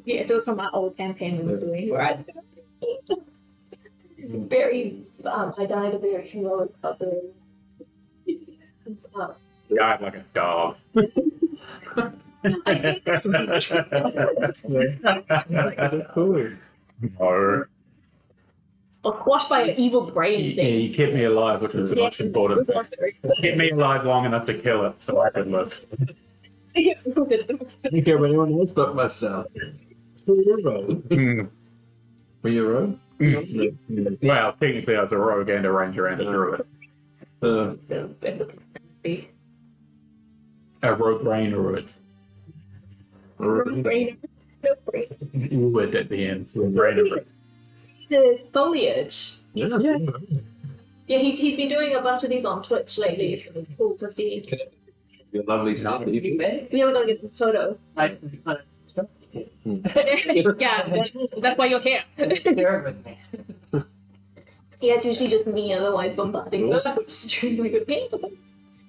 Yeah, it was from my old campaign we were doing. Right. Very, I died a very heroic couple. Died like a dog. No. Or squashed by an evil brain Yeah, thing. you kept me alive, which was the most important thing. Kept me alive long enough to kill it, so I could live. I don't care about anyone else but myself. Were you a rogue? Were you a rogue? Well, technically I was a rogue and a ranger and a druid. A rogue brain druid. Brain. No brain. Druid at the end. Brain druid. The foliage. Yeah. Yeah, he's been doing a bunch of these on Twitch lately. It's cool to see. Your lovely self. Yeah, we're gonna get the photo. Yeah, that's why you're here. Yeah, it's usually just me otherwise bombarding them, which is extremely good.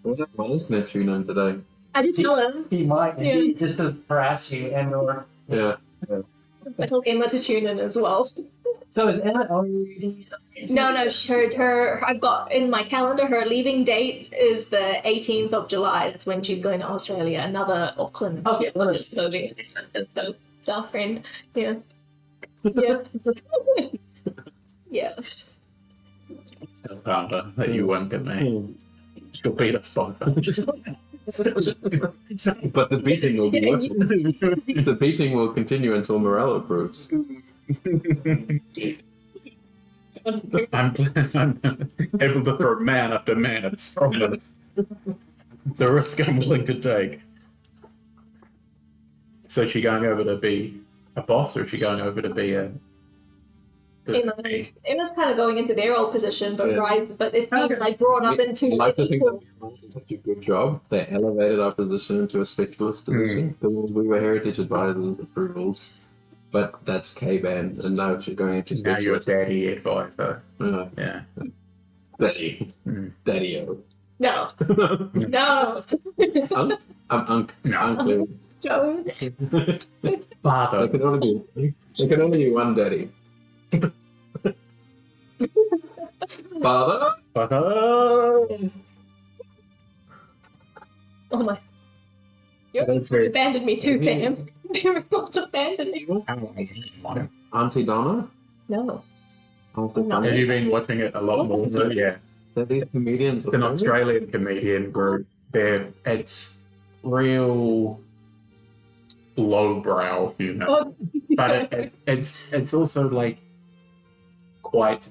What's that Miles gonna tune in today? I did tell him. He might, maybe, just to harass you and or... Yeah. I told Emma to tune in as well. So is Emma already reading? No, her I've got in my calendar, her leaving date is the 18th of July. That's when she's going to Australia, another Auckland movie. So, South Friend, yeah. Yeah. Yeah. Tell Panda that you won't get me. She'll beat us both. But the beating will be worth it. The beating will continue until morale improves. I'm able to throw man after man at problems. It's a risk I'm willing to take. So is she going over to be a boss, or is she going over to be a... Emma's kind of going into their old position, but Yeah. but it's been like brought up into I like to think equal. that we did such a good job. They elevated our position into a specialist position. Because we were heritage advisors, approvals. But that's K-band, and now she's going into Now you're a specialist. daddy advisor. Yeah. Daddy. Mm. Daddy-o. No, no, Unk? I'm Unk. No. Uncle. Jones. Father. There can only be one daddy. Father? Father. Oh my! You That's very... abandoned me too, Sam. Everyone's abandoned me. Auntie Donna? No. Uncle No. Have Donna? you been watching it a lot more? So, yeah. They're these comedians. It's an Australian comedian group. It's real lowbrow humor, Oh. but it's also like quite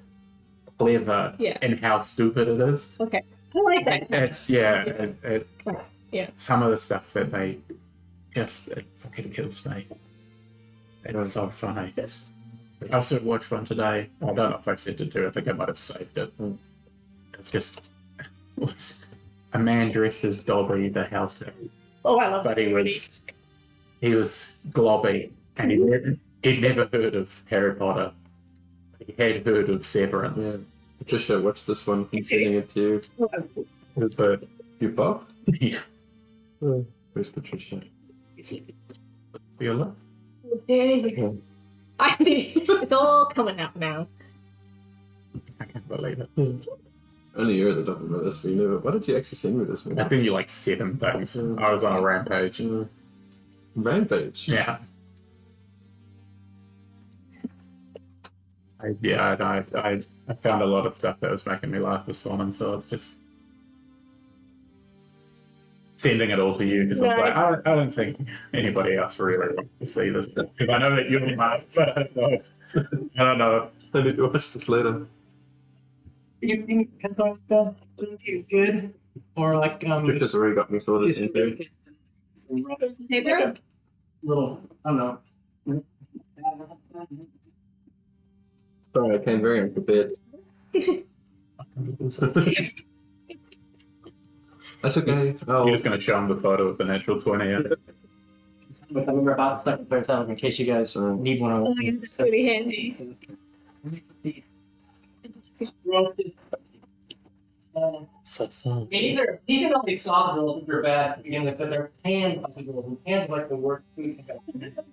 clever Yeah. in how stupid it is. Okay. I like that. It's Yeah. Some of the stuff that they just it fucking kills me. It's so funny. I also watched one today. I don't know if I sent it to you. I think I might have saved it. It's just it's a man dressed as Dobby the house elf, Oh, I love but that. he was globby, and he'd never heard of Harry Potter. He had heard of Severance. Yeah. Patricia, watch this one. I'm sending it to you. But You Bob? yeah, Where's Patricia? you're lost. Yeah. I see. It's all coming out now. I can't believe it. Only you're the doesn't know this, but you never. Why did you actually send me this I one? think you like 7 things. I was on a rampage. Rampage. Yeah. I found a lot of stuff that was making me laugh this morning, so it's just sending it all to you because I was like, I don't think anybody else really wants to see this because I know that you're mad, but I don't know. I need to watch this later. You think Pentagon is good? Or like, Patricia's already got me sorted. just Paper? little, I don't know. Sorry, I came very unprepared. That's okay. You're just going to show them the photo of the natural 20. And We're about to start the out in case you guys need one. Oh, yeah, that's really handy. Such songs. Even though these sausage rolls are bad to begin with, but they're pan sausage rolls. And pan's like the worst food.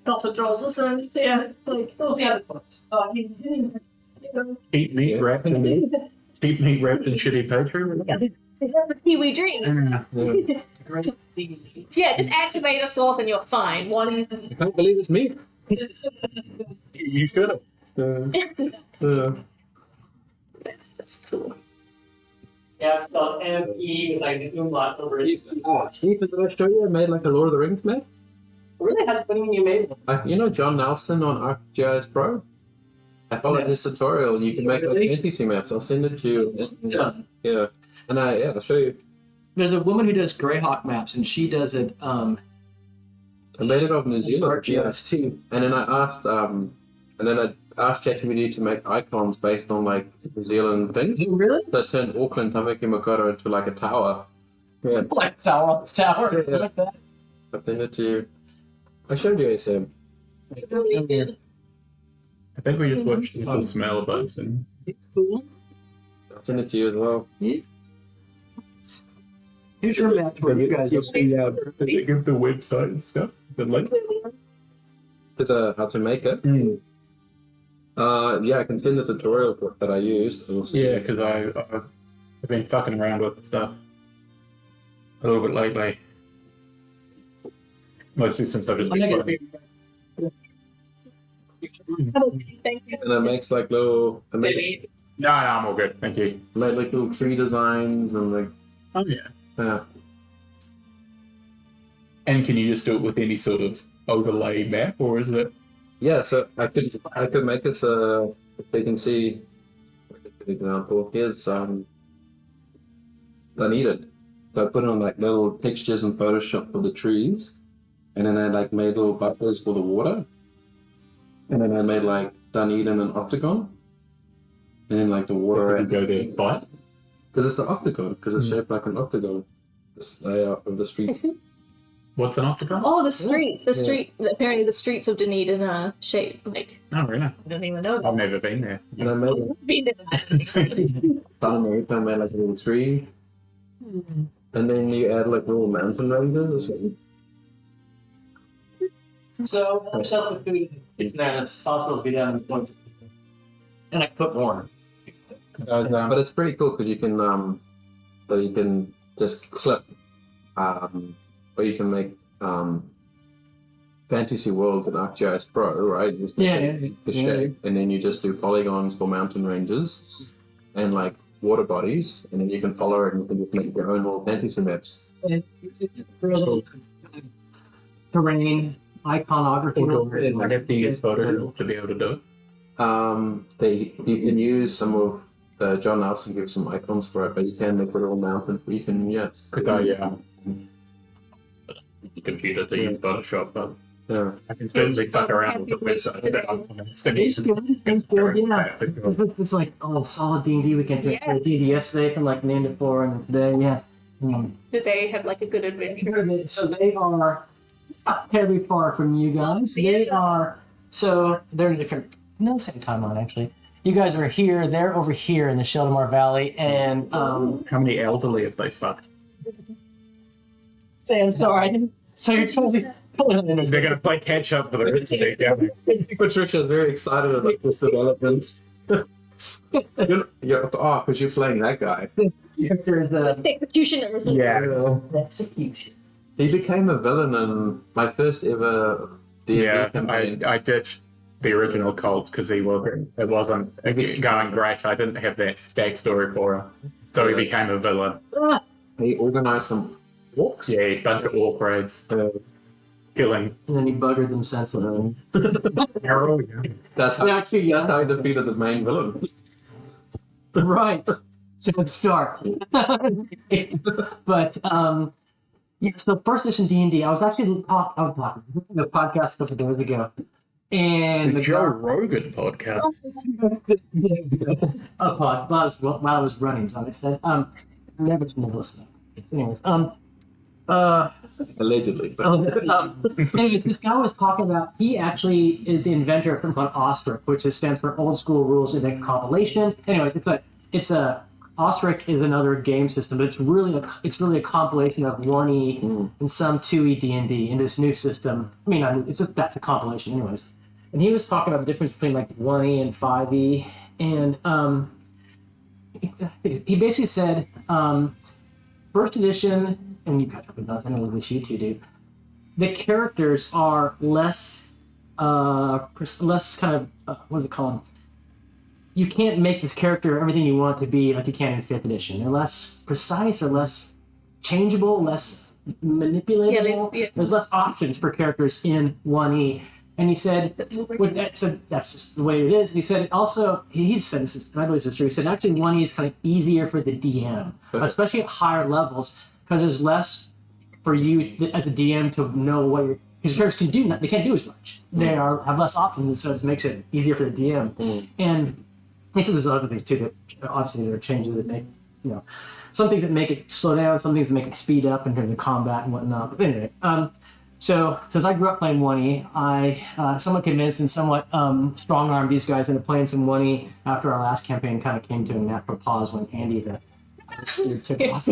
Sausage rolls, listen, yeah, like those the other ones. Keep meat wrapped in shitty pastry. They have a Kiwi dream. Yeah. Yeah, just add tomato sauce and you're fine. One is I can't believe it's me. You should have. that's cool. Yeah, it's spelled M-E with like an umlaut over it. Ethan, did I show you I made like a Lord of the Rings map? Really? What do you mean you made it? You know John Nelson on ArcGIS Pro? I followed his tutorial and you can make like fantasy maps. I'll send it to you. Yeah. And I'll show you. There's a woman who does Greyhawk maps, and she does it I made it off New Zealand. ArcGIS too. And then I asked ChatGPT to make icons based on like New Zealand things. Really? That turned Auckland Tamaki into like a tower. Yeah. Like tower on this tower. Yeah. Like that. I'll send it to you. I showed you SM. Really good. I think we just watched the smell of those and It's cool. I'll send it to you as well. Here's your map where you guys are. they give the website and stuff. The link. To how to make it. Yeah, I can send the tutorial that I used. Yeah, because I've been fucking around with the stuff a little bit lately. Mostly since I've just been playing. Thank you. And it makes like little. I made No, I'm all good. Thank you. like little tree designs and like. Oh yeah. Yeah. And can you just do it with any sort of overlay map, or is it? Yeah, so I could make this if they can see an example. Here's I need it. So I put on like little textures in Photoshop for the trees, and then I like made little buffers for the water, and then I made like Dunedin an octagon, and then like the water You go there, bite. because it's the octagon because it's shaped like an octagon. This layout of the street. What's an octagon? Oh, the street. Apparently the streets of Dunedin are shaped like, Oh, really? I don't even know I've that. never been there. And I made Been there. I made like a little tree, and then you add like little mountain ranges or something. So, myself with food, it's not hospital be down in point. And I can put more. But it's pretty cool because you can just clip, or you can make fantasy worlds in ArcGIS Pro, right? Just the shape, and then you just do polygons for mountain ranges and like water bodies, and then you can follow it and you can just make your own little fantasy maps. For a little terrain, iconography. I have to use Photoshop to be able to do it. You can use some of John Nelson gives some icons for it, but you can make a little mountain. You can Could I computer to use Photoshop, but yeah. I can certainly fuck around with the website. It's good, yeah. It's like, solid D&D. We can do D&D yesterday from like noon to 4 and today, yeah. Did they have like a good adventure? So they are not terribly far from you guys. They are, so they're in a different, no, same timeline actually. You guys are here, they're over here in the Sheldamore Valley, and How many elderly have they fucked? Sam, sorry. So you're totally in this. They're going to play catch up for the rest of the day. Patricia's very excited about this development. Because you're playing that guy. There's the Executioner. Yeah. execution. He became a villain in my first ever D&D campaign. I ditched the original cult because it wasn't going great. I didn't have that backstory for him. So he became a villain. He organized some orcs. Yeah, a bunch of orc raids. Killing. And then he buggered them senselessly. That's how he defeated the main villain. Right. Good start. But yeah, so first edition D&D, I was talking the podcast a couple of days ago. And The Joe Rogan podcast. While I was running, so I said, never been listening. Anyways, Allegedly. anyways, this guy was talking about, he actually is the inventor of something called OSRIC, which stands for Old School Rules Index Compilation. Anyways, it's a Osric is another game system, but it's really a compilation of 1E and some 2E D&D in this new system. I mean, that's a compilation, anyways. And he was talking about the difference between like 1E and 5E, and he basically said first edition, and you guys probably know, I know this you two do. The characters are less kind of what is it called? You can't make this character everything you want it to be like you can in 5th edition. They're less precise, they're less changeable, less manipulatable. There's less options for characters in 1E. And he said, that's just the way it is. He said also, he said this is, and I believe this is true. He said actually 1E is kind of easier for the DM, especially at higher levels, because there's less for you as a DM to know what your because characters can do. They can't do as much. They have less options, so it makes it easier for the DM. And he said there's other things too that obviously there are changes that make some things that make it slow down, some things that make it speed up in terms of combat and whatnot. But anyway, so since I grew up playing 1E, I somewhat convinced and somewhat strong-armed these guys into playing some 1E after our last campaign kind of came to a natural pause when Andy took off.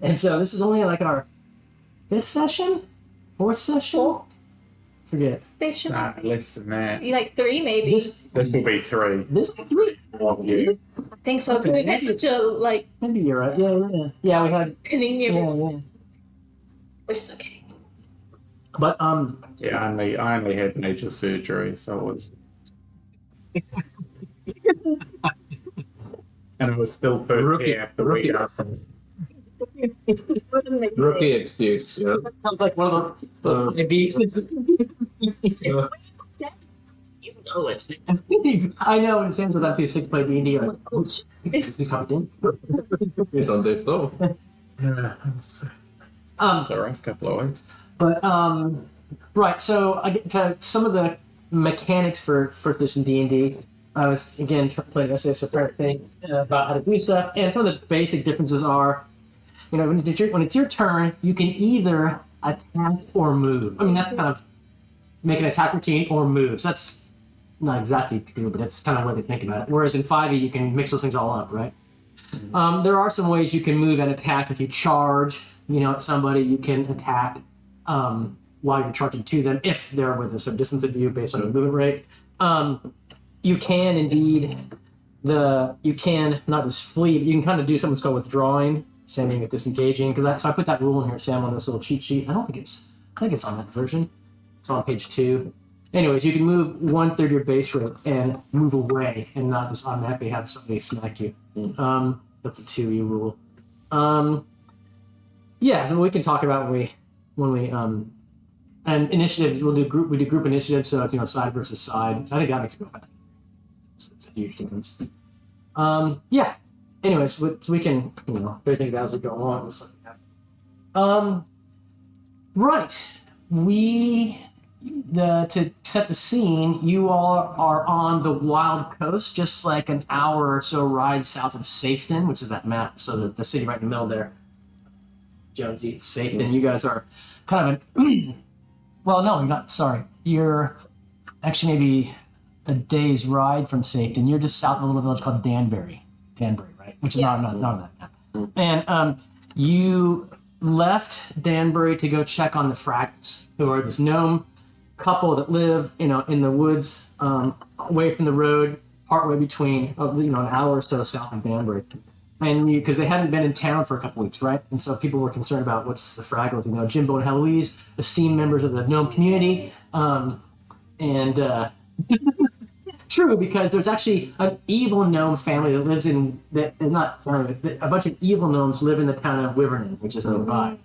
And so this is only like our 5th session? 4th session? 4th Forget. session. Nah, less than that. You like 3 maybe? This will be 3. This is 3? Yeah. I think so, because Okay, we got maybe- such a like Maybe you're right. Yeah, we had. pinning Yeah, you, yeah. which is okay. But Yeah, I only had major surgery, so it was. And it was still first Rookie- after rookie. week after. Rookie excuse, yeah. sounds like one of those. Maybe. Yeah. You know it. I know. It seems that I'm too sick to play D&D. Like, oops, he's coming in. It's on deck though. Yeah, it's a rough couple of weeks. But right. So I get to some of the mechanics for first edition D&D. I was again playing this thing about how to do stuff, and some of the basic differences are, when it's your turn, you can either attack or move. I mean, that's kind of make an attack routine or move. So that's not exactly true, but that's kind of what they think about it. Whereas in 5e, you can mix those things all up, right? Mm-hmm. There are some ways you can move and attack. If you charge, at somebody, you can attack while you're charging to them if they're within a certain distance of you based on your movement rate. You can indeed you can not just flee, but you can kind of do something that's called withdrawing, same thing with disengaging. So I put that rule in here, Sam, on this little cheat sheet. I think it's on that version. It's on page 2. Anyways, you can move 1/3 your base rate and move away and not just automatically have somebody smack you. That's a 2E rule. Yeah, so we can talk about when we and initiatives. We do group initiatives, so side versus side. I think that makes it go fast. It's a huge difference. Yeah. Anyways, so we can figure things out as we go along. Right. To set the scene, you all are on the wild coast, just like an hour or so ride south of Safeton, which is that map. So the city right in the middle there. Jonesy, Safeton. You guys are kind of well, no, you're not. Sorry, you're actually maybe a day's ride from Safeton. You're just south of a little village called Danbury, right? Which is not on that map. And you left Danbury to go check on the Fraggles, who are this gnome couple that live, in the woods, away from the road, partway between, an hour or so south of Danbury. And because they hadn't been in town for a couple weeks, right? And so people were concerned about what's the Fraggles, Jimbo and Heloise, esteemed members of the gnome community, true, because there's actually an evil gnome family that lives a bunch of evil gnomes live in the town of Wivernon, which is nearby.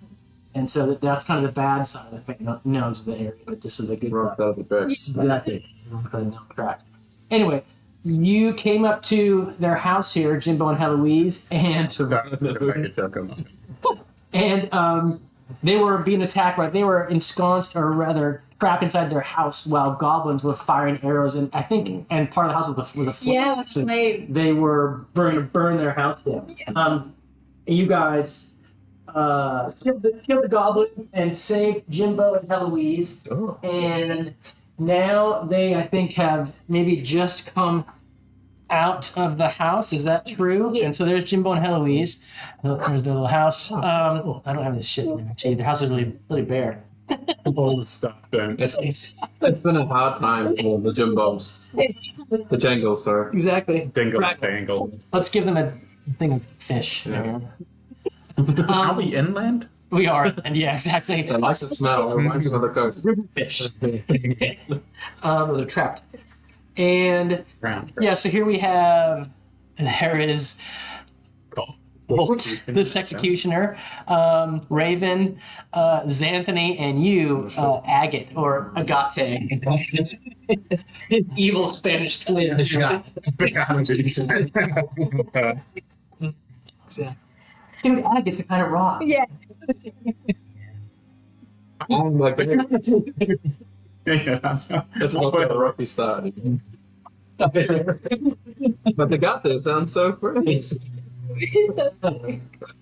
And so that's kind of the bad side of the gnomes of the area, but this is a good Rocked out of the tracks. Exactly. Anyway, you came up to their house here, Jimbo and Heloise, and they were being attacked, right? They were ensconced, or rather trapped inside their house while goblins were firing arrows, and part of the house was a flame. Yeah, so they they were going to burn their house down. You guys killed the goblins and saved Jimbo and Heloise, and now they, I think, have maybe just come out of the house. Is that true? Yes. And so there's Jimbo and Heloise. There's their little house. I don't have this shit here, actually. Their house is really, really bare. All the stuff burnt. It's been a hard time for the Jim Bobs. The Jangle, sorry. Exactly. Dingle Right. dangle. Let's give them a thing of fish. Yeah. Are we inland? We are, and yeah, exactly. I like the smell. It reminds me of the coast. Fish. They're trapped. And Round. yeah, so here we have, there is Cool. Bolt, this executioner, Raven, Xanthony, and you, Agate, or Agate. His evil Spanish twin. Exactly. Dude, Agate's a kind of rock. Yeah. I'm like, Yeah. it's not a rocky start. But the gut there sounds so great.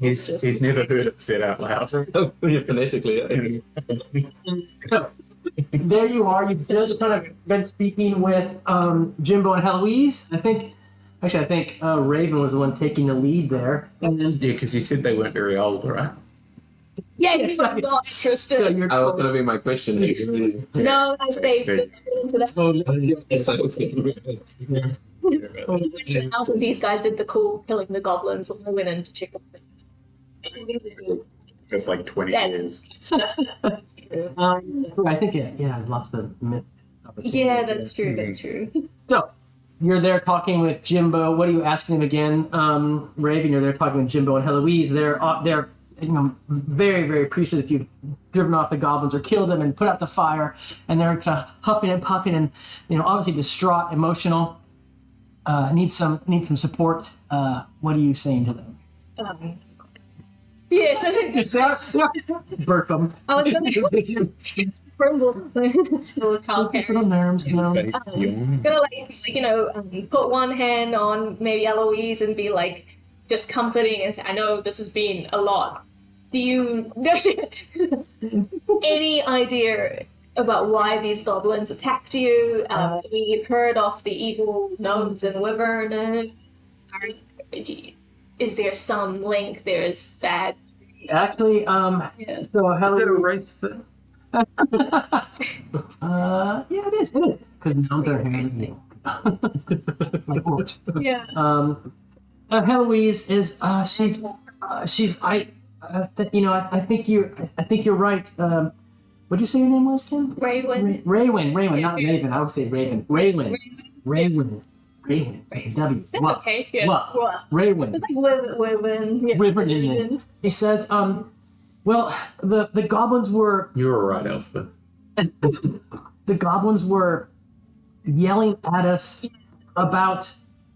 He's never heard it said out loud. Phonetically. So, there you are. You've just kind of been speaking with Jimbo and Heloise. I think Raven was the one taking the lead there. And then, Yeah, because you said they weren't very old, right? Yeah, you're not interested. so you're That was going to be my question. No, as they into that. Out of these guys did the cool killing the goblins when they went into chicken. It's like 20 Yeah. years. I think lots of myth. Yeah, that's true. That's true. So, you're there talking with Jimbo. What are you asking him again, Raven? You're there talking with Jimbo and Heloise. They're very, very appreciative if you've driven off the goblins or killed them and put out the fire. And they're kind of huffing and puffing and obviously distraught, emotional. Need some support. What are you saying to them? Yes, I think Burp them. I was going to crumble little Focus on the nerves. gonna put one hand on maybe Eloise and be like just comforting and say, I know this has been a lot. Do you any idea about why these goblins attacked you? We've heard of the evil gnomes and wyvern. Is there some link? There's bad. Actually, Yeah. so Heloise. erase the... Yeah, it is. Because gnomes are handy. Like orcs. Yeah. Heloise is I think you're right. What'd you say your name was, Kim? Raywin. Raywin, not Raven. I would say Raven. Raywin. W. That's What? okay. Yeah. What? Raywin. It's like Wyvern. Yeah. Wyvern in there. He says, well, the goblins were You were right, Elspeth. the goblins were yelling at us about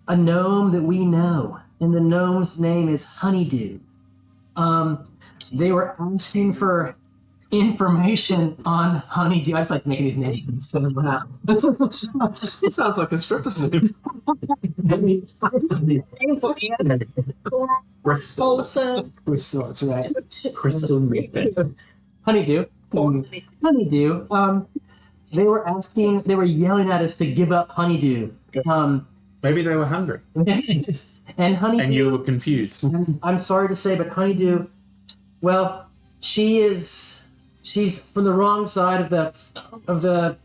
a gnome that we know, and the gnome's name is Honeydew. They were asking for information on Honeydew. I just like making these names. It sounds like a stripper's name. Crystal. Wholesome. Crystal, that's right. Crystal method. Honeydew. Honeydew. They were yelling at us to give up Honeydew. Maybe they were hungry. And Honeydew. And you were confused. I'm sorry to say, but Honeydew, well, she's from the wrong side of the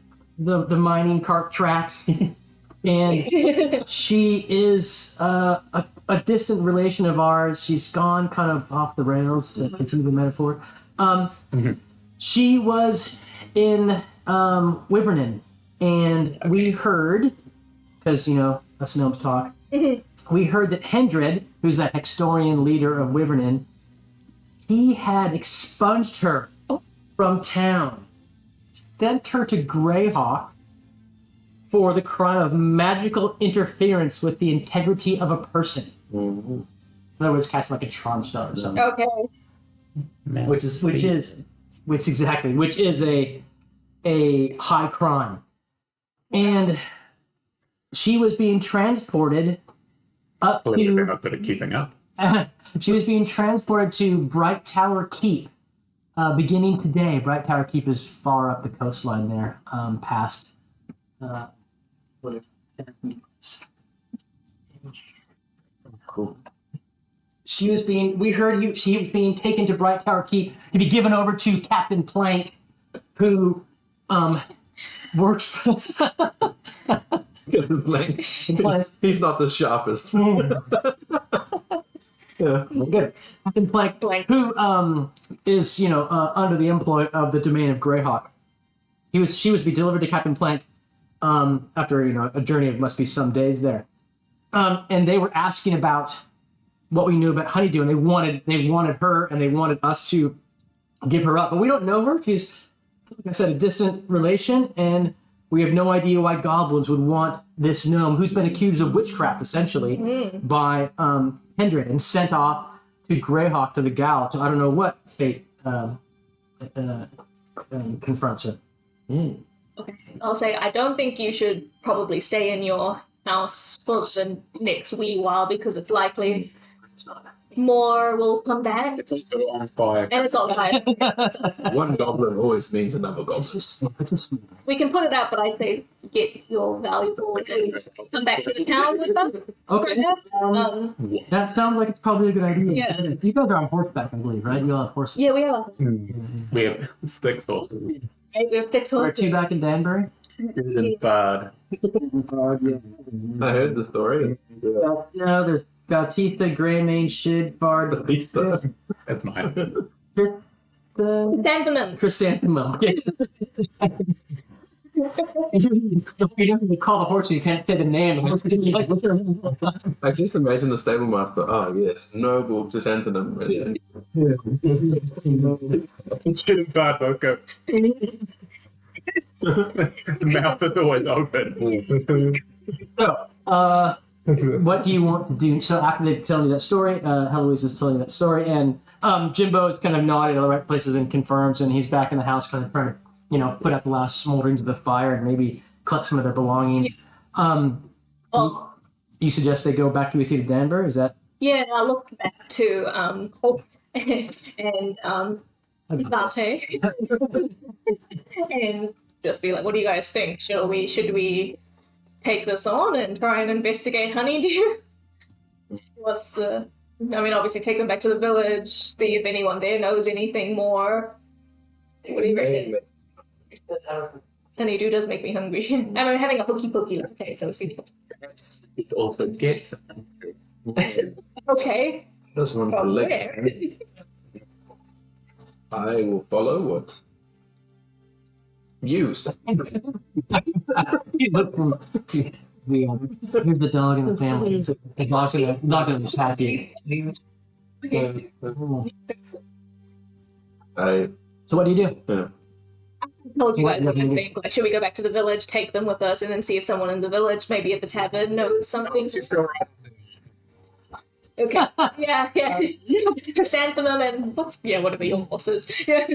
mining cart tracks, and she is a distant relation of ours. She's gone kind of off the rails, to continue the metaphor. She was in Wyvernon, and we heard, because us gnomes talk. We heard that Hendred, who's the Hextorian leader of Wyvernon, he had expunged her from town, sent her to Greyhawk for the crime of magical interference with the integrity of a person. In other words, cast like a charm spell or something. Okay. Which is a high crime. And she was being transported up Clearly they're to not good at keeping up. she was being transported to Bright Tower Keep beginning today. Bright Tower Keep is far up the coastline there, past Cool. She was being taken to Bright Tower Keep to be given over to Captain Plank, who works. Captain Plank. He's not the sharpest. Yeah. Good. Captain Plank, who is under the employ of the domain of Greyhawk. She was to be delivered to Captain Plank after a journey of must be some days there, and they were asking about what we knew about Honeydew, and they wanted her, and they wanted us to give her up, but we don't know her. She's, like I said, a distant relation, and we have no idea why goblins would want this gnome, who's been accused of witchcraft essentially by Hendred and sent off to Greyhawk to the Gal. So I don't know what fate confronts her. Okay. I'll say I don't think you should probably stay in your house for the next wee while because it's likely more will come back. It's also on fire. And it's on fire. One goblin always means another goblin. We can put it out, but I say get your valuables and come back to the town with us. Okay. That sounds like it's probably a good idea. Yeah. You guys are on horseback, I believe, right? You all have horses. Yeah, we have We have sticks also. there's six Are horses. two back in Danbury? And bad. I heard the story. No, there's Bautista, Greymane, Shid, Bard, Bautista. That's mine. Chrysanthemum. Chrysanthemum. You don't even call the horse, you can't say the name. Like, what's her name? I just imagine the stable master. Oh yes, noble chrysanthemum. Yeah. Shit and bad, both go. The mouth is always open. So, what do you want to do? So after they tell you that story, Heloise is telling you that story, and Jimbo is kind of nodding at the right places and confirms, and he's back in the house, kind of trying to, put out the last smolderings of the fire and maybe collect some of their belongings. You suggest they go back with you to Danbury? Is that? Yeah, I looked back to Hope and Dante and just be like, what do you guys think? Should we take this on and try and investigate Honeydew? Obviously take them back to the village, see if anyone there knows anything more. What do you reckon? Honeydew does make me hungry. I'm having a hokey pokey latte, so see. It also gets. Okay. Just want to From lick. where? I will follow what you say. Look from here's the dog in the family. The dog's gonna attack you. So what do you do? Yeah. I told you guys what I think. Like, should we go back to the village, take them with us, and then see if someone in the village, maybe at the tavern, knows something? Okay. Yeah. Chrysanthemum and whatever your horses. Yeah.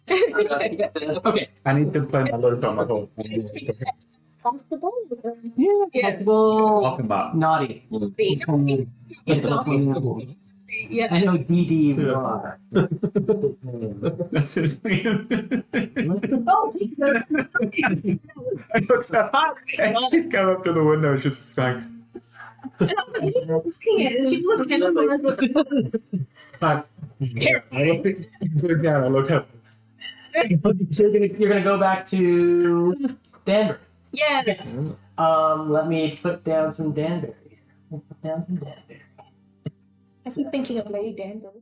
Okay. I need to play my load on my horse. Comfortable? Yeah. Well, Walk him up. naughty. Yeah. I know DD you are. That's his name. Oh, I looked up and she come up to the window. She's just like, she looked at us. hi. I looked up. So you're gonna go back to Danbury. Yeah. Let me put down some Danbury. I keep thinking of Lady Danbury.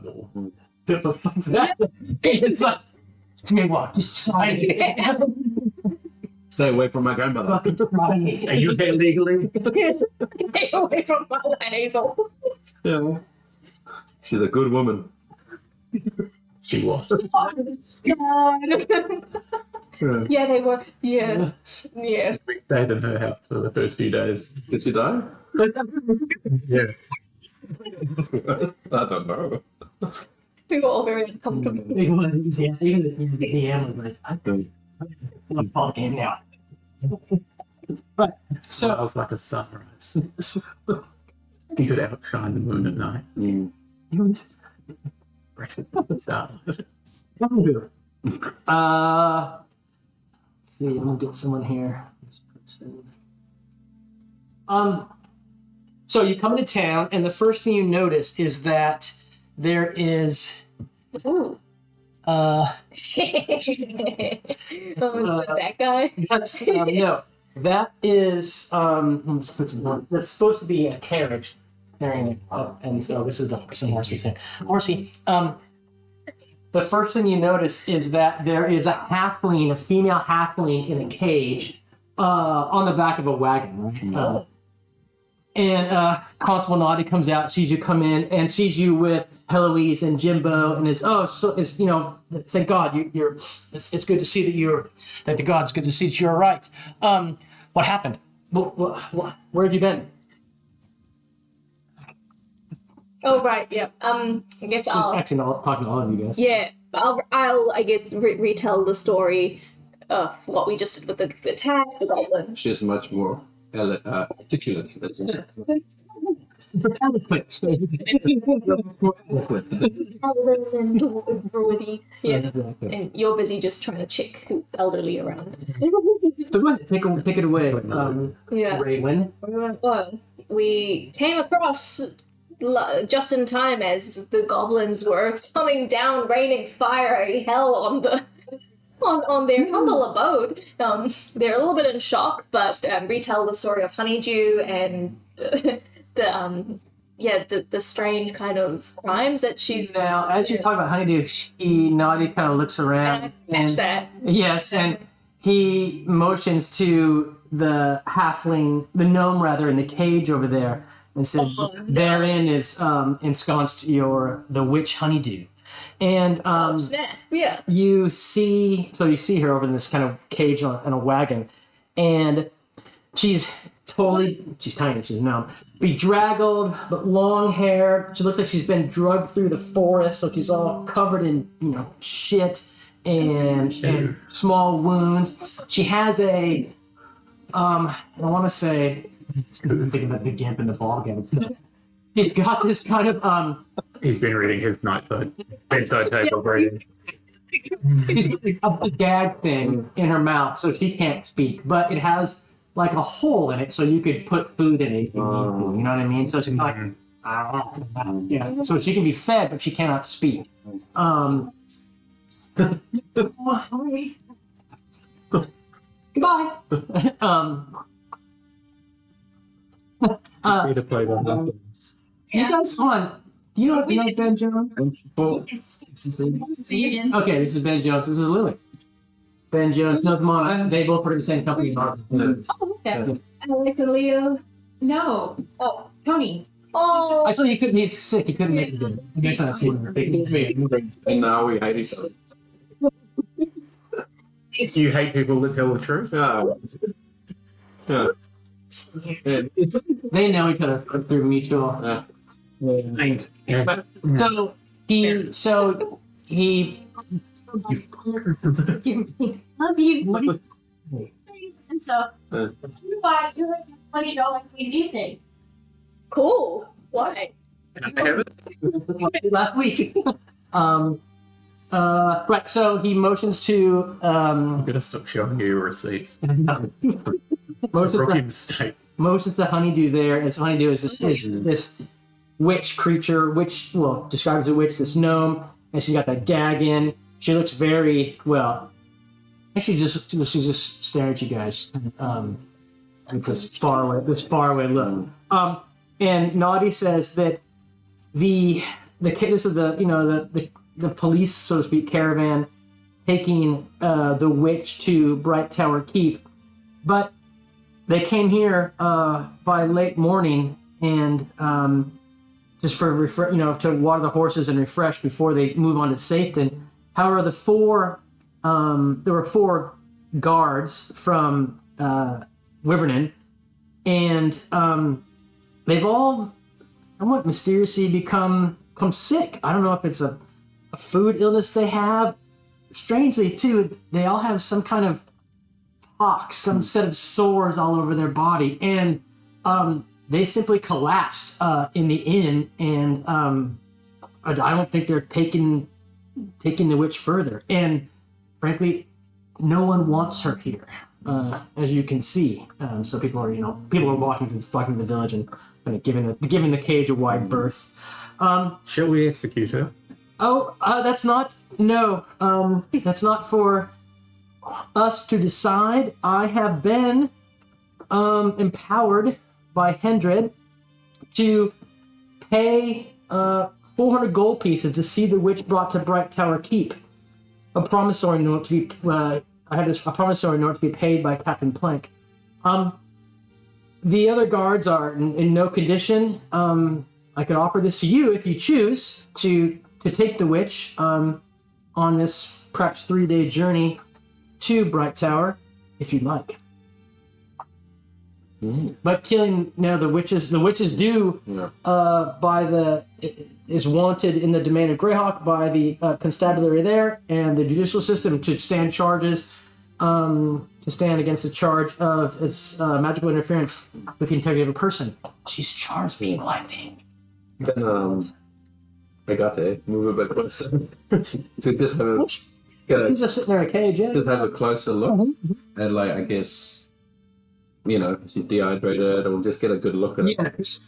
more. What the fuck's that? It's like, what? Just try it. Stay away from my grandmother. Fucking try it. Are you here legally? Stay away from Mother Hazel. Yeah. She's a good woman. She was. Oh, God. Yeah, they were. Yeah. Yeah. We stayed in her house for the first few days. Did she die? Yeah. I don't know. We were all very uncomfortable. Even the DM was like, I'm talking now. But so Smiles like a sunrise. You could outshine the moon at night. let's see, I'm gonna get someone here. This person. So you come into town, and the first thing you notice is that there is Ooh. That guy. that's no, that is let's put some more. That's supposed to be a carriage carrying it up, and so this is the horse and Horsey's here. Horsey, the first thing you notice is that there is a halfling, a female halfling in a cage, on the back of a wagon, right? And Constable Naughty comes out, sees you come in, and sees you with Heloise and Jimbo, and thank God you're. It's good to see that you're. Thank the gods, good to see that you're all right. What happened? Where have you been? Oh right, yeah. I guess I'll. Actually, no, talking to all of you guys. Yeah, I'll I guess retell the story of what we just did with the attack, the goblin. She's much more articulate. Eloquent. Yeah, and you're busy just trying to check who's elderly around. So go ahead, take it away. Yeah. Raywin. Well, we came across just in time as the goblins were coming down, raining fiery hell on the on their humble abode. They're a little bit in shock, but retell the story of Honeydew and the strange kind of crimes that she's. Now, as you talk about Honeydew, Naughty kind of looks around. And I catch that. Yes, and he motions to the halfling, the gnome rather, in the cage over there, and says, Oh, no. "Therein is ensconced the witch Honeydew." And Snap. Yeah. you see her over in this kind of cage in a wagon, and she's tiny, she's a gnome, bedraggled but long hair. She looks like she's been drugged through the forest, so she's all covered in shit and small wounds. She has a I want to say, I'm thinking about the Gimp and the ball game. He's got this kind of He's been reading his bedside table reading. she's got a gag thing in her mouth, so she can't speak, but it has like a hole in it, so you could put food in it if you need to. You know what I mean? So she's like, yeah. So she can be fed, but she cannot speak. Sorry. Goodbye. Need to play one of those. You guys, hold on. Do you know Ben Jones? Yes. See you again. Okay, this is Ben Jones. This is Lily. Ben Jones, no, Mama. They both work at the same company. Oh, okay. Alec and Leo. No. Oh. Tony. Oh. I told you he's sick. He couldn't make it. He makes that And now we hate each other. You hate people that tell the truth? Yeah. They know each other through mutual. Thanks. So he. Love you. And so, why you're like $20 anything? Cool. Why? Last week. Right. So he motions to. I'm gonna stop showing you your receipts. Rookie mistake. Motions the honeydew there, and so honeydew is this witch creature, described as a witch, this gnome, and she's got that gag in. She looks very well. Actually, she's just staring at you guys, with this faraway look. And Naughty says that the this is the police, so to speak, caravan taking the witch to Bright Tower Keep, but they came here by late morning and just for to water the horses and refresh before they move on to Safeton. However, there were 4 guards from Wyvernon, and they've all somewhat mysteriously become sick. I don't know if it's a food illness they have. Strangely, too, they all have some kind of pox, some set of sores all over their body, and they simply collapsed in the inn, and I don't think they're taking the witch further. And frankly, no one wants her here, as you can see. So people are walking through the village and kind of giving the cage a wide berth. Shall we execute her? That's not for us to decide. I have been empowered by Hendred to pay 400 gold pieces to see the witch brought to Bright Tower Keep. A promissory note to be I had a promissory note to be paid by Captain Plank. The other guards are in no condition. I could offer this to you if you choose to take the witch on this perhaps 3-day journey to Bright Tower, if you'd like. But killing the witches do is wanted in the domain of Greyhawk by the constabulary there and the judicial system to stand charges, to stand against the charge of magical interference with the integrity of a person. She's charged me, I think. Then I got to move a bit closer to just have He's just sitting there in a cage, yeah. just have a closer look and I guess. She's dehydrated, or just get a good look at it. Yes.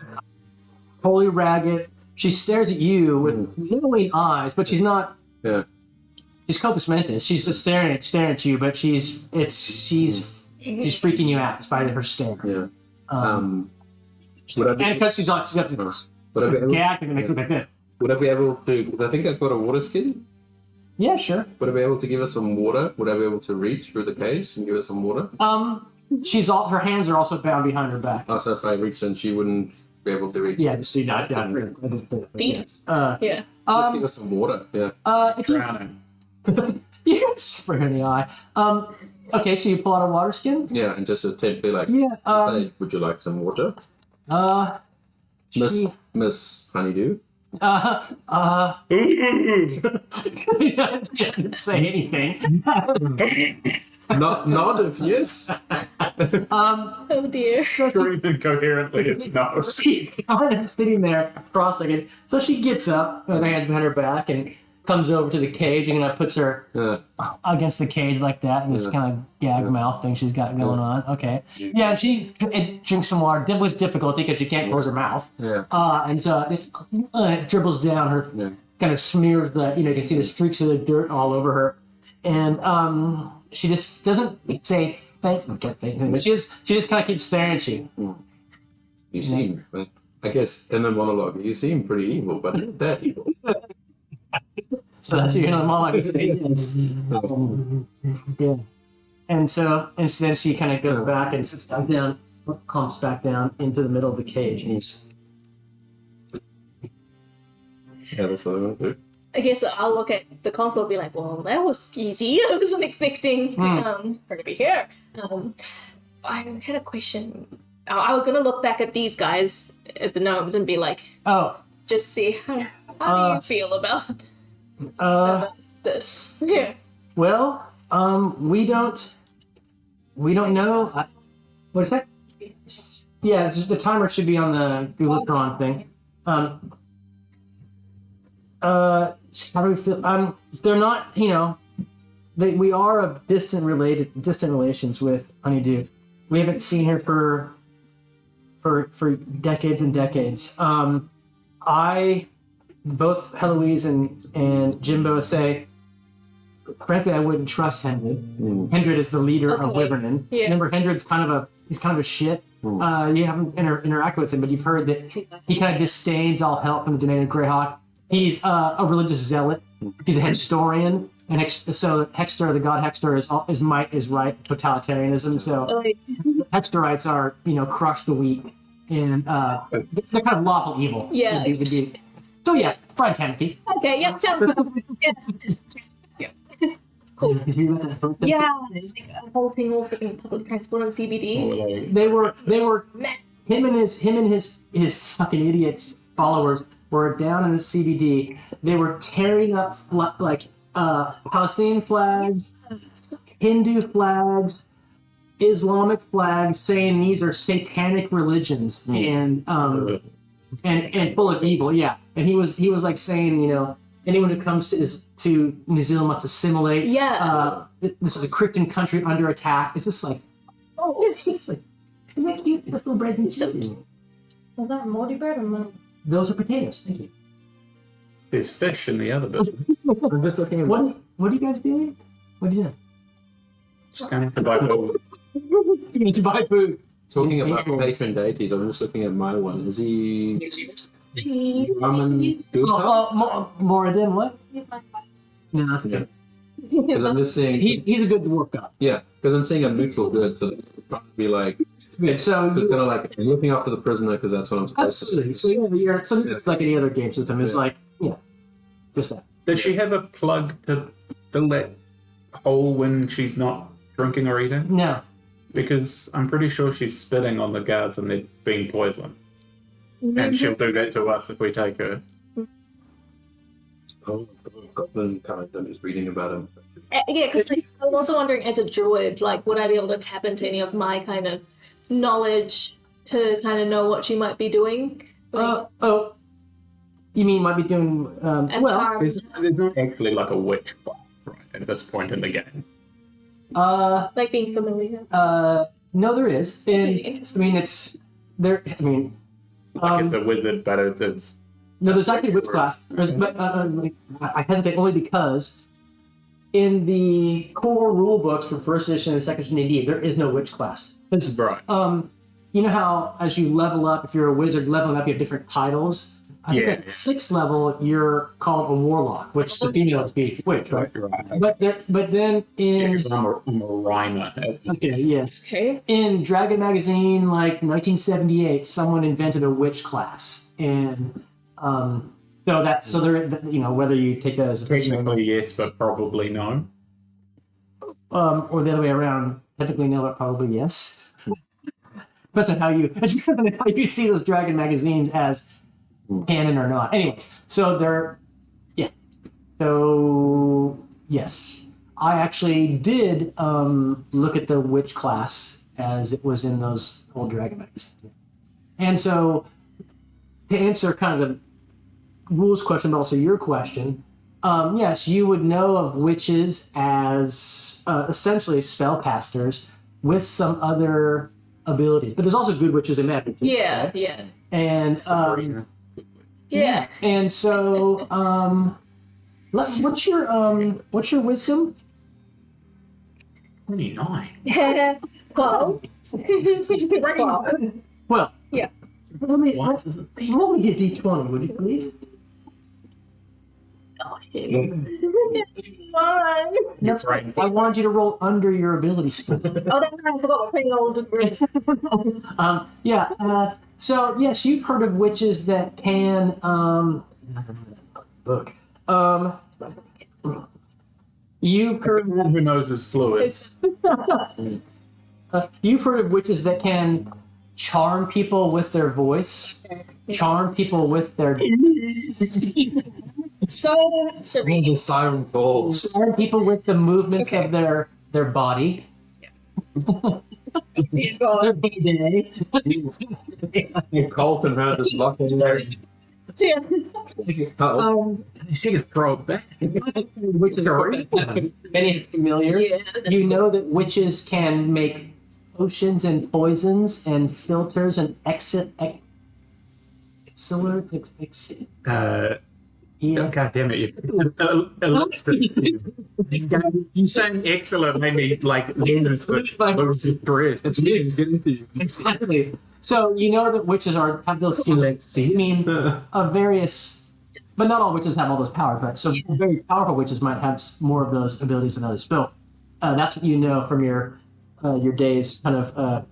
Totally ragged. She stares at you with glowing eyes, but she's not. Yeah. She's compos mentis. She's just staring at you, but she's freaking you out by her stare. Yeah. And because she's got this gag that makes it look like this. Would I be able to? I think I've got a water skin. Yeah, sure. Would I be able to give her some water? Would I be able to reach through the cage and give her some water? Her hands are also bound behind her back. Also, if I reached and she wouldn't be able to reach. Yeah, just see that. Beat. Yeah. Give her some water. Yeah. If you Drowning. you spray her in the eye. Okay, so you pull out a water skin. Yeah, and just attempt to Yeah. hey, would you like some water, She- Miss Honeydew? She didn't say anything. Nod if yes. Oh dear. Breathing coherently. No. She's kind of sitting there cross-legged. So she gets up, with her hands behind her back, and comes over to the cage and puts her against the cage like that, and this kind of gag mouth thing she's got going on. Okay. Yeah, and she drinks some water with difficulty because she can't close her mouth. Yeah. And so it dribbles down her, kind of smears you can see the streaks of the dirt all over her. And she just doesn't say thank you, but she just kind of keeps staring at you. You seem, I guess, in the monologue, you seem pretty evil, but not that evil. So that's your inner monologue. Yes. Yeah. And then she kind of goes back and sits back down, clumps back down into the middle of the cage, and he's. Yeah, that's what I want to do. I guess I'll look at the constable and be like, well, that was easy. I wasn't expecting her to be here. I had a question. I was going to look back at these guys, at the gnomes, and be like, just see how do you feel about this? Yeah. Well, we don't know. What is that? Yeah, the timer should be on the Googletron thing. How do we feel? They're not, we are of distant relations with Honeydew. We haven't seen her for decades and decades. Both Heloise and Jimbo say, frankly, I wouldn't trust Hendred. Hendred is the leader of Wyvernon. Yeah. Remember, Hendred's kind of a shit. You haven't interacted with him, but you've heard that he kind of disdains all help from the domain of Greyhawk. He's a religious zealot. He's a Hextorian, and so Hextor, the god Hextor, is might is right totalitarianism. So Hextorites are crush the weak, and they're kind of lawful evil. Yeah. So yeah, Brian Tamaki. Okay, yeah, sounds good. Yeah. Cool. Yeah, like halting all freaking public transport on CBD. They were him and his fucking idiots followers were down in the CBD. They were tearing up Palestinian flags, Hindu flags, Islamic flags, saying these are satanic religions and full of evil. Yeah, and he was like saying, anyone who comes to New Zealand must assimilate. Yeah. This is a Christian country under attack. It's just like, it's just like, cute little breads and cheese. Was that a moldy bread or moldy? Those are potatoes. Thank you. There's fish in the other bit. I'm just looking at What are you guys doing? What are you doing? Just going to buy food. You need to buy food. talking about patron deities. I'm just looking at my one. Is he Raman Gupta? Moradin, what? He's my father. No, that's okay. Because I'm just seeing. He's a good work up. Yeah, because I'm seeing a neutral good, so it's probably like. Good. So Just kind of like looking after the prisoner because that's what I'm supposed absolutely. So you're something like any other game system. It's like just that. Does she have a plug to fill that hole when she's not drinking or eating? No. Because I'm pretty sure she's spitting on the guards and they're being poisoned. And she'll do that to us if we take her. to. Oh, Goblin card. I'm just reading about him. Yeah, because I'm also wondering, as a druid, like, would I be able to tap into any of my kind of knowledge to kind of know what she might be doing? Like, You mean might be doing well? empower- There's not actually like a witch class, right, at this point in the game. like being familiar. No, there is. And Okay, interesting. I mean, it's there. I mean, Like it's a wizard, but it's no, there's actually a witch class. But I hesitate only because in the core rule books for first edition and second edition AD, there is no witch class. It's, right. you know how as you level up, if you're a wizard leveling up, you have different titles. I think at 6th level, you're called a warlock, which the female is being witch, right? Right. But then in I'm a rhymer. okay, yes. Okay. In Dragon Magazine, like 1978, someone invented a witch class, and so there, whether you take that as a Technically yes, but probably no. or the other way around, technically no, but probably yes. Depends on how you see those Dragon magazines as canon or not. Anyways, so yes, I actually did look at the witch class as it was in those old Dragon magazines, and so to answer kind of the rules question, but also your question, yes, you would know of witches as essentially spellcasters with some other abilities, but there's also good witches and bad witches. Yeah, right? yeah. And Sabrina. Yeah. and so what's your wisdom? 29. Well, Well, Yeah. Roll me a d20, would you please? fun. That's right. I wanted you to roll under your ability score. Oh, that's right. I forgot we're playing old degree. So yes, you've heard of witches that can you've heard Who knows his fluids? you've heard of witches that can charm people with their voice, charm people with their So serene. The siren calls. charm people with the movements of their body. Their bidet. Colton heard this lucky She is pro back. Witches are many familiars. Yeah. You know that witches can make potions and poisons and filters and God damn it! You saying excellent made me like lose the thread. It's me getting to you. Exactly. So you know that witches have those various but not all witches have all those powers, right? So very powerful witches might have more of those abilities than others. So that's what you know from your days, kind of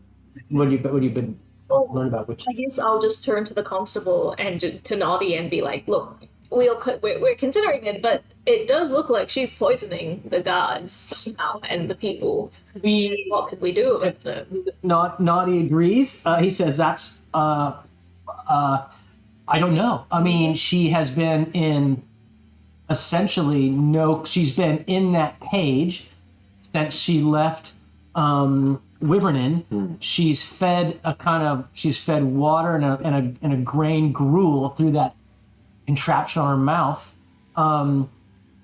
what you've been learning about witches. I guess I'll just turn to the constable and to Noddy and be like, look, we're considering it, but it does look like she's poisoning the guards somehow and the people. What could we do about them? Naughty agrees. He says that's I don't know. I mean, she has been in essentially she's been in that cage since she left Wyvernon. She's fed water and a grain gruel through that contraption on her mouth.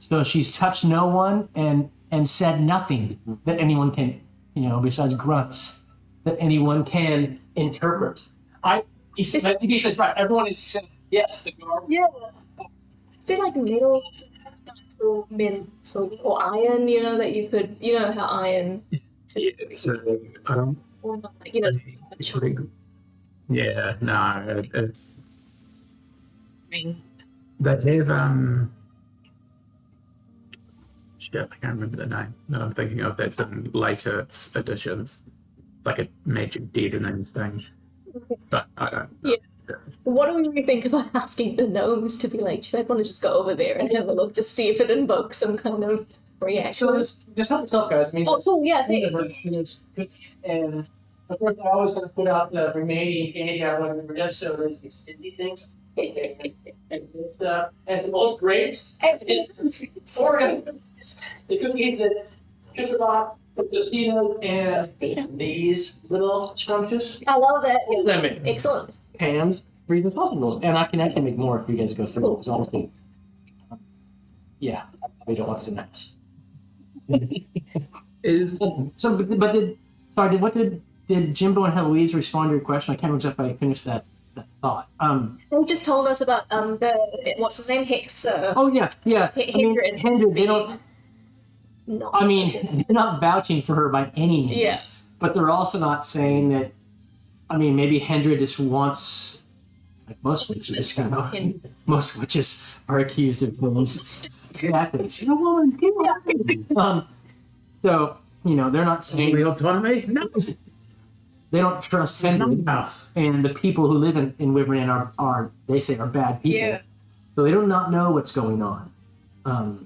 So she's touched no one and said nothing that anyone can, besides grunts, that anyone can interpret. He says right. Everyone is saying yes. The guard. Yeah. Is it like metal or iron? That you could, how iron. I don't. Or not, Yeah, no. Ring. They have shit, I can't remember the name that I'm thinking of. That's in later editions, like a magic deadening thing. Okay. But I don't know. Yeah. What do we think about asking the gnomes to be like, do you guys want to just go over there and have a look, just see if it invokes some kind of reaction? So just help yourself, guys. I mean, oh, cool, yeah. there's cookies, and of course, I always going to put out the remaining candy I want to just so there's these sticky things. And some old grapes. Or the cookies that just about the Tostino and these little scrumptious. I love that. Lemon. Excellent. Pans, freezing sausage rolls. And I can actually make more if you guys go through it. Honestly. Yeah, I don't want to nuts. Did Jimbo and Heloise respond to your question? I can't remember if I finished that thought. They just told us about what's his name, Hicks. Oh yeah. Hendred, they don't. No. I mean, they're not vouching for her by any means. Yeah. But they're also not saying that. I mean, maybe Hendred just wants, like most witches, most witches are accused of things. Exactly. She's a woman. So they're not saying Real autonomy? No. they don't trust Hendred, and the people who live in Wyvernon are they say are bad people. Yeah. So they do not know what's going on. How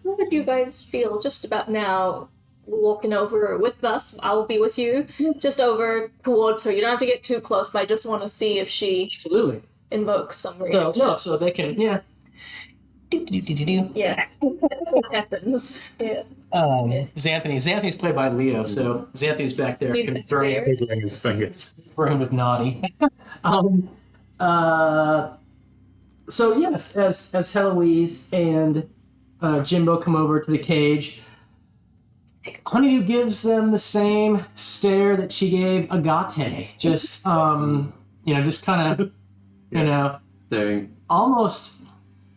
would you guys feel just about now walking over with us? I'll be with you. Just over towards her. You don't have to get too close, but I just want to see if she Absolutely. invokes some reaction. So they can, yeah. Yeah. What happens? Yeah. Xanthony's played by Leo, so Xanthony's back there confirming His fingers. for him with Naughty. So yes, as Heloise and Jimbo come over to the cage, Honeydew gives them the same stare that she gave Agate. Just just kind of, Staring. almost.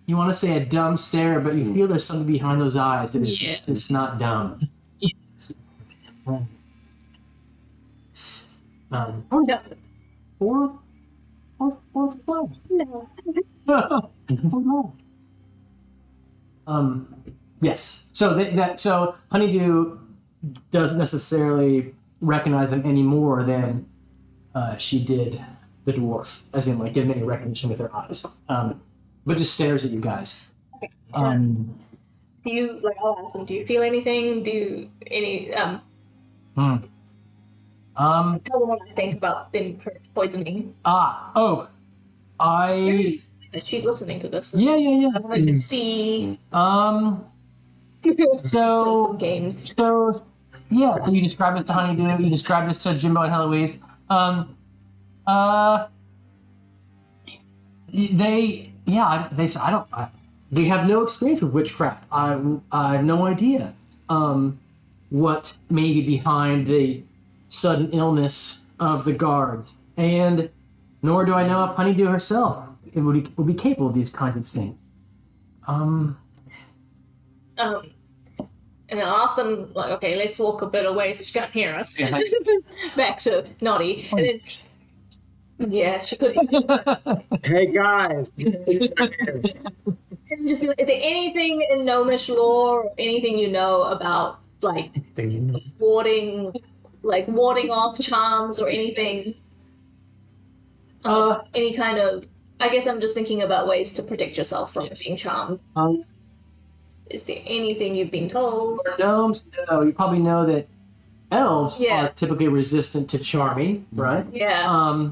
You want to say a dumb stare, but you feel there's something behind those eyes that is it's not dumb. Four. No. Yes. So Honeydew doesn't necessarily recognize him any more than she did the dwarf, as in like give him any recognition with her eyes. But just stares at you guys. Do you I'll ask them, do you feel anything? Do you tell them what I think about them poisoning. She's listening to this. Yeah. I wanted to see So games. So yeah, you described it to Honeydew, you described it to Jimbo and Heloise. They said they have no experience with witchcraft. I have no idea what may be behind the sudden illness of the guards, and nor do I know if Honeydew herself would be capable of these kinds of things. And I'll ask them, okay, let's walk a bit away so she can't hear us. Yeah. Back to Noddy. And then Yeah, she could. Hey guys. And just be like, is there anything in gnomish lore or anything you know about like warding off charms or anything? Any kind of. I guess I'm just thinking about ways to protect yourself from being charmed. Is there anything you've been told? For gnomes, no. You probably know that elves Yeah. are typically resistant to charming, right? Yeah.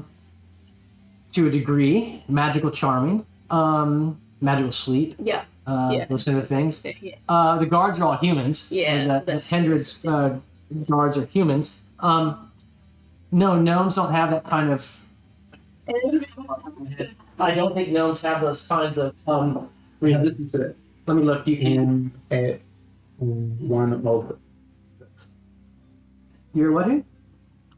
To a degree, magical charming, magical sleep, Yeah. Yeah. those kind of things. Yeah. The guards are all humans. Yeah, and that's- Hendred's guards are humans. No, gnomes don't have that kind of. I don't think gnomes have those kinds of resistance to it. Let me look. You can. At one of You're what? Here?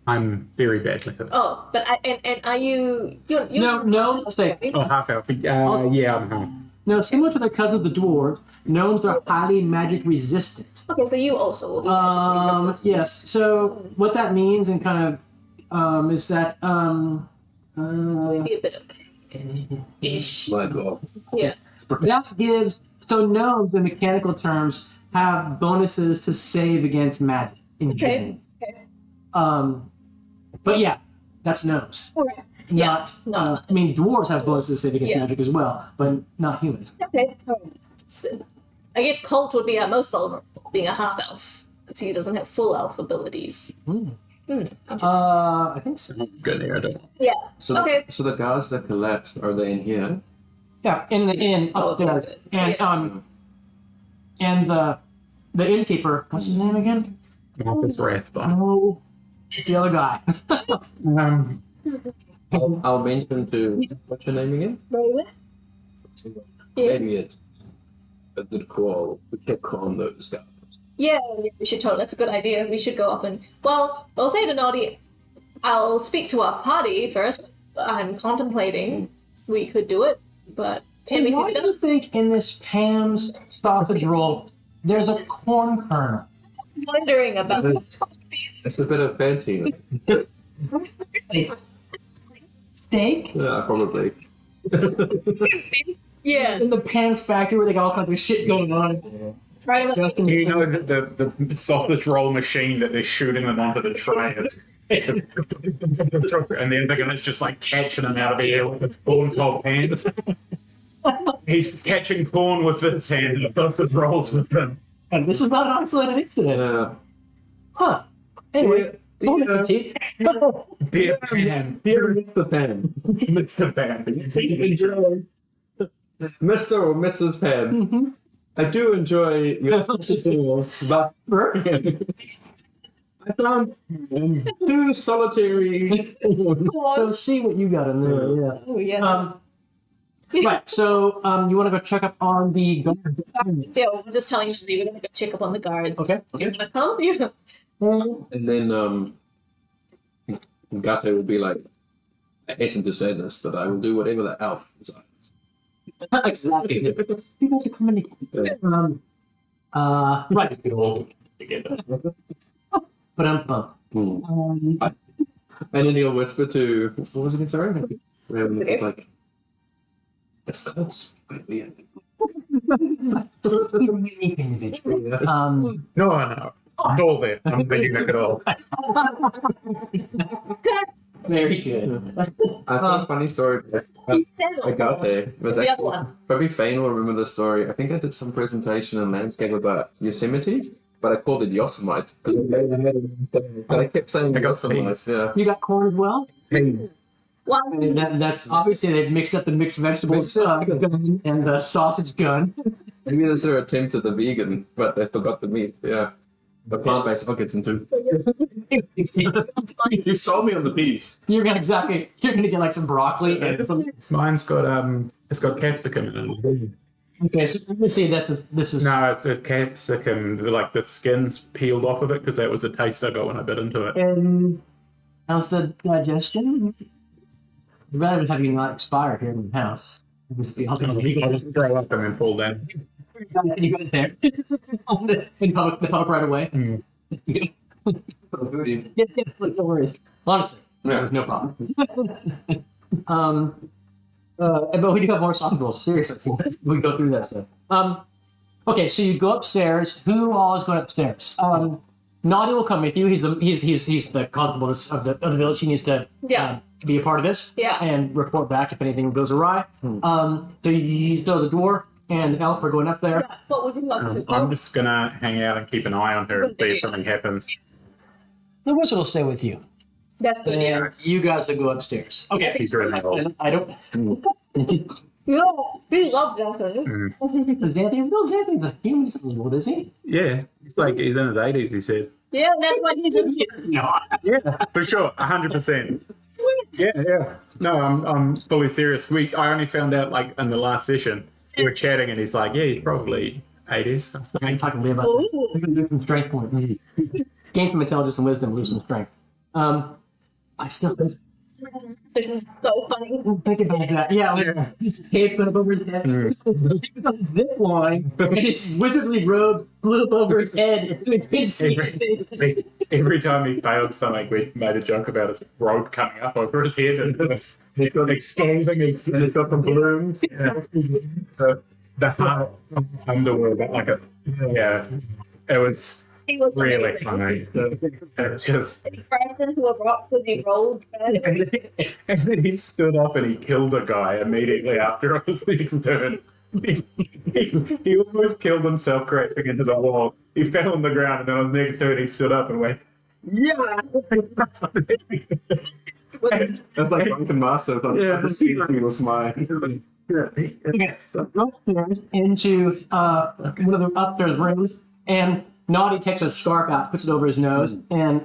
I'm very badly hit. Oh, but and are you? You're No. Stay. Oh, half elf. Yeah, I'm home. No, similar to their cousins, the dwarves, gnomes are highly magic resistant. Okay, so you also will be. Yes. So what that means, and kind of, is that Maybe a bit of ish. My God. Yeah. that gives so gnomes in mechanical terms have bonuses to save against magic in general. Okay. But yeah, that's gnomes. Okay. Not. No. I mean, dwarves have bonuses to save against Yeah. magic as well, but not humans. Okay. So, I guess Colt would be our most vulnerable, being a half elf. Since he doesn't have full elf abilities. I think so. Good there. Yeah. So, Okay. so the guards that collapsed, are they in here? Yeah, in the inn upstairs, good. and Yeah. and the innkeeper. What's his name again? Marcus Rathbone. Oh, it's the other guy. I'll mention to what's your name again? Roll Yeah. Maybe it's a good call. We kept calling those guys. Yeah, we should totally. That's a good idea. We should go up and. Well, I'll say to Naughty, I'll speak to our party first. I'm contemplating we could do it, but can we see Why if do it you does? think in this Pam's sausage roll there's a corn kernel? Wondering about. It's a bit of fancy. Steak Yeah, probably. Yeah, in the Pam's factory where they got all kinds of shit going on. it's right about. Just in You know the sausage roll machine that they're shooting them onto the tray, and then they're gonna just like catching them out of the air with its corn cob hands. He's catching corn with his hand and sausage rolls with them. And this is not an isolated incident. Yeah. Huh. Anyways, The, bon uh, appetit. Dear Pan, Dear Mr. Pan. Mr. Pan, enjoy. Mr. or Mrs. Pan. I do enjoy your festivals, but I found two solitary. So see what you got in there. Yeah. Oh yeah. Right. So you want to go check up on the guard? Yeah, I'm just telling you, we're gonna go check up on the guards. Okay. You wanna come? You know. And then Gato will be like, I hasten to say this, but I will do whatever the elf decides. Exactly. You guys are coming together. Right. Together. But I'm And then he'll whisper to, what was it again, sorry? We're having this like, it's called Spider. he's a unique individual. No. All that. I'm being it all. Very good. I thought a funny story. Agate was The other actually, one. probably Fane will remember the story. I think I did some presentation in landscape about Yosemite, but I called it Yosemite because but I kept saying I got Yosemite. Yeah. You got corn as well? Well, And that's obviously they've mixed up the mixed vegetables gun and the sausage gun. Maybe this is their attempt at the vegan, but they forgot the meat. Yeah. The plant-based I'll get into. You sold me on the piece. You're gonna get like some broccoli and some. Mine's got it's got capsicum in it. Okay, so let me see. This is No, it's capsicum. Like the skin's peeled off of it because that was the taste I got when I bit into it. And how's the digestion? I'd rather have you not expire here in the house. I'll just throw up and then fall down. Can you go there? In public right away. Mm. Yeah, no worries. Honestly, There's no problem. But we do have more soft goals. Seriously, we go through that stuff. Okay, so you go upstairs. Who all is going upstairs? Naughty will come with you. He's the constable of the village. He needs to be a part of this and report back if anything goes awry. So you throw the door and the elf are going up there. Yeah, what would you like to do? I'm just gonna hang out and keep an eye on her and see if something happens. The wizard will stay with you. That's good. Yeah. And you guys will go upstairs. Okay. He's really old. I don't. Yeah, we love Jonathan. Xanthi, the human is old, is he? Yeah, it's like he's in his 80s. He said. Yeah, that's why he's in here. No. Yeah, for sure, 100%. Yeah. No, I'm fully serious. I only found out like in the last session we were chatting, and he's like, yeah, he's probably 80s. I can talk to Lee about that. We're going to do some strength points. Gain some intelligence and wisdom, lose some strength. I still think This is so funny. think about that. Yeah, his cape went up over his head. This line, and his wizardly robe flew up over his head. And couldn't see anything. Every time he failed something, we made a joke about his robe coming up over his head and he's got exposing his got the balloons. The heart underwear, but like it was He was really funny. It's just. He crashed into a rock because he rolled. And then he stood up and he killed a guy immediately after his next turn. He almost killed himself crashing into the wall. He fell on the ground, and then on the next turn he stood up and went, yeah! That's like Drunken Master. Yeah. People smile. Okay, so go upstairs into one of the upstairs rooms, and Naughty takes a scarf out, puts it over his nose, and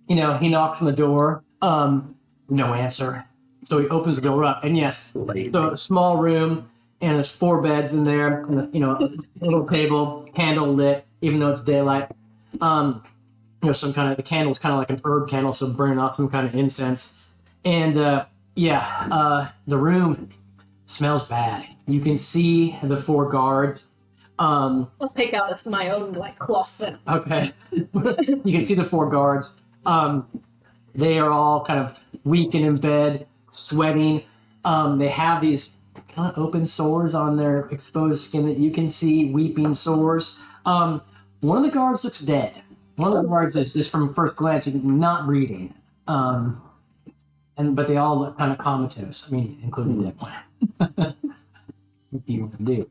he knocks on the door. No answer. So he opens the door up, and yes, so a small room, and there's 4 beds in there, and a little table, candle lit, even though it's daylight. Some kind of the candle's kind of like an herb candle, so burning off some kind of incense, and the room smells bad. You can see the 4 guards. I'll take out my own cloth. Okay. You can see the 4 guards. They are all kind of weak and in bed, sweating. They have these kind of open sores on their exposed skin that you can see, weeping sores. One of the guards looks dead. One of the guards is just from first glance, not breathing. But they all look kind of comatose. I mean, including that one. What do you want to do?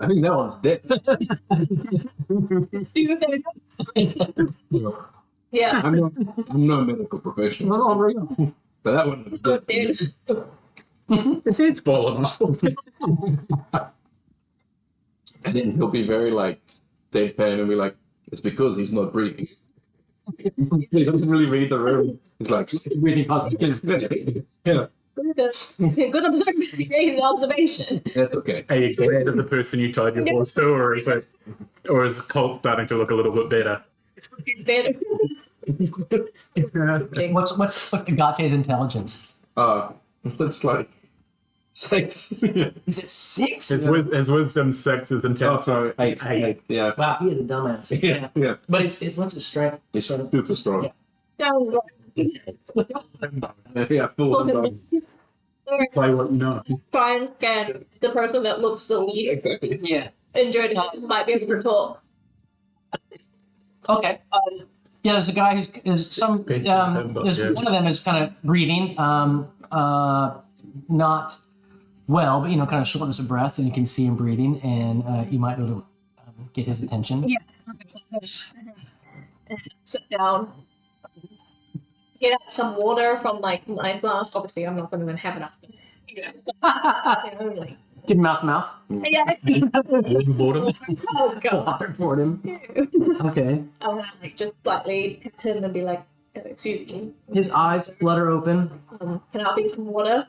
I think that one's dead. Yeah. I'm no medical professional. But that one was dead. Dude. his head's fallen. And then he'll be very deadpan and be like, it's because he's not breathing. He doesn't really read the room. He's like, Really positive. yeah, Good observation. that's okay. Are you glad of the person you tied your horse to, or is Colt starting to look a little bit better? Better. What's Gate's intelligence? That's like 6. Is it 6? His wisdom 6 is Oh, intense. sorry, 8. Yeah. Wow, he is a dumbass. Yeah. But it's what's his strength? He's super strong. Down. Yeah, full of dog. Play what you know. Try and scan the person that looks the least Exactly. Yeah. injured might be able to talk. Okay. There's a guy who's there's one of them is kind of breathing, not well, but kind of shortness of breath, and you can see him breathing, and you might be able to get his attention. Yeah. Sit down. Get out some water from my flask. Obviously, I'm not going to even have enough. Give him mouth to mouth. Yeah. Water. Oh god. Water for him. Okay. I want to just slightly hit him and be like, "Excuse me. His eyes flutter open. Can I be some water?"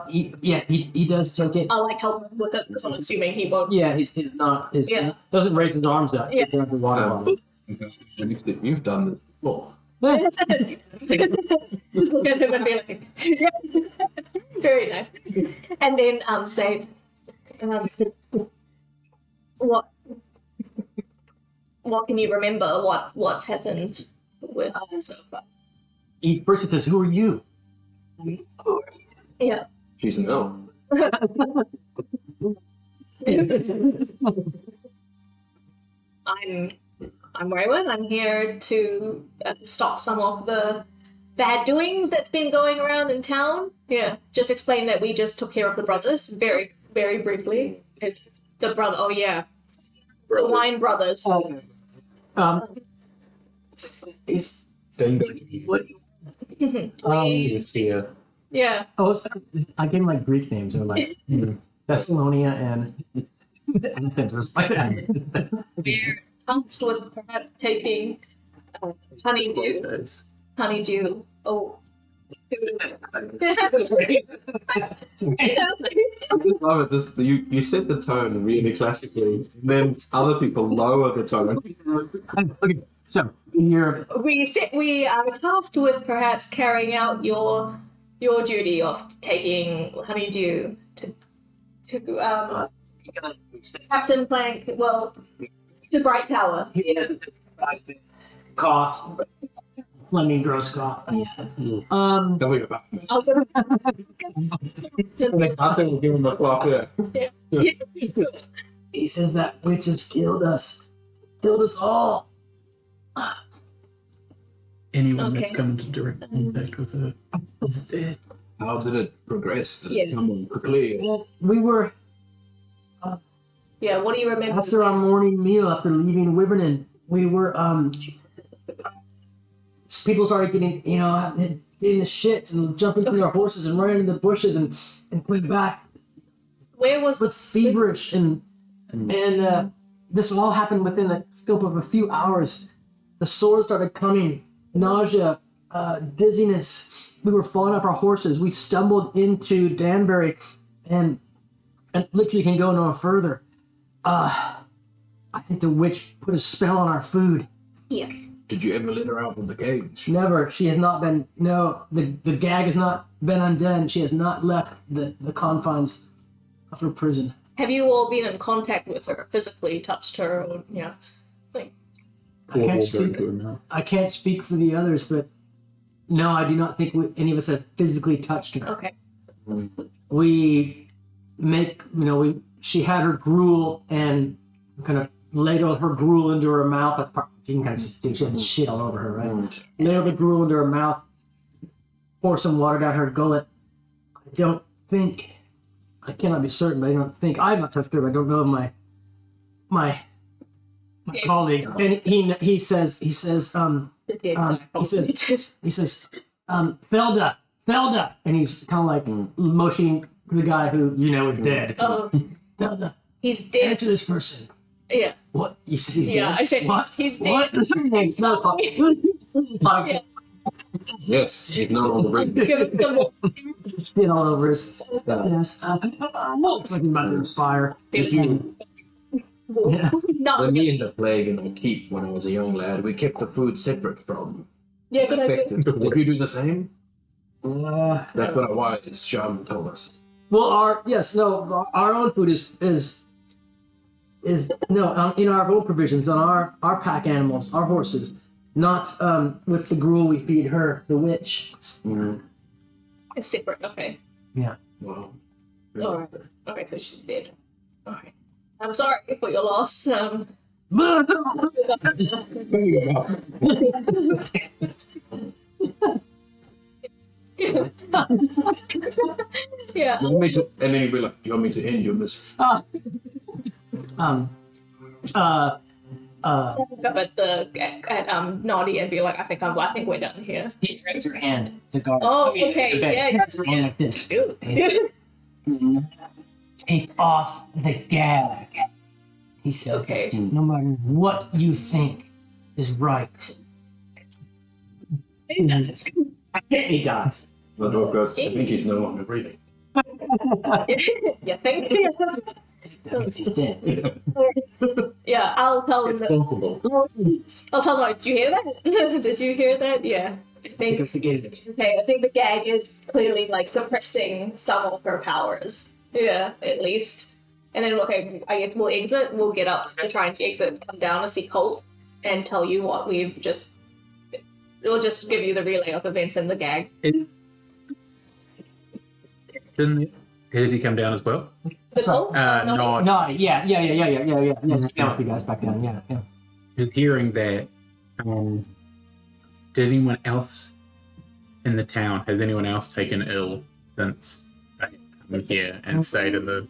He does take it. I'll help him with it because I'm assuming he won't. Yeah, he's not. Doesn't raise his arms up. Yeah. He grabs the water bottle. You've done this before. Just look at him and be like, yeah. Very nice. And then say, what can you remember? What's happened with her so far? He first says, "Who are you?" Yeah. She's an elf. I'm Raywin. I'm here to stop some of the bad doings that's been going around in town. Yeah, just explain that we just took care of the brothers very, very briefly. The brother. Oh yeah, the Wine Brothers. He's What? Yes, Yeah. Yeah. I gave him like Greek names. They're like Thessalonia and Athens or something like that. We're tasked with perhaps taking honeydew. Oh. I just love it. You set the tone really classically, and then other people lower the tone. Okay, so you're We are tasked with perhaps carrying out your duty of taking honeydew to Captain Plank. Well, to Bright Tower. cough. Fleming gross cough. Tell me about it. I'll I'll tell you, give him a clap, yeah. He says that witch has killed us. Killed us all. Anyone that's Okay. come into direct contact with her is dead. How did it progress? Did Yeah. it come on quickly? We were Yeah, what do you remember? after our morning meal, after leaving Wivernon, we were people started getting getting the shits and jumping from their horses and running into the bushes and coming back Where was with feverish and this all happened within the scope of a few hours. The sores started coming, nausea, dizziness. We were falling off our horses. We stumbled into Danbury and literally can go no further. I think the witch put a spell on our food. Yeah. Did you ever let her out of the cage? Never. She has not been. No, the gag has not been undone. She has not left the confines of her prison. Have you all been in contact with her, physically touched her, or like? I can't speak for the others, but no, I do not think any of us have physically touched her. Okay. We she had her gruel and kind of ladled her gruel into her mouth. You can kind of see she had shit all over her, right? Ladled the gruel into her mouth, pour some water down her gullet. I cannot be certain, but I don't think I've not touched her. But I don't know if my colleague. And he says Felda, and he's kind of like motioning the guy who is dead. Oh, Felda, he's dead. answer this person. Yeah. What you said? He's Yeah, dead? I said What? he's What? dead. No, Yes, you've known all the ring. Give it some more. shit all over us. Yes. Looks like he's about to inspire. Yeah. No. When me and the plague and the keep when I was a young lad, we kept the food separate from Yeah, good idea. affected. Did you do the same? Uh, That's what our wise shaman told us. well, our own food is in our own provisions on our pack animals, our horses, not with the gruel we feed her, the witch. It's separate. Okay. Yeah. Wow. Alright. Okay, so she's dead. Okay. I'm sorry for your loss. Yeah. You want me to, and then you'll be like, "Do you want me to end your misery?" Look up at Noddy and be like, I think we're done here. He grabs her hand to guard. Oh, okay. Yeah. Grabs her hand like this. Take off the gag. He says Okay. that to you. No matter what you think is right. He does. He does. The dog goes, "I think he's no longer breathing." You think? He's dead. Yeah, I'll tell them It's that. possible. I'll tell them. Did you hear that? Did you hear that? Yeah. I think. Okay, I think the gag is clearly like suppressing some of her powers. Yeah, at least. And then, okay, I guess we'll exit. We'll get up to try and exit, come down to see Colt, and tell you what we've just we'll just give you the relay of events and the gag. Has he come down as well? So, No. Naughty. Yeah. Down with you guys back down. Yeah. Just hearing that, did anyone else in the town, has anyone else taken ill since they come here and stayed in the...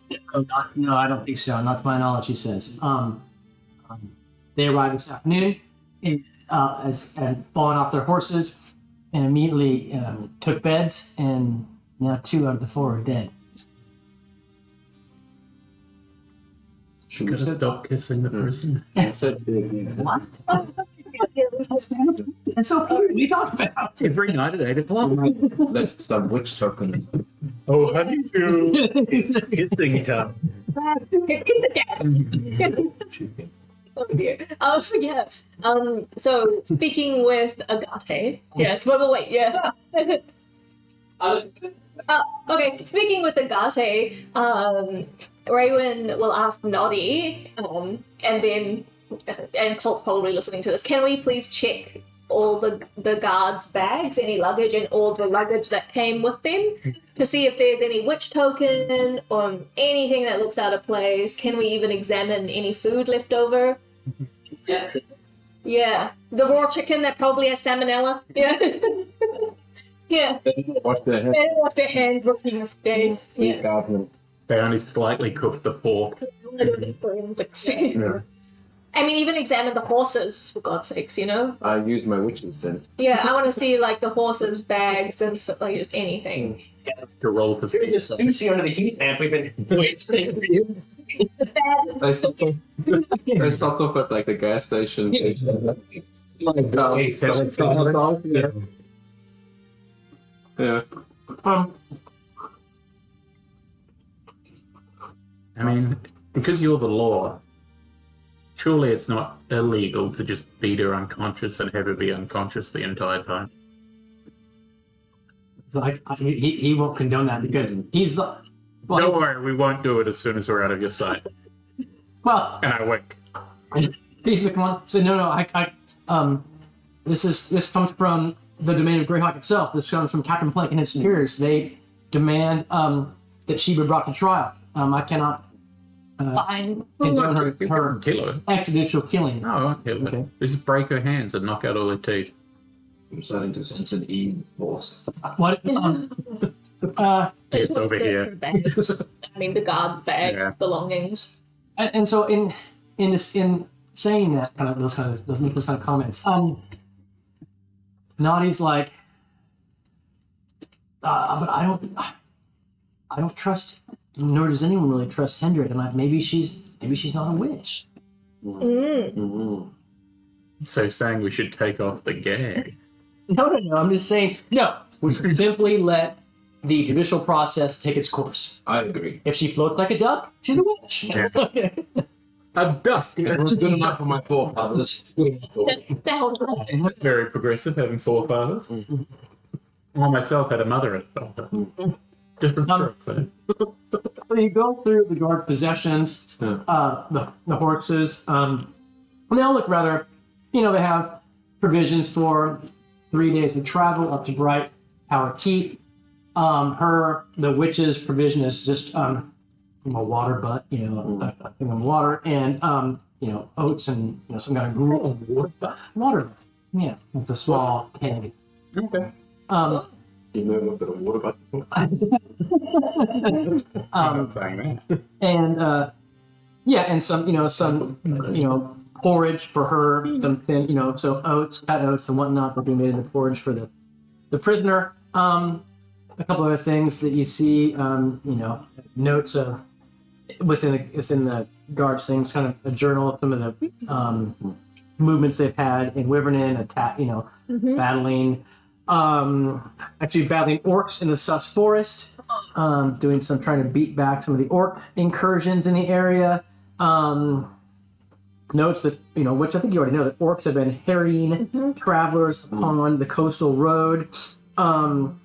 No, I don't think so. Not to my knowledge, he says. They arrived this afternoon and fallen off their horses and immediately took beds, and now 2 out of the 4 are dead. Should we stop kissing the person? What? It's so cute. What are you talking about? Every night at 8 o'clock. That's some witch token. Oh, honey, it's a kissing time. Oh dear. Yeah. So speaking with Agate. Yes. Wait. Yeah. Okay. Speaking with Agate, Raywin will ask Noddy, and Colt's probably listening to this. Can we please check all the guards' bags, any luggage, and all the luggage that came with them, to see if there's any witch token or anything that looks out of place? Can we even examine any food left over? Yes. Yeah, the raw chicken that probably has salmonella. Yeah. Yeah. Wash their hands. They didn't wash their hands before this day. Yeah. They only slightly cooked the pork. Forensics. Yeah. I mean, even examine the horses, for God's sakes, you know? I use my witching scent. Yeah, I want to see, like, the horses' bags and so, like, just anything. To roll for Doing the sushi under the heat lamp. We've been waiting for you. The bag. They stopped off at like the gas station. Yeah. I mean, because you're the law, surely it's not illegal to just beat her unconscious and have her be unconscious the entire time. So he won't condone that because he's the... Well, Don't worry, we won't do it as soon as we're out of your sight. Well, And I wink. he's the one. So this comes from the domain of Greyhawk itself. This comes from Captain Plank and his superiors. They demand that she be brought to trial. I cannot Fine. condone her Kill her. extrajudicial killing. No, I won't kill her. Okay. Just break her hands and knock out all her teeth. I'm starting to sense an evil force. What? It's over here. I mean, the guard's bag, Yeah. belongings. And so in saying that those kind of comments, Naughty's like, but I don't trust, nor does anyone really trust Hendrik, and maybe she's not a witch. So saying we should take off the gag. No. I'm just saying no. We should simply let the judicial process take its course. I agree. If she floats like a duck, she's a witch. Yeah. A duck. It was good enough for my forefathers. It's good enough for me. That Very progressive, having forefathers. I myself had a mother and father. Different strokes, eh? So you go through the guard possessions, the horses. They all look rather, they have provisions for 3 days of travel up to Bright Tower Keep. The witch's provision is just a water butt, a thing of water, and oats and some kind of gruel. Water, yeah, with a small candy. Okay. You know what the water butt? I'm not saying that. And and some porridge for her, some thin, so oats, cut oats and whatnot will be made into porridge for the prisoner. A couple other things that you see, notes of within the guards things, kind of a journal of some of the movements they've had in Wyvernon, battling, actually battling orcs in the Sus Forest, trying to beat back some of the orc incursions in the area. Notes that, which I think you already know, that orcs have been harrying travelers on the coastal road. In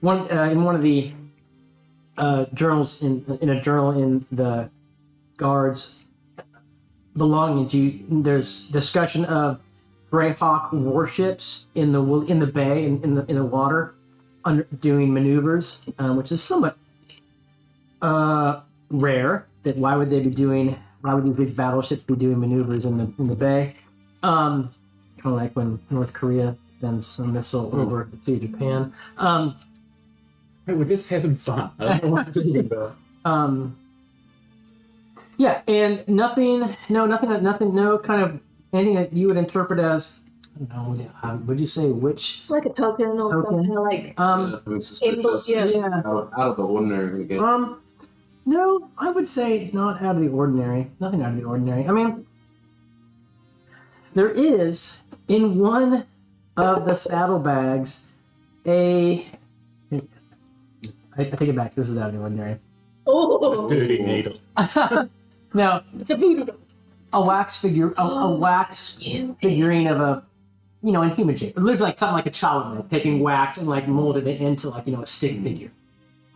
one of the journals, in a journal in the guards' belongings, there's discussion of Greyhawk warships in the bay in the water, doing maneuvers, which is somewhat rare. That why would these big battleships be doing maneuvers in the bay? Kind of like when North Korea sends a missile over to Japan. Hey, we're just having fun. I don't know what to do about. Yeah, and nothing, no kind of anything that you would interpret as, I don't know, would you say witch? Like a token or Token. something like Something suspicious. yeah. Out of the ordinary again. No, I would say not out of the ordinary. Nothing out of the ordinary. I mean, there is in one of the saddlebags I take it back. This is out of the ordinary. Oh, Dirty needle. No, it's a voodoo doll. a wax figure, a wax figurine of a, in human shape. It looks like something like a child would, taking wax and like molded it into like a stick figure,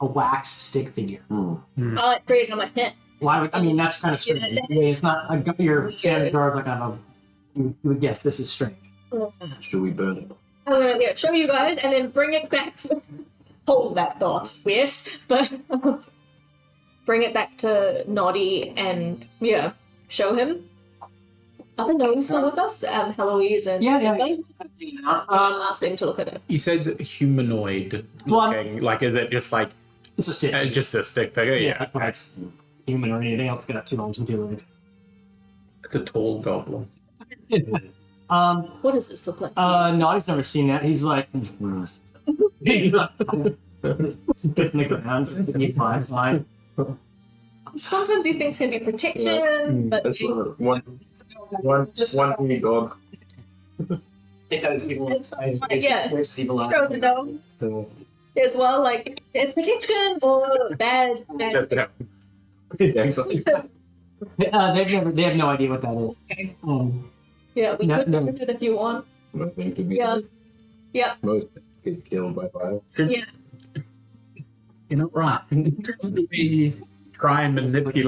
a wax stick figure. I like creating on my head. Why would, I mean, that's kind of strange. Yeah, I mean, it's not your standard guard like you would guess this is strange. Should we burn it? I'm gonna show you guys and then bring it back. Hold that thought, yes, but bring it back to Noddy and show him. I think Noah's still with us. Heloise and ask them to look at it. You said it's humanoid Well, looking. Like, is it just like It's a stick. just a stick figure? Yeah. That's human or anything else. Got 2 arms and 2 legs. It's a tall goblin. What does this look like? Noddy's never seen that. He's like, he's like, the ground. He flies fine. Sometimes these things can be protection, but That's one new dog. It's out of evil inside. Yeah. There's evil show the nose as well, like protection or bad. Just that. Yeah, exactly. They have no idea what that is. Okay. Yeah, We could do it if you want. Yeah. Most get killed by fire. Yeah. You're not right. We try and manipulate.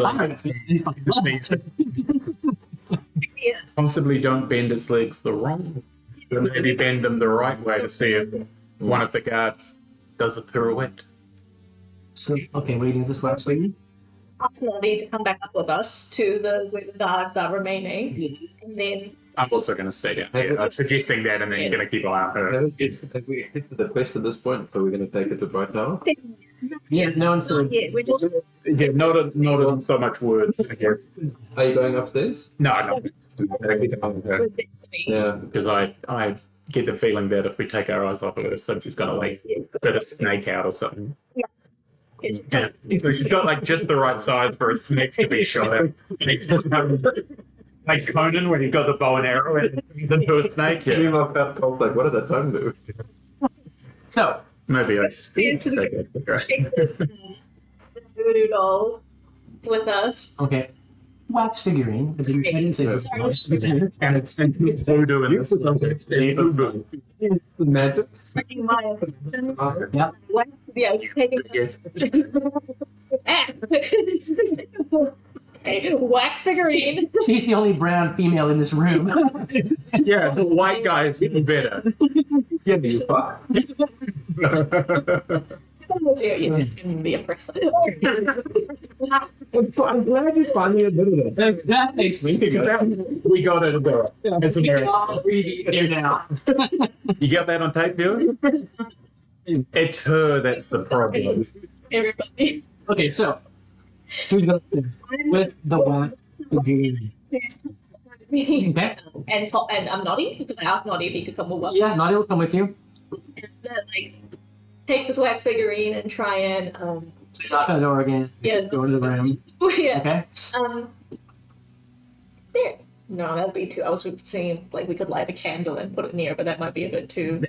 Yeah. Possibly don't bend its legs the wrong way. But maybe bend them the right way to see if one of the guards does a pirouette. So, okay, what are you doing this last week? Ask Noddy to come back up with us to where the guards are remaining, and then I'm also going to stay down here. I'm suggesting that, and then you're going to keep an eye on her. Have we accepted the quest at this point, so we're going to take it to Bright Tower? Yeah, no one's sort of. yeah, we're just Yeah, not on so much words. Here. Are you going upstairs? No. Yeah. Because I get the feeling that if we take our eyes off of her, so she's going to like spit a snake out or something. it's Yeah. So she's got like just the right size for a snake to be shot at. Like Conan when he's got the bow and arrow and he's into a snake. Me Yeah. and my fat Tom's like, what did that tongue do? So, Maybe I It's take it. take this voodoo doll with us. okay. Wax figurine. I didn't say this. And it's voodoo in this context. Voodoo. Magic. Bringing my attention. Yeah. What? Yeah, taking. Okay, wax figurine. She's the only brown female in this room. Yeah, the white guy is even better. Yeah, you fuck. Oh dear, you're the oppressor. I'm glad you finally admitted it. That makes me We got it. It's We can American. all read it here now. You got that on tape, Bill? It's her that's the problem. Everybody. Okay, so who's going with the wax figurine? Okay. And I'm Noddy because I asked Noddy if he could come with us. Yeah, Nadia will come with you. And then, like, take this wax figurine and try and So you knock on the door again. Yeah. Go into the room. yeah. Okay. There. No, that'd be too. I was seeing like we could light a candle and put it near, but that might be a bit too.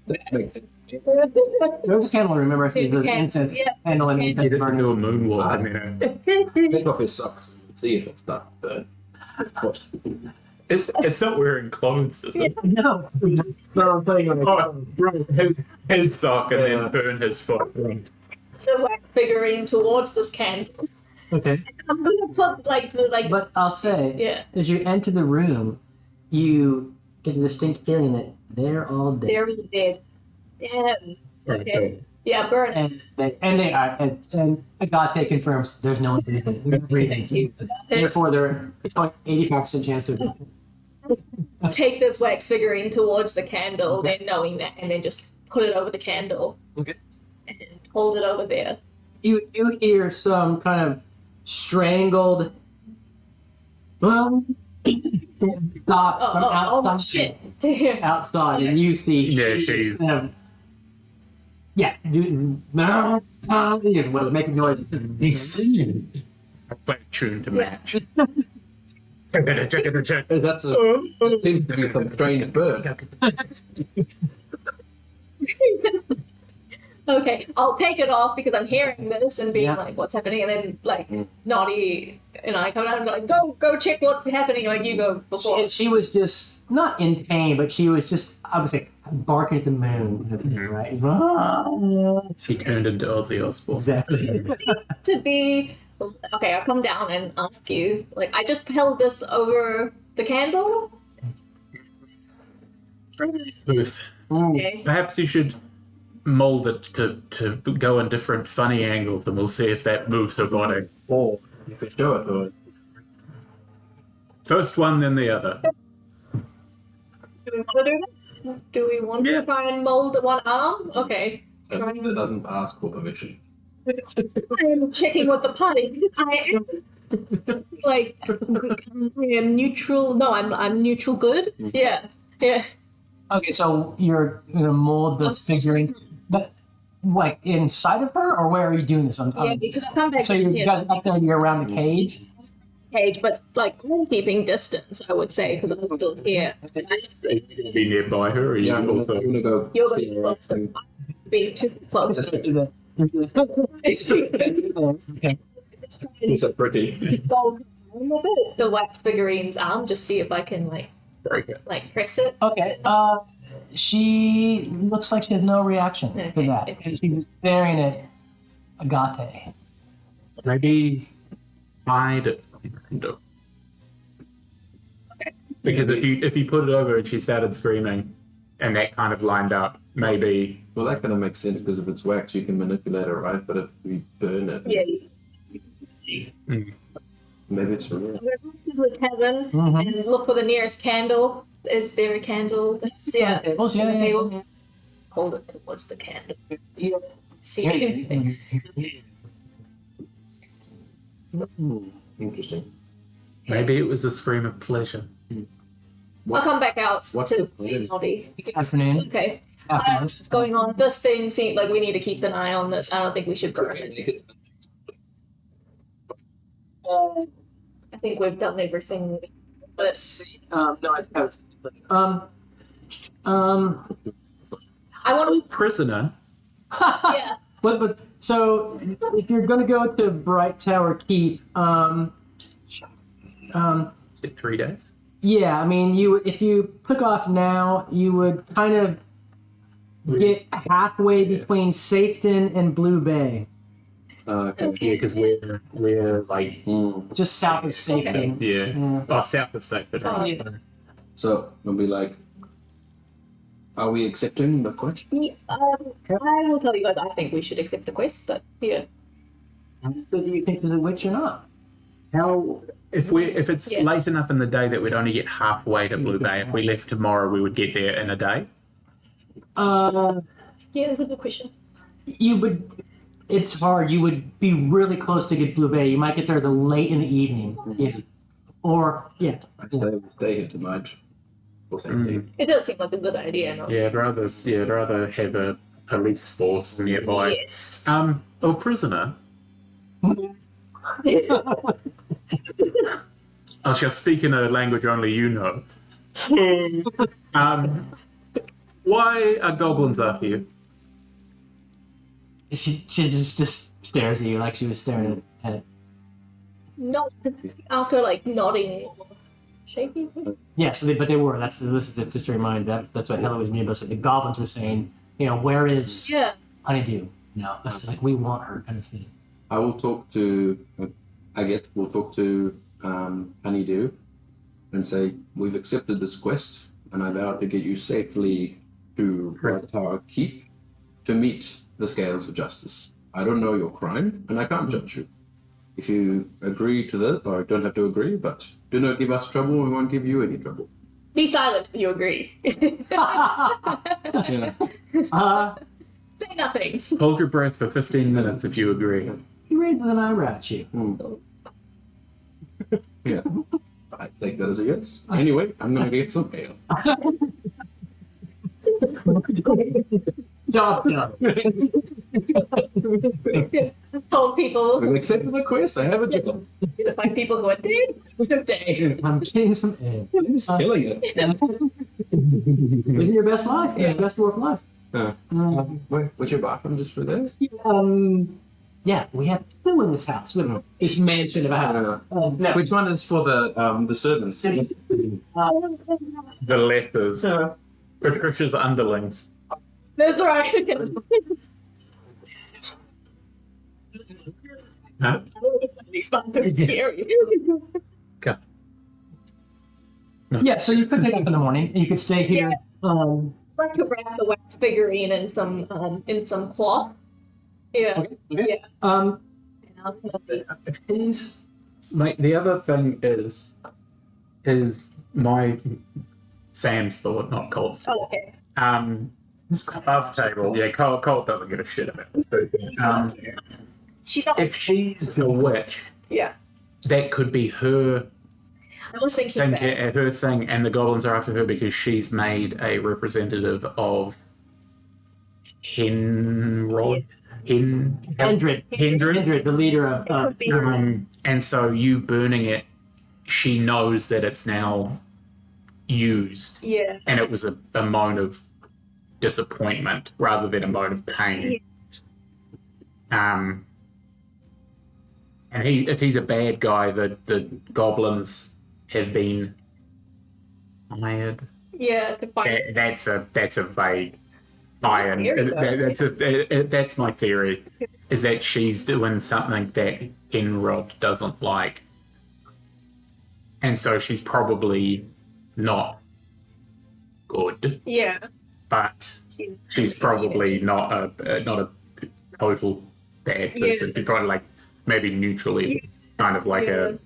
There's a candle, remember? There's an incense candle and You incense didn't burning. do a moonwalk in there. Take off his socks. See if it's not burnt. It's not wearing clothes, is it? No. No, I'm saying Oh, bro, his sock and then burn his foot. The wax figurine towards this candle. Okay. I'm gonna put like the But I'll say, yeah. as you enter the room, you get a distinct feeling that they're all dead. They're dead. Damn. Okay. Yeah, burn. And they are, and Agate confirms there's no one breathing. Thank you. Therefore, it's like 85% chance they're dead. Take this wax figurine towards the candle, then knowing that, and then just put it over the candle. Okay. And then hold it over there. You hear some kind of strangled stop from outside. Oh, shit. Damn. Outside, and you see. Yeah, she. Making noise. I play a tune to Yeah. match. Check. It seems to be some strange bird. Okay, I'll take it off because I'm hearing this and being Yeah. like, what's happening? And then, like, Naughty and I come down and be like, go check what's happening. Like, you go before. She was just not in pain, but she was just, I would say, barking at the moon. Right? She turned into Ozzy Osbourne. Exactly. To be... Okay, I'll come down and ask you. Like, I just held this over the candle. Booth. Okay. Perhaps you should mold it to go in different funny angles, and we'll see if that moves her body. Or you could show it to her. First one, then the other. Do we want to do that? Do we want Yeah. to try and mold one arm? Okay. It doesn't ask for permission. I'm checking with the party. I am like I am neutral. No, I'm neutral good. Yeah. Okay, so you're gonna mold the figurine, but like inside of her, or where are you doing this? Yeah, because I come back. So you've got it up there, you're around the cage. But like keeping distance, I would say, because I'm still here. Be nearby her, or you I'm also. gonna go. You're see being her close. and- Being too close. Okay. Is that pretty? The wax figurine's arm, just see if I can Very good. press it. Okay. She looks like she has no reaction to that. Okay. She's staring at Agate. Maybe hide it. No. Because if you put it over and she started screaming, and that kind of lined up, maybe. Well, that kind of makes sense because if it's wax, you can manipulate it, right? But if we burn it, Yeah. maybe it's real. I'm gonna go to the tavern Mhm. and look for the nearest candle. Is there a candle? Yeah. Tables, On the yeah. table. Hold it towards the candle. See anything. Interesting. Maybe it was a scream of pleasure. I'll come back out what's to the see plan? Naughty. Afternoon. Okay. Afternoon. What's going on? This thing seems like we need to keep an eye on this. I don't think we should burn it. I think we've done everything. But it's. No, I want Prisoner. to. Yeah. But so if you're gonna go to Bright Tower Keep, 3 days. yeah, I mean, if you click off now, you would kind of get halfway between Safeton and Blue Bay, Okay. Yeah, because we're like just south of Safeton. yeah. Oh, south of Sacred. Right? Oh, So we'll be like, are we accepting the question? I will tell you guys. I think we should accept the quest, but yeah. So do you think there's a witch or not? How if it's Yeah. late enough in the day that we'd only get halfway to Blue Bay? If we left tomorrow, we would get there in a day. Yeah, that's a good question. you would. It's hard. You would be really close to get Blue Bay. You might get there late in the evening. Yeah. Or yeah. I say we stay here tonight. Or something. It does seem like a good idea. No? Yeah, I'd rather have a police force nearby. Yes. Or prisoner. I shall speak in a language only you know. Why are goblins after you? She just stares at you like she was staring at. Not ask her nodding, shaking. Yes, but they were. This is just to remind that's what Hella was meaning. But the goblins were saying, where is Yeah. Honeydew? No, that's like we want her kind of thing. I will talk to, we'll talk to Honeydew and say, we've accepted this quest. and I vow to get you safely to Bright Tower Keep to meet the scales of justice. I don't know your crime, and I can't judge you. If you agree to that, or don't have to agree, but do not give us trouble, we won't give you any trouble. Be silent if you agree. Yeah. Say nothing. Hold your breath for 15 minutes if you agree. You raised an eyebrow at you. Yeah. I take that as a yes. Anyway, I'm gonna get some ale. Job done. Told people, I've accepted the quest, I have a job. to find people who are dead. I'm getting some ale. He's killing it. Living your best life. Yeah, best work life. Wait, what's your bathroom just for this? Yeah, we have two in this house. This mansion of a house. No. Which one is for the servants? The letters. Patricia's underlings. That's right. Huh? Okay. Yeah, so you could pick up in the morning and you could stay here. I'd like to wrap the wax figurine in some cloth. Yeah. Okay. Yeah. Um, And I was gonna be- He's like the other thing is my Sam's thought, not Colt's. Oh, okay. Above table. Yeah, Colt doesn't give a shit about it. She's not. If she's the witch, Yeah. that could be her I was thinking that. her thing, and the goblins are after her because she's made a representative of Hendred, the leader of. It could be. and so you burning it, she knows that it's now used, Yeah. and it was a moan of disappointment rather than a moan of pain. And if he's a bad guy, the goblins have been hired. Yeah. To find. That's a vague iron. That's my theory. Is that she's doing something that Enrod doesn't like, and so she's probably not good, Yeah. but she's probably not a total bad person. She's probably like maybe neutrally, kind of like a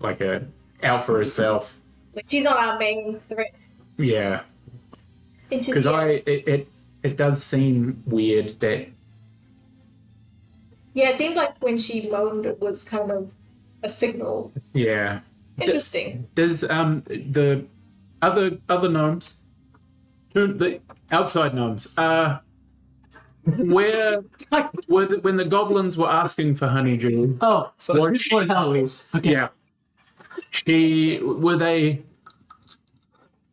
out for herself. Like she's not our main threat. Yeah, because it does seem weird that. Yeah, it seemed like when she moaned, it was kind of a signal. Yeah. Interesting. Does the other gnomes, the outside gnomes, where when the goblins were asking for Honeydew? Oh, so What before Heloise. Okay. Yeah.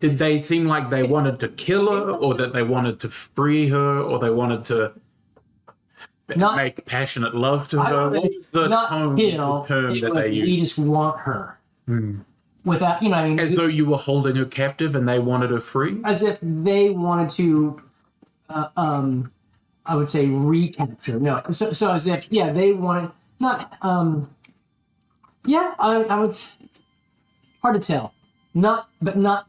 Did they seem like they wanted to kill her, or that they wanted to free her, or they wanted to make passionate love to her? What was the not term kill. that they We used? just want her. Without, I mean, As though you were holding her captive and they wanted her free? as if they wanted to, I would say recapture. No, so as if, they wanted, not, I would, hard to tell. Not,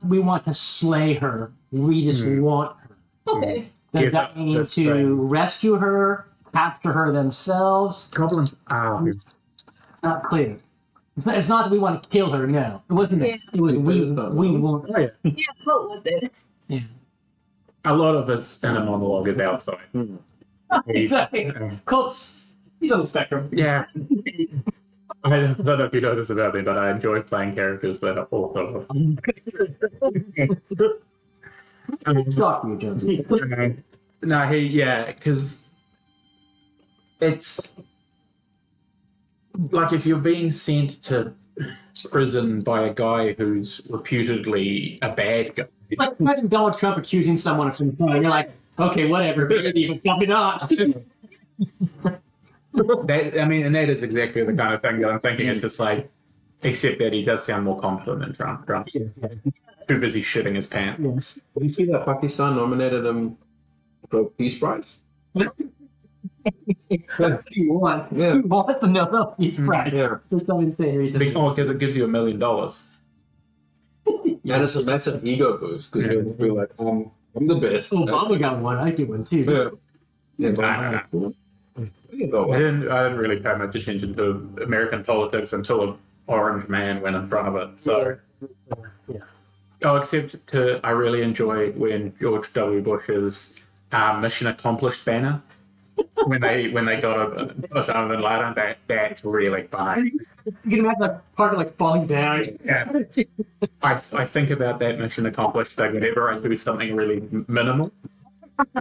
we want to slay her. We just want her. Okay. They're Yeah, going that's to right. rescue her, capture her themselves. Goblins are. Not clear. It's not that we want to kill her. No, it wasn't that. It was we want. Oh, yeah. Yeah, what was it? Yeah. A lot of it's in a monologue is outside. Exactly. Colt's. He's on the spectrum. Yeah. I don't know if you know this about me, but I enjoy playing characters that are also. Shock you, Jonesy. No, because it's like if you're being sent to prison by a guy who's reputedly a bad guy. Like imagine Donald Trump accusing someone of some crime. You're like, okay, whatever, maybe, probably not. And that is exactly the kind of thing that I'm thinking. It's just like, except that he does sound more confident than Trump. Trump's too busy shitting his pants. Yes. Did you see that Pakistan nominated him for a Peace Prize? You want? Yeah. You want the Nobel Peace Prize? Yeah. There's no insane reason. Because it gives you $1 million. And it's a massive ego boost because you feel like, I'm the best. Obama got one. I get one too. Yeah. I didn't really pay much attention to American politics until an orange man went in front of it. So, except I really enjoy when George W. Bush's mission accomplished banner when they got Osama bin Laden. That's really funny. You can imagine that part like falling down. Yeah. I think about that mission accomplished thing whenever I do something really minimal.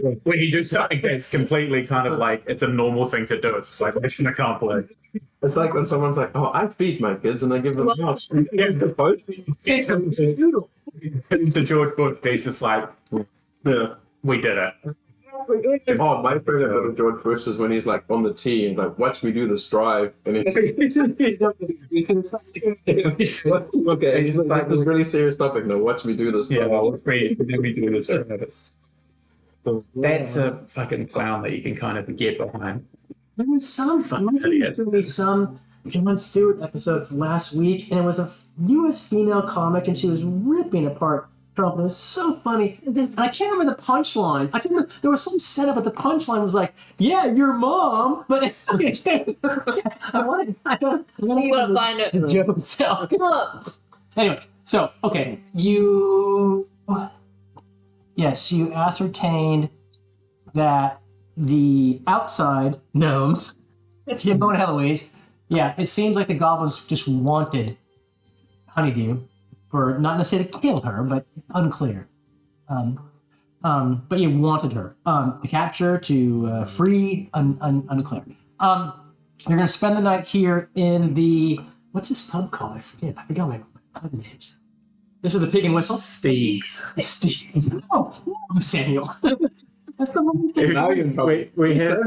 When you do something that's completely kind of like it's a normal thing to do, it's just like mission accomplished. It's like when someone's like, "Oh, I feed my kids and I give them house." Fix them. To George Bush, he's just like, Yeah. we did it. Oh, my favorite bit of George Bush is when he's like on the tee and like, "Watch me do this drive," and okay, he's like, "This is really serious topic. No, watch me do this." Yeah, well, let me do this. That's a fucking clown that you can kind of get behind. There was some Jon Stewart episode from last week, and it was a U.S. female comic, and she was ripping apart Trump. It was so funny. And I can't remember the punchline. I can't remember, there was some setup, but the punchline was like, "Yeah, your mom." But it's, I don't You gotta find it. the joke itself. Look. Anyway, so okay, yes, you ascertained that the outside gnomes, going to Heloise, it seems like the goblins just wanted Honeydew, for not necessarily to kill her, but unclear. But you wanted her to capture, to free, unclear. You're going to spend the night here in the what's this pub called? I forgot my pub names. This is the Pig and Whistle. Steve's. Steve's. Oh, I'm Samuel. That's the one. Now you're in trouble. We had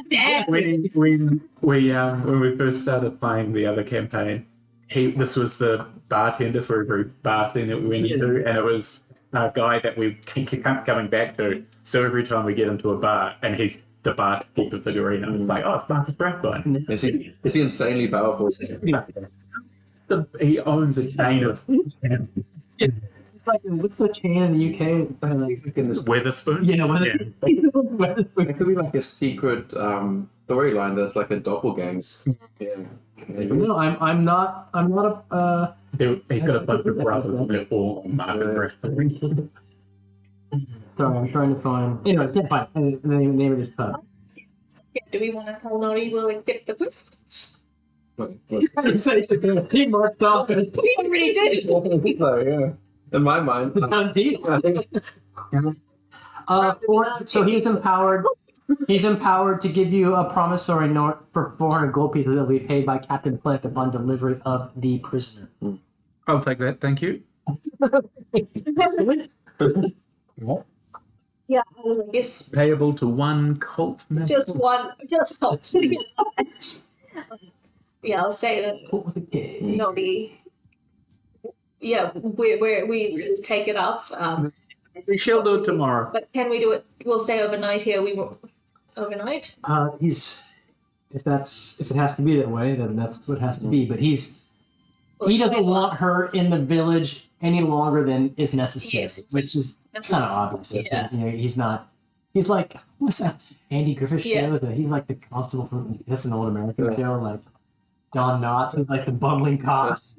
Damn. when we first started playing the other campaign, this was the bartender for a group bar thing that we went into, and it was a guy that we keep coming back to. So every time we get into a bar, and he's the barkeeper figurine, and it's like, oh, it's Marcus Blackburn. Is he insanely powerful? He owns a chain of It's like what's the chain in the UK? Weatherspoon. Yeah, Weatherspoon. It could be like a secret storyline that's like a doppelganger. Yeah. No, I'm not a. He's got a bunch of brothers and they're all Marcus Blackburn. Sorry, I'm trying to find. Anyways, can't find the name of this pub. Do we want to tell Nori we'll accept the twist? He marked off. We already did. Yeah. In my mind, Done deal. So he's empowered. He's empowered to give you a promissory note for 400 gold pieces that will be paid by Captain Flint upon delivery of the prisoner. I'll take that, thank you. Yeah, I guess Payable to one cult member. just cult. Yeah, I'll say that. What was it? Nori. Yeah, we take it up. We shall do it tomorrow. But can we do it? We'll stay overnight here. We will overnight. If it has to be that way, then that's what it has to be. But he doesn't want her in the village any longer than is necessary, Yes. which is That's kind of obvious. Yeah. He's not. He's like, what's that Andy Griffith Yeah. show? He's like the constable from that's an old American show, like Don Knotts is like the bumbling cops.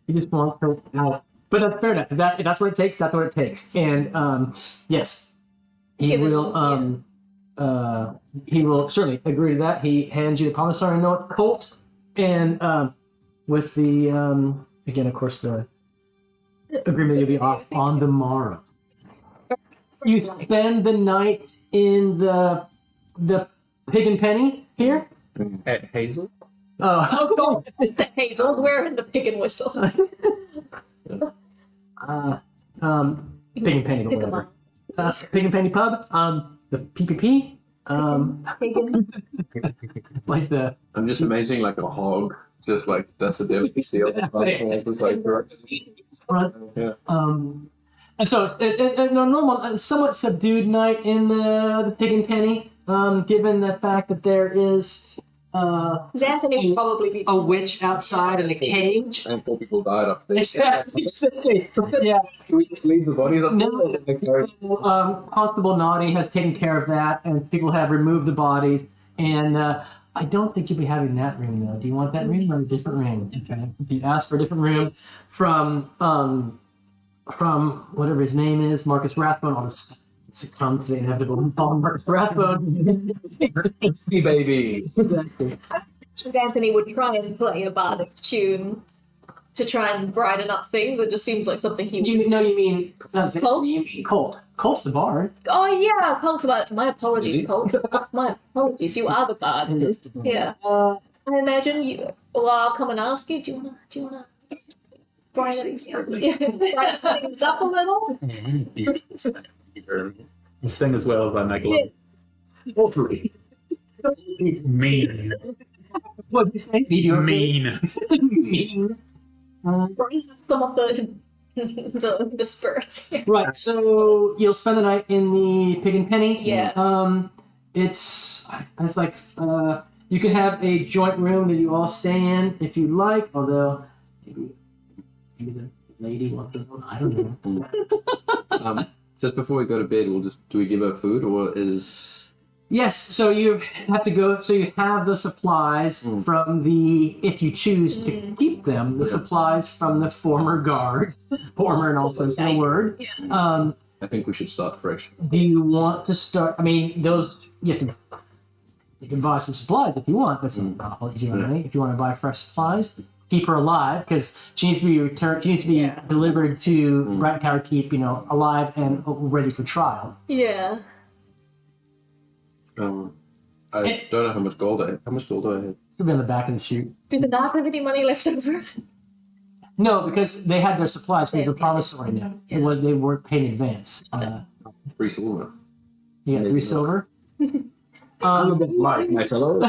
He just wants her out. But that's fair enough. If that's what it takes, that's what it takes. And yes, he will. He will certainly agree to that. He hands you the promissory note, Colt, and with the again, of course, the agreement you'll be off on the morrow. You spend the night in the Pig and Penny here. At Hazel? Oh, the Hazel's wearing the Pig and Whistle. Pig and Penny, or whatever. Pig and Penny Pub. The PPP. It's like the. I'm just amazing, like a hog. Just like that's the delicacy of the it's just like Front. yeah. And so it's a normal, somewhat subdued night in the Pig and Penny, given the fact that there is Anthony would probably be. a witch outside in a cage. And 4 people died upstairs. Exactly. Yeah. Can we just leave the bodies up there? No. Constable Naughty has taken care of that, and people have removed the bodies. And I don't think you'll be having that room, though. Do you want that room or a different room? Okay. If you ask for a different room from whatever his name is, Marcus Rathbone, I'll just succumb to the inevitable and call him Marcus Rathbone. Hey, baby. Exactly. Anthony would try and play a bardic tune to try and brighten up things. It just seems like something he would. You mean not Xanthony, Colt? you mean Colt. Colt's the bard. Oh yeah, Colt about it. My Is apologies, he? Colt. My apologies. You are the bard. Yeah. Uh, I imagine you. Well, I'll come and ask you. Do you wanna brighten things up a little? You sing as well as I make love. all three. Mean. What did you say? Mediocre. Mean. Mean. Brighten up some of the spirits. Right, so you'll spend the night in the Pig and Penny. Yeah. It's like you can have a joint room that you all stay in if you like. Although maybe the lady wants to. I don't know. Just before we go to bed, do we give her food or is? Yes, so you have to go. So you have the supplies from the, if you choose to keep them, the supplies from the former guard. Former and also is the word. Yeah. I think we should start fresh. Do you want to start? I mean, those you can buy some supplies if you want. That's not all you money. If you want to buy fresh supplies, keep her alive because she needs to be returned. She needs to be delivered to Brighton Tower Keep, alive and ready for trial. Yeah. I don't know how much gold I have. How much gold do I have? It's gonna be on the back of the chute. Do the not have any money left over? No, because they had their supplies for the promissory note. It was they weren't paid in advance. 3 silver. You got 3 silver. I'm a bit light, my fellow.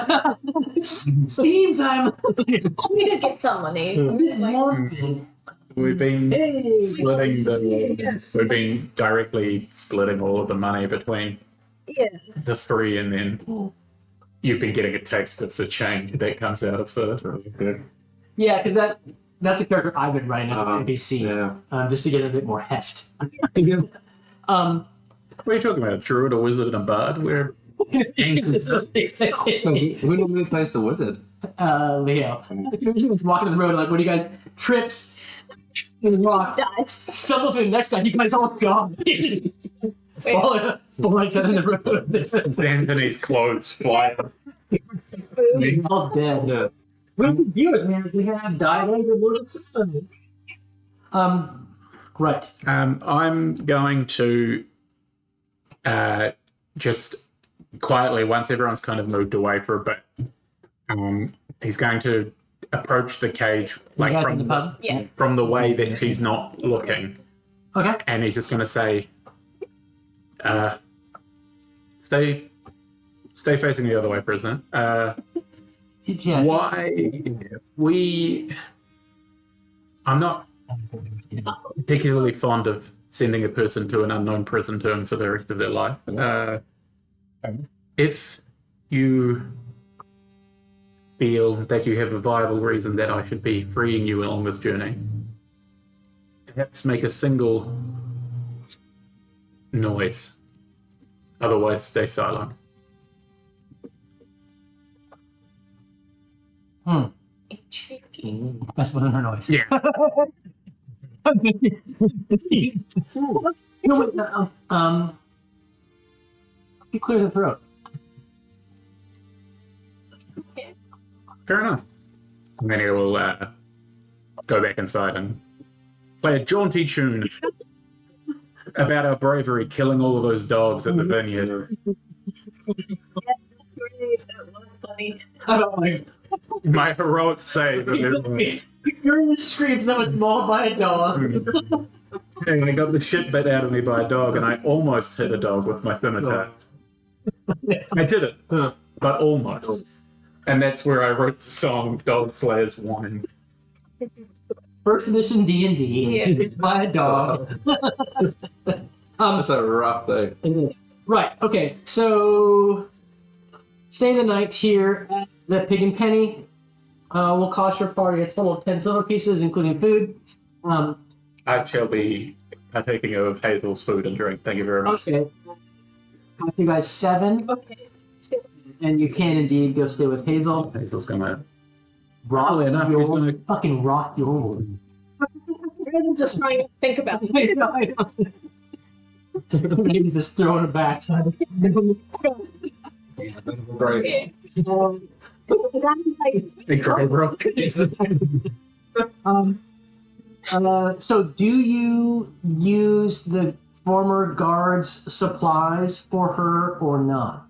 Seems I'm We did get some money. We've been splitting we've been directly splitting all of the money between the 3, and then you've been getting a taste of the change that comes out of the. Yeah, because that's a character I've been writing on NPC. Yeah. Just to get a bit more heft. What are you talking about? A druid, a wizard, and a bard? We're So who normally plays the wizard? Leo. He was walking in the road like, what do you guys trips and rock Dies. stumbles in the next guy, you guys all gone. Falling in the road. Anthony's clothes flying. All dead. Yeah. We can view it, man. We have dialogue or words. Right. I'm going to just quietly, once everyone's kind of moved away for a bit, he's going to approach the cage like Yeah, from in the pub? Yeah. from the way that she's not looking, Okay. and he's just going to say, stay facing the other way, prisoner. Yeah. I'm not particularly fond of sending a person to an unknown prison term for the rest of their life. If you feel that you have a viable reason that I should be freeing you along this journey, perhaps make a single noise. Otherwise, stay silent. That's one of her noise. Yeah. No, wait, he clears the throat. Fair enough. And then he will go back inside and play a jaunty tune about our bravery killing all of those dogs at the vineyard. That was funny. I don't like. My heroic save. The girl screams that was mauled by a dog. And I got the shit bit out of me by a dog, and I almost hit a dog with my scimitar. I did it, but almost. And that's where I wrote the song Dog Slayer's Warning. First edition D&D by a dog. That's a rough day. Right. Okay. So stay the night here at The pig and penny will cost your party a total of 10 silver pieces, including food. I shall be partaking of Hazel's food and drink. Thank you very much. Okay. Cost you guys 7, Okay. and you can indeed go stay with Hazel. Hazel's gonna. Rock Oddly enough, he's your, gonna. fucking rock your world. I'm just trying to think about it. Maybe just throwing it back. Great. Big dry bro. So do you use the former guard's supplies for her or not?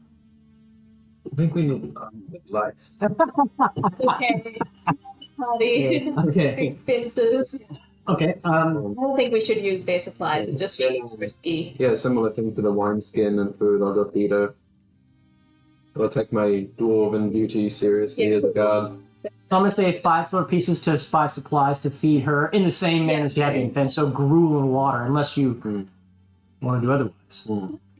I think we need lights. Okay. Party. Okay. Expenses. Okay. I don't think we should use their supplies. It just seems risky. Yeah, similar thing to the wineskin and food. I'll just eat it. I'll take my dwarven beauty seriously as a guard. So I'm gonna say 5 silver pieces to buy supplies to feed her in the same manner as you had been. So gruel and water, unless you want to do otherwise.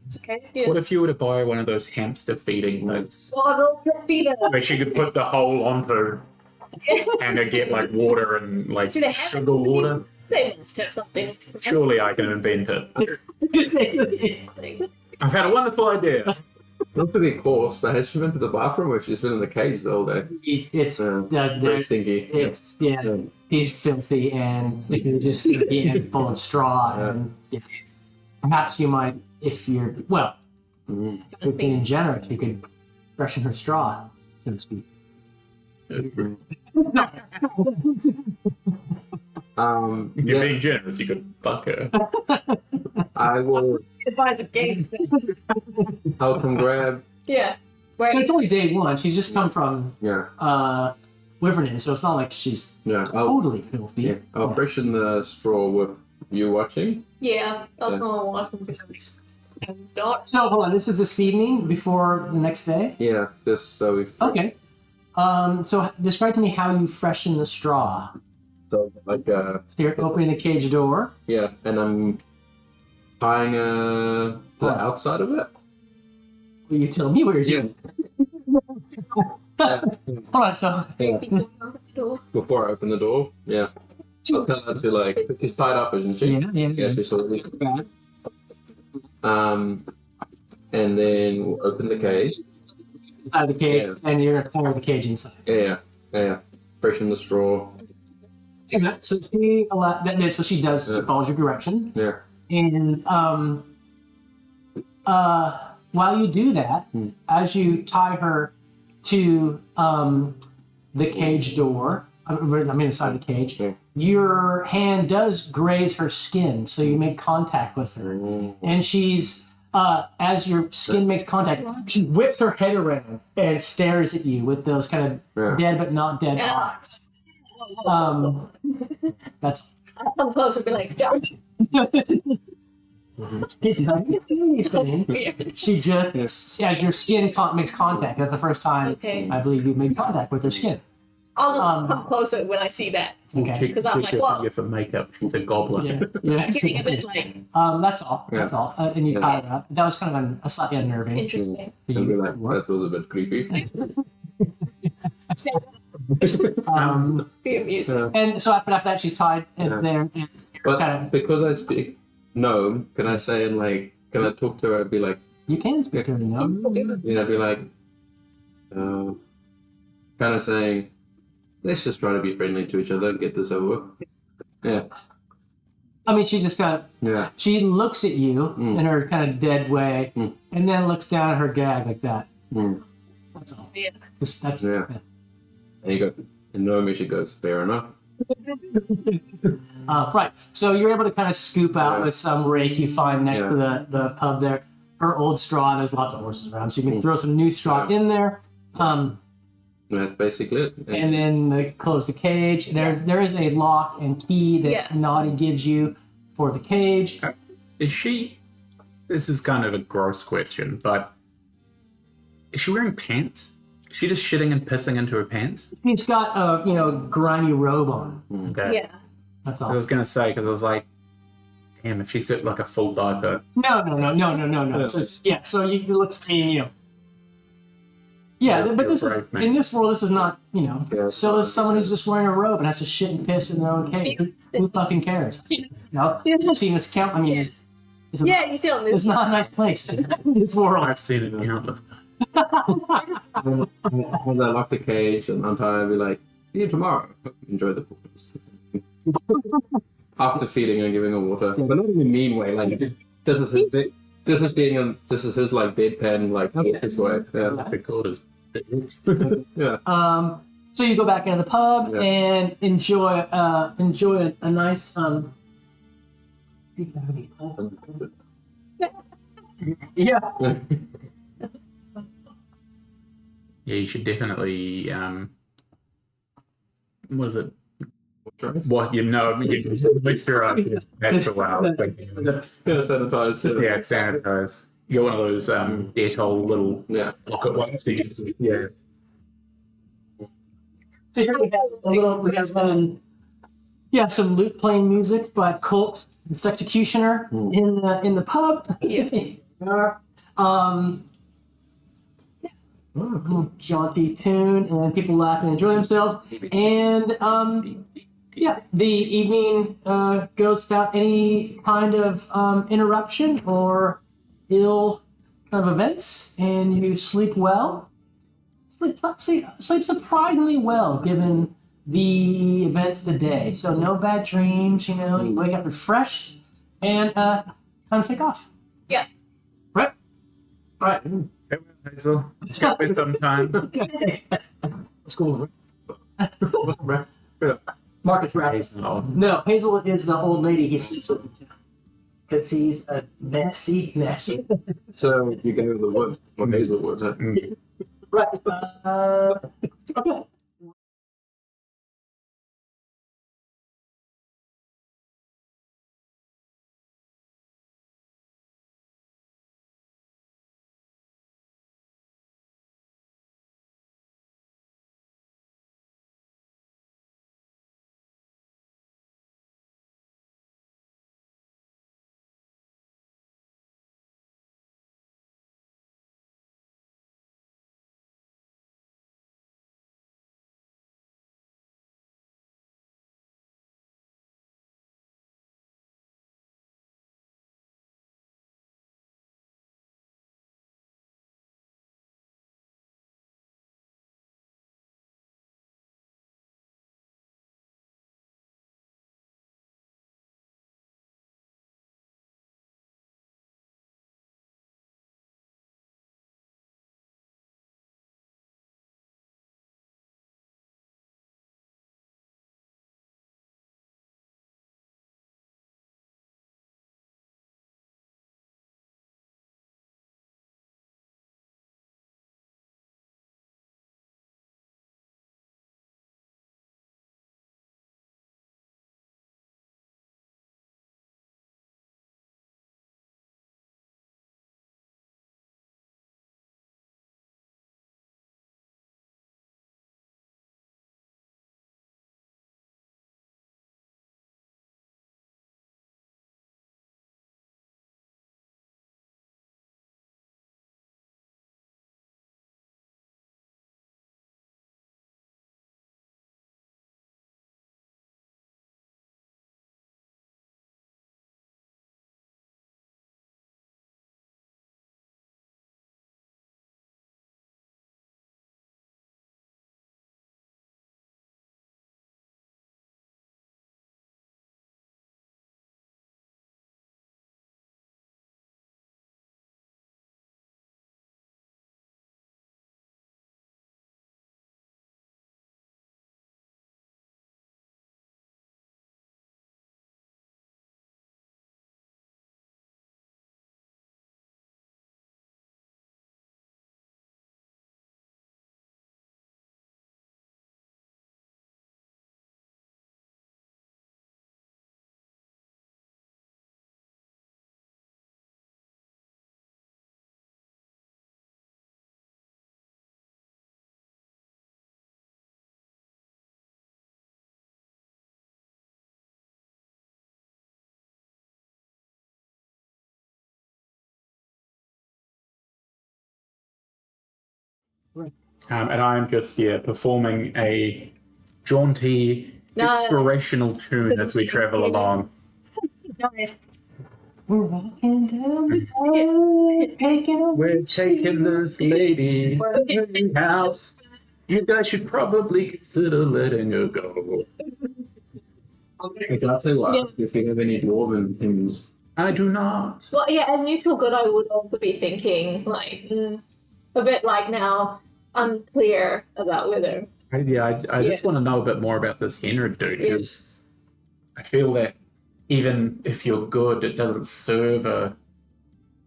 It's okay. Yeah. What if you were to buy one of those hamster feeding things? Bottle feeder. Where she could put the hole onto and then get like water and like Do they have sugar it? water. They must have something. Surely I can invent it. I've had a wonderful idea. Not to be coarse, but has she been to the bathroom or she's been in the cage the whole day? It's Very stinky. it's he's filthy and it's just full of straw. And perhaps you might, if you're if you're being generous, you could freshen her straw, so to speak. You're Yeah, being generous, you could fuck her. I will. Buy the game. I'll come grab. Yeah. But Right. it's only day 1. She's just come from Yeah, Wyvernon, so it's not like she's yeah. totally filthy. Yeah, I'll freshen the straw with you watching. Yeah. I'll Yeah. go on watching because I'm not. No, hold on. This is this evening before the next day. Yeah, just so we. Okay. So describe to me how you freshen the straw. So like So you're opening the cage door. yeah, and I'm tying to the outside of it. Will you tell me what you're doing? Hold on. So Yeah. Door. Before I open the door. Yeah. I'll tell her to like. She's tied up, isn't she? Yeah, she's sort of. And then we'll open the cage. Out of the cage, Yeah. and you're gonna pour the cage inside. Yeah. Freshen the straw. Okay. So so she does Yeah. follows your direction, Yeah. and while you do that, as you tie her to the cage door, I mean inside the cage, Yeah. your hand does graze her skin, so you make contact with her, and she's as your skin makes contact, she whips her head around and stares at you with those kind of Yeah. dead but not dead Yeah. eyes. That's I'll come close and be like, don't. she just as your skin makes contact. That's the first time Okay. I believe you've made contact with her skin. I'll just come closer when I see that. Okay. Because I'm like, Check her whoa. finger for makeup. She's a goblin. Yeah. Getting a bit like That's all. That's all. And you tie her up. That was kind of a slightly unnerving. interesting. And be like, that was a bit creepy. Be amusing. Yeah. And so after that, she's tied Yeah. there. And you're But kind of, because I speak gnome, can I say and like, can I talk to her and be like, you can speak to her, you know? be like, kind of saying, let's just try to be friendly to each other and get this over with. Yeah. I mean, she just kind of, Yeah. she looks at you in her kind of dead way, and then looks down at her gag like that. Mm. That's all. Yeah. That's Yeah. And you go, and Nomi goes, fair enough. Right. So you're able to kind of scoop out with some rake you find next to the pub there. Her old straw, there's lots of horses around, so you can throw some new straw in there. And that's basically it. And then close the cage. There is a lock and key that Naughty gives you for the cage. Is she? This is kind of a gross question, but is she wearing pants? Is she just shitting and pissing into her pants? She's got a grimy robe on. Okay. Yeah. That's I all. was gonna say because I was like, damn, if she's got like a full diaper. No. So you look, Yeah, but You're this is brave, man. in this world. This is not, Yeah, So is someone who's just wearing a robe and has to shit and piss in their own cave. Who fucking cares? Seeing this count. I mean, it's Yeah, you see on it's this. not a nice place in this world. I've seen it countless. As I lock the cage and untie, I'll be like, see you tomorrow. Enjoy the performance. After feeding and giving her water, but not in a mean way. Like this is his this is his like bedpan like his way. Yeah. Because Yeah. So you go back into the pub Yeah. and enjoy a nice yeah. yeah, you should definitely what is it? Moisturize. What you moisturize. That's a wow. Yeah, sanitize. Yeah, sanitize. Get one of those Dettol little Yeah. pocket ones. So you can see, yeah. So here we have some lute playing music by Colt, this executioner in the pub. Yeah. Jaunty tune and people laugh and enjoy themselves. And the evening goes without any kind of interruption or ill kind of events, and you sleep well. Sleep surprisingly well given the events of the day. So no bad dreams, you wake up refreshed, and time to take off. Yeah. Right? Right. Hazel, get with some time. Let's go. What's the yeah. Marcus Rabbit. Hazel. No, Hazel is the old lady he sleeps with. Because he's a nasty. So you go to the wood or Hazelwood. Huh? Right. Okay. And I'm just performing a jaunty, inspirational tune as we travel along. Nice. We're walking down the road, We're taking this lady to her house. You guys should probably consider letting her go. I can tell you what, if you have any dwarven hymns. I do not. Well, yeah, as neutral good, I would also be thinking, like, a bit like now, unclear about whether. I just want to know a bit more about this Henry dude, because I feel that even if you're good, it doesn't serve a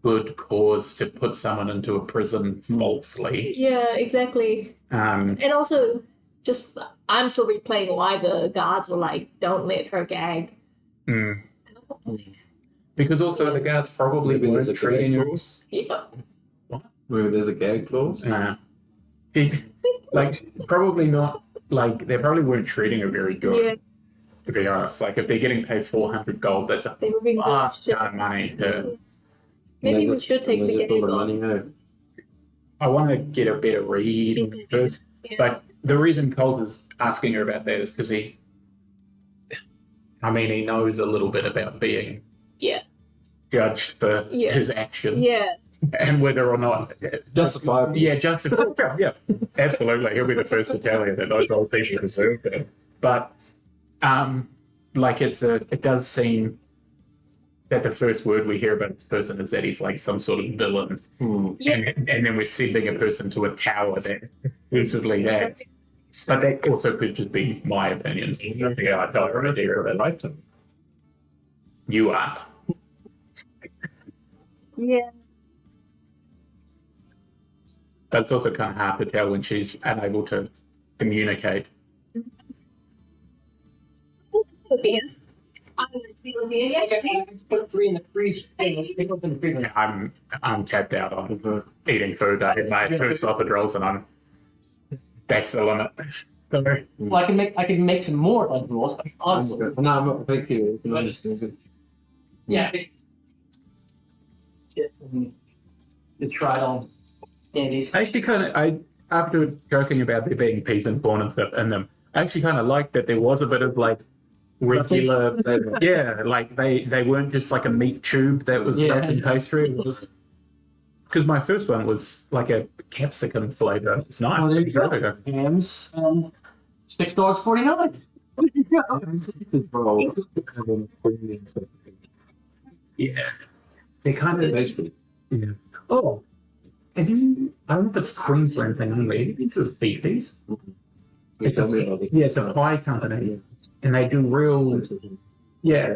good cause to put someone into a prison falsely. Yeah, exactly. And also, just, I'm still replaying why the guards were like, don't let her gag. Because also the guards probably Maybe there's a weren't treating gag her. clause. Yeah. Maybe there's a gag clause. Like, probably not. Like, they probably weren't treating her very good. Yeah. To be honest, like if they're getting paid 400 gold, that's a They were being fuck good. ton of money. Maybe we should take the gag. All the gag off. money out. I want to get a better read first, but the reason Colt is asking her about that is because he knows a little bit about being judged for his actions and whether or not Justifiable. Yeah, justifiable. Yeah, absolutely. He'll be the first to tell you that those old people deserve it. But like it does seem that the first word we hear about this person is that he's like some sort of villain, and then we're sending a person to a tower that exclusively that. But that also could just be my opinions. I don't think I tell her that like them. You are. Yeah. That's also kind of hard to tell when she's unable to communicate. Olivia. I'm Olivia. Yes, put 3 in the freezer. Pick up in the freezer. I'm tapped out on eating food. I had my 2 sausage rolls and that's the limit. So, Well, I can make some more like rolls, but honestly, No, I'm not. Thank you. yeah. You tried on candies. I actually after joking about there being peas and corn and stuff in them, I actually kind of liked that there was a bit of like regular, like they weren't just like a meat tube that was wrapped in pastry. It was because my first one was like a capsicum flavor. It's nice. Oh, there you It's go. really good. Hams, $6.49. Yeah, they kind of. Tasty. Yeah. Oh, I don't know if it's Queensland thing only. It's just beefies. It's a pie company, and they do real. Yeah.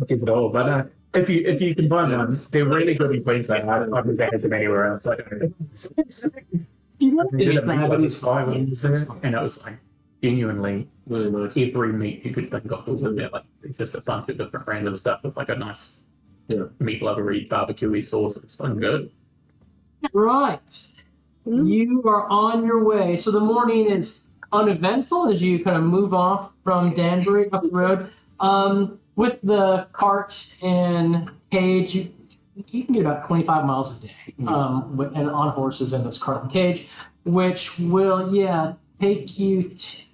Give it all, but if you combine ones, they're really good in Queensland. I don't think that has them anywhere else. I don't know. Did a meatloaf pie when it was there, and it was like genuinely Really nice. every meat you could think of was in there. Like just a bunch of different random stuff with like a nice meat lovery barbecue sauce. It's so good. Right. You are on your way. So the morning is uneventful as you kind of move off from Danbury up the road. With the cart and cage, you can get about 25 miles a day and on horses in this cart and cage, which will, take you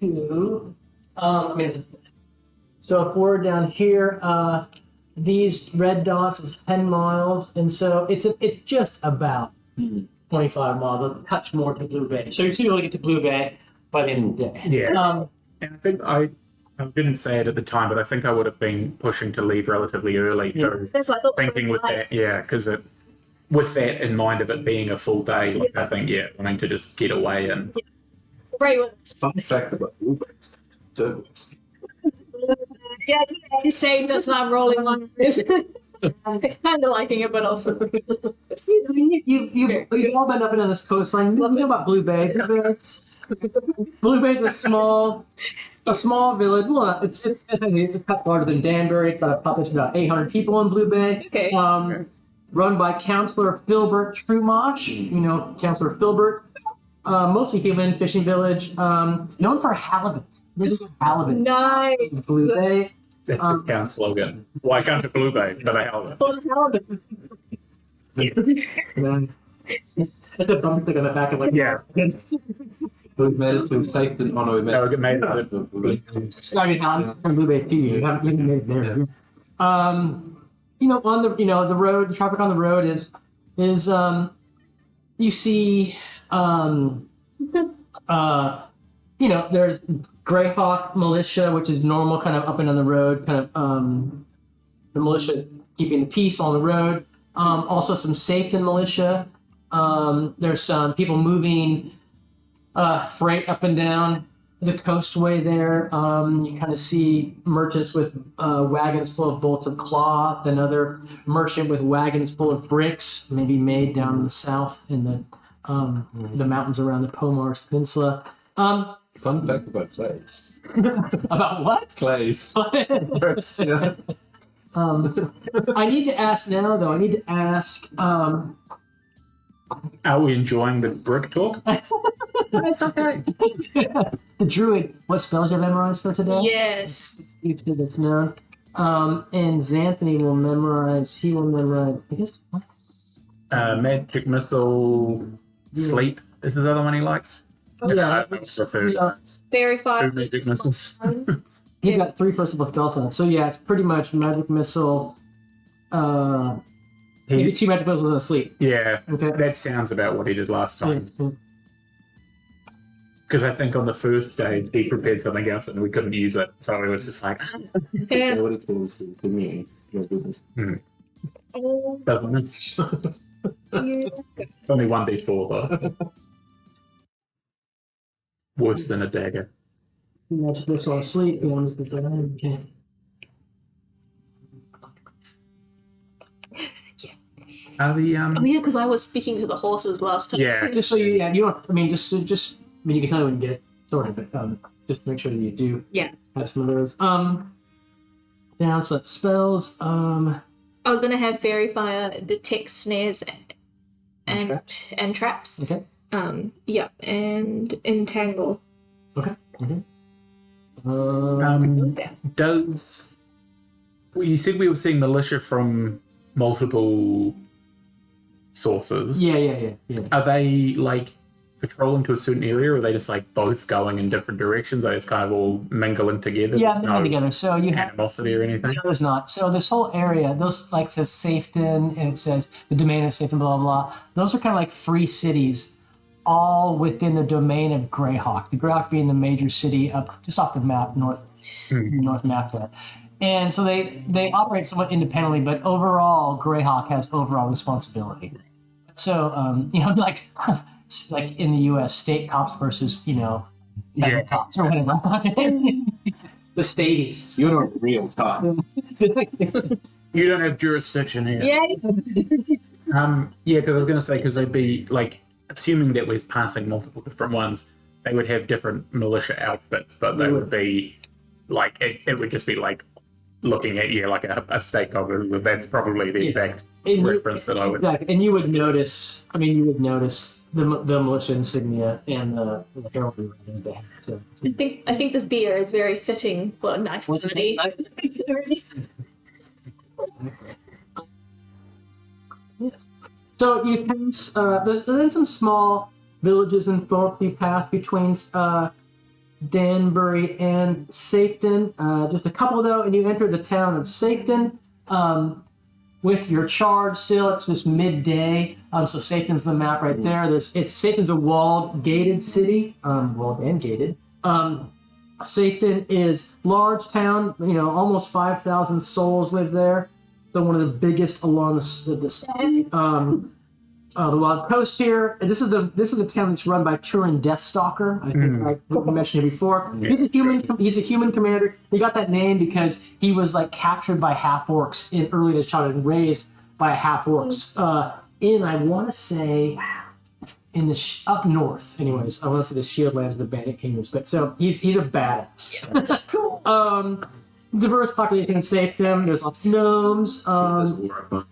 to, so if we're down here, these red dots is 10 miles, and so it's just about 25 miles, a touch more to Blue Bay. So you're still able to get to Blue Bay by the end of the day. Yeah. And I think I didn't say it at the time, but I think I would have been pushing to leave relatively early. So that's what I thought. thinking with that, because with that in mind of it being a full day, like I think, wanting to just get away and. Right. Fun fact about blueberries. Turbans. Yeah, you say that's not rolling on this. I'm kind of liking it, but also. I mean, you've all been up and down this coastline. You know about Blue Bay. Blue Bay's a small village. Well, it's a cut larger than Danbury. It's got a population of about 800 people in Blue Bay. Okay. Run by Councillor Filbert Trumosh. You know Councillor Filbert. Mostly human fishing village. Known for halibut. Really good halibut. Nice. Blue Bay. That's the town slogan. Why can't to Blue Bay? But I held it. It's a bumper stick on the back of like Yeah. We've made it to Satan. Oh no, we made No, it. we made it. I mean, I'm from Blue Bay too. You haven't made it there. On the road, the traffic on the road is you see there's Greyhawk militia, which is normal, kind of up and on the road, kind of the militia keeping the peace on the road. Also some Safety militia. There's some people moving freight up and down the coastway there. You kind of see merchants with wagons full of bolts of cloth, another merchant with wagons full of bricks, maybe made down in the south in the mountains around the Pomars Peninsula. Fun fact about clays. About what? Clays. Yeah. I need to ask now, though. Are we enjoying the brick talk? It's okay. The druid, what spells you have memorized for today? Yes. Each that's known. And Xanthony will memorize, I guess, what? Magic missile, sleep. Is the other one he likes? Yeah, I prefer Very two fire. magic missiles. he's got 3 first level spell slots. So yeah, it's pretty much magic missile, maybe 2 magic missiles and sleep. Yeah, Okay. that sounds about what he did last time. Yeah. Because I think on the first stage he prepared something else and we couldn't use it, so it was just like Yeah. So what it is to me, your business. doesn't it? Only 1d4 though. Worse than a dagger. Magic missile and sleep. Okay. Are the Oh yeah, because I was speaking to the horses last time. Yeah. Just so you don't. I mean, just. I mean, you can tell me when you get it sorted, but just to make sure that you do. Yeah. Have some of those. Now so that's spells. I was gonna have fairy fire detect snares and traps. Okay. Yeah, and entangle. Okay. Yeah. Does well, you said we were seeing militia from multiple sources? Yeah. Are they like patrolling to a certain area, or are they just like both going in different directions? Are they just kind of all mingling together? Yeah, There's they're all together. So you have. animosity or anything? No, there's not. So this whole area, those like says Safeton, and it says the domain of Safeton, blah blah blah. Those are kind of like free cities, all within the domain of Greyhawk. The Greyhawk being the major city up just off the map, north map there. And so they operate somewhat independently, but overall, Greyhawk has overall responsibility. So like in the U.S., state cops versus federal cops or whatever. The staties. You're not a real cop. You don't have jurisdiction here. Yeah. Yeah, because I was going to say, because they'd be like, assuming that we're passing multiple different ones, they would have different militia outfits, but they would be like, it would just be like looking at you like a stakeholder. That's probably the exact reference that I would. Exactly. And you would notice, the militia insignia and the heraldry right there. So. I think this beer is very fitting for a knife party. Yes. So you pass. There's then some small villages and thorps you pass between Danbury and Safeton. Just a couple though, and you enter the town of Safeton. With your charge still, it's just midday. So Safeton's the map right there. Safeton's a walled, gated city. Walled and gated. Safeton is large town. Almost 5,000 souls live there. So one of the biggest along the state. The wild coast here. This is the town that's run by Turin Deathstalker. I think I mentioned it before. Yeah. He's a human commander. He got that name because he was like captured by half orcs in early in his childhood and raised by half orcs. I want to say in the up north. Anyways, I want to say the Shieldlands of the Bandit Kingdoms. But so he's a badass. Yeah, cool. Diverse population in Safeton. There's lots of gnomes.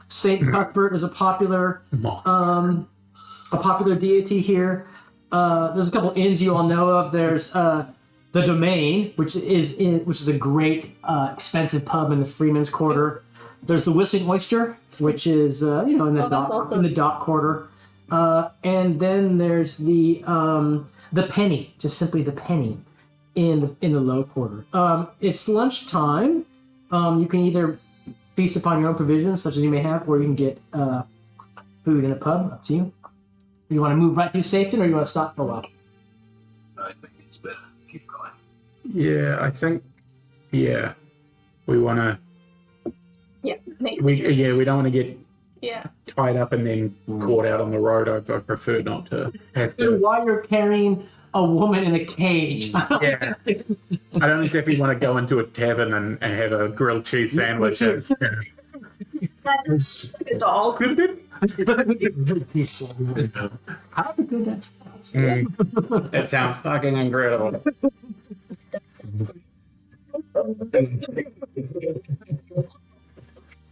Saint Cuthbert is a popular deity here. There's a couple inns you all know of. There's the Domain, which is a great expensive pub in the Freeman's Quarter. There's the Whistling Oyster, which is in the dock quarter. And then there's the penny, just simply the penny, in the low quarter. It's lunchtime. You can either feast upon your own provisions, such as you may have, or you can get food in a pub. Up to you. You want to move right through Safeton, or you want to stop for a while? I think it's better. Keep going. Yeah, I think. Yeah, we want to. Yeah. Maybe. We don't want to get Yeah. tied up and then caught out on the road. I prefer not to have to. While you're carrying a woman in a cage. Yeah, I don't exactly want to go into a tavern and have a grilled cheese sandwich. A dog. How good that sounds. That sounds fucking incredible.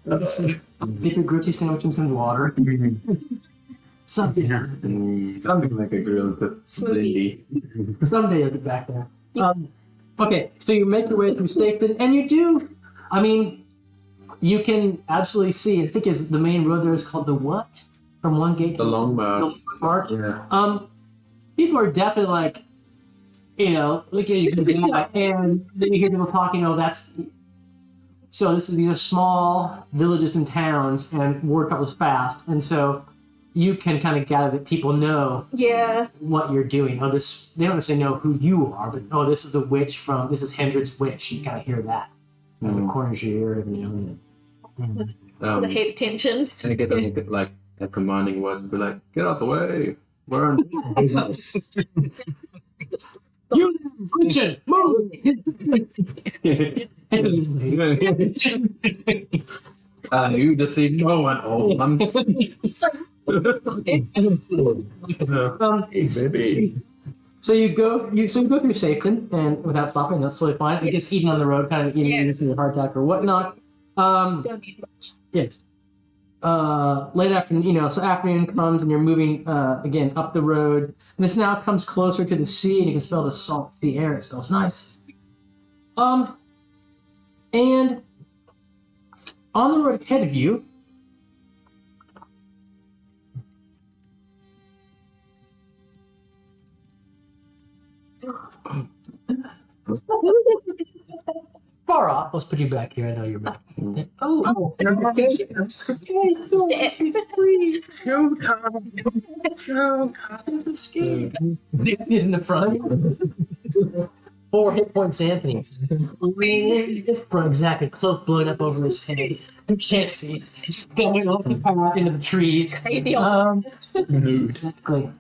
Dip your grilled cheese sandwich in some water. Something. Something like a grilled Smoothie. Someday you'll get back there. Okay, so you make your way through Stapleton, and you do. I mean, you can absolutely see. I think it's the main road there is called the what? From one gate The to long march. march. Yeah. People are definitely like, looking at you, and then you hear people talking. Oh, that's. So these are small villages and towns, and word travels fast, and so you can kind of gather that people know Yeah. what you're doing. Oh, they don't necessarily know who you are, but this is the witch this is Hendred's witch. You kind of hear that at the corners of your ear every now and then. I hate attention. And I get them like a commanding voice and be like, "Get out the way! We're on business." You, Christian, move! You deceive no one, old man. It's like, Baby. So you go through Safeton and without stopping. That's totally fine. I guess eating on the road, kind of eating this in your heart attack or whatnot. don't need much. Yes. Late afternoon, so afternoon comes and you're moving again up the road. And this now comes closer to the sea, and you can smell the salt sea air. It smells nice. And on the road ahead of you, far off. Let's put you back here. I know you're back. Oh, He's in the front. 4 hit points, Anthony. Exactly. Cloak blowing up over his head. You can't see. It's going off the path into the trees. Crazy. Exactly.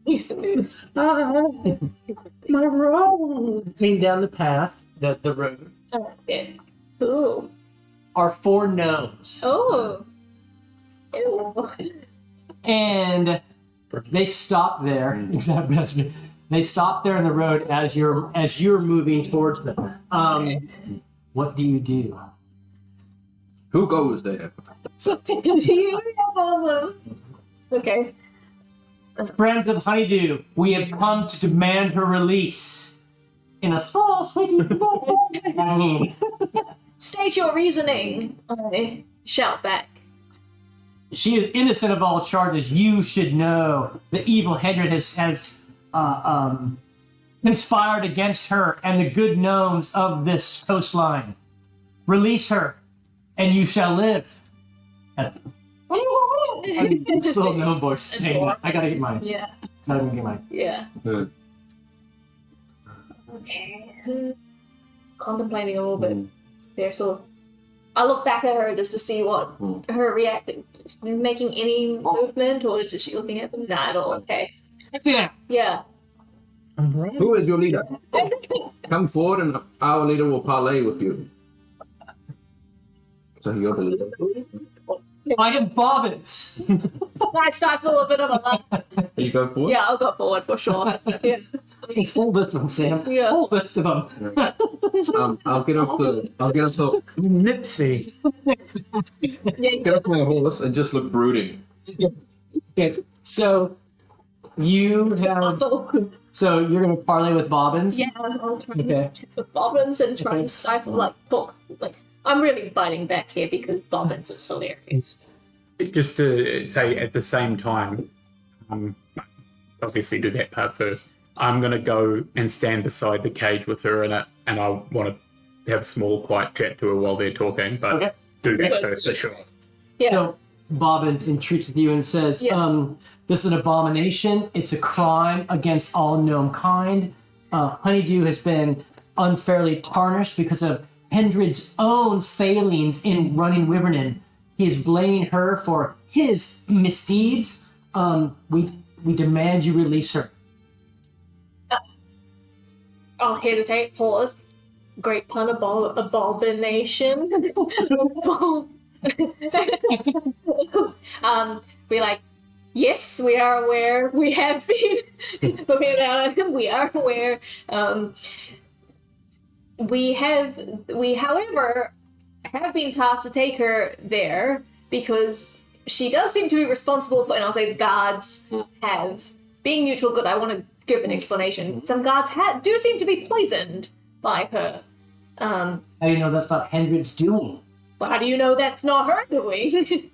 He's a news. My road. Coming down the path, the road, Ooh. are 4 gnomes. Oh. Ew. And they stop there. Exactly. They stop there in the road as you're moving towards them. What do you do? Who goes there? Something to you. Okay. Friends of Honeydew, we have come to demand her release. In a small, sweet State your reasoning. I shout back. She is innocent of all charges. You should know the evil Hendred has conspired against her and the good gnomes of this coastline. Release her, and you shall live. Still no voice saying that. I gotta get mine. Yeah. Gotta get mine. Yeah. Good. Okay. Contemplating a little bit there, so I look back at her just to see what her reaction. Making any movement, or is she looking at them? Not at all. Okay. Yeah. Yeah. Who is your leader? Come forward and our leader will parley with you. So you're the leader. I am Bobbins. I start for a bit of a laugh. You go forward? Yeah, I'll go forward for sure. Yeah. It's a whole list of them, Sam. Yeah. Whole list of them. I'll get off Nipsey. my horse and just look brooding. Okay, so you have. So you're gonna parlay with Bobbins. Yeah, I'll try Okay. with Bobbins and try to stifle talk. I'm really biting back here because Bobbins is hilarious. Just to say at the same time, obviously do that part first. I'm going to go and stand beside the cage with her in it, and I want to have a small, quiet chat to her while they're talking, but Okay. do that first for sure. Yeah. So Bobbins entreats with you and says, Yeah. this is an abomination. It's a crime against all gnome kind. Honeydew has been unfairly tarnished because of Hendred's own failings in running Wyvernon. He is blaming her for his misdeeds. We demand you release her. I'll hesitate, pause. Great pun, abomination. Be like, yes, we are aware. We have been looking at him. We are aware. We, however, have been tasked to take her there because she does seem to be responsible for, and I'll say the guards have, being neutral good, I want to give an explanation. Some guards do seem to be poisoned by her. How do you know that's not Hendred's doing? But how do you know that's not her doing?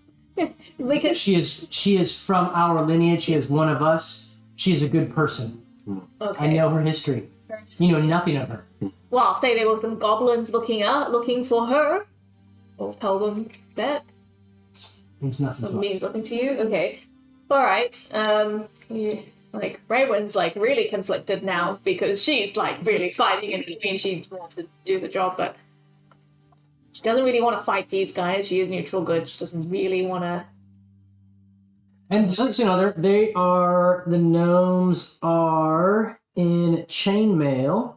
Because She is from our lineage. She is one of us. She is a good person. okay. I know her history. You know nothing of her. Well, I'll say there were some goblins looking for her. I'll tell them that. Means nothing So to means us. nothing to you? Okay. Alright. Like, Raywin's, like, really conflicted now because she's, like, really fighting in between. She wants to do the job, but she doesn't really want to fight these guys. She is neutral good. She doesn't really want to... And just so you know, the gnomes are in chainmail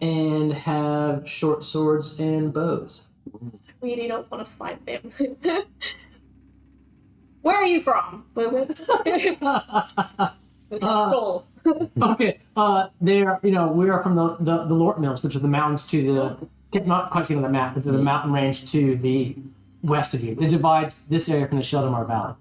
and have short swords and bows. Really don't want to fight them. Where are you from? Cool. Okay, they are. We are from the Lort Mills, which are the mountains to the not quite seen on the map, but they're the mountain range to the west of you. It divides this area from the Sheldamar Valley,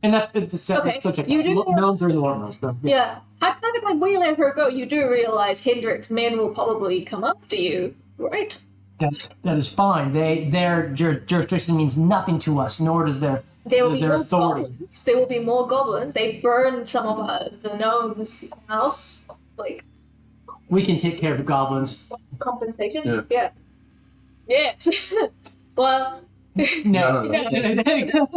and it's Okay, so check it you out. do- Gnomes are in the Lort Mills. So, Yeah. Hypothetically, we let her go. You do realize Hendrik's men will probably come after you, right? that is fine. Their jurisdiction means nothing to us, nor does their There will be their more authority. goblins. There will be more goblins. They burned some of the gnomes' house. Like, We can take care of the goblins. compensation? Yeah. Yes. Well, No, No. that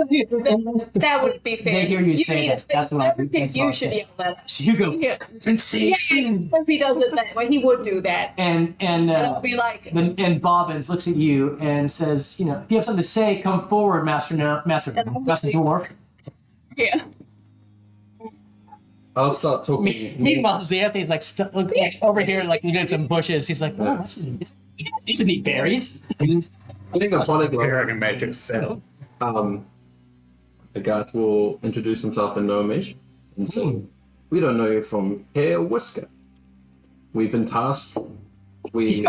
wouldn't be fair. They hear you say need that. to That's what I think You I'll should say. yell that. So you go Yeah. sensation, If he does it that way, he would do that. and It'll be like, and Bobbins looks at you and says, if you have something to say, come forward, Master Dwarf. yeah. I'll start talking. Meanwhile, Xanthi's like stuck over here, like looking at some bushes. He's like, oh, these are neat berries. I think upon a Hearing a magic spell. the guard will introduce himself in Gnomish and say, "We don't know you from hair or whisker. We've been tasked. We've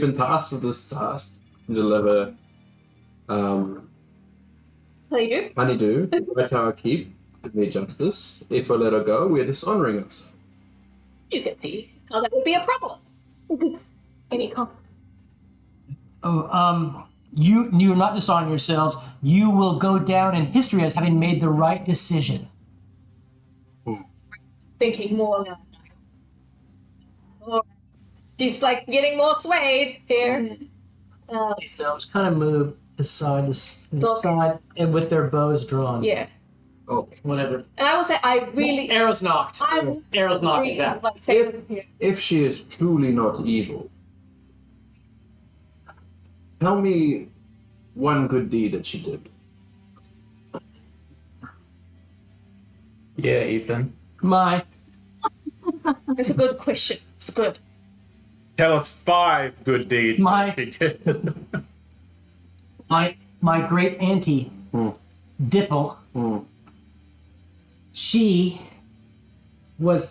been tasked with this task to deliver How you do? honeydew right to our keep. Give me justice. If we let her go, we're dishonoring us." You can see how that would be a problem. Any You're not dishonoring yourselves. You will go down in history as having made the right decision. thinking more now. Oh, she's like getting more swayed here. These gnomes kind of move side to side, and with their bows drawn. Yeah. Oh, Whatever. And I will say, I really. Arrows knocked. Arrows knocked at that. Like, say, if she is truly not evil, tell me one good deed that she did. Yeah, Ethan. it's a good question. It's good. Tell us 5 good deeds. My- she did. My great auntie, Dipple, she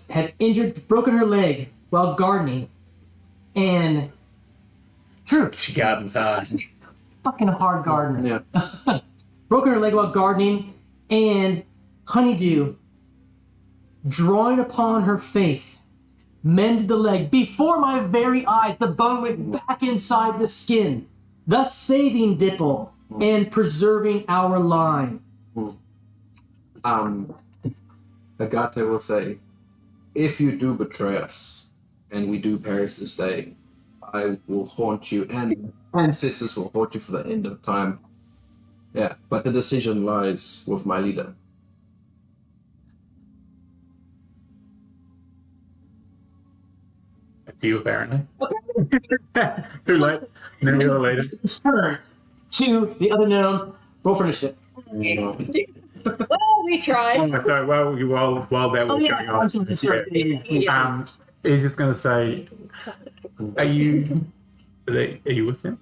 had broken her leg while gardening, and true, She gardens hard. fucking hard gardener. Yeah. Broken her leg while gardening, and Honeydew, drawing upon her faith, mended the leg before my very eyes. The bone went back inside the skin, thus saving Dipple and preserving our line. Agate will say, if you do betray us and we do perish this day, I will haunt you and ancestors will haunt you for the end of time. Yeah, but the decision lies with my leader. It's you, apparently. Too late. Then we go later. Turn to the other gnomes. Roll for initiative. Well, we tried. Oh, so while that was going on, he's just going to say, are you with him?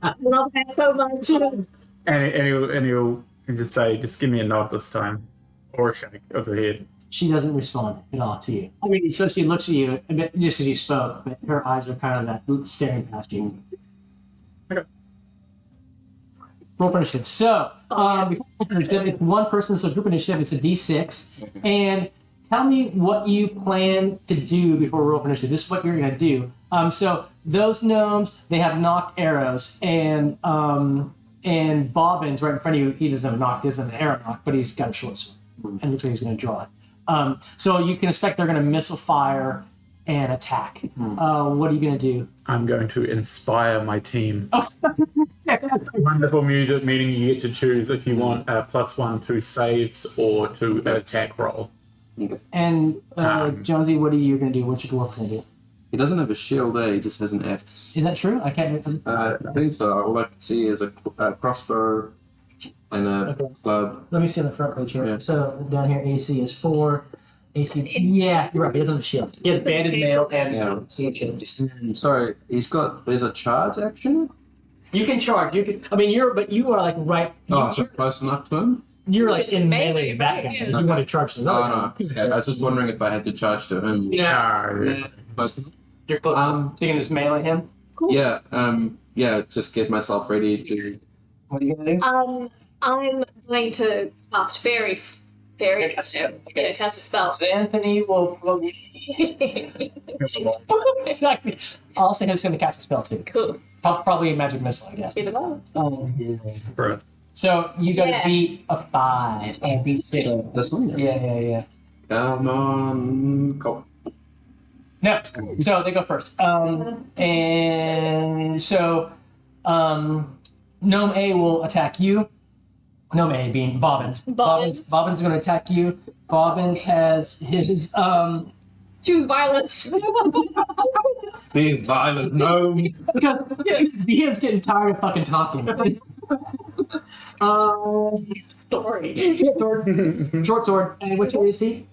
I love that so much. And he'll just say, just give me a nod this time, or a shake of the head. She doesn't respond at all to you. I mean, so she looks at you a bit just as you spoke, but her eyes are kind of that staring past you. Okay. Roll for initiative. So, before initiative, it's one person, so group initiative, it's a D6. And tell me what you plan to do before roll for initiative. This is what you're going to do. So those gnomes, they have knocked arrows, and Bobbins right in front of you, he doesn't have a knock, he doesn't have an arrow knock, but he's got a short sword, and looks like he's going to draw it. So you can expect they're going to missile fire and attack. What are you going to do? I'm going to inspire my team. Oh, Wonderful music, meaning you get to choose if you want a +1 to saves or to an attack roll. and Jonesy, what are you going to do? What's your dwarf going to do? He doesn't have a shield there, he just has an axe. Is that true? I can't. I think so. All I can see is a crossbow and a club. Let me see on the front page here. Yeah. So down here, AC is 4. AC. Yeah, you're right. He doesn't have a shield. He has banded mail and shield. Sorry, there's a charge action? You can charge. You can. I mean, you are like right. Oh, so close enough to him? You're like in Melee, melee back. right? You want to charge the Oh, other no. one. Okay, I was just wondering if I had to charge to him. Yeah. Close enough? You're close. So you can just melee him. Yeah, just get myself ready to... What are you gonna do? I'm going to cast fairy. Cast a spell. Anthony will. Exactly. I'll say he's going to cast a spell too. Cool. Probably a magic missile, I guess. Bruh. So you got to Yeah. beat a 5 and beat 6. This one? Yeah. Come on, go. No. So they go first. And so Gnome A will attack you. Gnome A being Bobbins. Bobbins. Bobbins is going to attack you. Bobbins has his Choose violence. Be violent, no. because Ian's getting tired of fucking talking. Story. Short sword. And what's your AC?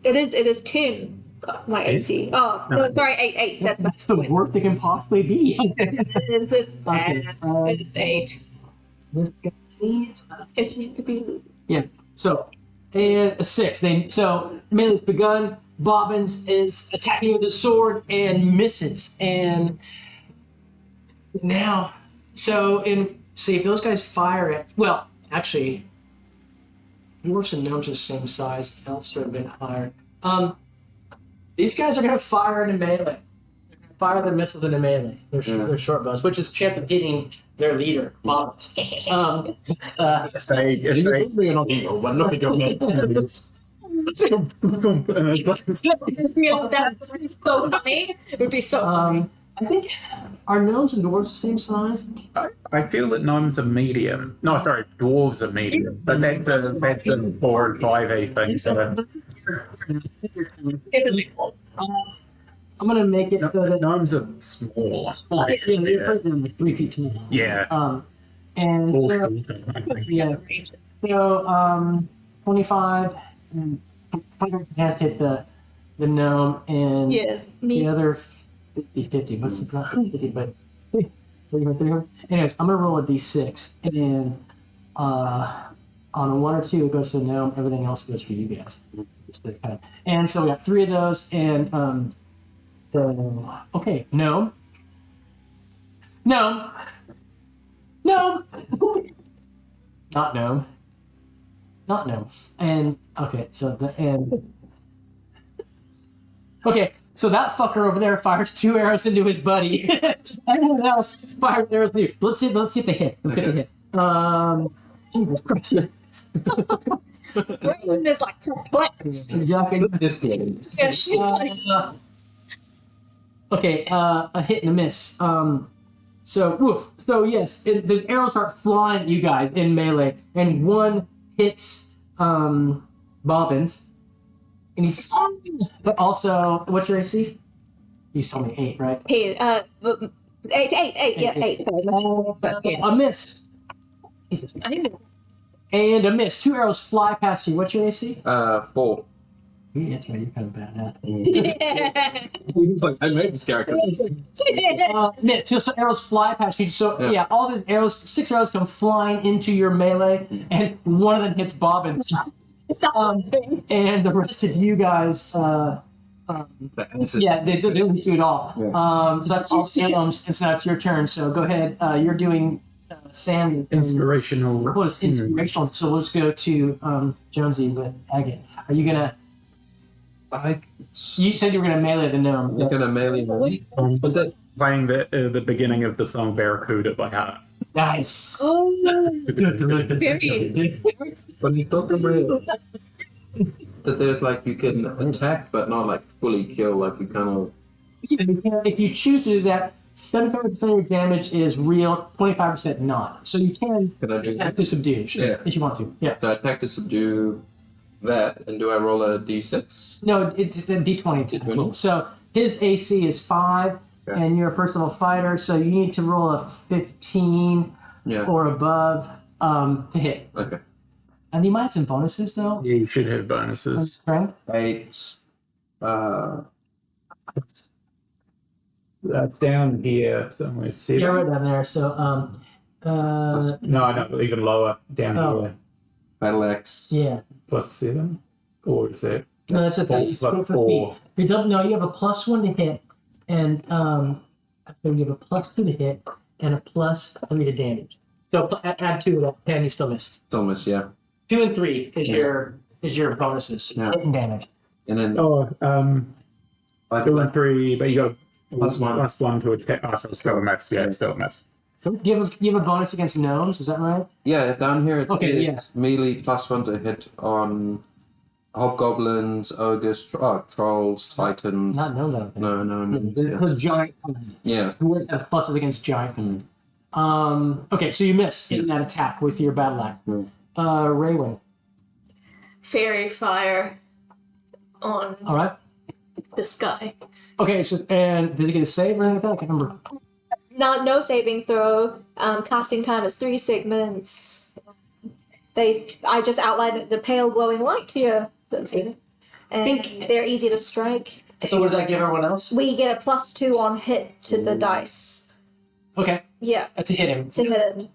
It is 10. My AC. Oh, no, sorry, 8. That's the worst it can possibly be. It's Okay, it's 8. This guy needs. It's meant to be. Yeah. So, and a 6. So melee's begun. Bobbins is attacking with his sword and misses. And now, see if those guys fire at. Well, actually, dwarves and gnomes are the same size. Elves are a bit higher. These guys are going to fire in a melee. They're going to fire their missiles in a melee. They're short bows, which is a chance of hitting their leader, Bobbins. That would be so funny. It would be so funny. I think are gnomes and dwarves the same size? I feel that gnomes are medium. No, sorry, dwarves are medium. But that's a 4 and 5 thing. So I'm gonna make it so that gnomes are small. they're like 3 feet tall. Yeah. And Or so, shorter, I think. yeah. So 25 and 25 has to hit the gnome and Yeah, the me. other 50. What's the not 50, but 300. Anyways, I'm gonna roll a d6 and on a 1 or 2 it goes to the gnome. Everything else goes for you guys. Just to kind of- And so we got 3 of those and okay, gnome. Not gnome. And okay, so okay, so that fucker over there fires 2 arrows into his buddy. Everyone else fires arrows into you. Let's see if they hit. Let's see if they hit. Jesus Christ. Brain is like perplexed. This game. Yeah, she's like, Okay, a hit and a miss. So, woof. So, yes, there's arrows start flying at you guys in melee, and one hits Bobbins. And he's. But also, what's your AC? You told me 8, right? hey, eight, yeah, 8. A miss. Jesus. And a miss. 2 arrows fly past you. What's your AC? 4. Yeah, that's right. You're kind of bad at He's like, I made this character. Miss. 2 arrows fly past you. So, yeah, all these arrows, 6 arrows come flying into your melee, and one of them hits Bobbins. And the rest of you guys, yeah, they don't do it all. Yeah. So that's all Sam's, and so now it's your turn. So go ahead. You're doing Sam. Inspirational. What is inspirational? So let's go to Jonesy with Agate. Are you gonna? You said you were gonna melee the gnome. You're gonna melee him. What's that? Playing the beginning of the song Barracuda by heart. Nice. Oh, Very. When you talk about that, there's like you can attack but not like fully kill. Like you kind of. If you choose to do that, 75% of your damage is real, 25% not. So you can Can I do attack that? to subdue, sure, Yeah. if you want to. Yeah. So I attack to subdue that, and do I roll a d6? No, it's a D20 attack. D20? So his AC is 5, Okay. and you're a first level fighter, so you need to roll a 15 Yeah. or above to hit. Okay. And you might have some bonuses though. Yeah, you should have bonuses. Strength. 8. That's down here somewhere. 7. Yeah, right down there. So No, even lower. Down Oh. here. Battle axe. yeah. Plus 7? Or is that? No, that's a Plus 4. You don't know. You have a +1 to hit, and you have a +2 to hit, and a +3 to damage. So add 2 to that, and you still miss. Thomas, yeah. 2 and 3 is your bonuses. Yeah. Hit and damage. And then Oh, I 2 and 3, but you got +1. +1 to attack. Oh, so it's still a miss. Yeah, it's still a miss. Do you have a bonus against gnomes? Is that right? Yeah, down here it Okay, is melee +1 to hit on hobgoblins, ogres, trolls, titans. Not gnome though. No. The giant. Yeah. Who would have pluses against giant? Okay, so you miss in that attack with your battle axe. Raywin. fairy fire on All right. this guy. Okay, so and does he get a save or anything like that? I can't remember. No saving throw. Casting time is 3 segments. I just outlined the pale glowing light to you. That's it. And they're easy to strike. So what does that give everyone else? We get a +2 on hit to the dice. Okay, Yeah, to hit him. to hit him.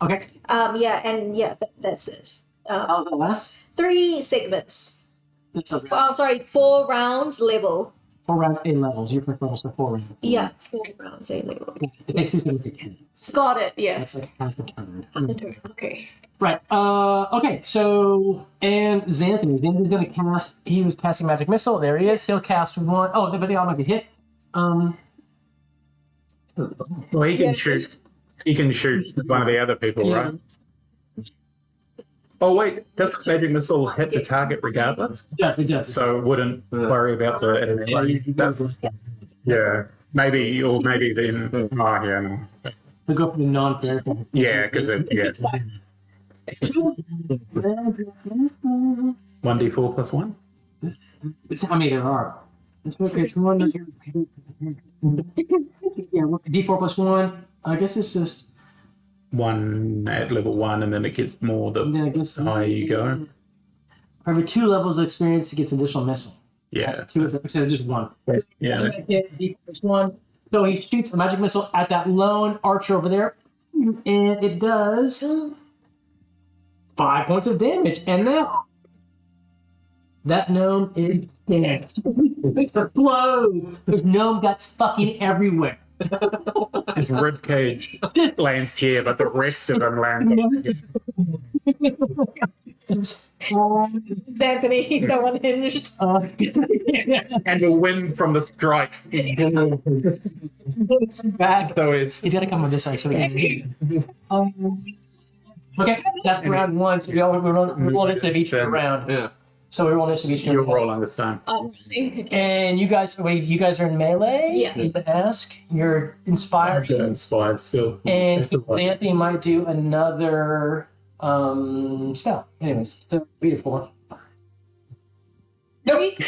Okay. That's it. How was that last? 3 segments. That's okay. 4 rounds level. 4 rounds, 8 levels. Your first level's for 4 rounds. Yeah, 4 rounds, 8 level. It takes 2 seconds to hit. Got it, yeah. That's like half the turn. Okay. Right. Okay. So, and Xanthony. Xanthony's going to cast. He was casting magic missile. There he is. He'll cast 1. Oh, but they all might be hit. Well, he can shoot. He can shoot one of the other people, Yeah. right? Oh wait, does magic missile hit the target regardless? Yes, it does. So wouldn't worry about the. Yeah, maybe or maybe then. Oh yeah, no. We'll go for the non-fair. Yeah, because yeah. 1d4 plus 1. This is how many there are. Let's look at one. Yeah, D4 plus 1. I guess it's just. 1 at level 1, and then it gets more the Then I guess. higher you go. For every 2 levels of experience, it gets additional missile. Yeah, 2 instead of just 1. yeah. D4 plus 1. So he shoots a magic missile at that lone archer over there, and it does 5 points of damage. And now that gnome is dead. It's explode. There's gnome guts fucking everywhere. His ribcage lands here, but the rest of him lands. Anthony, he's so unhinged. And the wind from the strike. Back. So it's He's got to come with this side so we can see. Okay, that's round one. So we roll initiative each round. Yeah. So we roll initiative each You're round. rolling this time. And you guys are in melee? Yeah. I need to ask. You're inspired. Yeah, inspired still. And That's all right. Anthony might do another spell. Anyways, so beautiful. Nope.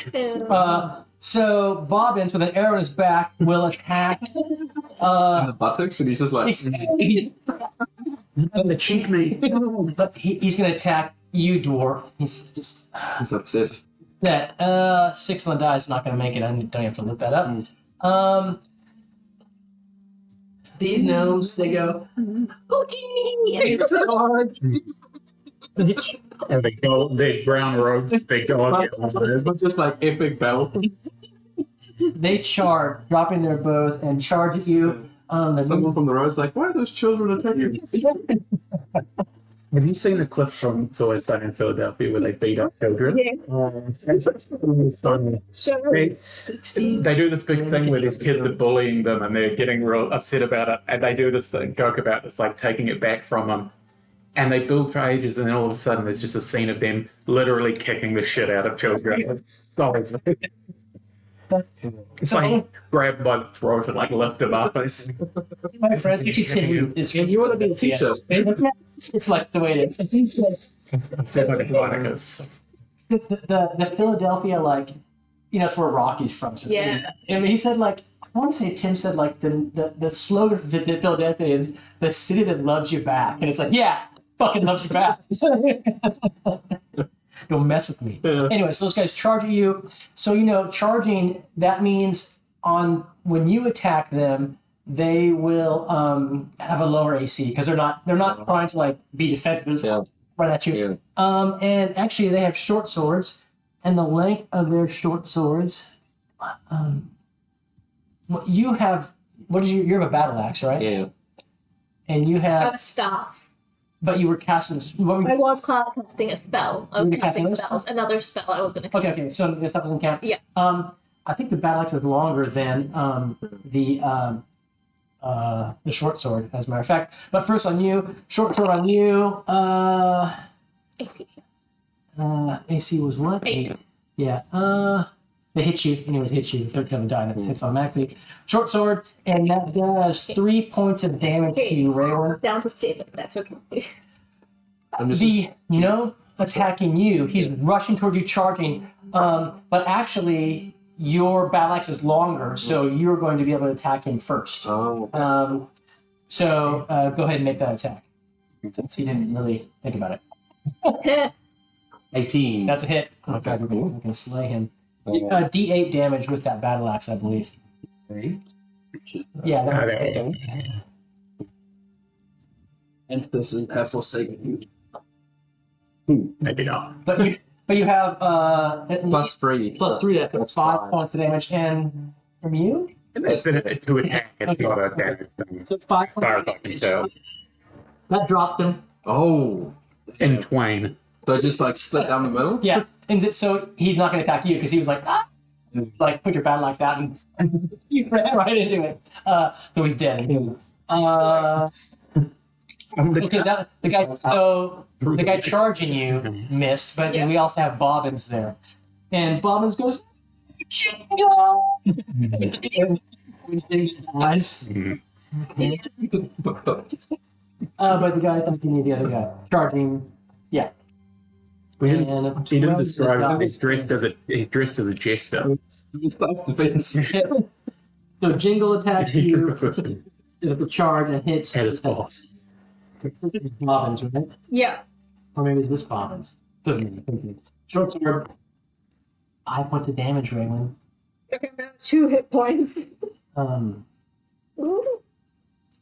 So Bobbins with an arrow in his back will attack. And the buttocks, and he's just like, The cheek me. But he's going to attack you, dwarf. He's just he's upset. that 6 on the die is not going to make it. I don't have to look that up. These gnomes, they go, okay. And they go, their brown robes, they go on It's not just like epic battle. They charge, dropping their bows and charge at you. Someone from the road's like, why are those children attacking? Have you seen the clip from It's Always Sunny in Philadelphia where they beat up children? Yeah. They do this big thing where these kids are bullying them and they're getting real upset about it, and they do this joke about this, like taking it back from them. And they build for ages, and then all of a sudden there's just a scene of them literally kicking the shit out of children. It's so it's like grab them by the throat and like lift them up. My friends actually tell you this. And you want to be a teacher. It's like the way it is. It's like a Chronicus. The Philadelphia, like, it's where Rocky's from. So Yeah. And he said, like, I want to say Tim said, like, the slogan for the Philadelphia is the city that loves you back. And it's like, yeah, fucking loves you back. Don't mess with me. Yeah. Anyway, so those guys charge at you. So, charging, that means when you attack them, they will have a lower AC because they're not trying to like be defensive. They're just right at you. Yeah. And actually they have short swords, and the length of their short swords, you have you have a battle axe, right? Yeah. And you I have have a staff. but you were casting I was casting a spell. I was You were casting casting a spells. Another spell I was going to cast. okay, so this stuff doesn't count. Yeah. I think the battle axe is longer than the short sword, as a matter of fact. But first on you, short sword on you. AC. AC was what? 8. Yeah. They hit you. Anyways, hit you. The third kind of die that hits automatically. Short sword, and that does 3 points of damage to you, Raylan. Down to 7. That's okay. No attacking you. He's rushing towards you, charging. But actually, your battle axe is longer, so you're going to be able to attack him first. Oh. So go ahead and make that attack. Since he didn't really think about it. 18. That's a hit. Oh my god, we can slay him. D8 damage with that battle axe, I believe. Yeah, that would And this is have forsaken you. Maybe not. But you have at least +3. +3. That's 5 points of damage, and from you, It's to attack. It's not a damage thing. so it's 5 As far as I can tell. That dropped him. Oh. In twain. So I just like split down the middle? Yeah, and so he's not going to attack you because he was like, like put your battle axe out and you ran right into it. So he's dead. Okay, the guy charging you missed, but we also have Bobbins there, and Bobbins goes, Jingle! Eyes. But the guy thinking the other guy charging, yeah. He And didn't describe it. He's dressed as a jester. It's self-defense. So Jingle attacks you with the charge and hits At his boss. Bobbins, right? Yeah. Or maybe it's this Bobbins. Doesn't matter. Short sword. 5 points of damage, Raylan. Okay, now 2 hit points.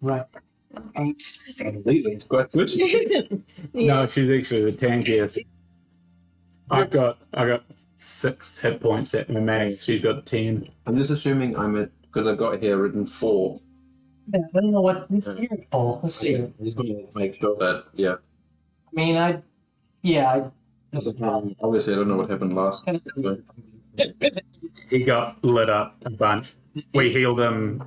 Right. 8. It's quite good. No, she's actually the tankiest. I got 6 hit points at my max. She's got 10. I'm just assuming I'm at, because I've got here written 4. I don't know what this here. Oh, let's see. I just want to make sure that, I mean, obviously I don't know what happened last. He got lit up a bunch. We healed him.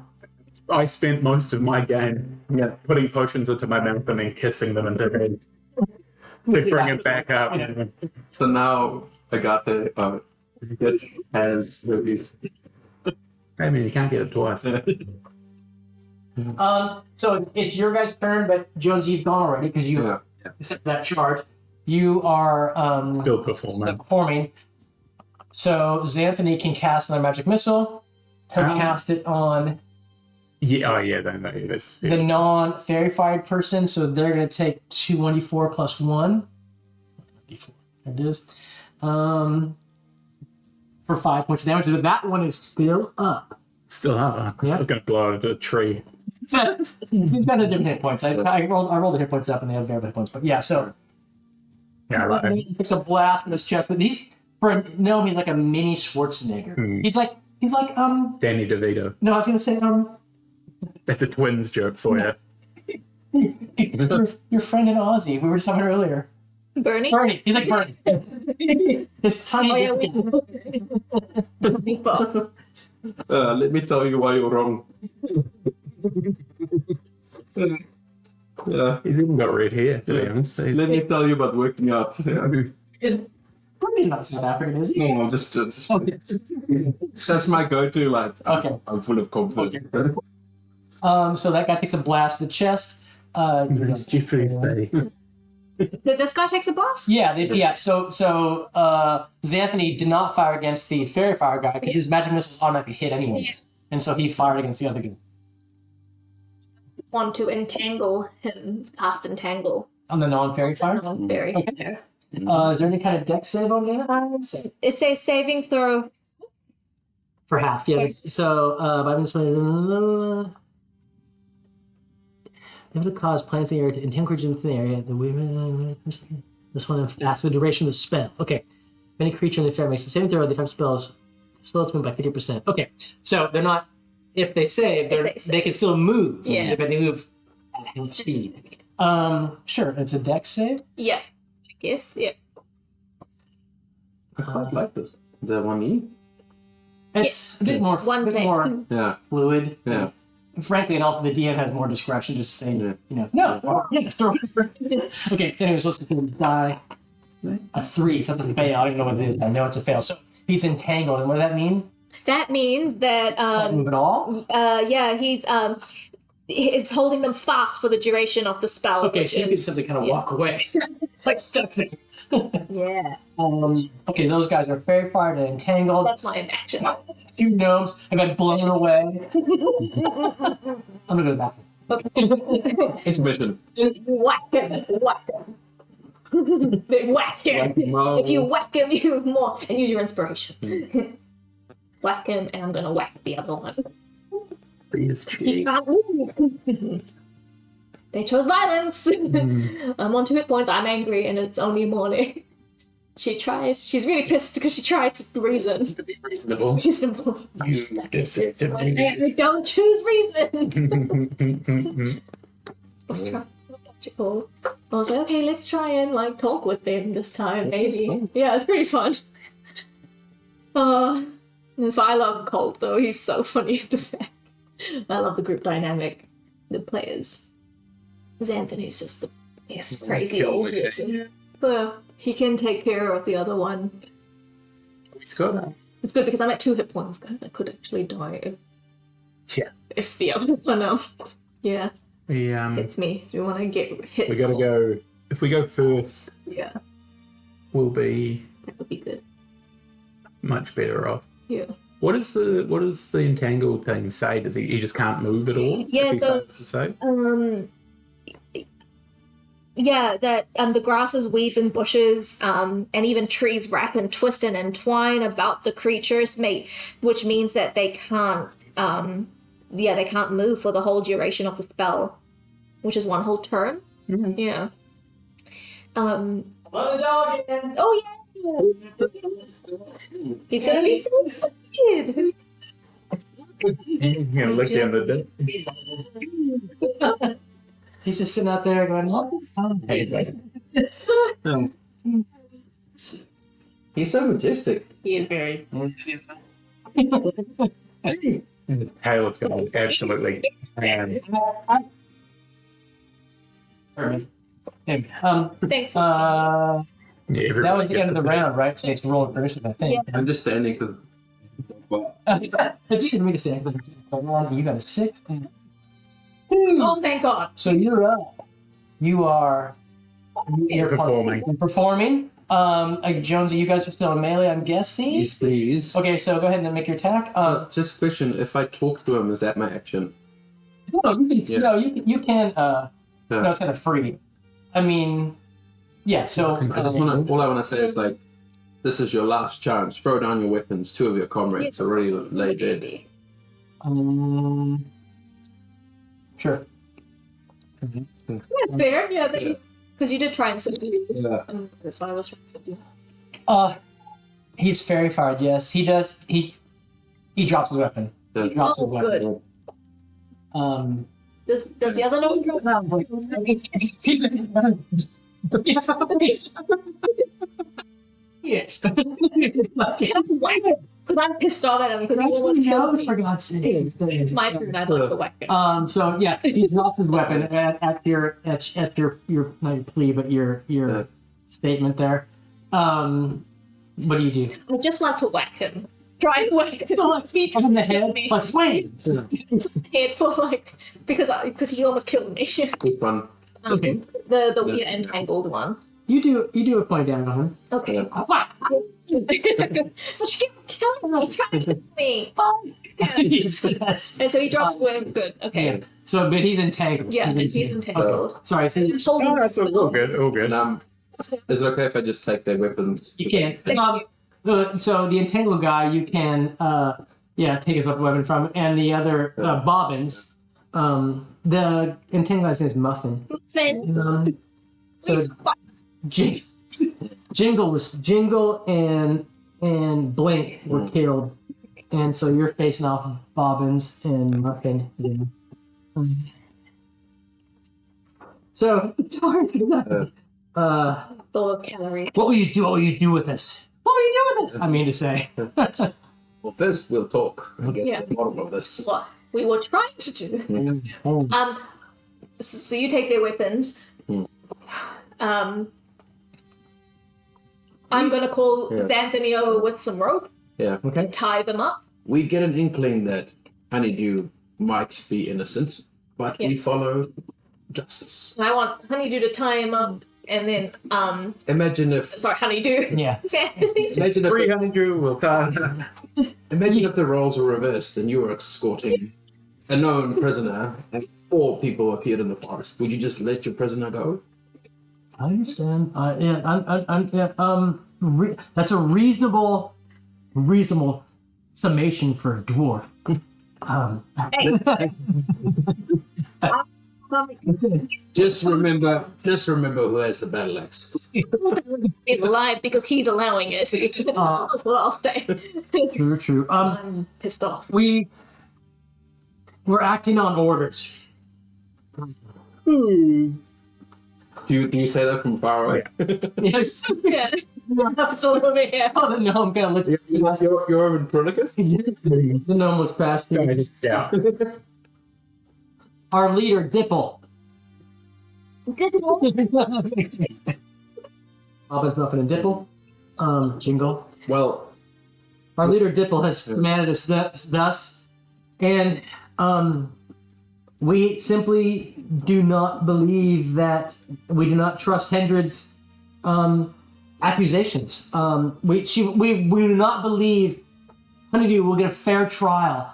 I spent most of my game putting potions into my mouth and then kissing them into heads. They bring it back up. So now Agate has these. I mean, you can't get it twice. So it's your guys' turn, but Jones, you've gone already because you Yeah. accepted that charge. You are Still performing. performing. So Xanthony can cast another magic missile. He'll cast it on Yeah, oh yeah, then that's the non-fairy fired person, so they're going to take 2d4 plus 1. D4. There it is. For 5 points of damage. That one is still up. still up. Yeah. I was going to blow out a tree. So, he's got a different hit points. I rolled the hit points up and they have variable hit points. But yeah, so Yeah, right. he takes a blast in his chest. But he's like a mini Schwarzenegger. He's like Danny DeVito. no, I was gonna say That's a twins joke for you. your friend in Aussie. We were just talking earlier. Bernie? Bernie. He's like Bernie. His tiny. Oh, yeah, dick. Let me tell you why you're wrong. Yeah. He's even got red hair, to be honest. Let me tell you about working out. Yeah. Bernie's not South African, is he? No, just that's my go-to. Like, Okay. I'm full of confidence. So that guy takes a blast to the chest. It's Jeffrey's Bay. This guy takes a blast? Yeah. So Xanthony did not fire against the fairy fire guy because his magic missiles automatically hit anyway, and so he fired against the other guy. Want to entangle him, cast entangle. On the non-fairy fire. Very. Okay. Is there any kind of dex save on that? It's a saving throw. For half, yeah. So, by this able to cause plants in the area to entangle creatures within the area. This one lasts for the duration of the spell. Okay. If any creature in the fair makes a saving throw, the effect spells slow its move by 50%. Okay. So they're not. If they save, they can still move. Yeah. But they move at half speed. Sure. It's a dex save. Yeah. I guess. Yeah. I quite like this. The 1E? It's a bit more. One thing. More Yeah. fluid. Yeah. Frankly, and also the DM has more discretion. Just saying, Yeah. yes, or whatever. Okay. Anyways, what's the die? A 3. Something fail. I don't know what it is. I know it's a fail. So he's entangled, and what does that mean? That means that Can't move at all. yeah, he's it's holding them fast for the duration of the spell. Okay, so you can simply kind of walk away. It's like stuck there. Yeah. Okay, those guys are very fired and entangled. That's my action. 2 gnomes have been blown away. I'm gonna go back. Intermission. Whack him. Whack him. They whack him. No. If you whack him, you more and use your inspiration. Whack him, and I'm gonna whack the other one. His He cheek. can't move. They chose violence. I'm on 2 hit points. I'm angry, and it's only morning. She tried. She's really pissed because she tried to reason. To be reasonable. Reasonable. You I don't choose reason. Let's try. Logical. I was like, okay, let's try and like talk with them this time, maybe. Yeah, it's pretty fun. That's why I love Colt though. He's so funny in the fact. I love the group dynamic, the players. Because Anthony's just the crazy Kill old machine. person. Well, he can take care of the other one. He's got that. It's good because I'm at 2 hit points, guys. I could actually die Yeah. if the other one yeah, We it's me. So we want to get hit. we gotta go. If we go first, Yeah, we'll be that would be good. much better off. Yeah. What does the entangled thing say? Does he just can't move at all? Yeah, if he so- fails to save? Yeah, that the grasses, weeds, and bushes, and even trees wrap and twist and entwine about the creatures, which means that they can't, they can't move for the whole duration of the spell, which is 1 whole turn. Mhm. Yeah. Love the dog again. Oh yeah. He's gonna be so excited. You're gonna look down the dick. He's just sitting out there going, "Oh, Hey, mate. He's so majestic. He is very. His tail is gonna absolutely. Anyway, Thanks. that everybody was the gets end of the to round, right? So it's roll initiative, I think. I'm just standing because. It's easy for me to say. You got a 6. Oh, thank God. So you're up. You're performing. You're performing. Jonesy, you guys are still in melee, I'm guessing. Yes, please. Okay, so go ahead and make your attack. Just a question: if I talk to him, is that my action? No, you can. Yeah. No, you can. No, it's kind of free. I mean, yeah. So I just want to. All I want to say is like, this is your last chance. Throw down your weapons. 2 of your comrades are already laid dead. Sure. That's fair. Yeah, because you did try and subdue. Yeah. That's why I was trying to subdue. He's fairy fired. Yes, he does. He drops the weapon. Yeah. He drops the Oh, weapon. good. Does the other know? Yes. Because I'm pissed off at him because he almost killed me. For God's sake. It's my turn. I'd like to whack him. So yeah, he drops his weapon at your not your plea, but your statement there. What do you do? I'd just like to whack him. Try and whack him. On the head, like flames. Head for like because he almost killed me. Good one. Okay. The weird entangled one. You do a point down on him. Okay. Whack! So she kept killing me, trying to kill me. Yes. And so he drops the weapon. Good. Okay. Yeah. So, but he's entangled. Yeah, he's entangled. Sorry, so I'm holding Oh, this that's all now. good. All good. And is it okay if I just take their weapons? you can. So the entangled guy, you can, take his weapon from, and the other Bobbins. The entangled guy's name is Muffin. Same. So Jingle and Blink were killed, and so you're facing off Bobbins and Muffin. Yeah. So Full of calories. what will you do? What will you do with this? What will you do with this? I mean to say. Well, first we'll talk and get Yeah. to the bottom of this. What we were trying to do. So you take their weapons. I'm gonna call Anthony over with some rope, Yeah. Okay. tie them up. We get an inkling that Honeydew might be innocent, but we follow justice. I want Honeydew to tie him up, and then Imagine if Honeydew. Yeah. Anthony. imagine if, 300 will come. imagine if the roles were reversed and you were escorting a known prisoner and 4 people appeared in the forest. Would you just let your prisoner go? I understand. That's a reasonable summation for a dwarf. Just remember who has the battle axe. He's alive because he's allowing it. That's what I'll say. True. I'm pissed off. We're acting on orders. Do you say that from far away? Yes. Yeah, absolutely. Yeah. Oh, the gnome kind of looks. You're over in Prolicus? The gnome looks past you. Yeah. Our leader, Dipple. Bobbins, Muffin, and Dipple. Jingle. Well, Our leader, Dipple, has commanded us thus, and we simply do not believe that we do not trust Hendred's accusations. We do not believe Honeydew will get a fair trial.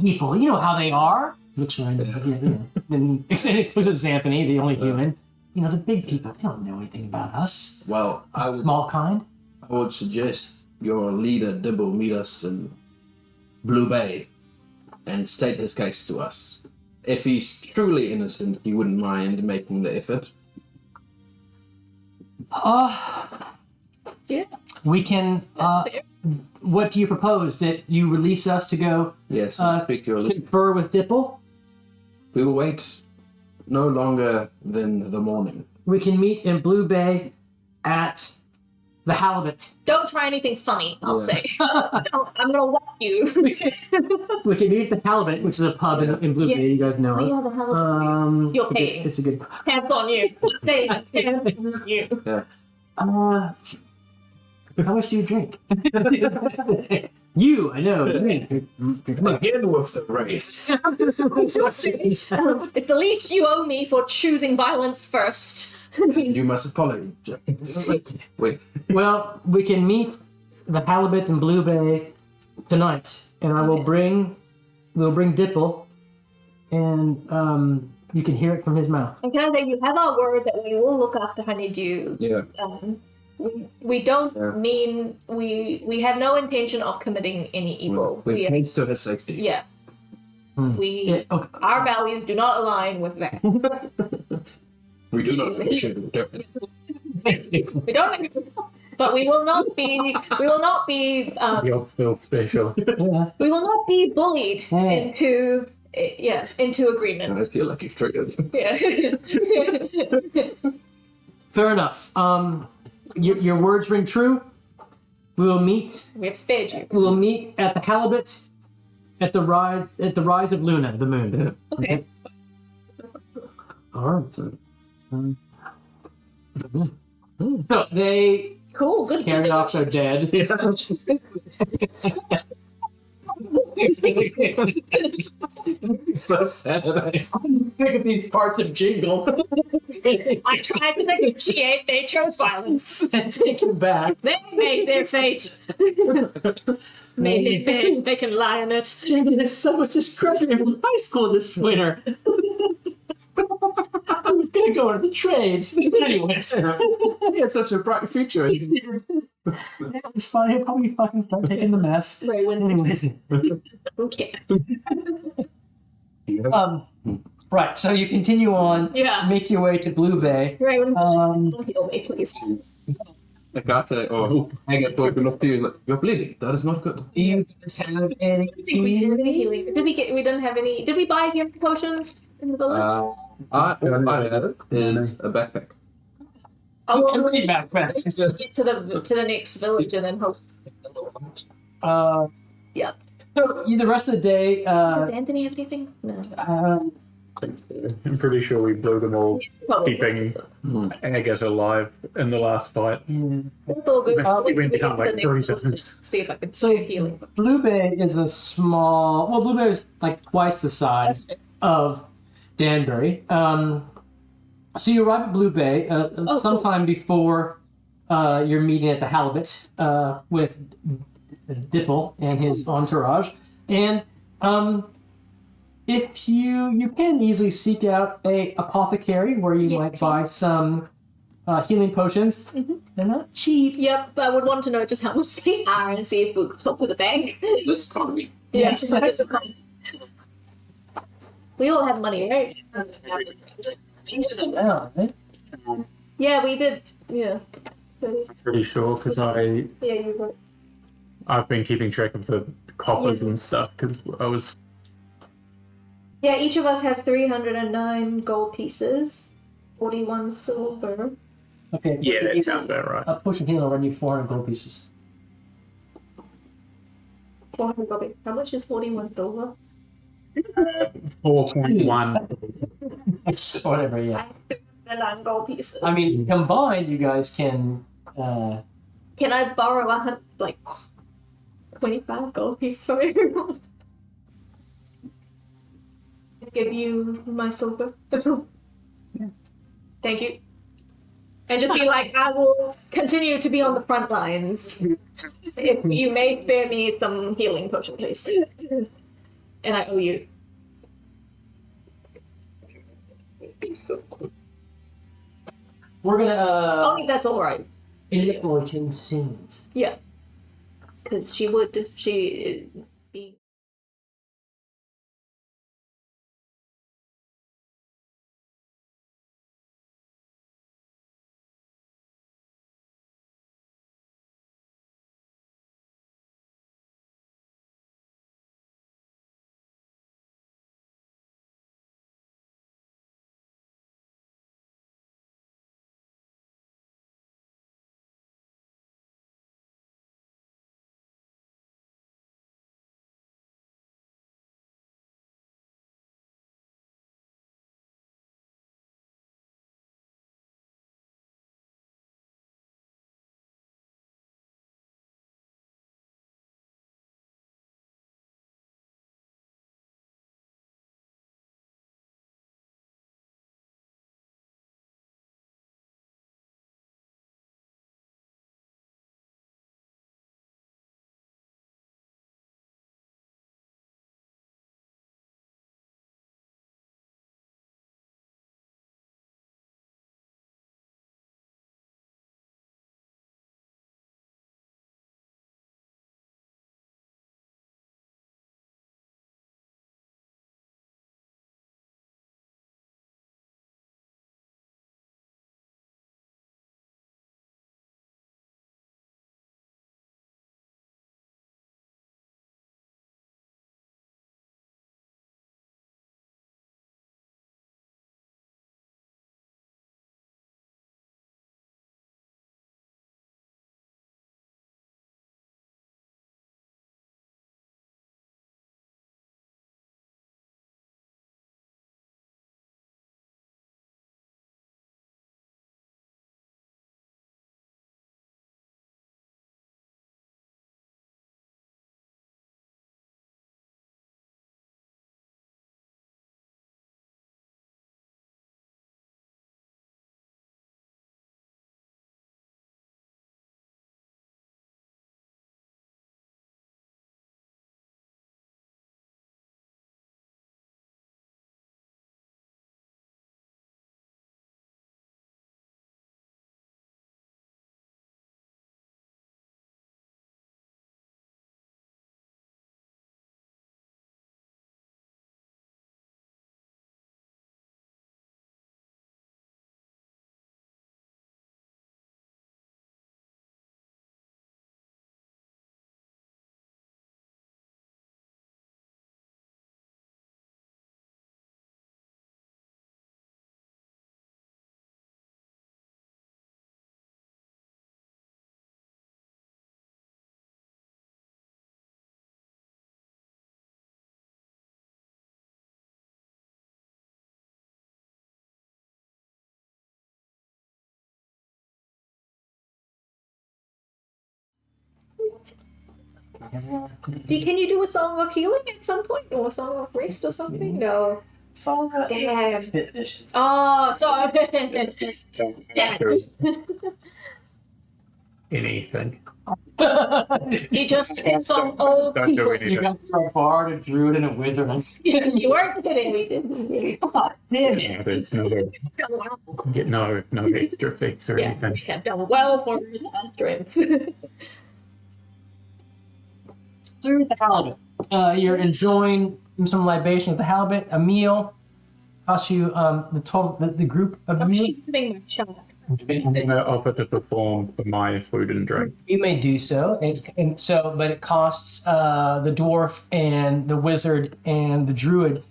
People, you know how they are. Looks right. Yeah. And includes Anthony, the only human. You know, the big people, they don't know anything about us. well, I Small kind. would suggest your leader Dibble meet us in Blue Bay and state his case to us. If he's truly innocent, he wouldn't mind making the effort. Yeah. We can. That's fair. What do you propose? That you release us to go Yes, speak to your leader. confer with Dipple? We will wait no longer than the morning. We can meet in Blue Bay at the halibut. Don't try anything funny, I'll Yeah. say. I'm gonna whack you. We can meet at the Halibut, which is a pub in Blue Yeah. Bay, you guys know Oh, of. yeah, the halibut. You're it's a good- paying. It's a good. Pants on you. Say pants on you. How much do you drink? You, I know. Drink much. Again with the race. It's the least you owe me for choosing violence first. You must apologize. Wait. Well, we can meet the Halibut in Blue Bay tonight, and we'll bring Dipple, and you can hear it from his mouth. And can I say, you have our word that we will look after Honeydew. Yeah. We don't Yeah. mean we have no intention of committing any evil. With haste to his safety. Yeah. Yeah, okay. Our values do not align with that. We do not appreciate it. We don't, but we will not be. We will not be. The Oakville special. Yeah. We will not be bullied Hey. into agreement. I feel like you've triggered. Yeah. Fair enough. Your words ring true. We will meet. We have spared you. We will meet at the Halibut at the rise of Luna, the moon. Yeah. Okay. All right. So they Cool. Good. carry off their dead. So sad. Pick up these parts of Jingle I tried to negotiate. They chose violence. and take him back. They made their fate. Made their bed. They can lie on it. There's so much discretion from high school this winter. I was gonna go into the trades. Anyways, He had such a bright future. it's funny. He'll probably fucking start taking the meth. Right when. Anyways, Okay. right. So you continue on, Yeah. make your way to Blue Bay. Right when. Um, Heal me, please. Agate or Agate open up to you like, you're bleeding. That is not good. do you guys have any? I think we did any healing. Did we get? We didn't have any. Did we buy healing potions in the village? All I have is a backpack. Oh, Empty backpack. let's get to the next village and then hope. Yeah. So the rest of the day, Does Anthony have anything? No. I'm pretty sure we blew them all, Probably. keeping Agate alive in the last fight. It's all good. We went We down get like to the 3 next times. See if I can So- get healing. Blue Bay is a small. Well, Blue Bay is like twice the size of Danbury. So you arrive at Blue Bay cool. sometime before your meeting at the Halibut with Dipple and his entourage, and if you can easily seek out a apothecary where you Yeah. might buy some healing potions. They're not cheap. Yep, I would want to know just how much they are and see if we could talk to the bank. This economy. Yes. We all have money, right? Decent amount, right? Yeah, we did. Yeah. Pretty sure because Yeah, you were. I've been keeping track of the coppers and stuff because I was Yeah, each of us have 309 gold pieces, 41 silver. Okay. yeah, it sounds about right. A push and heal will run you 400 gold pieces. 400 gold pieces. How much is 41 silver? 4.1. Whatever, yeah. I have 309 gold pieces. I mean, combined, you guys can. Can I borrow 25 gold pieces from everyone? Give you my silver. Thank you. And just be like, I will continue to be on the front lines. If you may spare me some healing potion, please. And I owe you. We're gonna. Only if that's alright. Fortune scenes. Yeah. Because she would. She. Be. Can you do a song of healing at some point, or a song of rest or something? No. Damn. Fifth edition. Oh, sorry. Damn it. Anything. He just hits on old Don't do people. anything. You got a bard, a druid, and a wizard. You weren't kidding me, didn't you? God damn it. Yeah, there's no Well, get no extra effects or yeah, anything. we have done well for our strength. Through the halibut. You're enjoying some libations of the halibut, a meal. Costs you the group of the meal. Thing my shot. I'm going to offer to perform for my food and drink. You may do so, but it costs the dwarf and the wizard and the druid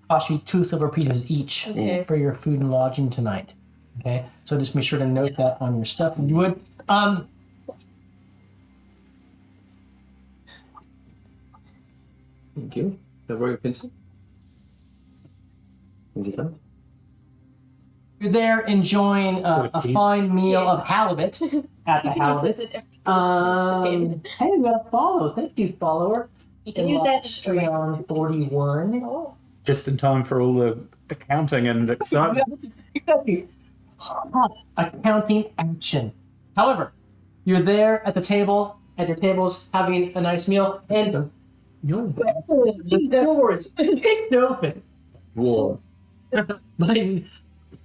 cost you 2 silver pieces each Okay. for your food and lodging tonight. Okay, so just make sure to note that on your stuff if you would. Thank you. Have a pencil. Thank you, sir. You're there enjoying a fine meal of halibut at the halibut. Hey, we got a follow. Thank you, follower. You can use that. Streon 41. Oh. Just in time for all the accounting and excitement. Accounting action. However, you're there at the table, at your tables, having a nice meal, and the door is kicked open. War.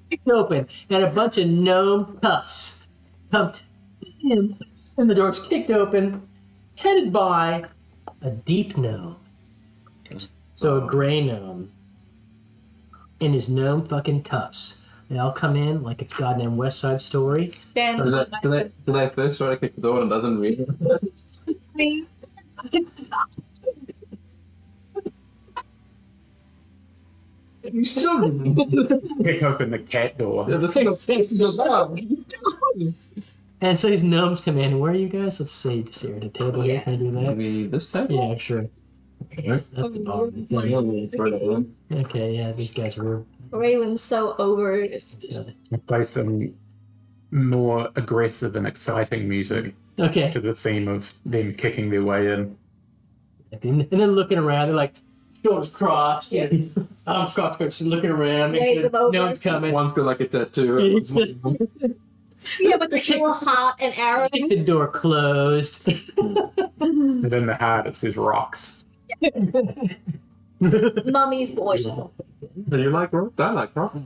Kicked open, and a bunch of gnome puffs come in, and the door's kicked open, headed by a deep gnome. So a gray gnome and his gnome fucking tufts. They all come in like it's goddamn West Side Story. Stand Did I first try to kick the door and it doesn't read? You still Kick open the cat door. Yeah, this is so loud. And so these gnomes come in. Where are you guys? Let's see. Just here at the table here. Can I do that? Maybe this time? Yeah, sure. That's the bottom. Yeah. Okay, yeah, these guys are Raven's so over it. so. Play some more aggressive and exciting music Okay. to the theme of them kicking their way in. And then looking around, they're like shoulders crossed, arms crossed, but she's looking around, Wave making them sure over. no one's coming. One's got like a tattoo. Yeah, with the little heart and arrow. Keep the door closed. And in the heart it says rocks. Mummy's boy. Do you like rock? I like rock.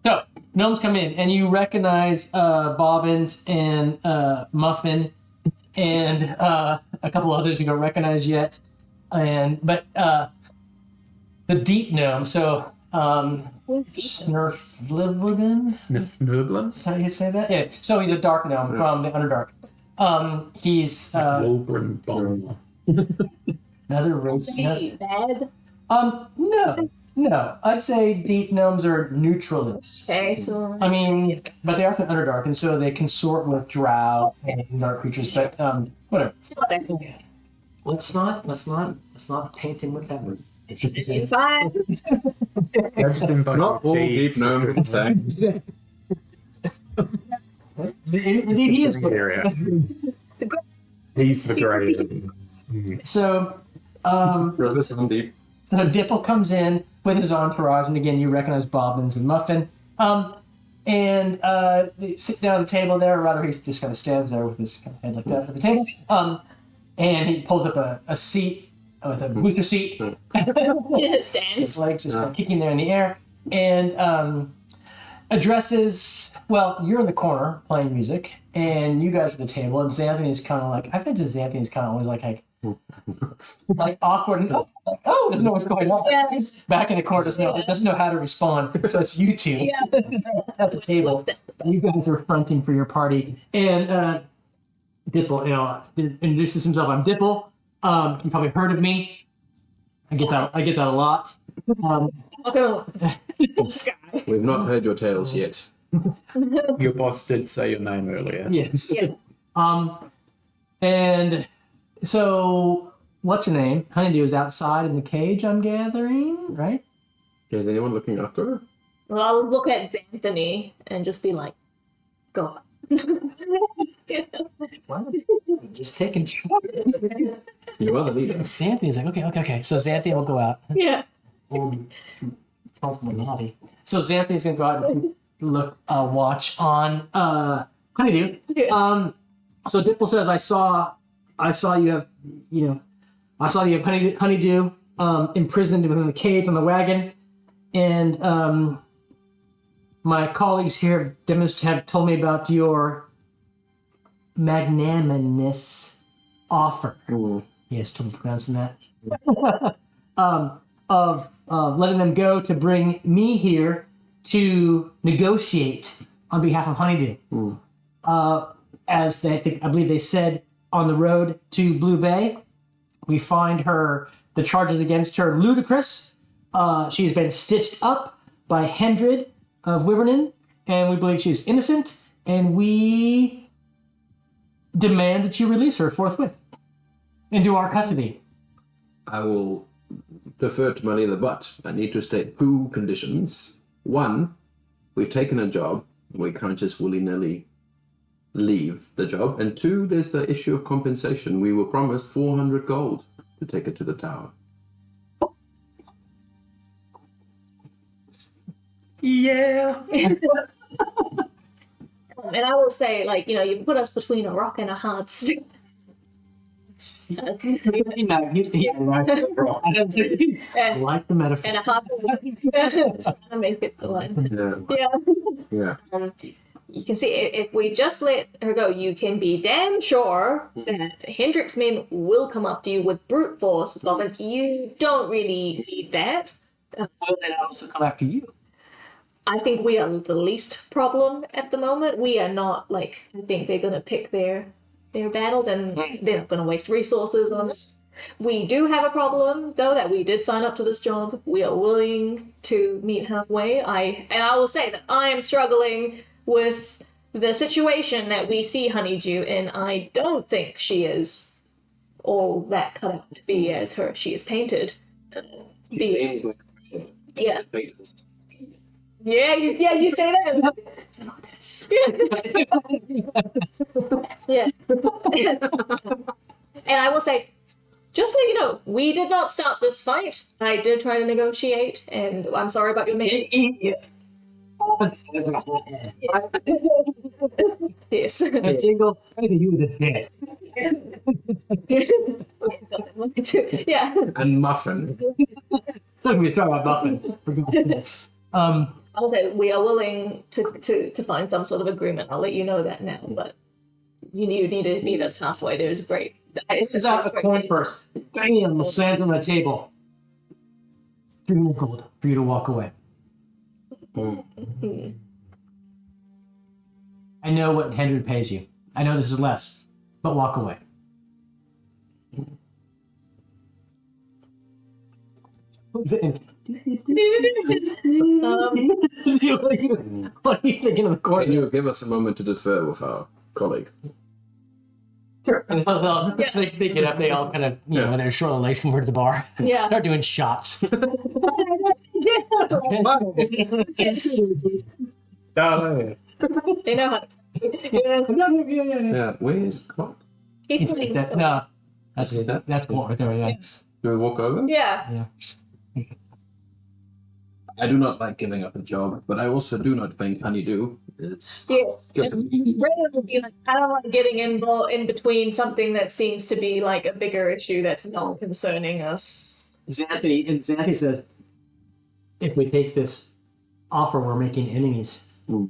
So, gnomes come in, and you recognize Bobbins and Muffin and a couple others you don't recognize yet. But the deep gnome, so Snurflibblins? Snifflins? How do you say that? Yeah, so he's a dark gnome from the Underdark. He's Wolverine bomb. another race. Hey, bad. No. I'd say deep gnomes are neutralists. Okay, so I mean, but they are from Underdark, and so they consort with drow and dark creatures. But whatever. Let's not paint him with that word. it's fine. Not all deep gnome can say. Indeed, he is. Area. It's a good. He's the grey. So, Bro, this one deep. so Dipple comes in with his entourage, and again, you recognize Bobbins and Muffin. And they sit down at the table there, or rather, he just kind of stands there with his kind of head like that at the table. And he pulls up a seat, with a booster seat. It stands. His legs just kind of kicking there in the air, and addresses. Well, you're in the corner playing music, and you guys are at the table, and Xanthony's kind of like. I imagine Xanthony's kind of always like awkward and doesn't know what's going on. Yeah. He's back in the corner, doesn't know how to respond. So it's you two at the table. You guys are fronting for your party, and Dipple, introduces himself. I'm Dipple. You probably heard of me. I get that a lot. Sky. We've not heard your tales yet. Your boss did say your name earlier. Yes. Yeah. And so, what's your name? Honeydew is outside in the cage, I'm gathering, right? Okay, is anyone looking after her? Well, I'll look at Xanthony and just be like, go on. Just taking charge. You are the leader. Xanthi's like, okay. So Xanthi will go out. Yeah. Tell someone naughty. So Xanthi's gonna go out and look, watch on Honeydew. Yeah. So Dipple says, I saw you have, Honeydew imprisoned in the cage on the wagon, and my colleagues here have told me about your magnanimous offer. Yes, to pronouncing that. Of letting them go to bring me here to negotiate on behalf of Honeydew. As I believe they said on the road to Blue Bay, we find the charges against her ludicrous. She has been stitched up by Hendred of Wivernon, and we believe she's innocent, and we demand that you release her forthwith into our custody. I will defer to my leader, but I need to state two conditions. One, we've taken a job. We can't just willy-nilly leave the job. And two, there's the issue of compensation. We were promised 400 gold to take it to the tower. Yeah. And I will say, like, you put us between a rock and a hard stick. I like the metaphor. And a hard trying to make it the line. Yeah. You can see if we just let her go, you can be damn sure that Hendrick's men will come up to you with brute force. Goblins, you don't really need that. Will they also come after you? I think we are the least problem at the moment. We are not I think they're gonna pick their battles, and they're not gonna waste resources on us. We do have a problem though, that we did sign up to this job. We are willing to meet halfway. I will say that I am struggling with the situation that we see Honeydew in. I don't think she is all that cut out to be as she is painted. Yeah. You say that. Yeah. And I will say, just so you know, we did not start this fight. I did try to negotiate, and I'm sorry about your mate. Yes. And Jingle, I think you were the dead. Yeah. And Muffin. Look, we start about Muffin. I'll say we are willing to find some sort of agreement. I'll let you know that now, but you need to meet us halfway. There's great. This is out a coin purse. Bam! Lands on the table. 3 more gold for you to walk away. I know what Henry pays you. I know this is less, but walk away. What are you thinking of the corner? Can you give us a moment to defer with our colleague? Sure. And they get up, they all kind of, when they're short of legs, come over to the bar. Yeah. Start doing shots. They know how to. Yeah. Where's Clock? He's playing that. No, that's cool right there. Yeah. Do we walk over? Yeah. I do not like giving up a job, but I also do not think Honeydew is Yes. good. Brandon would be like, I don't like getting involved in between something that seems to be like a bigger issue that's not concerning us. Xanthi says, if we take this offer, we're making enemies. Our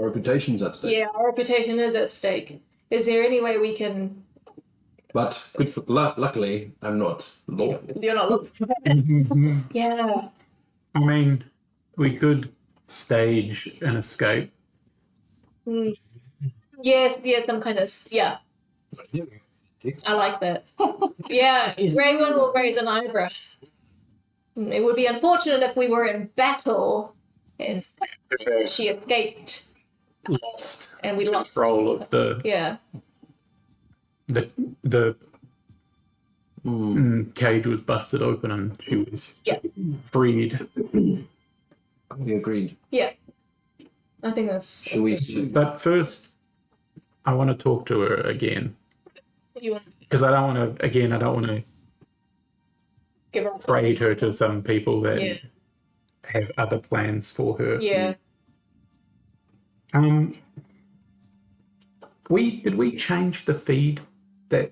reputation's at stake. Yeah, our reputation is at stake. Is there any way we can... But luckily, I'm not lawful. You're not looking. Yeah. I mean, we could stage an escape. Yes, some kind of... Yeah. I like that. Yeah, Raymond will raise an eyebrow. It would be unfortunate if we were in battle and she escaped Lost and we lost control of the cage was busted open and she was freed. We agreed. Yeah. I think that's... Should we see? But first, I want to talk to her again. You want... because I don't want to Give her trade her to some people that Yeah. have other plans for her. Yeah. Did we change the feed that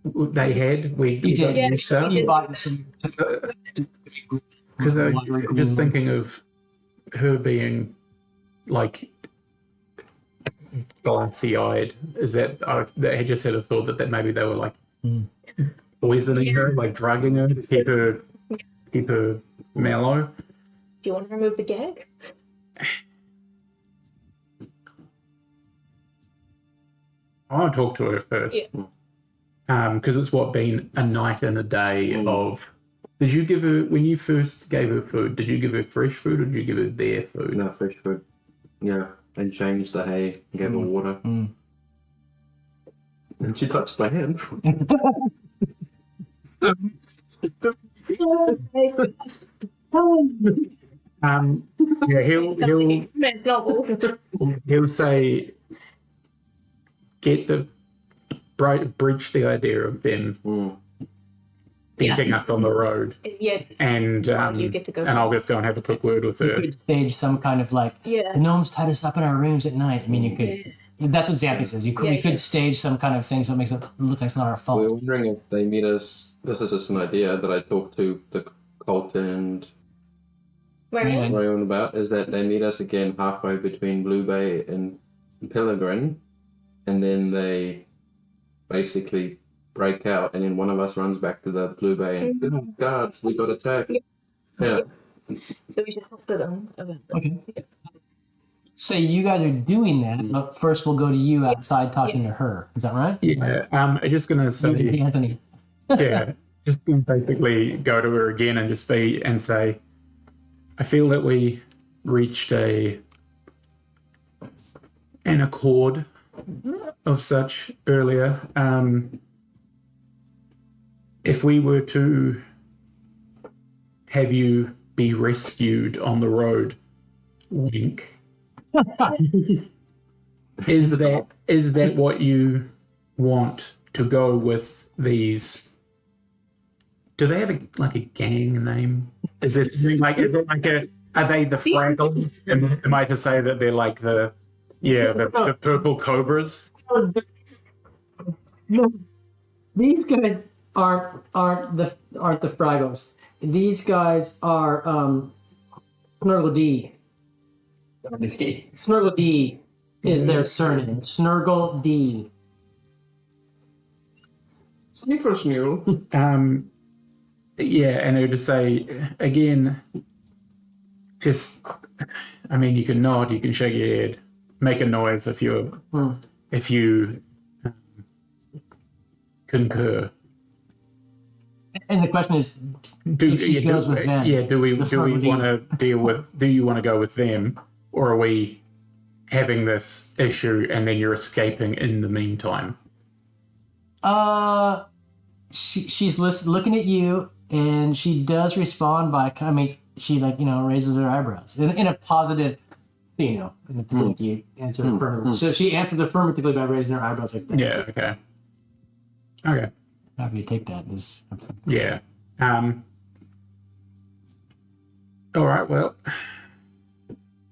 they had? We You did. Yeah, stuff. we You did. bought some. Because I was just thinking of her being like glassy-eyed. Is that I just had a thought that maybe they were like poisoning her, like drugging her to keep her mellow. Do you want to remove the gag? I want to talk to her first. Yeah. Because it's been a night and a day of. Did you give her when you first gave her food? Did you give her fresh food or did you give her their food? No, fresh food. Yeah, and changed the hay, and gave her water. And she touched my hand. Yeah, he'll say, bridge the idea of them beating us on the road, Yeah. and You get to go. and I'll just go and have a quick word with You her. could stage some kind of like Yeah. the gnomes tied us up in our rooms at night. I mean, you could. That's what Xanthi says. You could. Yeah, We could yeah. stage some kind of thing so it makes it look like it's not our We're fault. wondering if they meet us. This is just an idea that I talked to the cult and Right. Rayon about, is that they meet us again halfway between Blue Bay and Pellegrin, and then they basically break out, and then one of us runs back to the Blue Bay and "Oh, guards, we got attacked." Yeah. So we should talk to them about that. Okay. So you guys are doing that, but first we'll go to you outside talking to her. Is that right? Yeah, I'm just gonna You say, and Anthony. yeah, just gonna basically go to her again and just say, I feel that we reached an accord of such earlier. If we were to have you be rescued on the road, wink. Is that what you want to go with these? Do they have a gang name? Is it like are they the Fraggles? Am I to say that they're like the purple cobras? No, these guys aren't the Fraggles. These guys are Snurgle D. Snurgle D is their surname. Snurgle D. Sniffers mule. Yeah, and I would just say again, just I mean, you can nod, you can shake your head, make a noise if you concur. And the question is, if she goes with them, do we Snurgle D. want to deal with? Do you want to go with them, or are we having this issue and then you're escaping in the meantime? She's looking at you, and she does respond by, I mean, she raises her eyebrows in a positive, in the you answer affirmatively. So she answers affirmatively by raising her eyebrows like that. Yeah. Okay. How do you take that? Yeah. All right. Well,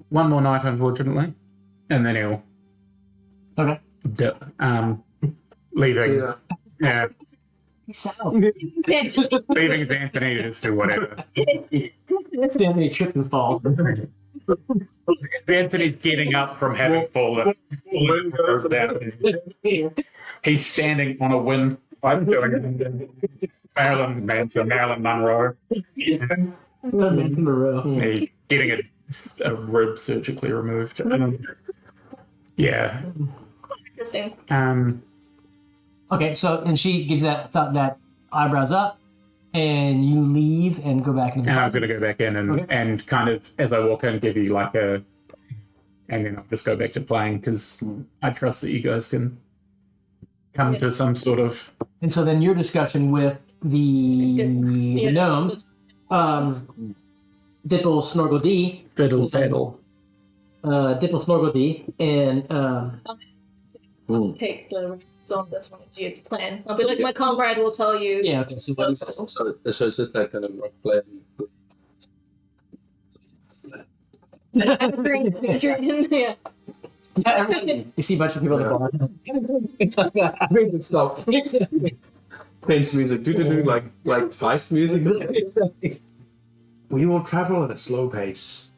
one more night, unfortunately, and then he'll. Okay. Leaving. Yeah. Leaving Anthony to just do whatever. Stanley trips and falls. Anthony's getting up from having fallen. He's standing on a wind pipe doing Marilyn Monroe. Manson Moreau. He's getting a rib surgically removed. Yeah. Interesting. Okay, so and she gives that eyebrows up, and you leave and go back into the And I was going to go back in and kind of, as I walk in, give you and then I'll just go back to playing because I trust that you guys can come to some sort of. And so then your discussion with the gnomes, Dipple Snorgle D, Fiddle. Dipple Snorgle D, and Take the So on this one, it's your plan. I'll be like, my comrade will tell you. Yeah. Okay. So what is So it's just that kind of rough plan. Drink in there. You see a bunch of people at the bar. It's like that. Everything stops. Tense music, like heist music. We will travel at a slow pace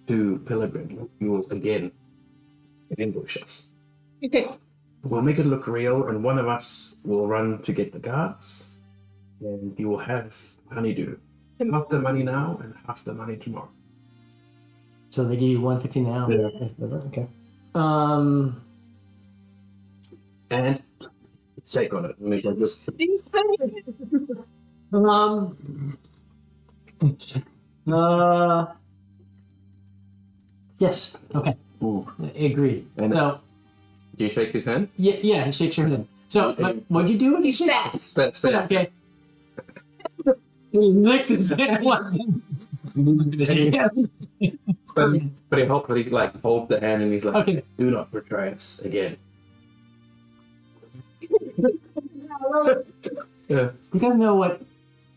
to Pilgrim. You will again ambush us. We'll make it look real, and one of us will run to get the guards, and you will have honeydew. Half the money now and half the money tomorrow. So they give you 150 now. Yeah. Okay. And shake on it. And it's like this. These things. Yes. Okay. Ooh. Agreed. And So, do you shake his hand? yeah, he shakes your hand. So, what'd you do with He's his fat. Spit. Okay. He licks his hand. But he like hold the hand and he's like, Okay. do not betray us again. Yeah. You guys know what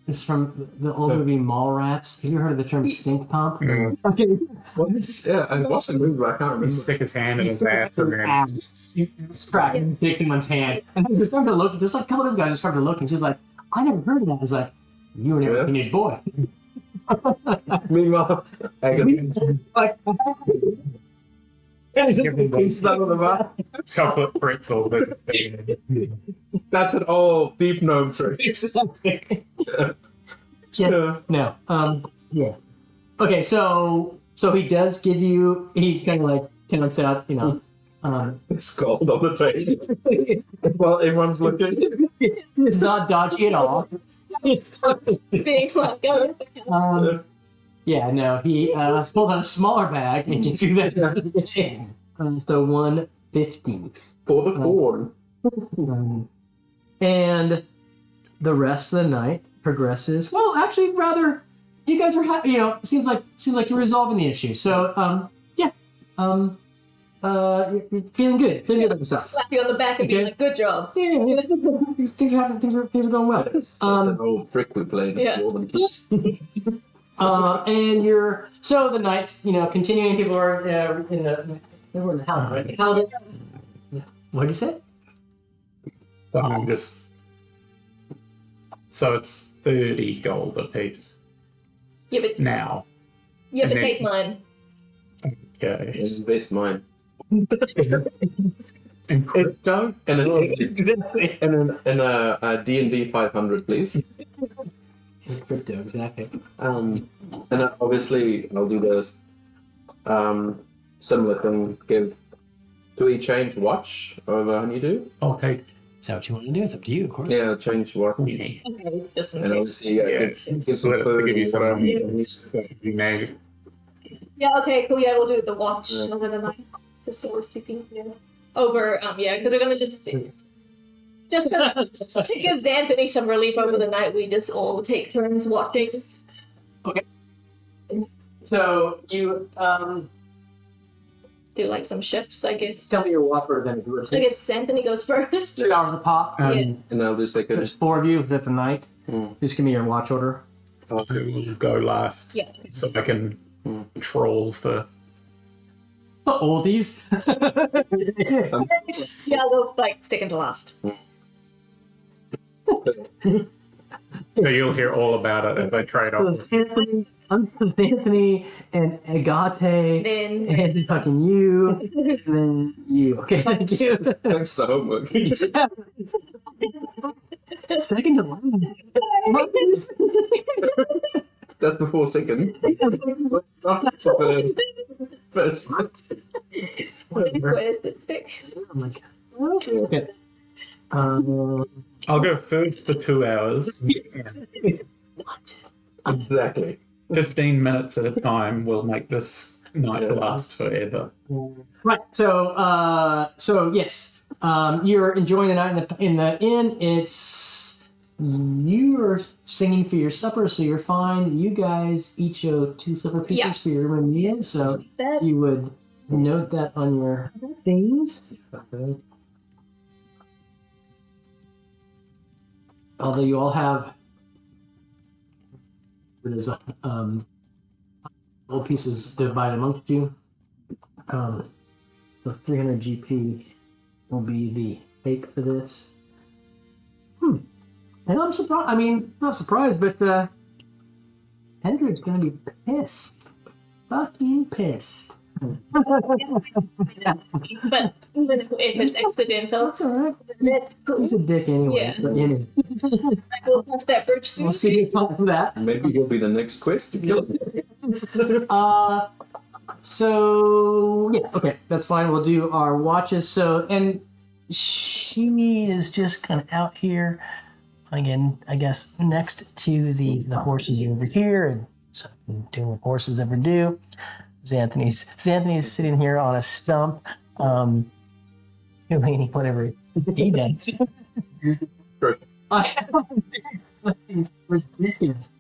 is from the old movie Mallrats? Have you heard of the term stink pump? Mm. Okay. Yeah, I watched the movie, but I can't He remember. stick his hand in his ass and then It's cracking dick in one's hand. And I just started to look, just like a couple of those guys just started to look, and she's like, I never heard of that. I was like, you were never a teenage boy. Meanwhile, I got Like, and it's just pieces out of the mouth. chocolate pretzel. that's an old deep gnome trick. Yeah. No. Yeah. Okay. So he does give you. He kind of like counts out. You know. It's cold on the table. Well, everyone's looking. It's not dodgy at all. It's. Being like, Yeah. No. He pulled out a smaller bag and gave you that. So 150. For the corn. And the rest of the night progresses. Well, actually, rather, you guys are happy. You know, seems like you're resolving the issue. So, yeah, you're feeling good. Feeling good about yourself. slap you on the back and be Okay. like, good job. Yeah, things are happening. Things are going well. An old trick we played. Yeah. And you're so the nights, you know, continuing. People are in the house, right? What did you say? I'm just. So it's 30 gold a piece Yeah, but now. you have to And then- take mine. Okay. Invest mine. And Crypto and a D&D 500, please. Crypto, exactly. And obviously I'll do this similar thing. Do we change watch over honeydew? I'll take. Is that what you want to do? It's up to you, of course. Yeah, I'll change watch. Okay, just in And case. obviously, give some Split it to food give you and some. whatever. You know, Yeah, okay, cool. Yeah, we'll do the watch Yeah. over the night. Just while we're sleeping. Yeah. Over, yeah, because we're gonna just to give Xanthony some relief over the night. We just all take turns watching. So you Do like some shifts, I guess. tell me your Whopper then. If you were I guess Anthony goes first. 3 hours a pop. Yeah. And I'll do second. There's 4 of you. That's a night. Just give me your watch order. who will go last? Yeah. So I can troll for. The oldies. Yeah, I'll go like second to last. So you'll hear all about it if I trade off. Anthony and Agate Then and fucking you and then you. Okay, thank you. Thanks for the homework. Second to last. What is- That's before second. After third. First. I'm like, okay. I'll go first for 2 hours. What? Exactly. 15 minutes at a time will make this night last forever. Right. So yes. You're enjoying the night in the inn. It's you are singing for your supper, so you're fine. You guys each owe 2 silver pieces Yeah. for your room meal, so that you would note that on your things. although you all have there's little pieces divided amongst you, the 300 GP will be the fake for this. And I'm surprised. I mean, not surprised, but Hendred's gonna be pissed. Fucking pissed. But even if it's accidental, That's alright. that's cool. He's a dick anyways, Yeah. but anyway. We'll cross that bridge soon. We'll see about that. Maybe he'll be the next quest to kill him. So yeah, okay, that's fine. We'll do our watches. So, and she is just kind of out here again, I guess, next to the horses over here, and so doing what horses ever do. Xanthony's sitting here on a stump, doing whatever he does. Ridiculous.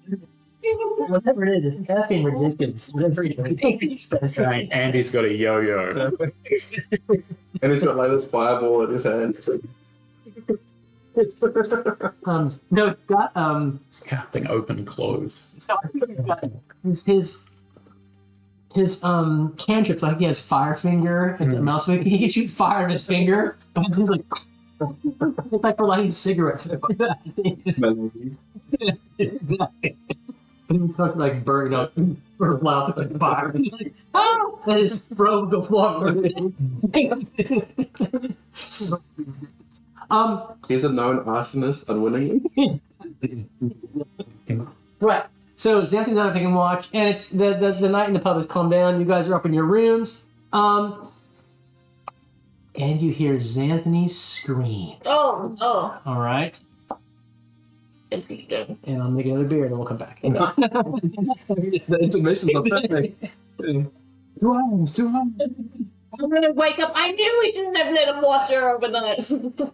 Whatever it is, it's caffeine ridiculous. Whatever it Right, Andy's got a yo-yo. And he's got like this fireball in his hand. no, it's got It's casting open close. his cantrips, like he has fire finger, it's a mouse finger. He gives you fire in his finger, but he's like it's like for lighting cigarettes. And he starts like burning up or loud with fire. Oh! And his throat goes long. He's a known arsonist unwittingly. Right. So Xanthony's not taking watch, and it's the night in the pub has calmed down. You guys are up in your rooms, and you hear Xanthony scream. Oh. All right. Interesting. And I'll make another beer, and then we'll come back. The intermissions are perfect. 2 arms, 2 arms. I'm gonna wake up. I knew we shouldn't have let him watch her overnight. Do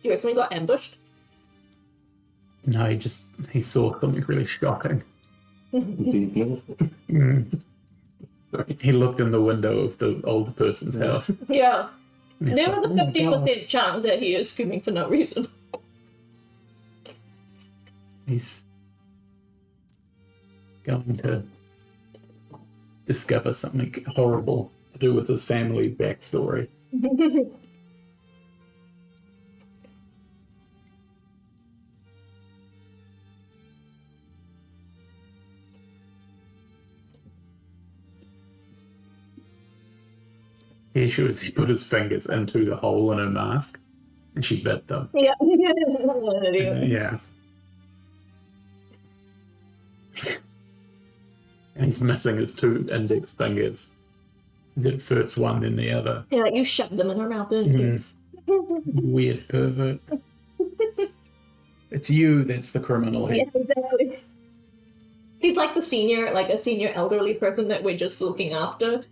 you reckon we got ambushed? No, he saw something really shocking. He looked in the window of the old person's house. Yeah. It's There like, was a 50% chance that he is screaming for no reason. he's going to discover something horrible to do with his family backstory. The issue is he put his fingers into the hole in her mask and she bit them. Yeah. Yeah. And he's missing his 2 index fingers. The first one, then the other. Yeah, like you shoved them in her mouth, didn't you? Weird pervert. It's you that's the criminal Yeah, here. exactly. He's like a senior elderly person that we're just looking after.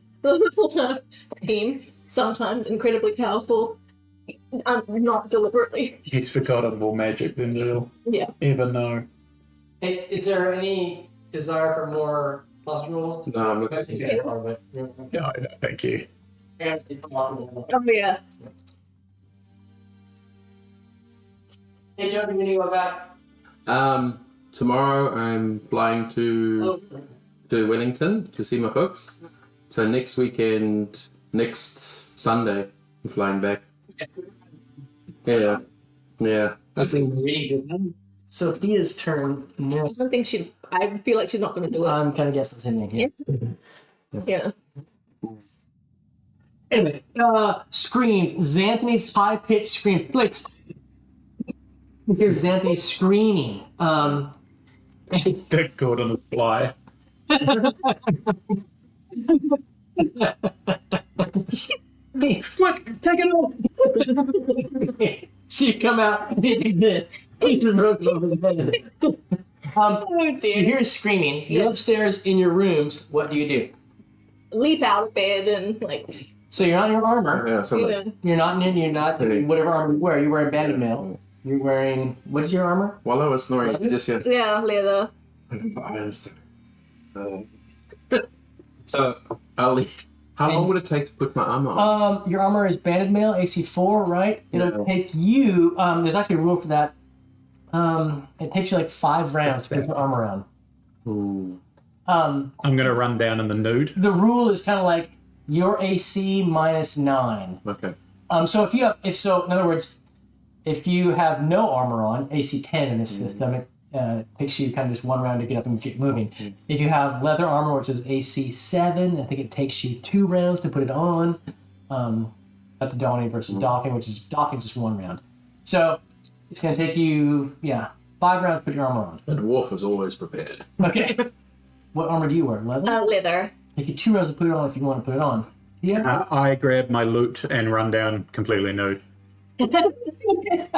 Him, sometimes incredibly powerful, not deliberately. He's forgotten more magic than you'll Yeah. ever know. Is there any desire for more hospital? No, I'm looking. No, thank you. Oh yeah. Hey, Joe, when you go back? Tomorrow I'm flying to Wellington to see my folks. So next weekend, next Sunday, I'm flying back. Yeah. That's a really good. Sophia's turn I next. don't think I feel like she's not going to do it. I'm kind of guessing the same thing here. Yeah. Anyway, screams. Xanthony's high-pitched screams. Like, you hear Xanthony screaming. Dick caught on a fly. Hey, quick, take it off! So you come out and you do this. He just rolls over the bed. Oh You dear. hear screaming. You're upstairs in your rooms. What do you do? Leap out of bed and like. So you're not in your armor. Yeah, so Yeah. You're not Okay. whatever armor you wear. You're wearing bandit mail. You're wearing, what is your armor? while I was snoring, you just said, Yeah, leather. I understand. So, Ali, how long would it take to put my armor on? Your armor is banded mail, AC 4, right? It'll take you. There's actually a rule for that. It takes you like 5 rounds to put your armor on. Ooh. I'm gonna run down in the nude. The rule is kind of like your AC minus 9. Okay. So in other words, if you have no armor on, AC 10 in this system, it takes you kind of just 1 round to get up and get moving. If you have leather armor, which is AC 7, I think it takes you 2 rounds to put it on. That's donning versus doffing, which is doffing just 1 round. So it's going to take you, 5 rounds to put your armor on. The dwarf is always prepared. Okay. What armor do you wear? Leather? Leather. Take you 2 rounds to put it on if you want to put it on. Yeah. I grab my loot and run down completely nude.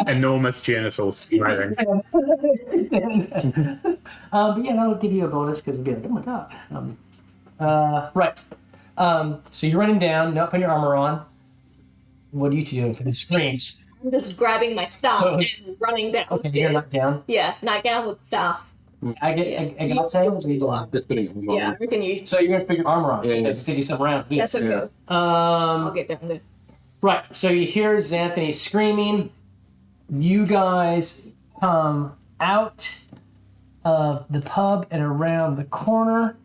Enormous genitals smiling. But yeah, that would give you a bonus because it'd be like, oh my god. Right. So you're running down, not putting your armor on. What are you two doing for the screams? I'm just grabbing my staff and running down. Okay, you're not down. Yeah, nightgown with staff. I got to what are you doing? Just putting it on. Yeah, I reckon you. So you're going to put your armor on. Yeah. It's take you some rounds. That's okay. I'll get down there. Right, so you hear Xanthony screaming. You guys come out of the pub and around the corner.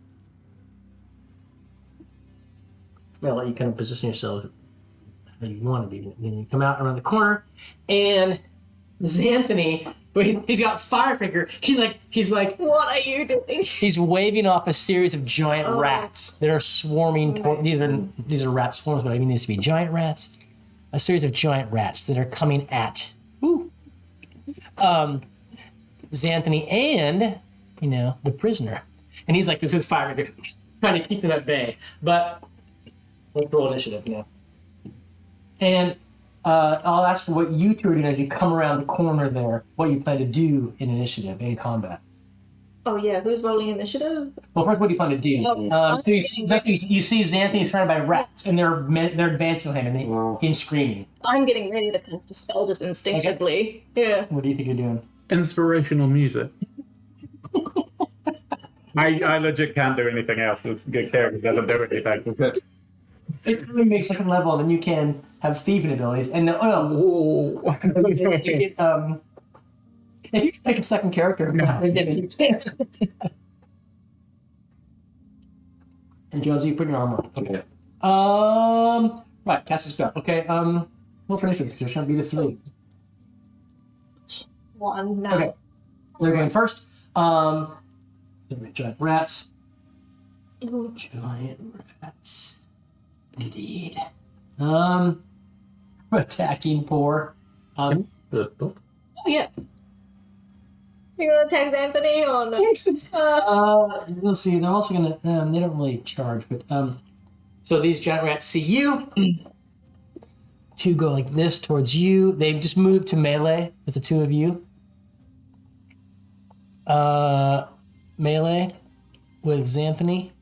I'll let you kind of position yourselves how you want to be. And you come out around the corner, and Xanthony, he's got Firefinger. He's like, What are you doing? he's waving off a series of giant rats that are swarming. These are rat swarms, but I mean these to be giant rats. A series of giant rats that are coming at Xanthony and the prisoner. And he's like, this is fire, trying to keep them at bay. But let's roll initiative now. And I'll ask for what you two are doing as you come around the corner there. What you plan to do in initiative in combat. Oh yeah, who's rolling initiative? Well, first, what do you plan to do? So you see Xanthony surrounded by rats, and they're advancing him, and he's screaming. I'm getting ready to cast a spell just instinctively. Okay. Yeah. What do you think you're doing? Inspirational music. I legit can't do anything else. This good character doesn't do anything. It only makes second level, then you can have thieving abilities. And if you take a second character, and Jonesy, you put your armor on. Okay. Right, cast a spell. Okay. Roll for initiative. You're trying to beat a 3. 1 now. Okay. We're going first. Giant rats. Giant rats. Indeed. Attacking poor. Oh yeah. You're gonna text Anthony or no? We'll see. They're also gonna. They don't really charge, but So these giant rats see you. Two go like this towards you. They've just moved to melee with the two of you. Melee with Xanthony.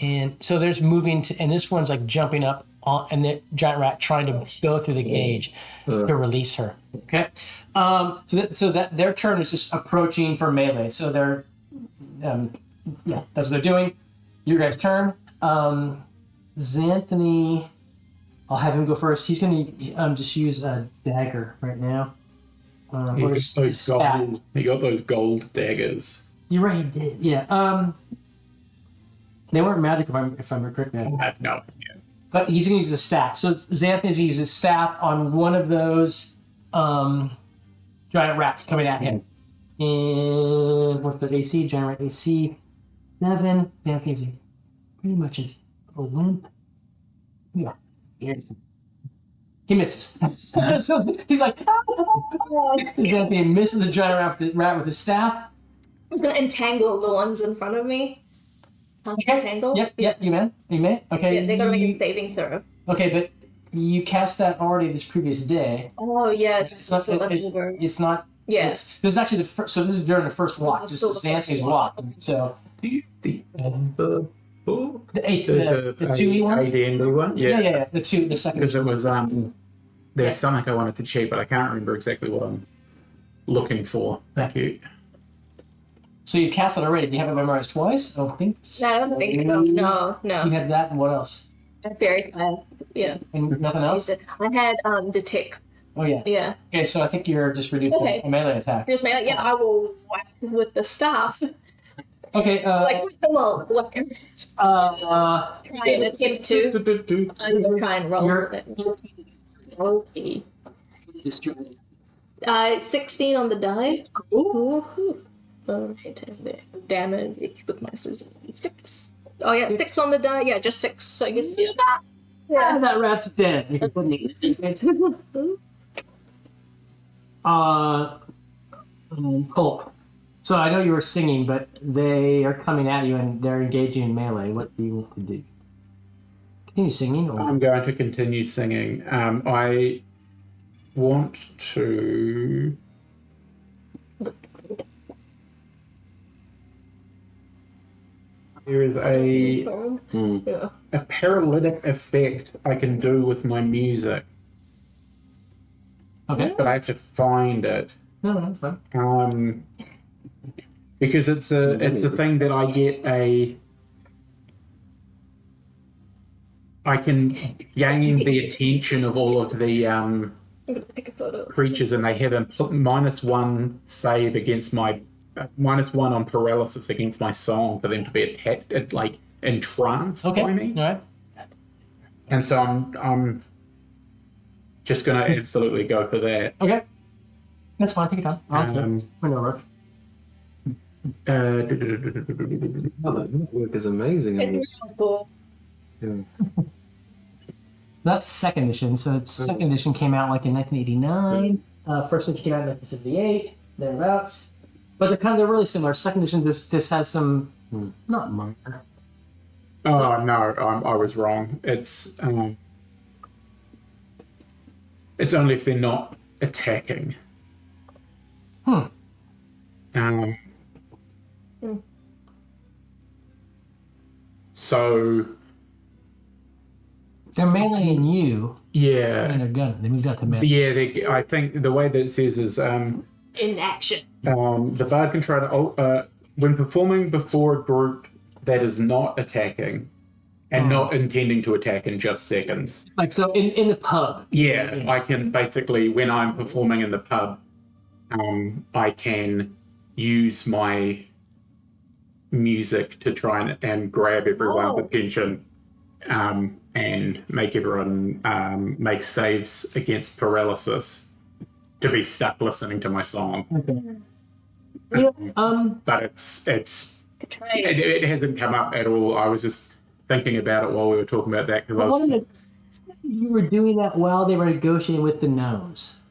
And so there's moving to, and this one's like jumping up on, and the giant rat trying to go through the gauge to release her. Okay. So that their turn is just approaching for melee. So they're, that's what they're doing. Your guys' turn. Xanthony, I'll have him go first. He's going to just use a dagger right now. He got those gold daggers. You're right, he did. Yeah. They weren't magic if I'm correct. I have no idea. But he's going to use a staff. So Xanthony's going to use his staff on one of those giant rats coming at him. And what's the AC? Giant rat AC 7. Xanthony's pretty much a wimp. Yeah. He misses. So he's like, Xanthony misses the giant rat with his staff. I was gonna entangle the ones in front of me. Entangle? Yep, you may. Okay. Yeah, they gotta make a saving throw. Okay, but you cast that already this previous day. Oh, yes. It's not. Yes. This is actually the first. So this is during the first walk. This is Xanthony's walk. So. The book? The 2E one? AD&D one? Yeah. The second. Because it was, there's something I wanted to cheat, but I can't remember exactly what I'm looking for. Thank you. So you've cast it already. Do you have it memorized twice? I don't think so. No, I don't think so. No, You no. had that and what else? I'm very glad. Yeah. And nothing else? I had detect. Oh, yeah. Yeah. Okay, so I think you're just reducing Okay. a melee attack. Here's my yeah. I will whack with the staff. Okay, Like well, try and attempt to. I'm gonna try and roll You're- with it. Okay. distracted. 16 on the die. Ooh. Damage with my 6. Oh yeah, 6 on the die. Yeah, just 6. So you see that? Yeah, that rat's dead. You can put it Colt. So I know you were singing, but they are coming at you and they're engaging in melee. What do you want to do? Continue singing, or I'm going to continue singing. I want to. There is Yeah. a paralytic effect I can do with my music, okay? but I have to find it. No, that's fine. Because it's a thing that I get I can gain the attention of all of the I'm gonna pick a photo. creatures, and they have a -1 save against my -1 on paralysis against my song for them to be attacked, like entranced Okay, by me. all right. And so I'm just gonna absolutely go for that. Okay, that's fine. Take your time. We're no rush. Oh, that network is amazing in this. Yeah. That's second edition. So it's second edition came out like in 1989. First edition came out in 1978, thereabouts. But they're really similar. Second edition just has some not minor. Oh no, I was wrong. It's only if they're not attacking. Hmm. So They're meleeing you yeah, and they're gunning. They moved out to melee. yeah. I think the way that it says is In action. the bard can try to when performing before a group that is not attacking and not intending to attack in just seconds. Like so in the pub. Yeah, I can basically, when I'm performing in the pub, I can use my music to try and grab everyone's attention and make everyone make saves against paralysis to be stuck listening to my song. Okay. But it's Try it hasn't come up at all. I was just thinking about it while we were talking about that because I was. You were doing that while they were negotiating with the gnomes.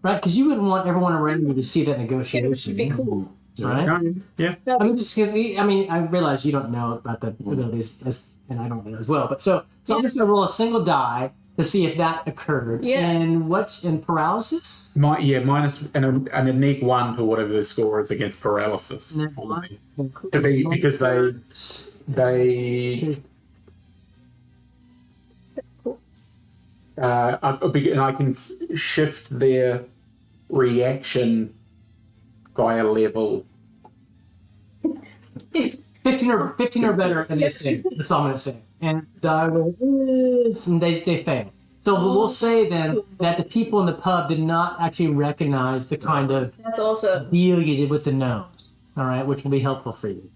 Right? Because you wouldn't want everyone around you to see that negotiation. It'd be cool. Right? Yeah. I mean, just because I realize you don't know about the abilities, and I don't know as well. But so I'm just gonna roll a single die to see if that occurred. Yeah. And what's in paralysis? Minus and a neg 1 to whatever the score is against paralysis. Because they and I can shift their reaction by a level. 15 or better, and they save. That's all I'm gonna say. And die roll is, and they fail. So we'll say then that the people in the pub did not actually recognize the kind of That's also deal you did with the gnomes. All right, which will be helpful for you.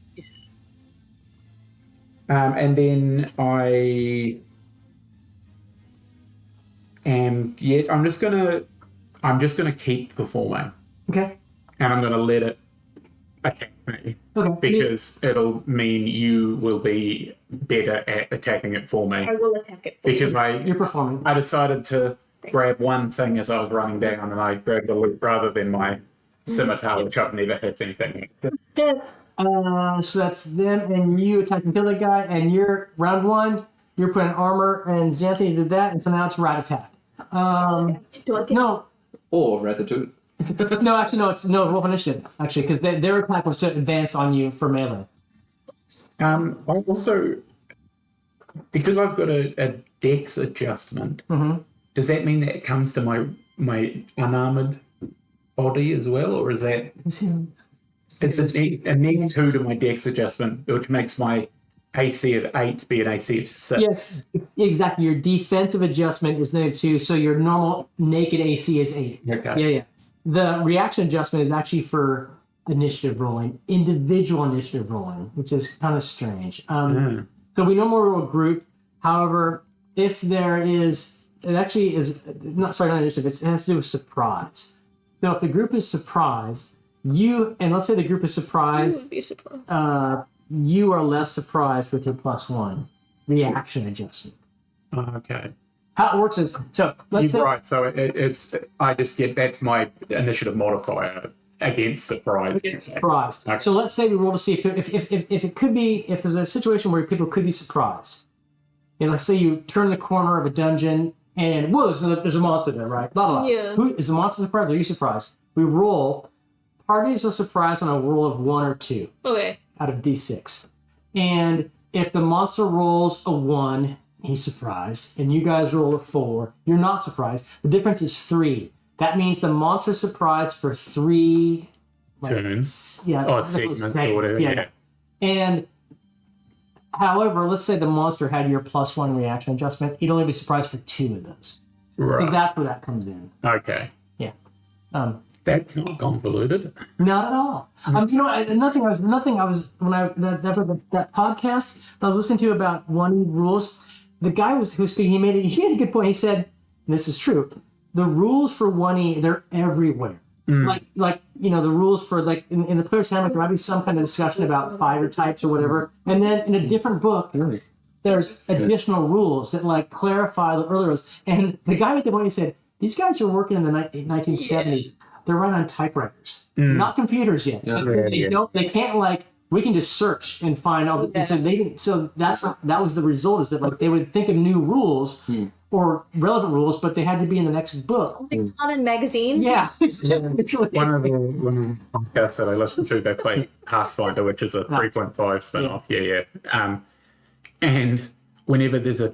And then I am I'm just gonna keep performing, Okay. and I'm gonna let it attack me Okay. because it'll mean you will be better at attacking it for me. I will attack it. Because You're performing. I decided to grab one thing as I was running down, and I grabbed a loot rather than my scimitar, which I've never hit anything with. So that's them, and you attack and kill that guy, and you're round one. You're putting armor, and Xanthony did that, and so now it's rat attack. Do I get No, Or Ratatouille. no, actually, no, it's no roll initiative. Actually, because their attack was to advance on you for melee. I also, because I've got a dex adjustment, does that mean that it comes to my unarmored body as well, or is that It's a need 2 to my dex adjustment, which makes my AC of 8 be an AC of 6. Yes, exactly. Your defensive adjustment is -2, so your normal naked AC is 8. Okay. Yeah. The reaction adjustment is actually for initiative rolling, individual initiative rolling, which is kind of strange. So we normally roll a group. However, if there is, it actually is not initiative. It has to do with surprise. So if the group is surprised, let's say the group is surprised. I would be surprised. You are less surprised with your +1 reaction adjustment. Okay. How it works is, so let's say, You're right. So it's I just get that's my initiative modifier against surprise. surprise. Okay. So let's say we roll to see if it could be, if there's a situation where people could be surprised. And let's say you turn the corner of a dungeon and whoa, there's a monster there, right? Blah blah. Yeah. Who is the monster surprised? Are you surprised? We roll. Parties are surprised on a roll of 1 or 2. Okay. Out of D6. And if the monster rolls a 1, he's surprised, and you guys roll a 4, you're not surprised. The difference is 3. That means the monster's surprised for 3 Turns. Yeah. Segments or whatever. Yeah. And however, let's say the monster had your +1 reaction adjustment, you'd only be surprised for 2 of those. Right. So that's where that comes in. Okay. Yeah. That's not convoluted. Not at all. You know, nothing. I was when I that podcast I was listening to about 1E rules. The guy who was speaking. He made a good point. He said, and this is true. The rules for 1E, they're everywhere. Like the rules for in the player's handbook, there might be some kind of discussion about fighter types or whatever, and then in a different book, there's additional rules that clarify the earlier rules. And the guy made the point. He said, these guys are working in the 1970s. They're running on typewriters, not computers yet. They can't we can just search and find all. So that was the result, is that they would think of new rules or relevant rules, but they had to be in the next book. Not in magazines. Yeah. One of the podcasts that I listened to, they play Pathfinder, which is a 3.5 spin-off. Yeah. And whenever there's a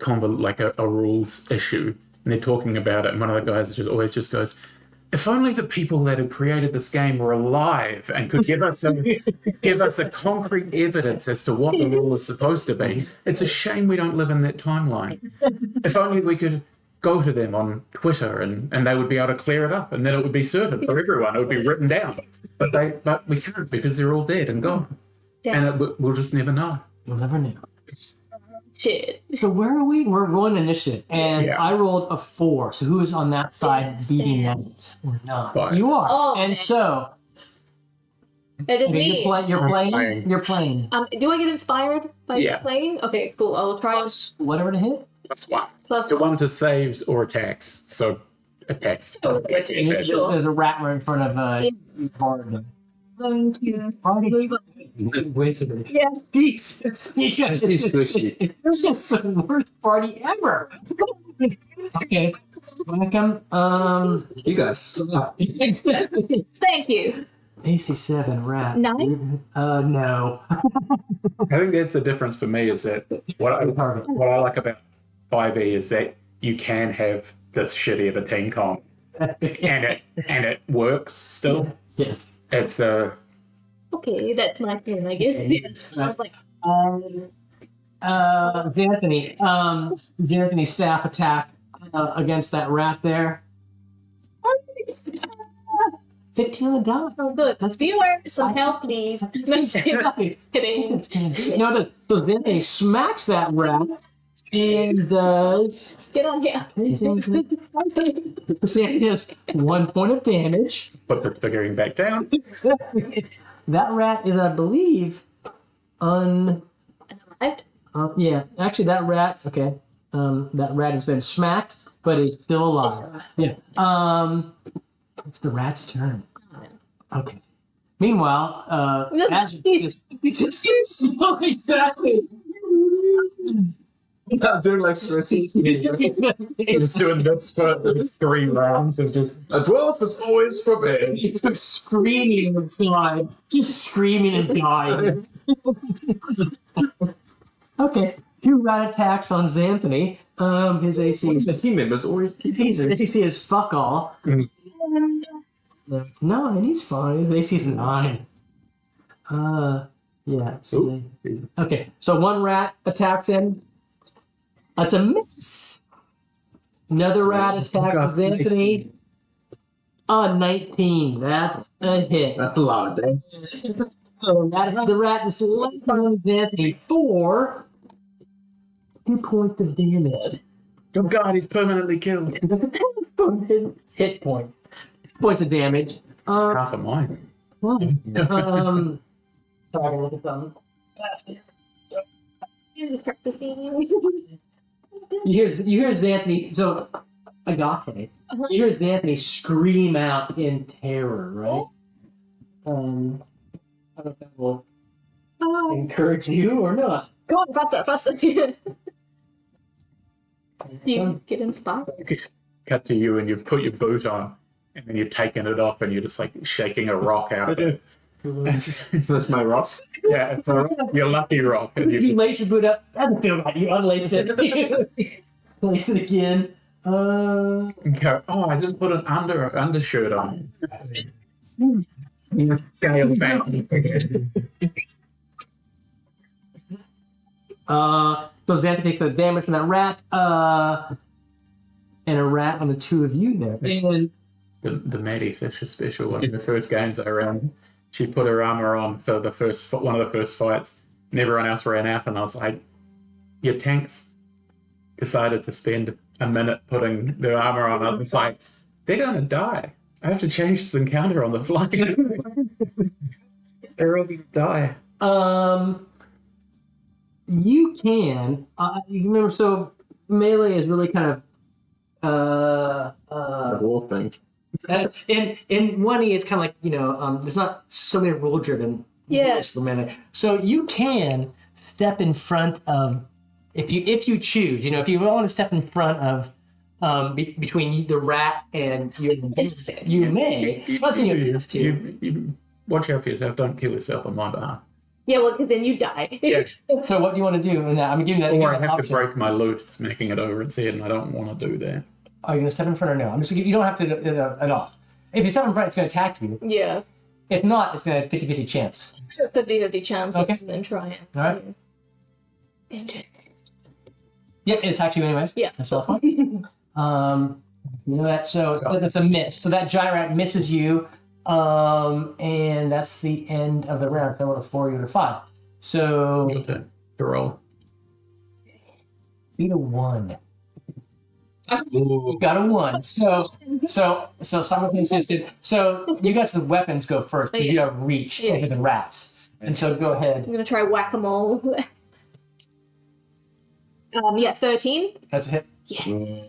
rules issue, and they're talking about it, and one of the guys always goes, if only the people that had created this game were alive and could give us a concrete evidence as to what the rule is supposed to be. It's a shame we don't live in that timeline. If only we could go to them on Twitter and they would be able to clear it up, and then it would be certain for everyone. It would be written down. But we can't, because they're all dead and gone. Damn. And we'll just never know. You'll never know. Shit. So where are we? We're rolling initiative, and Yeah. I rolled a 4. So who is on that side beating that or not? 5. You are. Oh, and man. so It is okay, me. you're playing. playing. You're playing. Do I get inspired by Yeah. playing? Okay, cool. I'll try. Whatever to hit. +1. Plus The 1 to saves or attacks. So attacks. Sure. There's a rattler in front of Bard. Going to Party. move up. Wait a minute. Yeah. Jeez, it's Too squishy. This is the worst party ever. Okay, welcome. You guys suck. Exactly. Thank you. AC7 rat. 9? No. I think that's the difference for me, is that what I like about 5e is that you can have this shitty of a team comp and it works still. Yes. It's Okay, that's my turn, I guess. Yes. I was like, Xanthony staff attack against that rat there. 15 on the dot. oh, good. Viewer, some help, please. No, just kidding. No, it does. So then he smacks that rat and does. Get on here. Sandy does 1 point of damage. put the figuring back down. That rat is, I believe, Right? yeah, actually, that rat. Okay, that rat has been smacked, but is still alive. Yeah. It's the rat's turn. Okay. Meanwhile, exactly. They're like stressing. Just doing this for 3 rounds of just A dwarf is always prepared. Screaming inside, just screaming and dying. Okay, 2 rat attacks on Xanthony. His AC is The team members always keep his AC is fuck all. 9, he's fine. His AC is 9. Yeah. So okay. So one rat attacks him. That's a miss. Another rat attacks Anthony. 19. That's a hit. That's a lot of damage. So the rat is one time Anthony for 2 points of damage. Oh God, he's permanently killed. His hit point. Points of damage. Half of mine. Sorry, look at something. You hear Xanthony, so Agate. You hear Xanthony scream out in terror, right? I don't know if that will encourage you or not. Go on, faster. You get inspired. Cut to you, and you've put your boot on, and then you've taken it off, and you're just like shaking a rock out. That's my Ross. Yeah, it's your lucky rock. And You lace your boot up. Doesn't feel right. You unlace it. Place it again. go, oh, I didn't put an undershirt on. Scale back. So Xanthony takes the damage from that rat. And a rat on the two of you there. And The Maddie Fisher special, one of the first games I ran, she put her armor on for one of the first fights, and everyone else ran out, and I was like, your tanks decided to spend a minute putting their armor on other sites. They're going to die. I have to change this encounter on the fly. They're all going to die. you can. You remember, so melee is really kind of The wolf thing. in 1E, it's kind of like, there's not so many rule driven rules for melee. So you can step in front of, if you choose, if you want to step in front of between the rat and you may. I'm not saying you have to. You watch out for yourself. Don't kill yourself on my behalf. Yeah, well, because then you die. Yeah. So what do you want to do? And I'm giving that. Or I have option. to break my loot, smacking it over its head, and I don't want to do that. Are you going to step in front or no? I'm just you don't have to at all. If you step in front, it's going to attack you. Yeah. If not, it's going to 50-50 chance. So 50-50 chances, Okay. and then try it. All right. Yep, it attacks you anyways. Yeah. That's all fine. That. So that's a miss. So that giant rat misses you. And that's the end of the round. I rolled a 4, you got a 5. So Your turn to roll. beat a 1. You got a 1. So simultaneously. So you guys, the weapons go first because you have reach over the rats. And so go ahead. I'm gonna try whack-a-mole. 13. That's a hit. Yeah.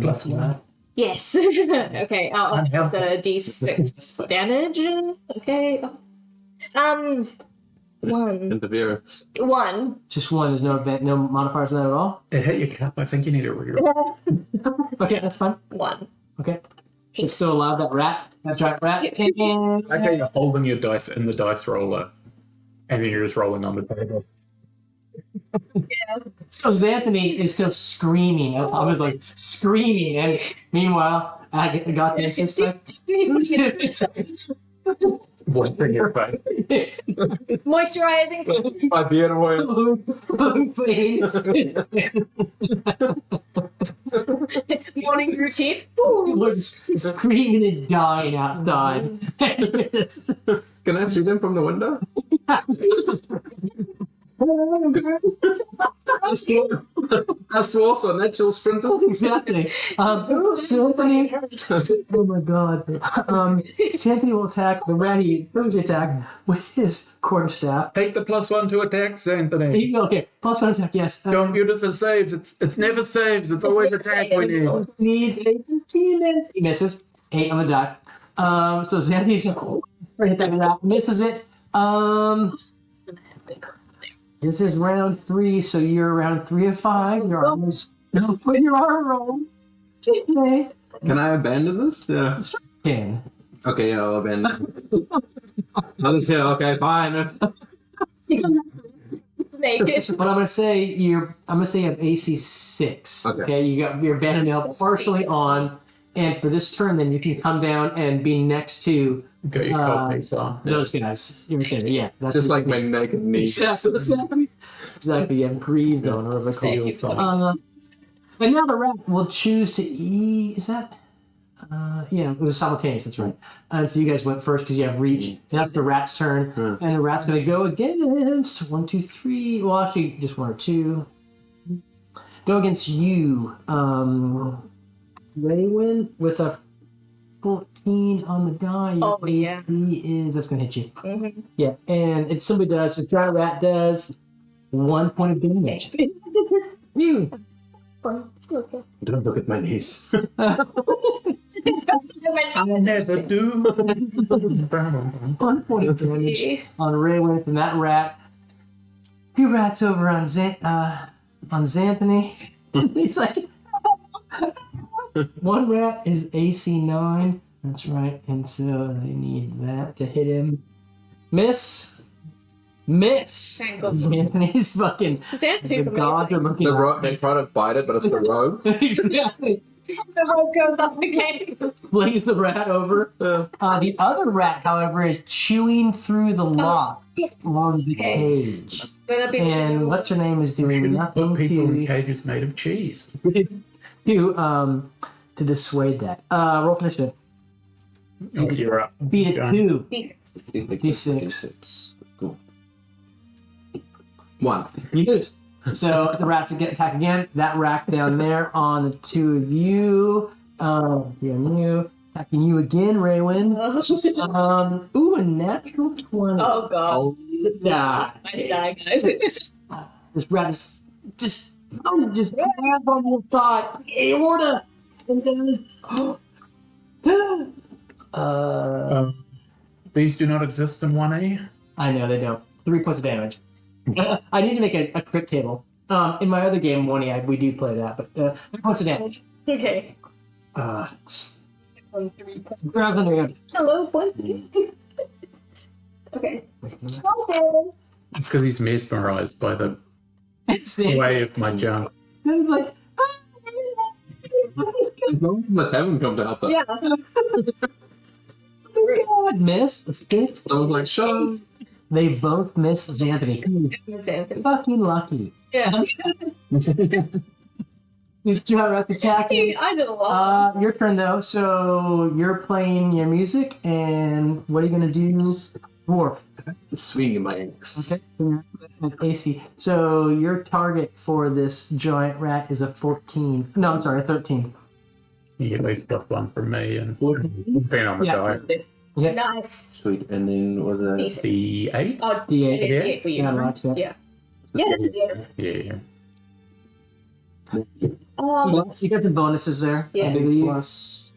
Plus 1. Yes. Okay. I'll have the D6 damage. Okay. 1. Interference. 1. Just 1. There's no modifiers on that at all. It hit your cap. I think you need a reroll. Okay, that's fine. 1. Okay. It's still alive, that rat. That giant rat. Okay, you're holding your dice in the dice roller, and then you're just rolling on the table. So Xanthony is still screaming. I was like screaming, and meanwhile, I got the assist. Wiping your face. Moisturizing. My beard oil. Morning routine. Was screaming and dying outside. Can I see them from the window? That's also natural sprinter. Exactly. Anthony. Oh my God. Anthony will attack the ratty first attack with his quarterstaff. Take the +1 to attacks, Anthony. Okay, +1 attack. Yes. Don't use it as saves. It's never saves. It's always attack when you. Needs a 15. Then he misses 8 on the die. So Xanthony's hit that out, misses it. This is round 3, so you're around 3 of 5. You're almost. No, put your arm roll. Okay. Can I abandon this? Yeah. Can. Okay, yeah, I'll abandon it. Others here, okay, fine. Make it. But I'm gonna say you have AC 6. Okay. You got your bandit nail partially on, and for this turn, then you can come down and be next to Got your cold piece on. Those guys. You're right there. Yeah. That's Just like my naked niece. Exactly. You have grieved on her. Thank you for And now the rat will choose to eat. Is that? Yeah, it was simultaneous. That's right. So you guys went first because you have reach. Now it's the rat's turn, and the rat's going to go against 1, 2, 3. Well, actually, just 1 or 2. Go against you, Raywin, with a 14 on the die. Your Oh, yeah. AC is that's going to hit you. Mhm. Yeah, and it's somebody does. This giant rat does 1 point of damage. You. Okay. Don't look at my niece. I never do. 1 point of damage on Raywin from that rat. Few rats over on Xanthony. He's like, one rat is AC 9. That's right, and so they need that to hit him. Miss. Thank God. Anthony's fucking. Xanthony's The gods are amazing. looking. The rope, they try to bite it, but it's the rope. Exactly. The rope goes up again. Flings the rat over. The other rat, however, is chewing through the lock along the cage. Gonna be And what's her name is doing Put nothing people in to cages made of cheese. to dissuade that. Roll for initiative. Oh, you're up. Beat it John. 2. D6. D6. Cool. 1. You lose. So the rats attack again. That rack down there on the two of you. You attacking you again, Raywin. Ooh, a natural 20. Oh god. Nah. I die, guys. This rat is just grab on your thigh. Aorta. And goes. These do not exist in 1A. I know they don't. 3 points of damage. I need to make a crit table. In my other game, we do play that, but 3 points of damage. Okay. Grab on your Hello, what? Okay. It's because he's mesmerized by the sway of my junk. Like, As long as the tavern come to help that. Yeah. God, miss. Fix. I was like, shut up. They both miss Xanthony. Fucking lucky. Yeah. These two rats attacking. I did a lot. Your turn though. So you're playing your music, and what are you gonna do? Dwarf. Swinging my axe. Okay. AC. So your target for this giant rat is a 14. No, I'm sorry, a 13. You get at least +1 from me, and it's been on the die. Yeah. Nice. Sweet. And then was that? Decent. The 8? Oh, D8. D8 for you. Yeah, I like that. Yeah. Yeah, that's good. Yeah. You got the bonuses there. Yeah. I believe. Plus.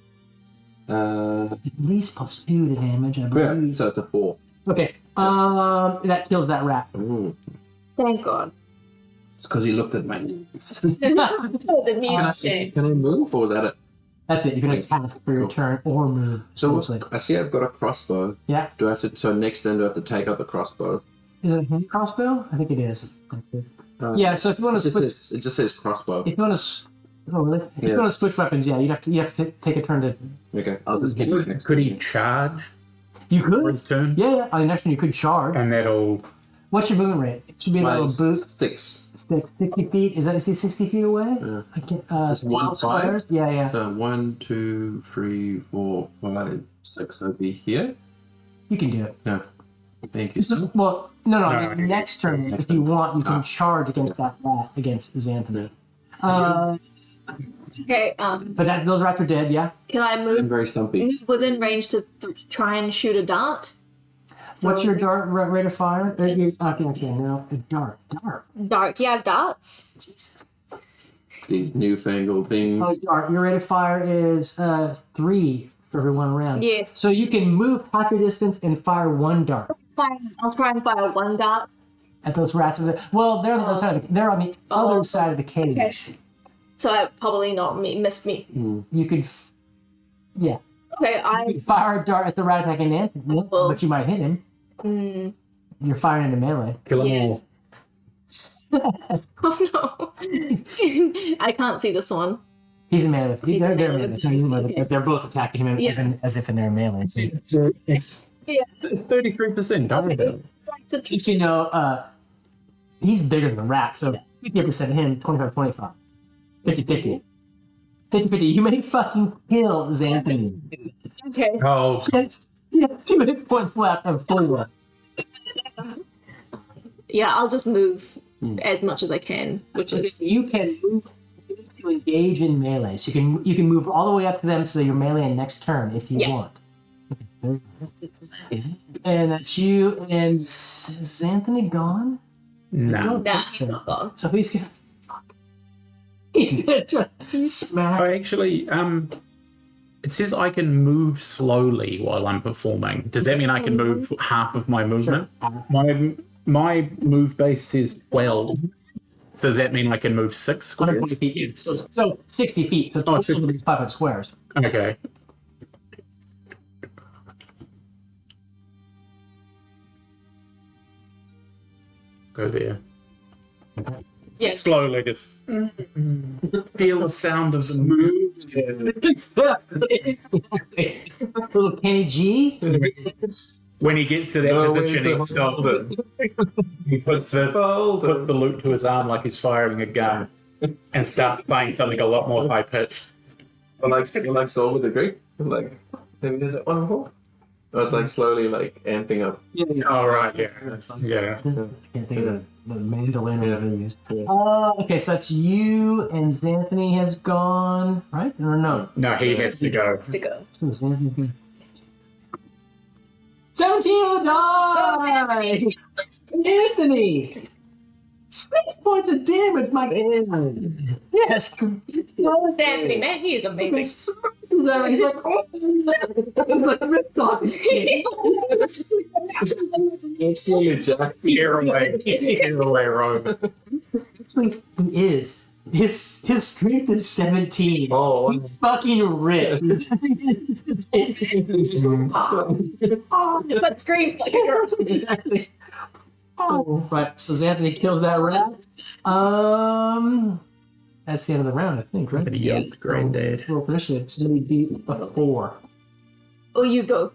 At least +2 to damage, I Yeah, believe. so it's a 4. Okay. That kills that rat. Ooh. Thank God. It's because he looked at my. The neat shit. Can I move, or was that it? That's it. You can attack for your turn or move. So mostly. I see I've got a crossbow. Yeah. Do I have to? So next turn, do I have to take out the crossbow? Is it a hand crossbow? I think it is. Yeah. So if you want to switch, It just says crossbow. if you want to, oh really? If you want to switch weapons, yeah, you have to take a turn to. Okay, I'll just keep my next. Could he charge You for could. his turn? Yeah, yeah. On the next one, you could charge. And that'll... What's your movement rate? It should be a little boost. 6. 60 feet. Is that 60 feet away? Yeah. I can't, It's 1 squares? 5. Yeah, yeah. 1, 2, 3, 4, 5, 6 will be here. You can do it. No, thank you. Well, no. No, Next turn, next if you turn. want, you can charge against that rat against Xanthony. Okay, But those rats are dead. Yeah. can I I'm move very stumpy. within range to try and shoot a dart? What's your dart rate of fire? Okay, no, a dart. Dart. Do you have darts? Jesus. These newfangled things. Oh, dart. Your rate of fire is 3 for every 1 round. Yes. So you can move half your distance and fire 1 dart Fine. I'll try and fire one dart. at those rats. Well, they're on the other side. They're on the other side of the cage. Okay. So I probably not missed me. You could, yeah. Okay, You could fire a dart at the rat attacking Anthony, but you might hit him. You're firing into melee. Kill 'em Yeah. all. Oh no. I can't see this one. He's in melee. He's They're in melee melee. with So he's in melee. okay. They're both attacking him as if in their melee. So it's It's 33%. Back to actually he's bigger than the rat. So 50% of him, 25-25. 50-50. 50-50. You may fucking kill Xanthony. okay. Oh, He has 2 hit points left of 4. Yeah, I'll just move as much as I can, which is You can move to engage in melee. So you can move all the way up to them so you're melee in next turn if you Yeah. want. And that's you and is Anthony gone? no. nah, he's not gone. So he's gonna try to smack. I actually, it says I can move slowly while I'm performing. Does that mean I can move half of my movement? My move base is 12. So does that mean I can move 6 squares? 120 feet. Yeah. So 60 feet. So Oh, 50 is 500 squares. Okay. Go there. Yeah. Slowly, just feel the sound of the move. Little Kenny G. When he gets to that No, position, where's the he puts the loot to his arm like he's firing a gun and starts playing something a lot more high pitched. Like Soul with the Greek. Like, have you heard that one before? I was like slowly like amping up. Oh, right, yeah. Yeah. Can't think of the mandolin or Yeah. whatever they used. Yeah. Okay, so that's you and Xanthony has gone, right? Or no? No, he has to go. To go. So Xanthony's good. 17 on the die! Anthony! 6 points of damage, my man! Yes! Oh, Anthony, man, he is amazing. He's like, oh, it's like ripped off his skin. Absolutely, Jack. Here away, Rome. He is. His strength is 17. Oh, He's fucking ripped. But screams like a girl. Exactly. Oh, right. So Xanthony kills that rat. That's the end of the round, I think, right? Yeah, granddad. Roll for initiative. So we beat a 4. Oh, you go.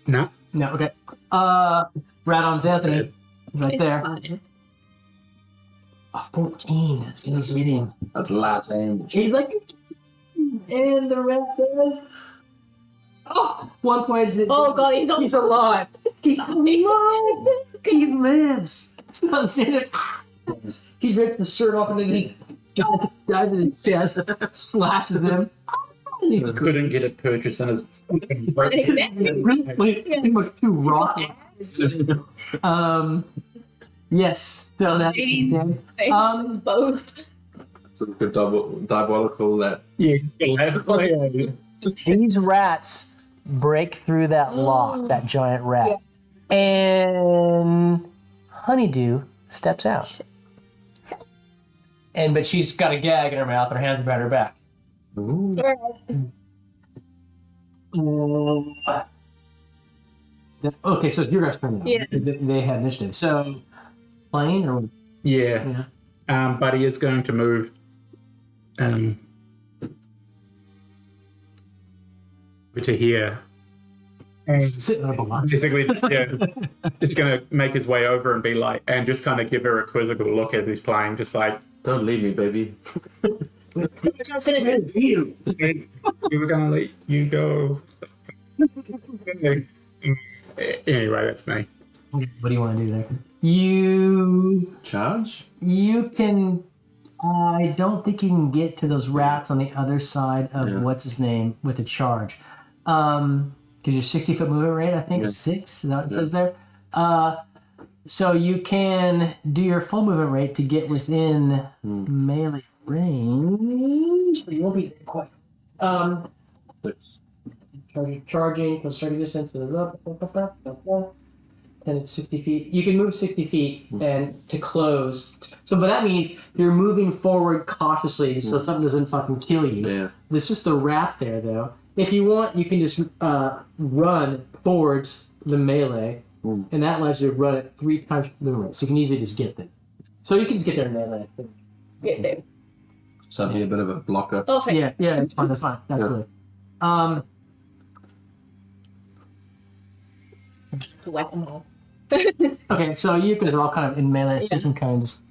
No. No, okay. Rat on Xanthony. Right It's there. fine. 14. That's gonna beat him. that's a lot damage. He's like, and the rat does. Oh, 1 point. Oh god, he's on. He's alive. He's alive. He lives. It's not Xanthony. He rips the shirt off and then he dives in his chest, splashes him. He's Couldn't get it purchased in his really pretty much too rocky. Yes, so that's Exposed. Sort of good diabolical that. these rats break through that lock, that giant rat, and Honeydew steps out. But she's got a gag in her mouth and her hands behind her back. Ooh. Okay, so it's your guys' turn now. Yeah. Because they had initiative. So, plane or Yeah. But he is going to move over to here. sitting on a block. Basically, just going to make his way over and be like, and just kind of give her a quizzical look as he's playing, just like, Don't leave me, baby. we were going to let you go. Anyway, that's me. What do you want to do there? You Charge? can. I don't think you can get to those rats on the other side of what's his name with a charge. Because your 60-foot movement rate, I think, is 6. Is that what it says there? So you can do your full movement rate to get within melee range. But you won't be there quite. Charging from starting distance with up, 10 to 60 feet. You can move 60 feet and to close. So, but that means you're moving forward cautiously so something doesn't fucking kill you. Yeah. There's just a rat there, though. If you want, you can just run towards the melee, and that allows you to run it 3 times the movement. So you can easily just get there. So you can just get there in melee. Get there. So it'd be a bit of a blocker. Oh, thank Yeah, it's fine. That's fine. Absolutely. Whack-a-mole. Okay, so you guys are all kind of in melee, so you can kind of just.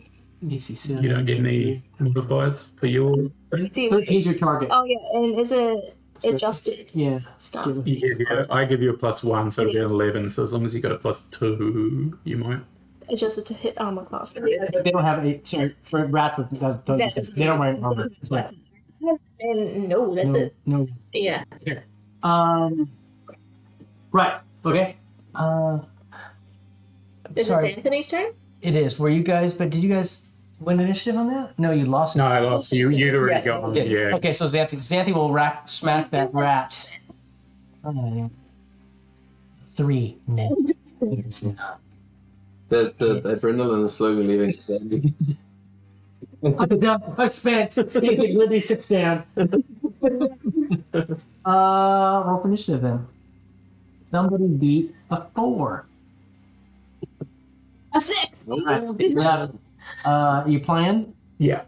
You don't get any modifiers for your thing? 13's your target. Oh yeah, and is it adjusted Yeah. stuff? Yeah, I give you a +1, so it'll be an 11. So as long as you got a +2, you might. Adjusted to hit armor class. They don't have a. Sorry, for Wrath, they don't wear armor. That's right. And no, that's No, it. no. Yeah. Right. Okay. Is Sorry. it Anthony's turn? It is. Were you guys? But did you guys win initiative on that? No, you lost. No, I lost. You'd already gone. Did. Yeah. Okay, so Xanthi will smack that rat. 3. No. It's not. The adrenaline is slowly leaving Sandy. I'm done. I spent. Lindy sits down. Roll for initiative then. Somebody beat a 4. A 6. Yeah. You playing? Yeah.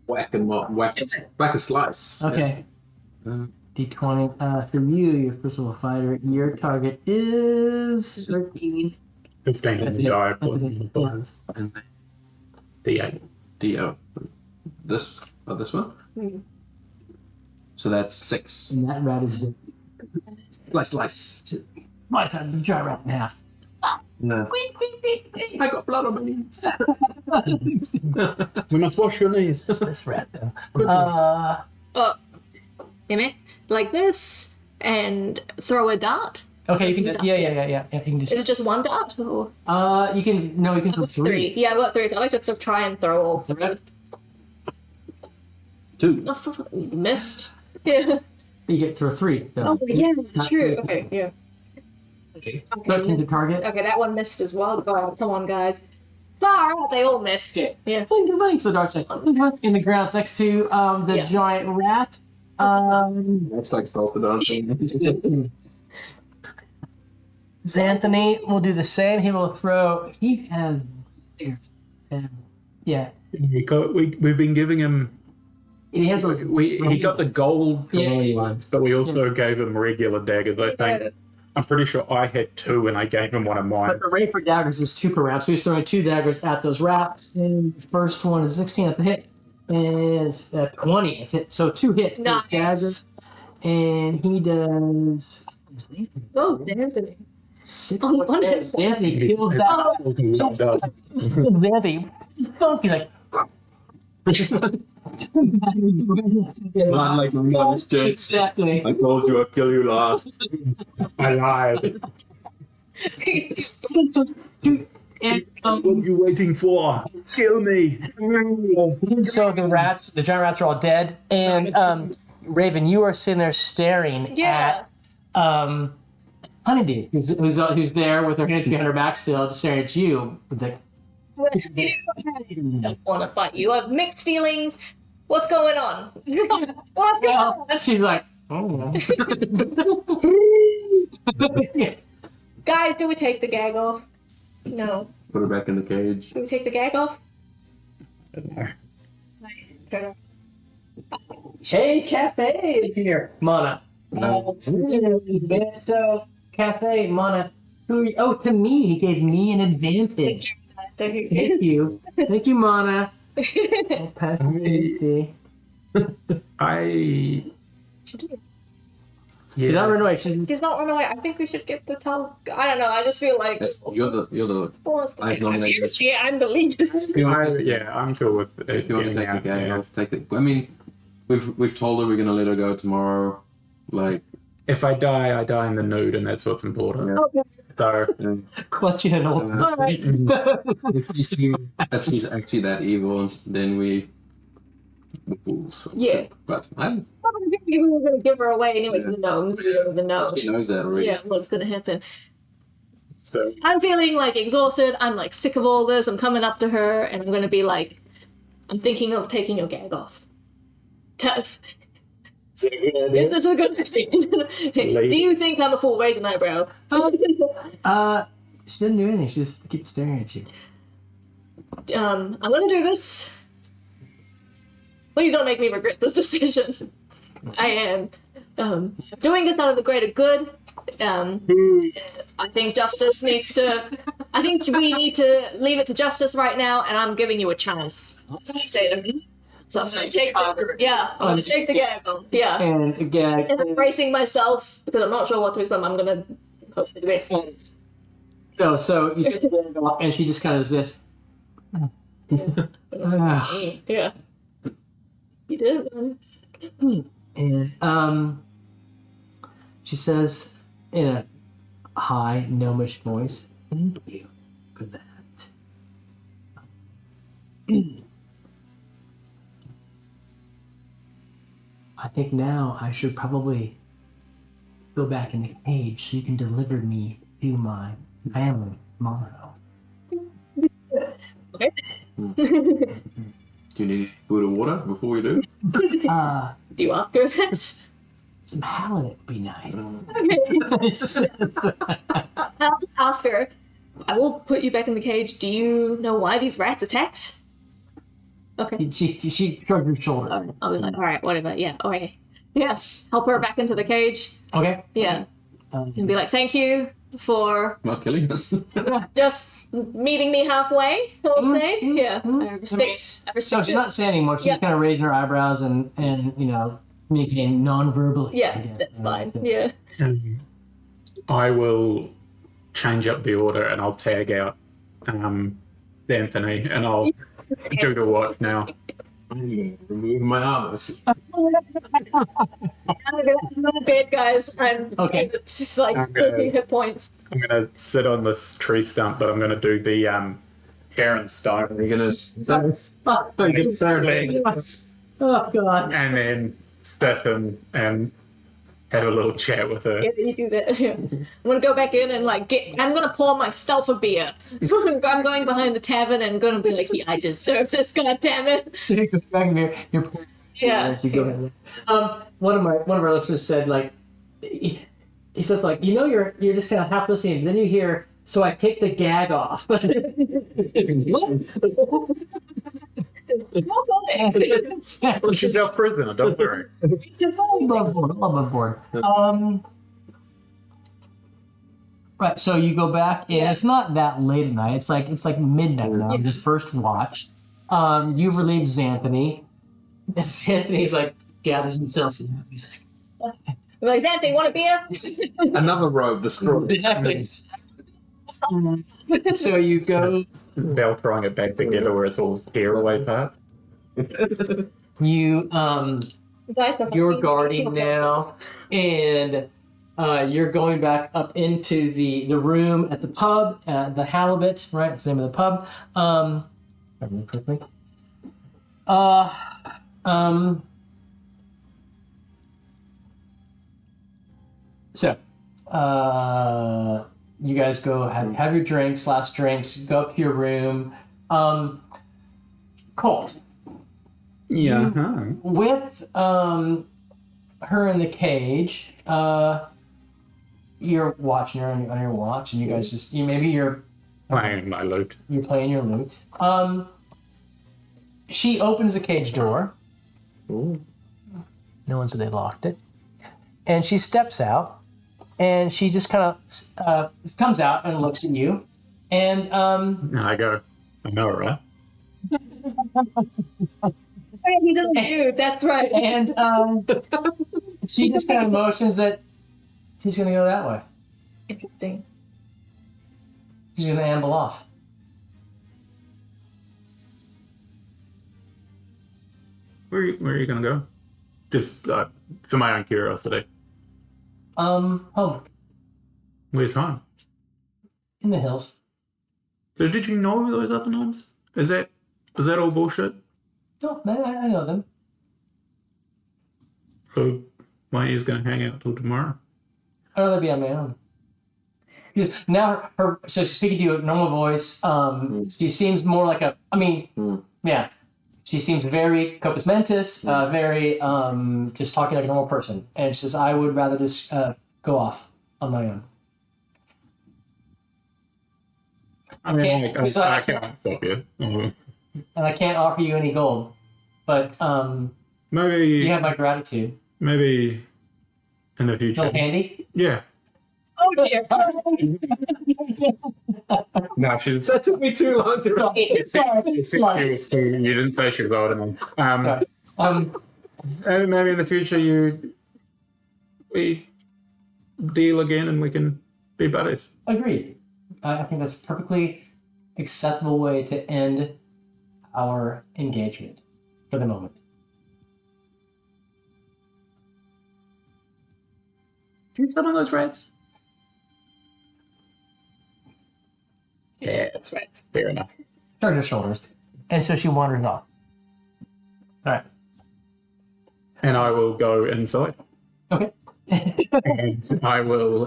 Whack a slice. Okay. Yeah. D20. For you, your first level fighter, your target is 13. 15. That's it. Die That's for it. modifiers. And D8. D-O. This one? Hmm. So that's 6. And that rat is dead. Slice. My son, the giant rat in half. No. I got blood on my knees. We must wash your knees. This rat, though. Hear me? Like this, and throw a dart. Okay, you can. Yeah. You can Is it just. just one dart? Or You can. No, you can throw 3. Yeah, I've got 3, so I like to try and throw all 3. 2. Oh, missed. Yeah. You get through 3. Oh, yeah, true. Okay, yeah. Okay. 13 to target. Okay, that one missed as well. Go on, come on, guys. Far out, they all missed. Yeah. Yeah. Blink, so darts like in the ground next to the Yeah. giant rat. That's like stealth dancing. Xanthony will do the same. He will throw. He has. Yeah. We've been giving him. He has those. He got the gold Yeah. ones, but we also gave him regular daggers. I think. Yeah. I'm pretty sure I had 2 and I gave him one of mine. But the rate for daggers is 2 per round, so he's throwing 2 daggers at those rats. And the first one is 16. That's a hit. And it's 20. It's it. So 2 hits. For Nice. daggers. And he does. Oh, Anthony. 6 Oh, damage. Xanthony kills that. Xanthony, funky like. Man, like Mama's just. Exactly. I told you I'd kill you last. I lied. And, What are you waiting for? Kill me. so the giant rats are all dead, and Raven, you are sitting there staring Yeah. at Honeybee, who's there with her hands behind her back, still just staring at you. With the, I don't want to fight you. I have mixed feelings. What's going on? What's going on? she's like, oh. Guys, do we take the gag off? No. Put her back in the cage. Do we take the gag off? Hey, cafe is here, Mana. So cafe, Mana. To me, he gave me an advantage. Thank you, Mana. I'll pass the She's not run away. She's not run away. I think we should get the tell. I don't know. I just feel like. You're the. I've nominated this. Yeah, I'm the lead. I'm cool with it. If you want to getting take the out gag there. off, take it. I mean, we've told her we're gonna let her go tomorrow. Like, If I die in the nude, and that's what's important. Yeah. So, Clutching an old. if she's actually that evil, then we fools. Yeah. But I'm. We were going to give her away anyway to the gnomes. We don't even know. She knows that already. Yeah, what's going to happen. so I'm feeling like exhausted. I'm like sick of all this. I'm coming up to her and I'm going to be like, I'm thinking of taking your gag off. Tough. Is this a good thing? Do you think I'm a full raisin eyebrow? She doesn't do anything. She just keeps staring at you. I'm gonna do this. Please don't make me regret this decision. I am doing this out of the greater good. I think justice needs to. I think we need to leave it to justice right now, and I'm giving you a chance. That's what I say to him. So I'm gonna take I'm gonna take the gag off. Yeah. And again, And I'm bracing myself because I'm not sure what to expect. I'm gonna hope for the best. no, so you take the gag off, and she just kind of does this. Yeah. You did, man. And she says in a high gnomish voice, "Thank you for that." I think now I should probably go back in the cage so you can deliver me to my family tomorrow. Okay. Do you need food or water before we do? Do you ask her that? Some halibut would be nice. I'll ask her. I will put you back in the cage. Do you know why these rats attacked? Okay. She shrugged her shoulder. I'll be like, all right, whatever. Yeah, okay. Yeah, help her back into the cage. Okay. Yeah. And be like, thank you for Not killing us. just meeting me halfway, I'll say. Yeah, I respect So it. she's not saying anymore. She's Yeah. kind of raising her eyebrows and communicating non-verbally. Yeah, that's fine. Yeah. I will change up the order and I'll tag out Anthony and I'll do the watch now. Remove my arms. I'm not a bad guys. I'm Okay. just like Okay. hit points. I'm going to sit on this tree stump, but I'm going to do the Sharon Stone Are you gonna Oh God. and then sit and have a little chat with her. Yeah, you do that. Yeah. I'm gonna go back in and I'm gonna pour myself a beer. I'm going behind the tavern and gonna be like, yeah, I deserve this, goddammit. So you go back in your Yeah. You go ahead. One of our listeners said he said you're just kind of half listening. Then you hear, so I take the gag off. What? It's not so Well, she's our prisoner, don't worry. Above board. Right, so you go back in. It's not that late at night. It's like midnight now. The first watch. You've relieved Xanthony. Xanthony's gathers himself. He's like, Xanthi, want a beer? Another robe destroyed. So you go. Velcroing it back together where it's all tearaway parts. You you're guarding now, and you're going back up into the room at the pub, the Halibut, right? It's the name of the pub. Quickly. So, you guys go have your drinks, last drinks, go up to your room. Colt. Yeah. With her in the cage, you're watching her on your watch, and you guys you're Playing my lute. you're playing your lute. She opens the cage door. Ooh. No one said they locked it, and she steps out, and she just kind of comes out and looks at you, and I go, I know, right? He's a dude, that's right. and she just kind of motions that she's gonna go that way. Interesting. She's gonna amble off. Where are you going to go? Just for my own curiosity. Home Where's home? in the hills. So did you know those other names? Is that all bullshit? No, I know them. So why are you just going to hang out till tomorrow? I'd rather be on my own. Because now so she's speaking to you in normal voice. She seems more like yeah. She seems very copus mentis, very just talking like a normal person. And she says, I would rather just go off on my own. I mean, can't- I besides- can't stop you. Mhm. and I can't offer you any gold, but Maybe, you have my gratitude. maybe in the future. Still handy? Yeah. Oh dear. No, she's. That took me too long to Sorry. You didn't say she was older than. Yeah. And maybe in the future we deal again and we can be buddies. Agreed. I think that's a perfectly acceptable way to end our engagement for the moment. Do you summon those rats? Yeah, that's right. Fair enough. Shrugged her shoulders. And so she wandered off. All right. And I will go inside. Okay. And I will.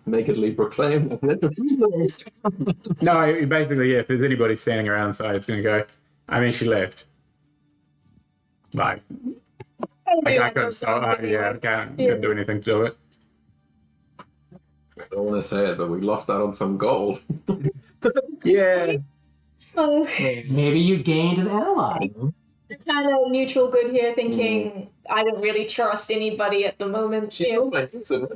nakedly proclaim. No, basically, yeah. If there's anybody standing around inside, it's going to go. I mean, she left. Like, I couldn't stop. Yeah, I can't do anything to it. I don't want to say it, but we lost out on some gold. Yeah. So Maybe you gained an ally. kind of neutral good here, thinking I don't really trust anybody at the moment. She's Yeah. all my isn't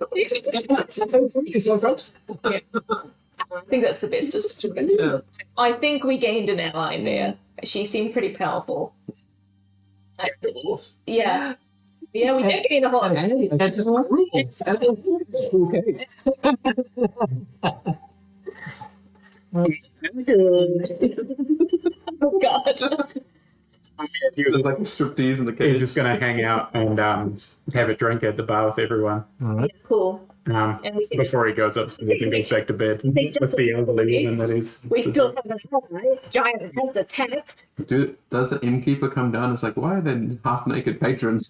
I think that's the best decision. Yeah. I think we gained an ally there. She seemed pretty powerful. Yeah. Yeah, we did gain a whole. That's a rule. Okay. Oh God. There's like a striptease in the He's cage. just going to hang out and have a drink at the bar with everyone Cool. And we can before he goes upstairs and goes back to bed with the elderly woman that is. we still have a giant head attacked. Does the innkeeper come down and it's like, why are there half naked patrons?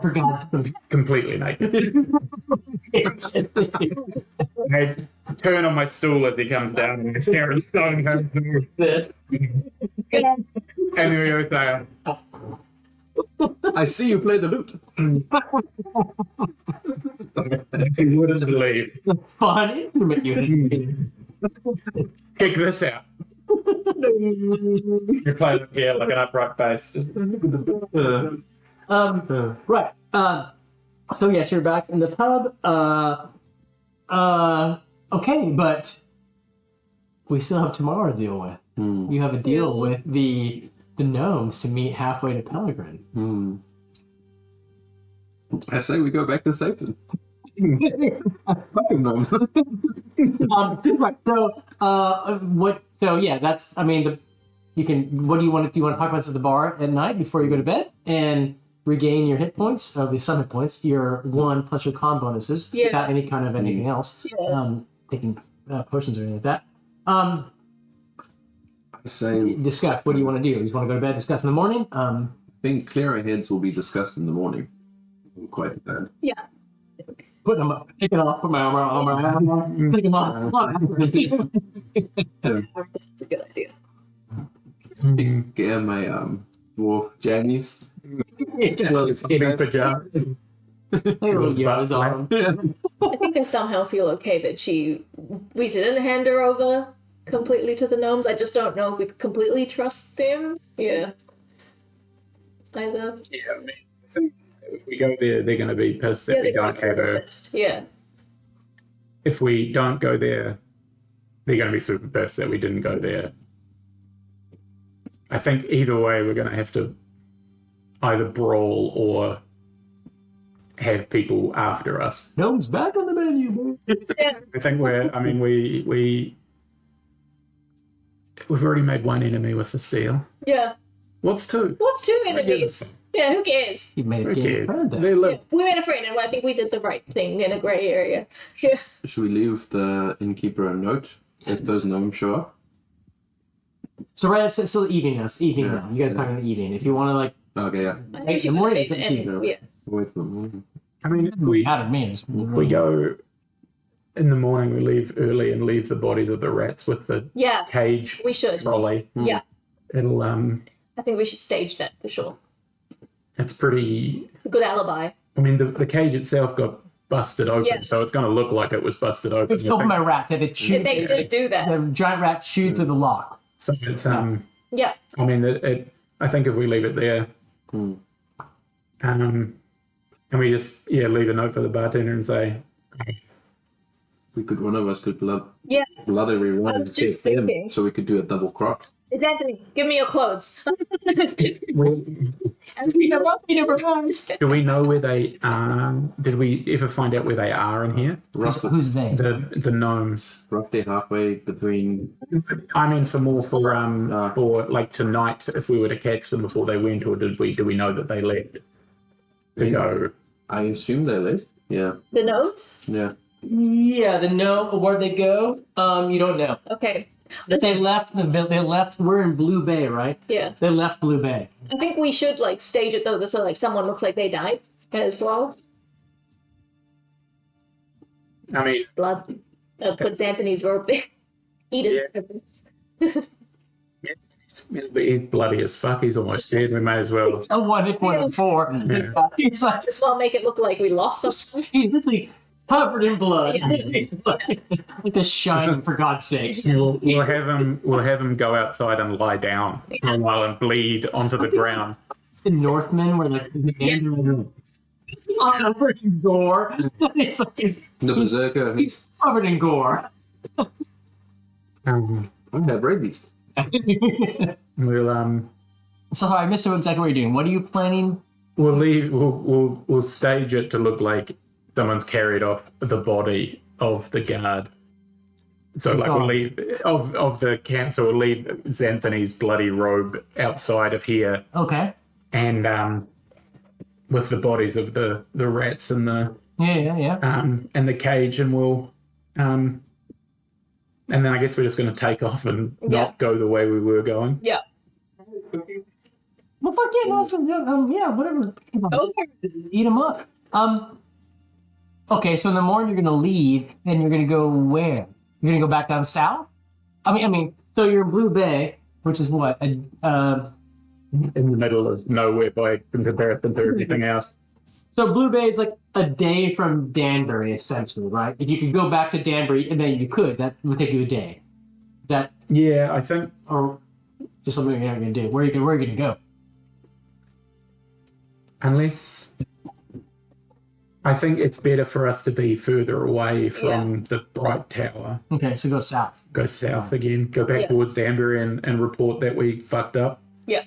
For God's sake. Completely naked. I turn on my stool as he comes down and Sharon Stone has This. and then we always say, I see you play the lute. if you wouldn't leave, Fun instrument you kick this out. You're playing it here like an upright bass. Just Right. So yes, you're back in the pub. Okay, but we still have tomorrow to deal with. You have a deal with the gnomes to meet halfway to Pellegrin. I say we go back to Satan. Fucking gnomes. Right. So, what? So yeah, that's. I mean, you can. What do you want? Do you want to talk about this at the bar at night before you go to bed and regain your hit points, or the some hit points, your 1 plus your con bonuses, Yeah. without any kind of anything else. Yeah. Taking potions or anything like that. Saying, Discuss. What do you want to do? You just want to go to bed, discuss in the morning? I think clearer heads will be discussed in the morning. I'm quite bad. Yeah. Put them up. Take it off. Put my armor on. Take them off. That's a good idea. Get my dwarf jammies. eating pajamas. Yellows on. I think I somehow feel okay that we didn't hand her over completely to the gnomes. I just don't know if we completely trust them. Yeah. Either. Yeah, I mean, I think if we go there, they're going to be pissed that Yeah, we they're don't have her. list. Yeah. If we don't go there, they're going to be super pissed that we didn't go there. I think either way, we're going to have to either brawl or have people after us. Gnomes back on the menu. I think we've already made one enemy with the steel. Yeah. What's two? What's two enemies? Yeah, who cares? You made a Okay. game friend They there. look. Yeah, we made a friend, and I think we did the right thing in a grey area. Yes. Should we leave the innkeeper a note if those gnomes show up? So right, it's still evening now. It's evening Yeah. now. You guys are talking in the evening. If you want to like Okay, yeah. I Hey, think she the morning could've is made evening. yeah. Wait for the morning. I mean, we out of means. go in the morning. We leave early and leave the bodies of the rats with the Yeah, cage we should. trolley. Yeah. It'll I think we should stage that for sure. It's pretty. It's a good alibi. I mean, the cage itself got busted open, Yeah. so it's going to look like it was busted open. It's opened by rats. They chewed. They did do that. The giant rat chewed through the lock. So it's Yeah. I mean, I think if we leave it there, and we just leave a note for the bartender and say, One of us could blood Yeah. everyone I and was just tip them, thinking. so we could do a double cross. Exactly. Give me your clothes. do we know where they are? Did we ever find out where they are in here? Who's they? The gnomes. Roughly halfway between. I mean, for like tonight, if we were to catch them before they went, or do we know that they left to go? I assume they left. Yeah. The nose? Yeah. Yeah, where they go. You don't know. Okay. But they left. They left. We're in Blue Bay, right? Yeah. They left Blue Bay. I think we should like stage it though, so like someone looks like they died as well. I mean, Blood. Puts Anthony's robe there. Eat it. he's bloody as fuck. He's almost dead. We may as well. A 1-4. Yeah. He's like, Just want to make it look like we lost something. he's literally covered in blood. Yeah. He's like a shining, for God's sakes. We'll have him go outside and lie down for a while and bleed onto the ground. The Northmen were like covered in gore. It's like, The berserker. he's covered in gore. I have rabies. We'll So I missed exactly what you're doing. What are you planning? We'll leave. We'll stage it to look like someone's carried off the body of the guard. So like we'll leave of the camp. So we'll leave Xanthony's bloody robe outside of here, Okay. and with the bodies of the rats and the Yeah. and the cage, and we'll and then I guess we're just going to take off and not go the way we were going. Yeah. Well, fuck yeah, yeah, whatever. Okay. Eat them up. Okay, so in the morning you're gonna leave, and you're gonna go where? You're gonna go back down south. I mean, so you're in Blue Bay, which is what? In the middle of nowhere by comparison to everything else. So Blue Bay is like a day from Danbury, essentially, right? If you could go back to Danbury, and then you could, that would take you a day. That Yeah, I think. or just something you're not gonna do. Where are you gonna go? Unless I think it's better for us to be further away from the Bright Tower. Okay, so go south. Go south again. Go back towards Danbury and report that we fucked up. Yeah.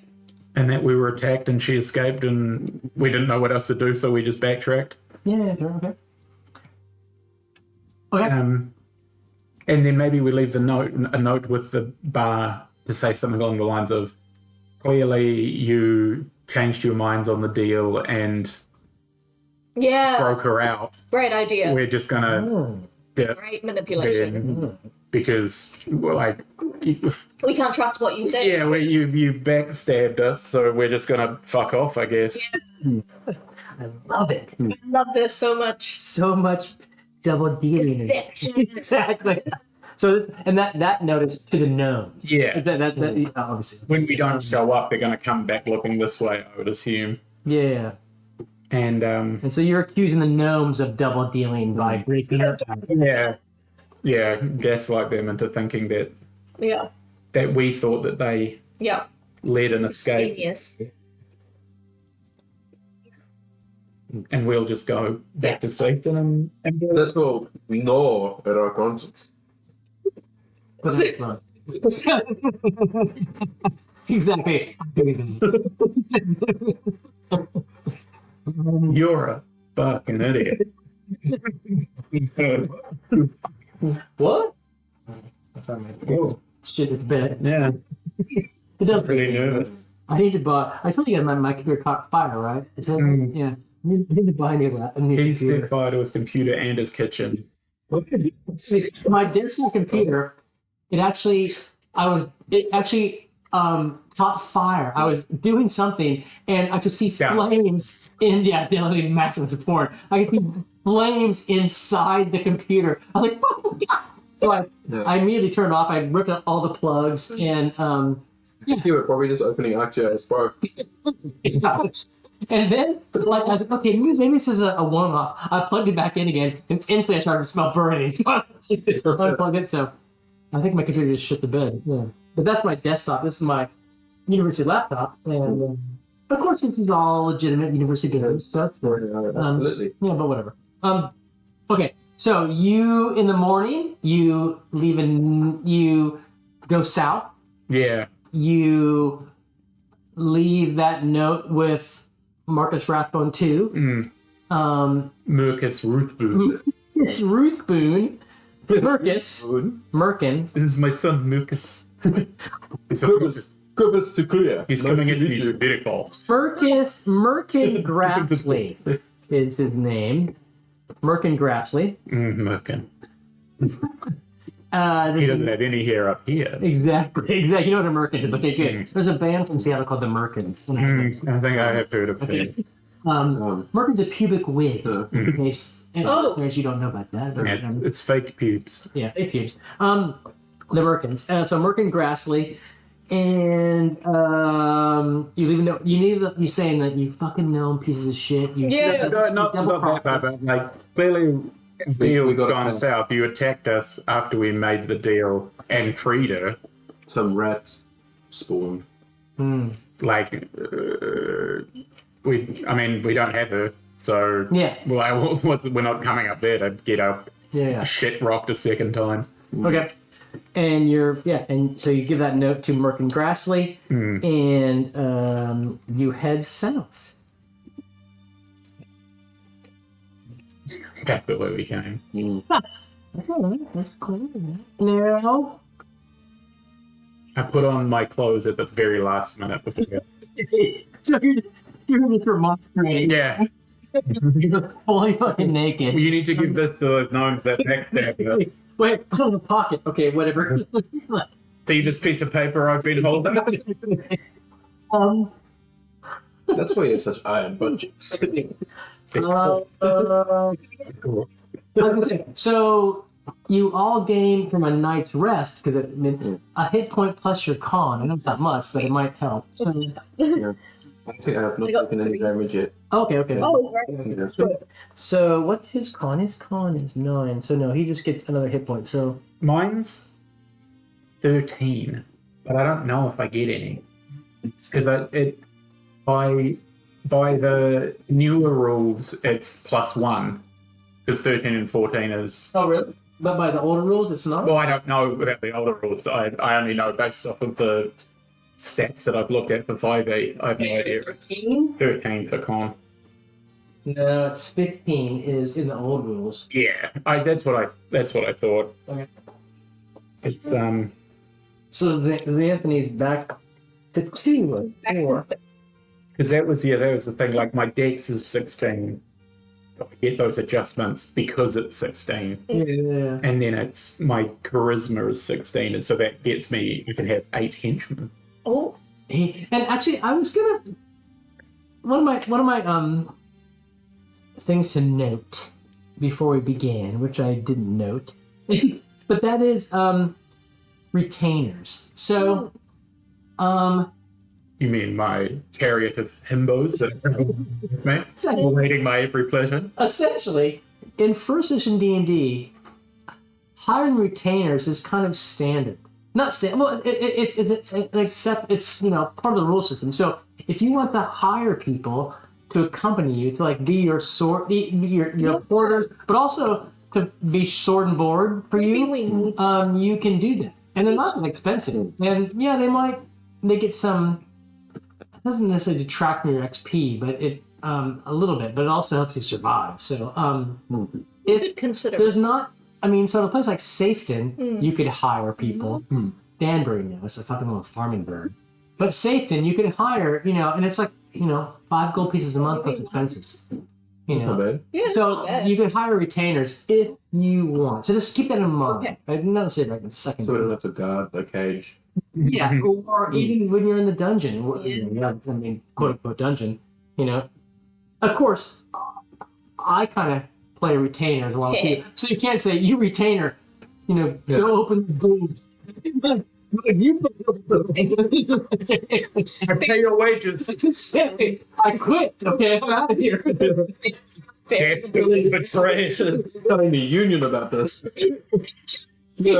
And that we were attacked and she escaped and we didn't know what else to do, so we just backtracked. Yeah, sure, okay. Okay. And then maybe we leave a note with the bar to say something along the lines of, clearly you changed your minds on the deal and broke her out. Great idea. We're just gonna Great manipulation. because We can't trust what you say. you backstabbed us, so we're just gonna fuck off, I guess. I love it. I love this so much. So much double dealing. Exactly. So this and that notice to the gnomes. Yeah. That obviously. When we don't show up, they're gonna come back looking this way, I would assume. Yeah. And so you're accusing the gnomes of double dealing by breaking up. yeah, gaslight them into thinking that we thought that they led an escape. Genius. And we'll just go back to Satan and This will gnaw at our conscience. Exactly. You're a fucking idiot. What? Oh, Shit, it's bad. yeah, It does. pretty nervous. I need to buy. I told you my computer caught fire, right? I told you, yeah. I need to buy a new He computer. set fire to his computer and his kitchen. My desktop computer, it actually caught fire. I was doing something and I could see flames downloading maximum support. I could see flames inside the computer. I was like, oh my God. So I immediately turned it off. I ripped out all the plugs and You were probably just opening ArcGIS Pro. And then, like, I was like, okay, maybe this is a one-off. I plugged it back in again, and instantly I started to smell burning. Unplug it, so I think my computer just shit the bed. Yeah. But that's my desktop. This is my university laptop, and of course, this is all legitimate university games stuff. Absolutely. Yeah, but whatever. Okay, so you in the morning, you leave and you go south. Yeah. You leave that note with Marcus Rathbone too. Mercus Ruthboon. It's Ruth Boone. Mercus. Merkin. This is my son, Mercus. Gubus to clear. He's coming in to very false. Merkin Grassley is his name. Merkin Grassley. Merkin. He doesn't have any hair up here. Exactly. You know what a Merkin is. Okay, good. There's a band from Seattle called the Merkins. I think I have heard of it. Merkin's a pubic wig. In case listeners, you don't know about that. But, Yeah, it's fake pubes. yeah, fake pubes. The Merkins. So Merkin Grassley. And you leave a note. You saying that you fucking know pieces of shit. Yeah. Not that bad, but like clearly deal's gone south. You attacked us after we made the deal and freed her. Some rat spawn. Like we don't have her, so Yeah. well, we're not coming up there to get our Yeah. shit rocked a second time. Okay. And and so you give that note to Merkin Grassley, and you head south. Back the way we came. That's all right. That's cool. Now, I put on my clothes at the very last minute before. so you're just remonstrating. Yeah. You're fully fucking naked. You need to give this to the gnomes that next day. Wait, put it in the pocket. Okay, whatever. See this piece of paper I've been holding? That's why you have such iron budgets. So you all gain from a night's rest because a hit point plus your con. I know it's not much, but it might help. So, Yeah. I think I have not taken any damage yet. okay. Oh, right. Yeah. So what's his con? His con is 9. So no, he just gets another hit point. So Mine's 13, but I don't know if I get any. Because by the newer rules, it's +1. Because 13 and 14 is... oh really? But by the older rules, it's not. Well, I don't know about the older rules. I only know based off of the stats that I've looked at for 5e. I have no idea. 13 for con. No, it's 15 is in the old rules. Yeah, that's what I thought. Okay. It's So the Anthony's back to 2 or 4. because that was the thing. Like my dex is 16. I get those adjustments because it's 16, Yeah. and then it's my charisma is 16, and so that gets me. You can have 8 henchmen. Oh, And actually, I was gonna one of my things to note before we began, which I didn't note, but that is retainers. So, You mean my chariot of himbos that are awaiting my every pleasure? essentially, in first edition D&D, hiring retainers is kind of standard. Not standard. Well, it's part of the rule system. So if you want to hire people to accompany you to like be your sword, your porters, but also to be sword and board for you, you can do that, and they're not expensive. And yeah, they get some. It doesn't necessarily detract from your XP, but it a little bit. But it also helps you survive. So if consider. there's not. I mean, so in a place like Safeton, you could hire people. Danbury, no, it's a fucking little farming bird. But Safeton, you could hire, and it's like, 5 gold pieces a month plus expenses. Not bad. Yeah, So not bad. you could hire retainers if you want. So just keep that in mind. Okay. I didn't say like the second. So we don't have to guard the cage. Yeah, or even when you're in the dungeon, Yeah. quote unquote dungeon, Of course, I kind of play retainer as well. Okay. So you can't say, you retainer, go open the door. You I pay your wages. I quit. Okay, I'm out of here. Betrayed. Telling the union about this.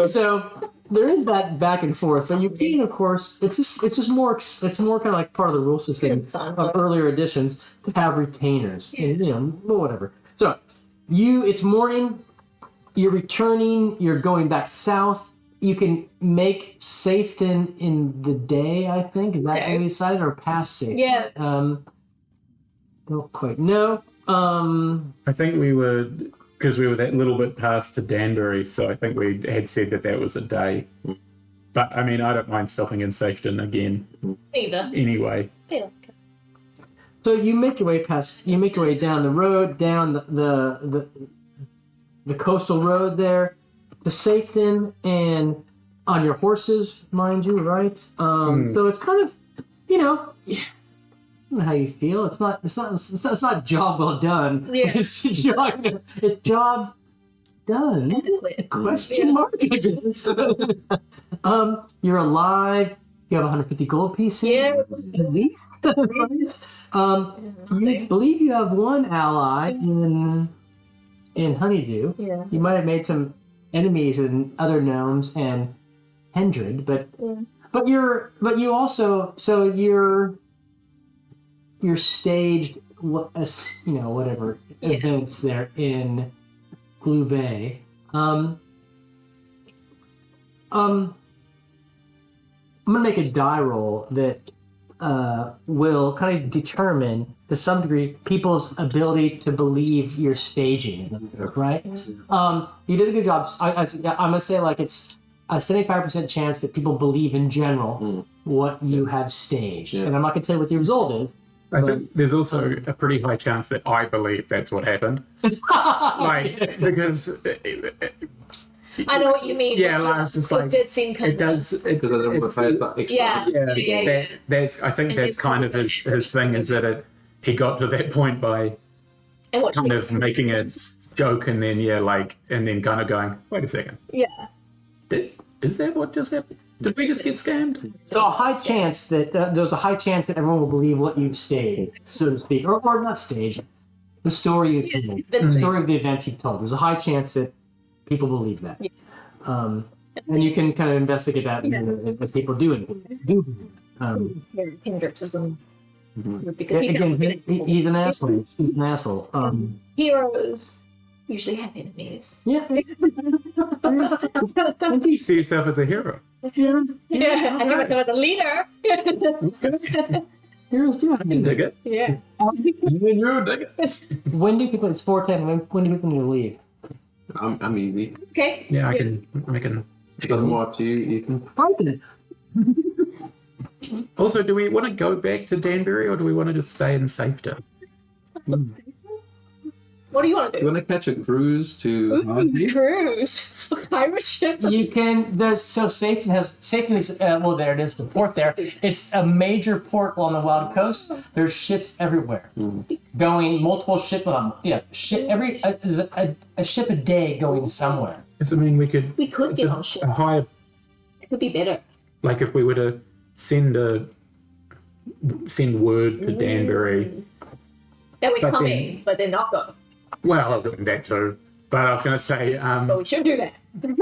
So there is that back and forth, and you can, of course, it's more kind of like part of the rule system Fun. of earlier editions to have retainers, and, whatever. So it's morning, you're returning, you're going back south. You can make Safeton in the day, I think. Is that Okay. what we decided, or past Safeton? Yeah. Don't quite know. I think we were, because we were that little bit past to Danbury, so I think we had said that was a day. But I mean, I don't mind stopping in Safeton again. Neither. Anyway, Yeah. So you make your way down the road, down the coastal road there to Safeton, and on your horses, mind you, right? So it's kind of, I don't know how you feel. It's not job well done. Yeah. It's job done. Question mark. You're alive. You have 150 gold pieces. Yeah. At least. You believe you have one ally in Honeydew. Yeah. You might have made some enemies in other gnomes and Hendred, but you're staged, whatever events there in Blue Bay. I'm gonna make a die roll that will kind of determine, to some degree, people's ability to believe your staging, right? You did a good job. I'm gonna say it's a 75% chance that people believe in general what you have staged, and I'm not gonna tell you what the result is. I think there's also a pretty high chance that I believe that's what happened. Because I know what you mean. Yeah, I was just it like, did seem it does. Because I don't want to face that extra. Yeah. That's. I think that's kind of his thing, is that he got to that point by And what kind of making a joke, and then and then kind of going, wait a second, Yeah. is that what just happened? Did we just get scammed? So a high chance that there's a high chance that everyone will believe what you've staged, so to speak, or not staged, the story you've told, the story of the event you've told. There's a high chance that people believe that, and you can kind of investigate that as people do it. Hindrances Again, he's an asshole. He's an asshole. Heroes usually have enemies. Yeah. You see yourself as a hero. Yeah. I never know as a leader. Heroes do. Dig it. Yeah. When do people? It's 4:10. When do people need to leave? I'm easy. Okay. Yeah, I can. Doesn't more up to you, Ethan. Also, do we want to go back to Danbury, or do we want to just stay in Safeton? What do you want to You do? want to catch a cruise to Hardy? Cruise. A pirate ship. You can. Safeton is there it is, the port there. It's a major port on the Wild Coast. There's ships everywhere, going multiple ship. There's a ship a day going somewhere. So, I mean, we could get on ship. a higher, It could be better. like if we were to send word to Danbury. That we're But coming, but they're not going. Well, I'm doing that too. But I was going to say, But we should do that. We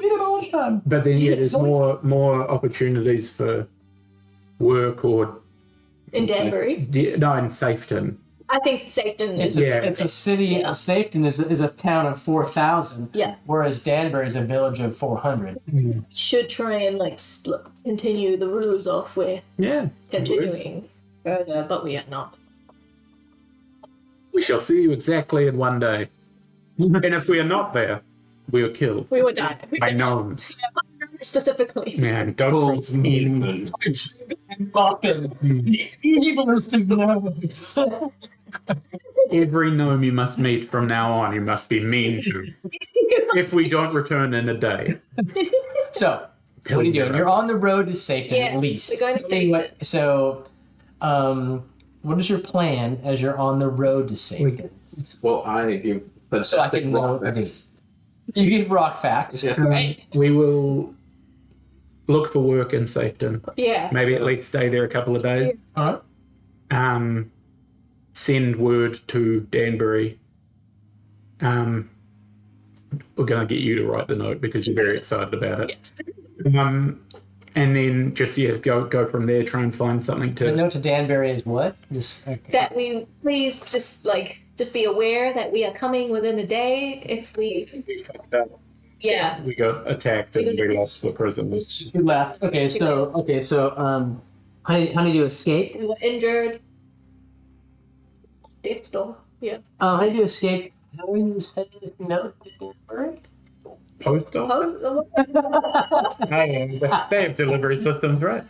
don't know what time. but then there's more opportunities for work or In Danbury. no, in Safeton. I think Safeton is. It's a city. Yeah. Safeton is a town of 4,000. Yeah. Whereas Danbury is a village of 400. Should try and continue the ruse off. We're Yeah. continuing further, but we are not. We shall see you exactly in one day. And if we are not there, we are killed We would die. by gnomes. Specifically. Man, don't cross me. Evilest of gnomes. Every gnome you must meet from now on, you must be mean to. If we don't return in a day. So, what are you doing? You're on the road to safety, Yeah, at least. we're going to Anyway, so, what is your plan as you're on the road to safety? Well, I give So I can know what it is. You give rock facts. Right. We will look for work in Safeton. Yeah. Maybe at least stay there a couple of days. All right. Send word to Danbury. We're going to get you to write the note because you're very excited about it. And then just go from there. Try and find something The to. note to Danbury is what? Just okay. That we please just be aware that we are coming within a day. If we, yeah, We got attacked and we lost the prisoners. You left. Okay, so how did you escape? we were injured. Death store. Yeah. How did you escape? How are you sending this note to Danbury? Post office? They have delivery systems, right?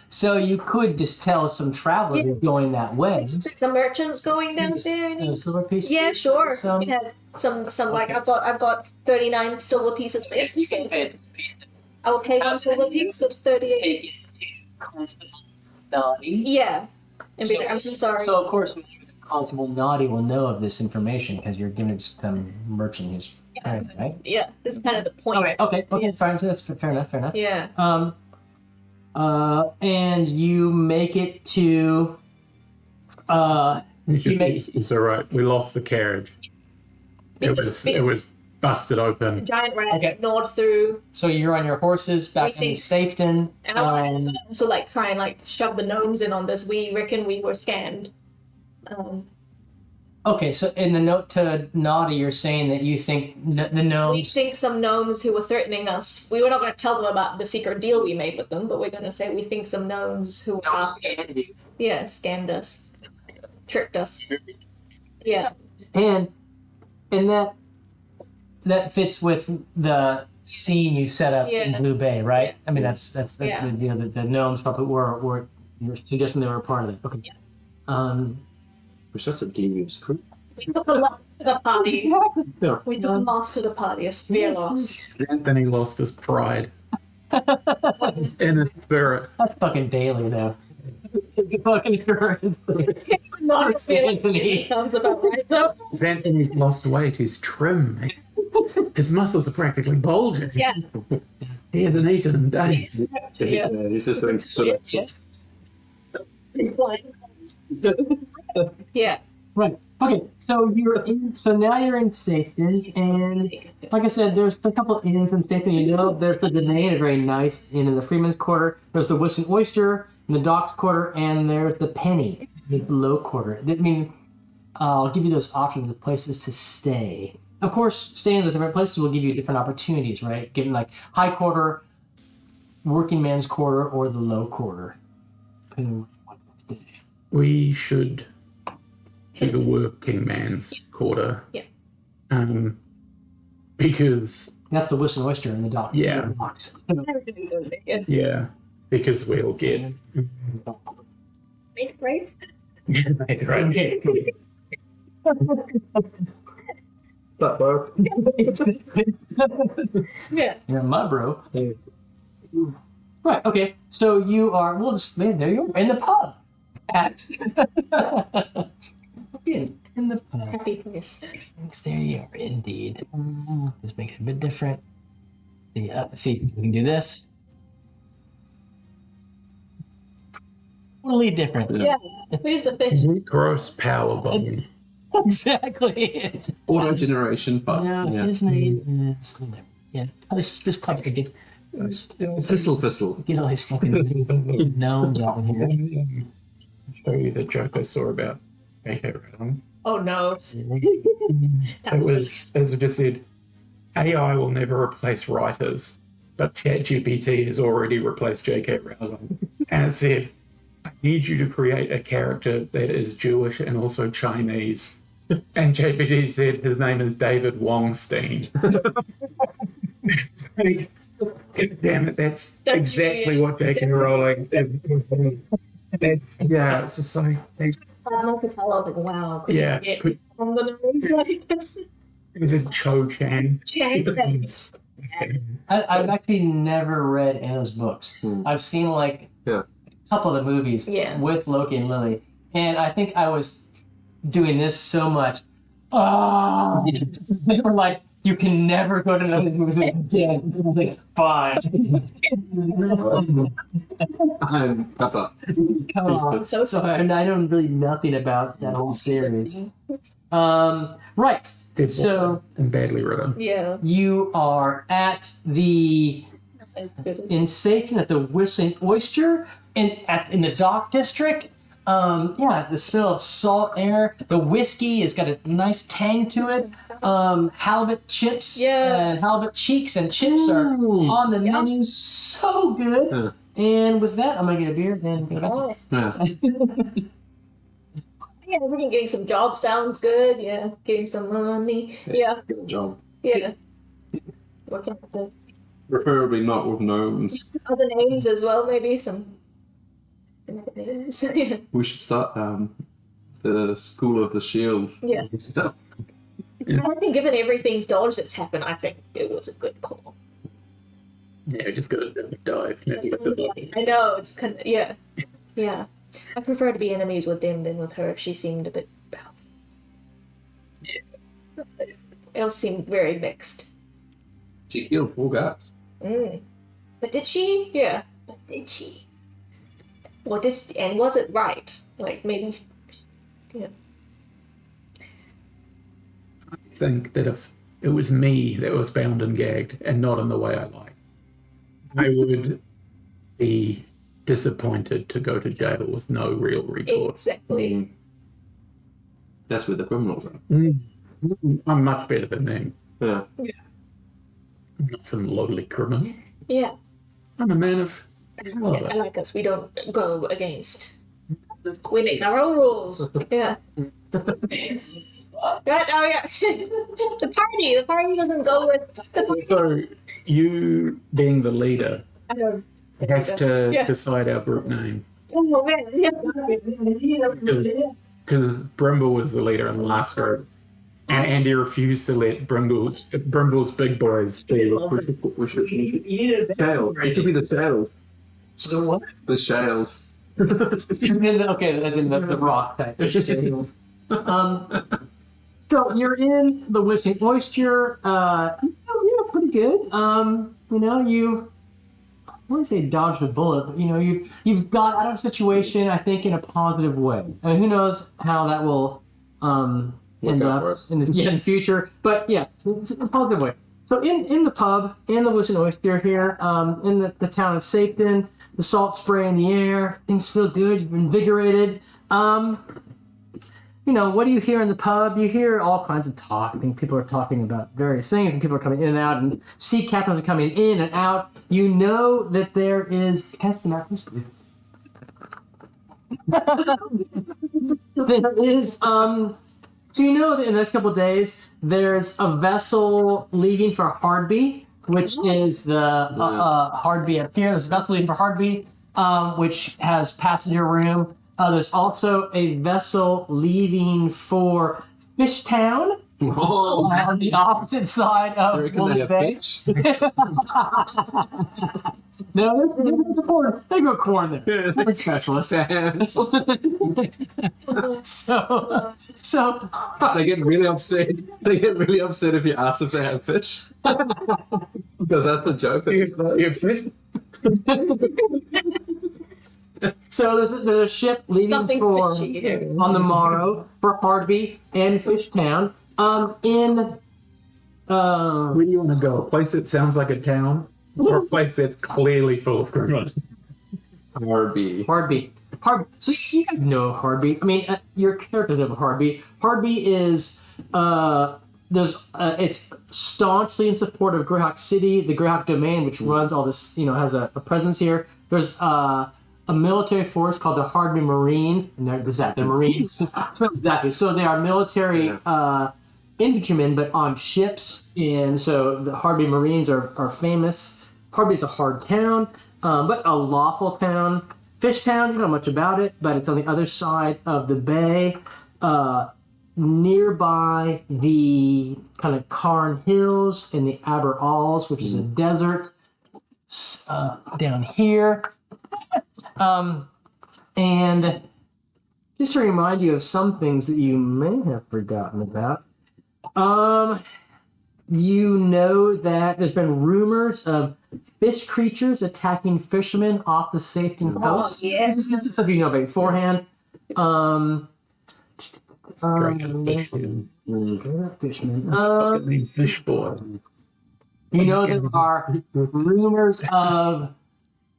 So you could just tell some traveler who's going that way. Some merchants going down there. A silver piece. Yeah, sure. Some- We had some like I've got 39 silver pieces. I will pay one silver piece, so it's 38. Naughty. Yeah. And be like, I'm so sorry. So of course, Constable Naughty will know of this information because you're giving it to some merchant who's right? Yeah, that's kind of the point. Okay, fine. So that's fair enough. Yeah. And you make it to. It's all right. We lost the carriage. It was busted open. Giant rat Okay. gnawed through, So you're on your horses back in Safeton. and I want to also try and shove the gnomes in on this. We reckon we were scammed. Okay, so in the note to Naughty, you're saying that you think the We gnomes. think some gnomes who were threatening us. We were not going to tell them about the secret deal we made with them, but we're going to say we think some gnomes who scammed us, tricked us. Yeah. And that fits with the scene you set up in Yeah. Blue Bay, right? Yeah. I mean, that's Yeah. the gnomes probably were you're suggesting they were a part of it. Okay. Yeah. We're such a devious crew. We took a lot to the party. Yeah. We took a loss to the party, a severe loss. Anthony lost his pride. In his spirit. That's fucking daily, though. Fucking Not Anthony. sounds about right though. As Anthony's lost weight, he's trim. His muscles are practically bulging. Yeah. He hasn't eaten in days. Yeah. He's just doing sit-ups. It's blind. Yeah. Right. Okay. So now you're in Safeton, and like I said, there's a couple inns in Safeton. You know, there's the Danae, a very nice inn in the Freeman's Quarter. There's the Whist and Oyster in the Docks Quarter, and there's the Penny, the Low Quarter. I mean, I'll give you those options of places to stay. Of course, staying in those different places will give you different opportunities, right? Given High Quarter, Working Man's Quarter, or the Low Quarter. Depending on what you want to stay. We should do the working man's quarter. Yeah. Because That's the Whist and Oyster in the Docks. Yeah. Yeah. because we'll get Right? right. That work. Yeah. You're my bro. Right, okay. So you are, there you are, in the pub. In the pub. Happy place. Yes, there you are, indeed. Just make it a bit different. See if we can do this. Totally different. Yeah. Where's the fish? Gross power bomb. Exactly. Auto generation, but Yeah, his name is. Yeah, this pub could get Thistle. get all his fucking gnomes out in here. Show you the joke I saw about J.K. Rowling. Oh no. It was, as I just said, AI will never replace writers, but ChatGPT has already replaced J.K. Rowling. And it said, I need you to create a character that is Jewish and also Chinese. And GPT said his name is David Wongstein. God damn it, that's exactly what J.K. Rowling is. Yeah, it's just like, I could tell. I was like, wow. yeah, It was a Cho Chang. I've actually never read Anna's books. I've seen a couple of the movies with Loki and Lily, and I think I was doing this so much. Oh, they were like You can never go to another movie again. Like, fine. I'm cut up. Come on. I'm so So I know really nothing about that whole series. Right. So and badly written. Yeah. you are at the As good as in Satan at the Whistling Oyster in the Dock District. Yeah, the smell of salt air. The whiskey has got a nice tang to it. Halibut chips and halibut cheeks and chips are on the menu. So good. Yeah. And with that, I'm gonna get a beer and go back. Nice. Yeah. Yeah, we're getting some job sounds good. Yeah, getting some money. Yeah, Good job. yeah. Working with the Preferably not with gnomes. other names as well, maybe some other names. Yeah. We should start the School of the Shield. Yeah. Stuff. I think given everything dodge that's happened, I think it was a good call. Yeah, just gotta dive. I know, it's kind of, yeah. Yeah. I prefer to be enemies with them than with her. She seemed a bit powerful. Yeah. Else seemed very mixed. She killed 4 guys. But did she? Yeah. But did she? What did she, and was it right? Like maybe, yeah. I think that if it was me that was bound and gagged and not in the way I like, I would be disappointed to go to jail with no real recourse. Exactly. That's where the criminals are. I'm much better than them. Yeah. I'm not some lowly criminal. Yeah. I'm a man of Yeah, caliber. I like us. We don't go against. We make our own rules. Yeah. Right? Oh yeah. The party doesn't go with. So you, being the leader, I don't. have to Yeah. decide our group name. Oh man. Yeah. Because Brimble was the leader in the last group. And Andy refused to let Brimble's big boys be. We should Shales. It could be the Shales. The what? The Shales. Okay, as in the rock type. So you're in the Whistling Oyster. Yeah, pretty good. You I wouldn't say dodged a bullet, but you've got out of a situation, I think, in a positive way. I mean, who knows how that will end out up for us. in the future. But yeah, it's a positive way. So in the pub, in the Whistling Oyster here, in the town of Safton, the salt spray in the air, things feel good, you're invigorated. What do you hear in the pub? You hear all kinds of talk. I think people are talking about various things, and people are coming in and out, and sea captains are coming in and out. You know that there is... There is... So you know that in the next couple of days, there's a vessel leaving for Hardby, which is the Hardby up here. There's a vessel leaving for Hardby, which has passenger room. There's also a vessel leaving for Fishtown on the opposite side of Woolly Bay. No, they grow corn there. They're specialists. So They get really upset. They get really upset if you ask if they have fish. Because that's the joke. You have fish? So there's a ship leaving Nothing for fishy here. on the morrow for Hardby and Fishtown. Where do you want to go? A place that sounds like a town? Or a place that's clearly full of criminals? Hardby. So you guys know Hardby. I mean, your characters know Hardby. Hardby is it's staunchly in support of Greyhawk City, the Greyhawk domain, which runs all this. Has a presence here. There's a military force called the Hardby Marines, and there's that the Marines. Exactly. So they are military infantrymen, but on ships, and so the Hardby Marines are famous. Hardby's a hard town, but a lawful town. Fishtown, you don't know much about it, but it's on the other side of the bay, nearby the kind of Carn Hills and the Aber Alls, which is a desert down here. And just to remind you of some things that you may have forgotten about. You know that there's been rumors of fish creatures attacking fishermen off the Safety Coast. yes. This is something you know about beforehand. Fishermen. Fish boy. You know there are rumors of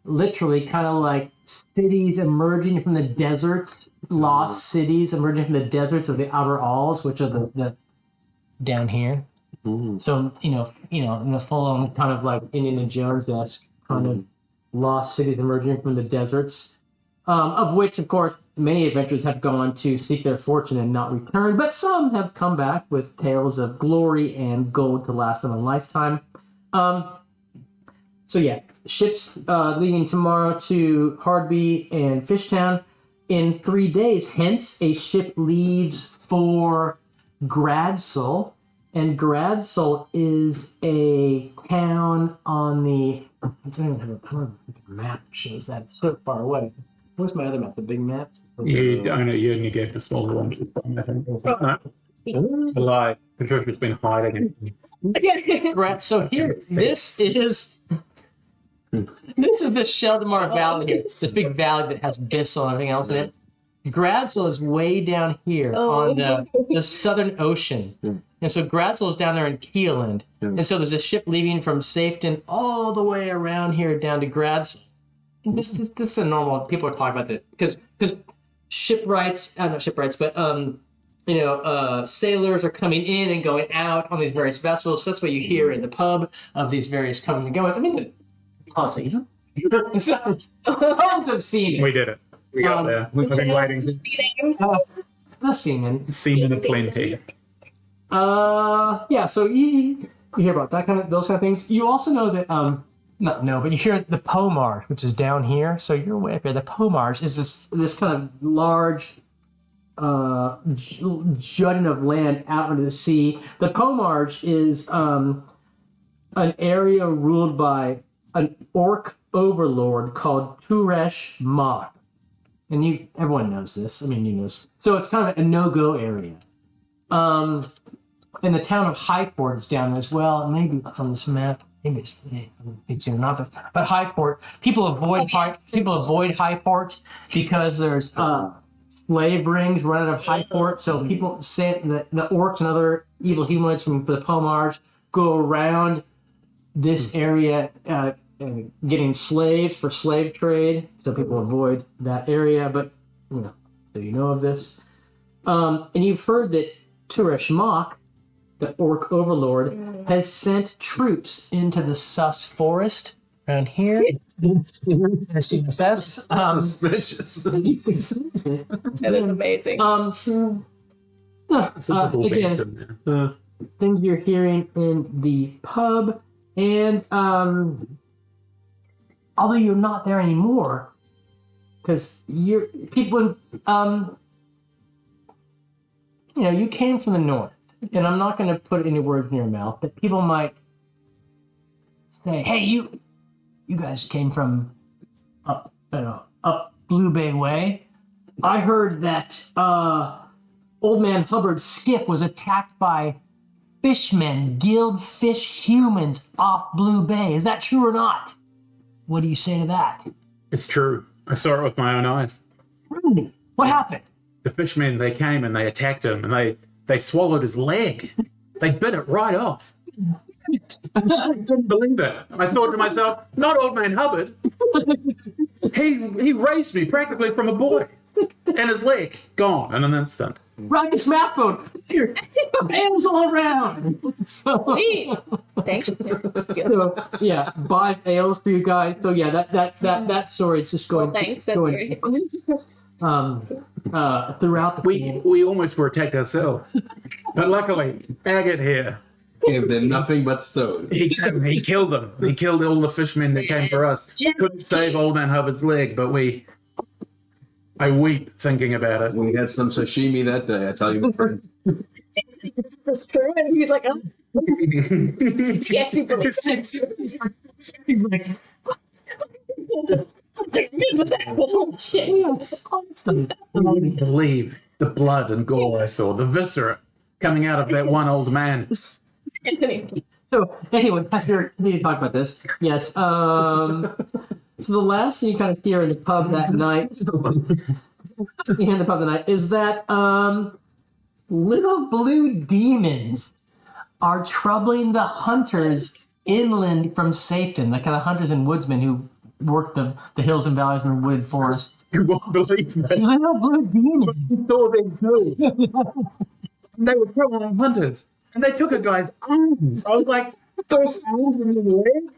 literally kind of like cities emerging from the deserts, lost cities emerging from the deserts of the Outer Alls, which are the down here. So full on kind of like Indiana Jones-esque kind of lost cities emerging from the deserts, of which, of course, many adventurers have gone to seek their fortune and not return, but some have come back with tales of glory and gold to last them a lifetime. So yeah, ships leaving tomorrow to Hardby and Fishtown in 3 days. Hence, a ship leaves for Gradsel, and Gradsel is a town on the. I don't have a map that shows that. It's so far away. Where's my other map? The big map. You only gave the smaller one. I think. No. It's a lie. Patricia's been hiding it. So here, this is the Sheldamar Valley here. This big valley that has Bissell and everything else in it. Gradsel is way down here on the Southern Ocean. And so Gradsel is down there in Keeland. And so there's a ship leaving from Safeton all the way around here down to Gradsel. This is a normal, people are talking about that because shipwrights, not shipwrights, but sailors are coming in and going out on these various vessels. So that's what you hear in the pub of these various coming and goings. I mean, Posse. Tons of seamen. We did it. We got there. We've been waiting. The seamen. Seamen aplenty. Yeah. So you hear about those kind of things. You also know that but you hear the Pomar, which is down here. So you're way up here. The Pomars is this kind of large jutting of land out into the sea. The Pomars is an area ruled by an orc overlord called Turesh Mok. And everyone knows this. I mean, you know. So it's kind of a no-go area. And the town of Highport is down there as well. Maybe it's on this map. Maybe it's not. But Highport, people avoid Highport because there's slave rings run out of Highport. So people say the orcs and other evil humanoids from the Pomars go around this area getting slaves for slave trade. So people avoid that area. But so you know of this. And you've heard that Turesh Mok, the orc overlord, has sent troops into the Sus forest around here. Suspicious. That is amazing. Again, things you're hearing in the pub, and although you're not there anymore, because you came from the north. And I'm not going to put any words in your mouth, but people might say, "Hey, you guys came from up Blue Bay Way. I heard that Old Man Hubbard's skiff was attacked by fishmen, guild fish humans off Blue Bay. Is that true or not? What do you say to that?" It's true. I saw it with my own eyes. Really? What happened? The fishmen, they came and they attacked him and they swallowed his leg. They bit it right off. I couldn't believe it. I thought to myself, not Old Man Hubbard. He raised me practically from a boy. And his leg gone in an instant. Right, the smartphone. Here, hands all around. So, Thanks. so, yeah, 5 ales for you guys. So yeah, that story is just going. Thanks. Going, throughout the We almost were attacked ourselves. But luckily, Agate here. Gave them nothing but stone. He killed them. He killed all the fishmen that came for us. Couldn't save Old Man Hubbard's leg, but I weep thinking about it. We had some sashimi that day, I tell you, my friend. That's true. And he's like, oh. She actually believes it. He's like, Shit. I couldn't believe the blood and gore I saw, the viscera coming out of that one old man. Anthony's So anyway, after we talk about this, yes. So the last thing you kind of hear in the pub that night, is that little blue demons are troubling the hunters inland from Satan, the kind of hunters and woodsmen who work the hills and valleys and the wood forests. You won't believe that. Little blue demons. You thought they do. They were probably hunters. And they took a guy's arms. I was like, those arms in the leg?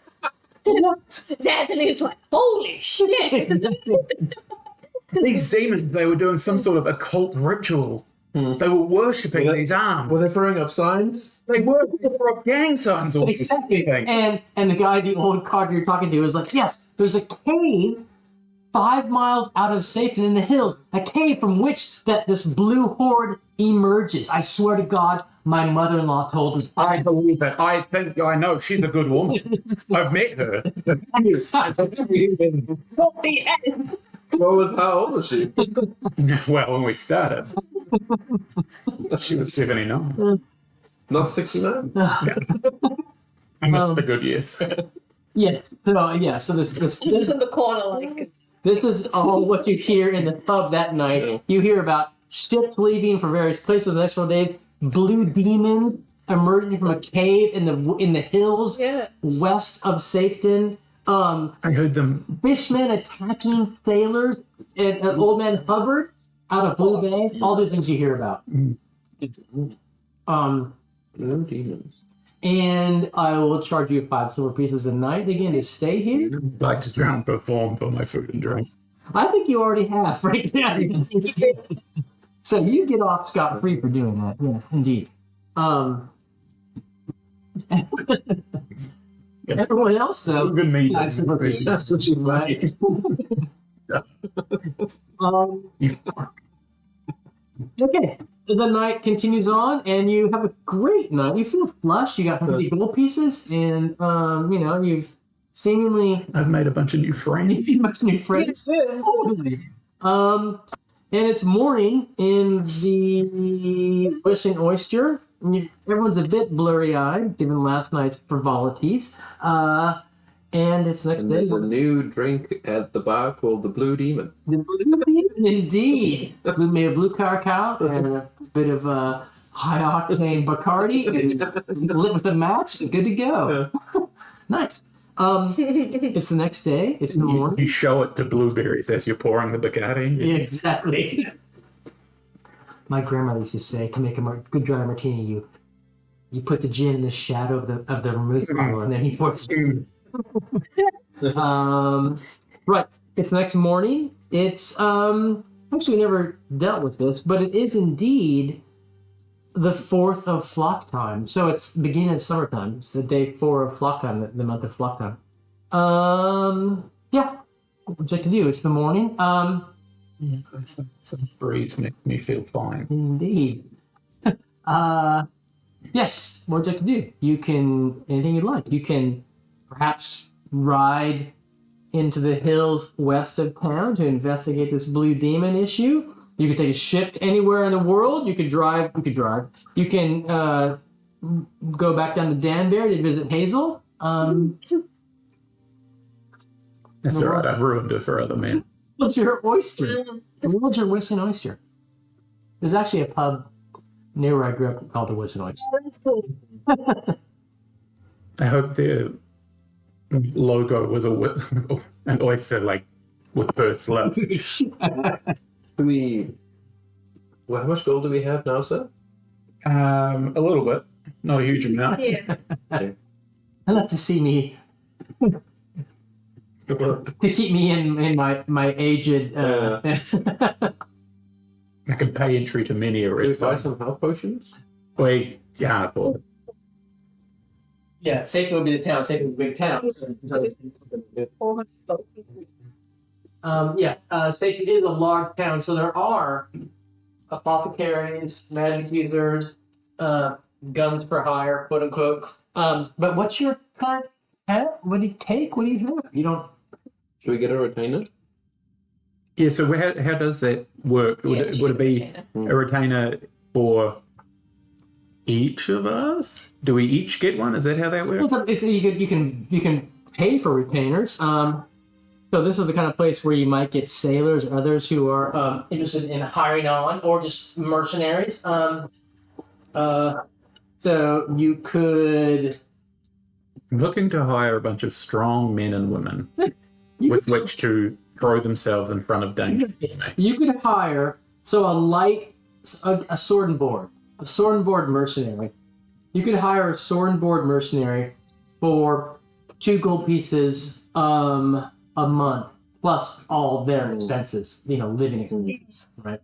What? Anthony's like, holy shit! These demons, they were doing some sort of occult ritual. They were worshipping these arms. Were they throwing up signs? They were up gang signs or Exactly. something. And the guy, the old card you're talking to, is like, yes, there's a cave 5 miles out of Satan in the hills, a cave from which this blue horde emerges. I swear to God, my mother-in-law told us. I believe it. I think I know she's a good woman. I've met her. What's the end? How old was she? Well, when we started, she was 79. Not 69? I missed the good years. Yes. So this Just in the corner, like. This is all what you hear in the pub that night. Yeah. You hear about ships leaving for various places the next 4 days, blue demons emerging from a cave in the hills west of Safeton. I heard them. Fishmen attacking sailors, and Old Man Hubbard out of Blue Bay. All these things you hear about. No demons. And I will charge you 5 silver pieces a night again to stay here. I'd like to try and perform for my food and drink. I think you already have right now. So you get off scot-free for doing that. Yes, indeed. Everyone else, though, Good meeting. got silver pieces. That's what you like. You Okay. The night continues on, and you have a great night. You feel flush. You got 50 gold pieces, and you've seemingly I've made a bunch of new friends. much new friends. And it's morning in the Wishing Oyster. Everyone's a bit blurry-eyed, given last night's frivolities. And it's next And day. there's a new drink at the bar called the Blue Demon. The Blue Demon, indeed. We made a blue cacao and a bit of high-octane Bacardi, and lit with a match, and good to go. Nice. It's the next day. It's in the morning. You show it to blueberries as you're pouring the Bacardi. Yeah, exactly. My grandmother used to say, to make a good dry martini, you put the gin in the shadow of the vermouth bottle, and then you pour the right. It's the next morning. It's actually we never dealt with this, but it is indeed the 4th of flock time. So it's the beginning of summertime. It's the day 4 of flock time, the month of flock time. Yeah. What would you like to do? It's the morning. Some breeds make me feel fine. Indeed. Yes. What would you like to do? You can anything you'd like. You can perhaps ride into the hills west of town to investigate this blue demon issue. You can take a ship anywhere in the world. You could drive. You can go back down to Danbury to visit Hazel. That's all right. I've ruined it for other men. What's your oyster? What's your Whistling Oyster? There's actually a pub near where I grew up called the Whistling Oyster. That's cool. I hope their logo was an oyster, like with first lips. How much gold do we have now, sir? A little bit, not a huge amount. Yeah. Enough to see me, to keep me in my aged. I can pay entry to many a Do we buy restaurant. some health potions? We can't afford it. Yeah, Satan would be the town. Satan would be a big town. So, Satan is a large town, so there are apothecaries, magic users, guns for hire, quote unquote. But what's your current pet? What do you take? What do you have? You don't. Should we get a retainer? Yeah, so how does that work? Would it be a retainer for each of us? Do we each get one? Is that how that works? Well, you can pay for retainers. So this is the kind of place where you might get sailors or others who are interested in hiring on, or just mercenaries. So you could. I'm looking to hire a bunch of strong men and women You with which to throw themselves in front of danger. You could hire a sword and board, mercenary. You could hire a sword and board mercenary for 2 gold pieces a month, plus all their expenses, living expenses, right?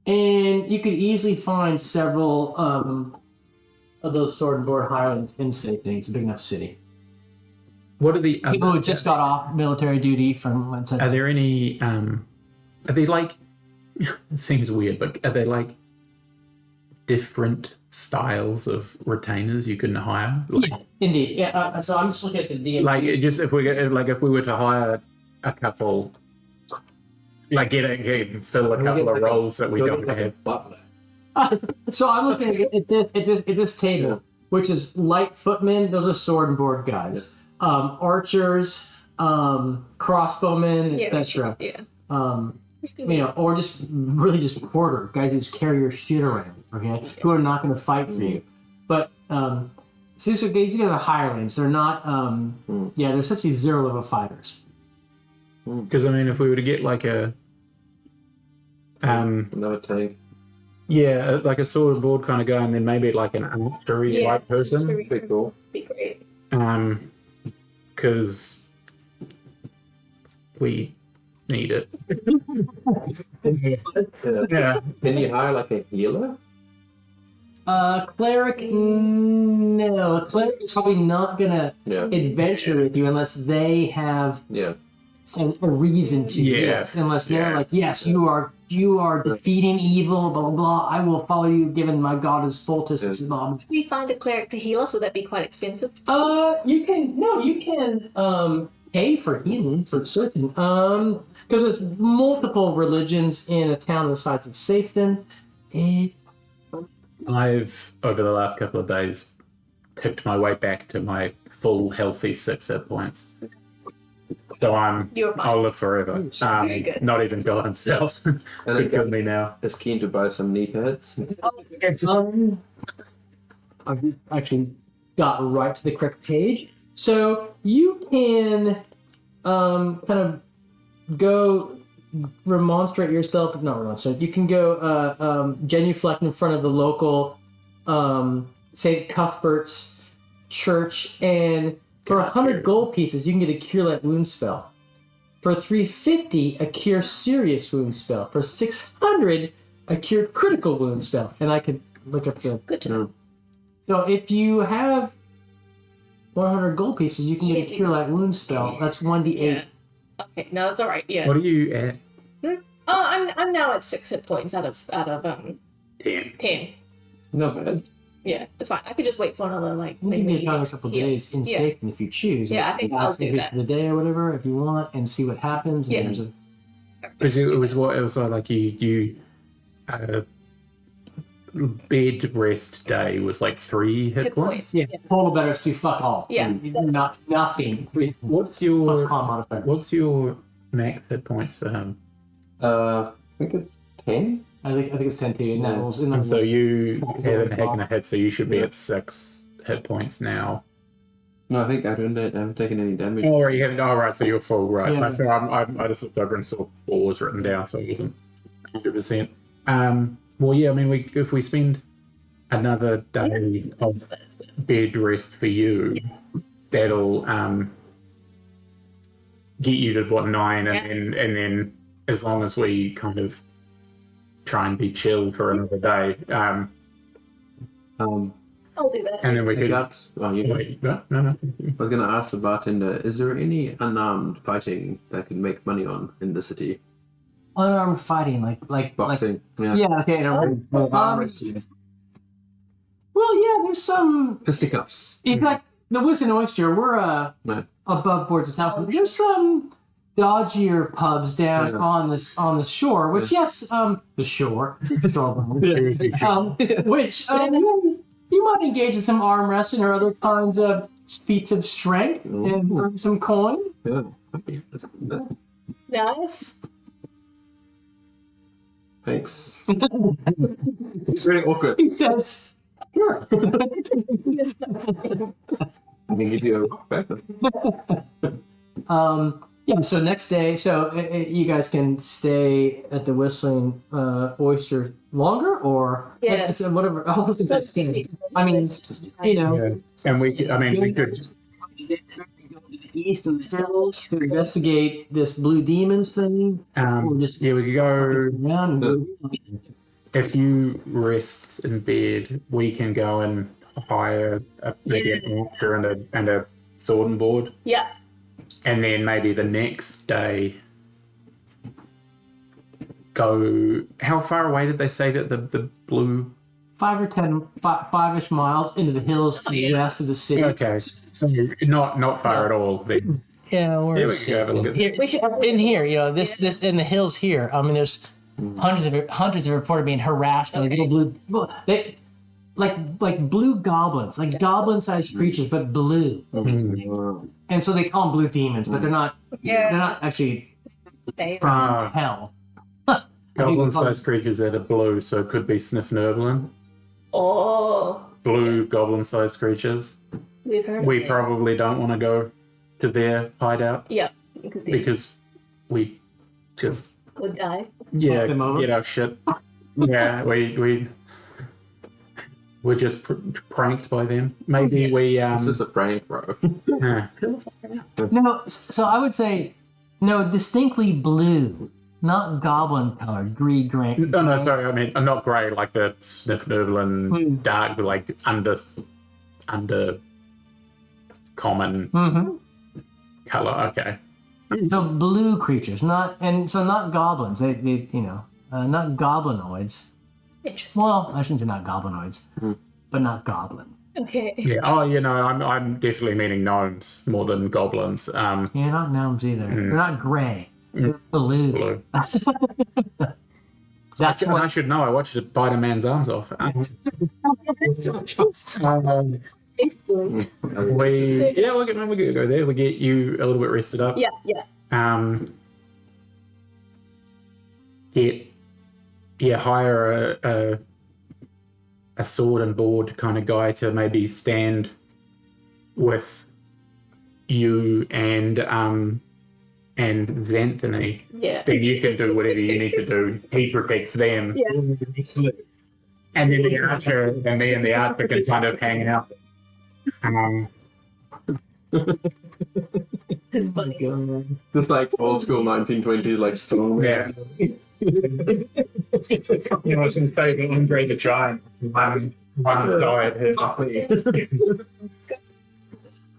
And you could easily find several of those sword and board hirelings in Safety. It's a big enough city. What are the People who just got off military duty from. Are there any? Are they like? It seems weird, but are there like different styles of retainers you can hire? Indeed, yeah. So I'm just looking at the DM. Like, just if we were to hire a couple, like fill a couple of roles that we don't have. Butler. So I'm looking at this table, which is light footmen. Those are sword and board guys. Archers, crossbowmen, etc. Yeah. Or just porter guys who just carry your shit around. Okay, who are not going to fight for you. But so these guys are hirelings. They're not. They're essentially 0 level fighters. Because I mean, if we were to get like a Another tank. yeah, like a sword and board kind of guy, and then maybe like an archery type person, Pretty cool. Be great. because we need it. Yeah. Can you hire like a healer? Cleric, no. A cleric is probably not gonna Yeah. adventure with you unless they have Yeah. a reason to. Yeah. Yes, unless they're Yeah. like, yes, you are defeating evil, blah blah blah. I will follow you, given my god is Fultus. Yes. Blah. If we find a cleric to heal us, would that be quite expensive? You can pay for healing for certain. Because there's multiple religions in a town the size of Safeton. And I've over the last couple of days picked my way back to my full healthy 6 hit points. So You're fine. I'll live forever. Very good. Not even God himself And could kill then me now. is keen to buy some knee pads. I've actually got right to the correct page. So you can kind of go remonstrate yourself. Not remonstrate. You can go genuflect in front of the local St. Cuthbert's church, and for 100 gold pieces, you can get a Cure Light Wound spell. For 350, a Cure Serious Wound spell. For 600, a Cure Critical Wound spell. And I could look up the. Good to know. So if you have 100 gold pieces, you can get a Cure Light Wound spell. That's 1d8. Yeah. Okay, no, that's all right. Yeah. What are you at? Oh, I'm now at 6 hit points out of 10. 10. Not bad. Yeah, it's fine. I could just wait for another You can get another couple days in Safety if you choose. Yeah, I think I'll do that. For the day or whatever, if you want, and see what happens. And Yeah. there's a- It was like you bed rest day was like 3 hit Hit points. points. Yeah, total better is do fuck all. Yeah. Not nothing. What's Plus your con modifier. what's your max hit points for him? I think it's 10. I think it's 10 too. And that was in And so you Sounds haven't like taken a hit, so you should be Yeah. at 6 hit points now. No, I think I haven't taken any damage. Oh, you haven't. Oh, right. So you're full, right? Yeah. So I just looked over and saw 4 was written down, so it wasn't 100%. Well, yeah. I mean, if we spend another day of bed rest for you, that'll get you to what 9, and then as long as we kind of try and be chill for another day, Um, I'll do that. and then we could. that's, well, you know, I Wait, no. was going to ask the bartender, is there any unarmed fighting that could make money on in the city? unarmed fighting, like Boxing. yeah, okay. No, well, yeah, there's some. Fisticuffs. It's like the Whisk and Oyster. We're No. above boards of house. There's some dodgier pubs down on the shore, which the shore, which you might engage in some arm wrestling or other kinds of feats of strength and earn some coin. Nice. Thanks. It's really awkward. He says, "Sure." I can give you a rock back. Yeah. So next day, you guys can stay at the Whistling Oyster longer, or so whatever. I wasn't that scene. I mean, you know, and we could go to the east of the hills to investigate this blue demons thing. Or just we could go around. And if you rest in bed, we can go and hire maybe an author and a sword and board. Yeah. And then maybe the next day go. How far away did they say that the blue? 5-ish miles into the hills to the west of the city. Okay, so not far at all. Then. Yeah, we're Yeah, we can go have a look at in here. You know, this in the hills here. I mean, there's hundreds of reported being harassed by little blue. They like blue goblins, like goblin-sized creatures, but blue. And so they call them blue demons, but they're not. Yeah. They're not actually from hell. Goblin-sized creatures that are blue, so it could be Sniffnerblin. Oh. Blue goblin-sized creatures. We've heard We of it. probably don't want to go to their hideout Yeah. It could be. because we just Would die. get Them our shit. Yeah, we're just pranked by them. Maybe we This is a prank, bro. yeah. No, so I would say no, distinctly blue, not goblin colored, gray. No, sorry. I mean, not grey like the Sniffnerblin, dark, but like under common color. Okay. So blue creatures, not goblins. They not goblinoids. Interesting. Well, I shouldn't say not goblinoids, but not goblins. Okay. Yeah. Oh, I'm definitely meaning gnomes more than goblins. Yeah, not gnomes either. They're not gray. They're blue. Blue. That's And I should know. I watched it bite a man's arms off. We'll go there. We get you a little bit rested up. Yeah, yeah. Hire a sword and board kind of guy to maybe stand with you and Xanthony. Yeah. Then you can do whatever you need to do. He protects them. Yeah. And then the archer and me and the archer can kind of hang out. It's funny. Just like old school 1920s, like stone. Yeah. I was going to say that Andre the Giant one died here.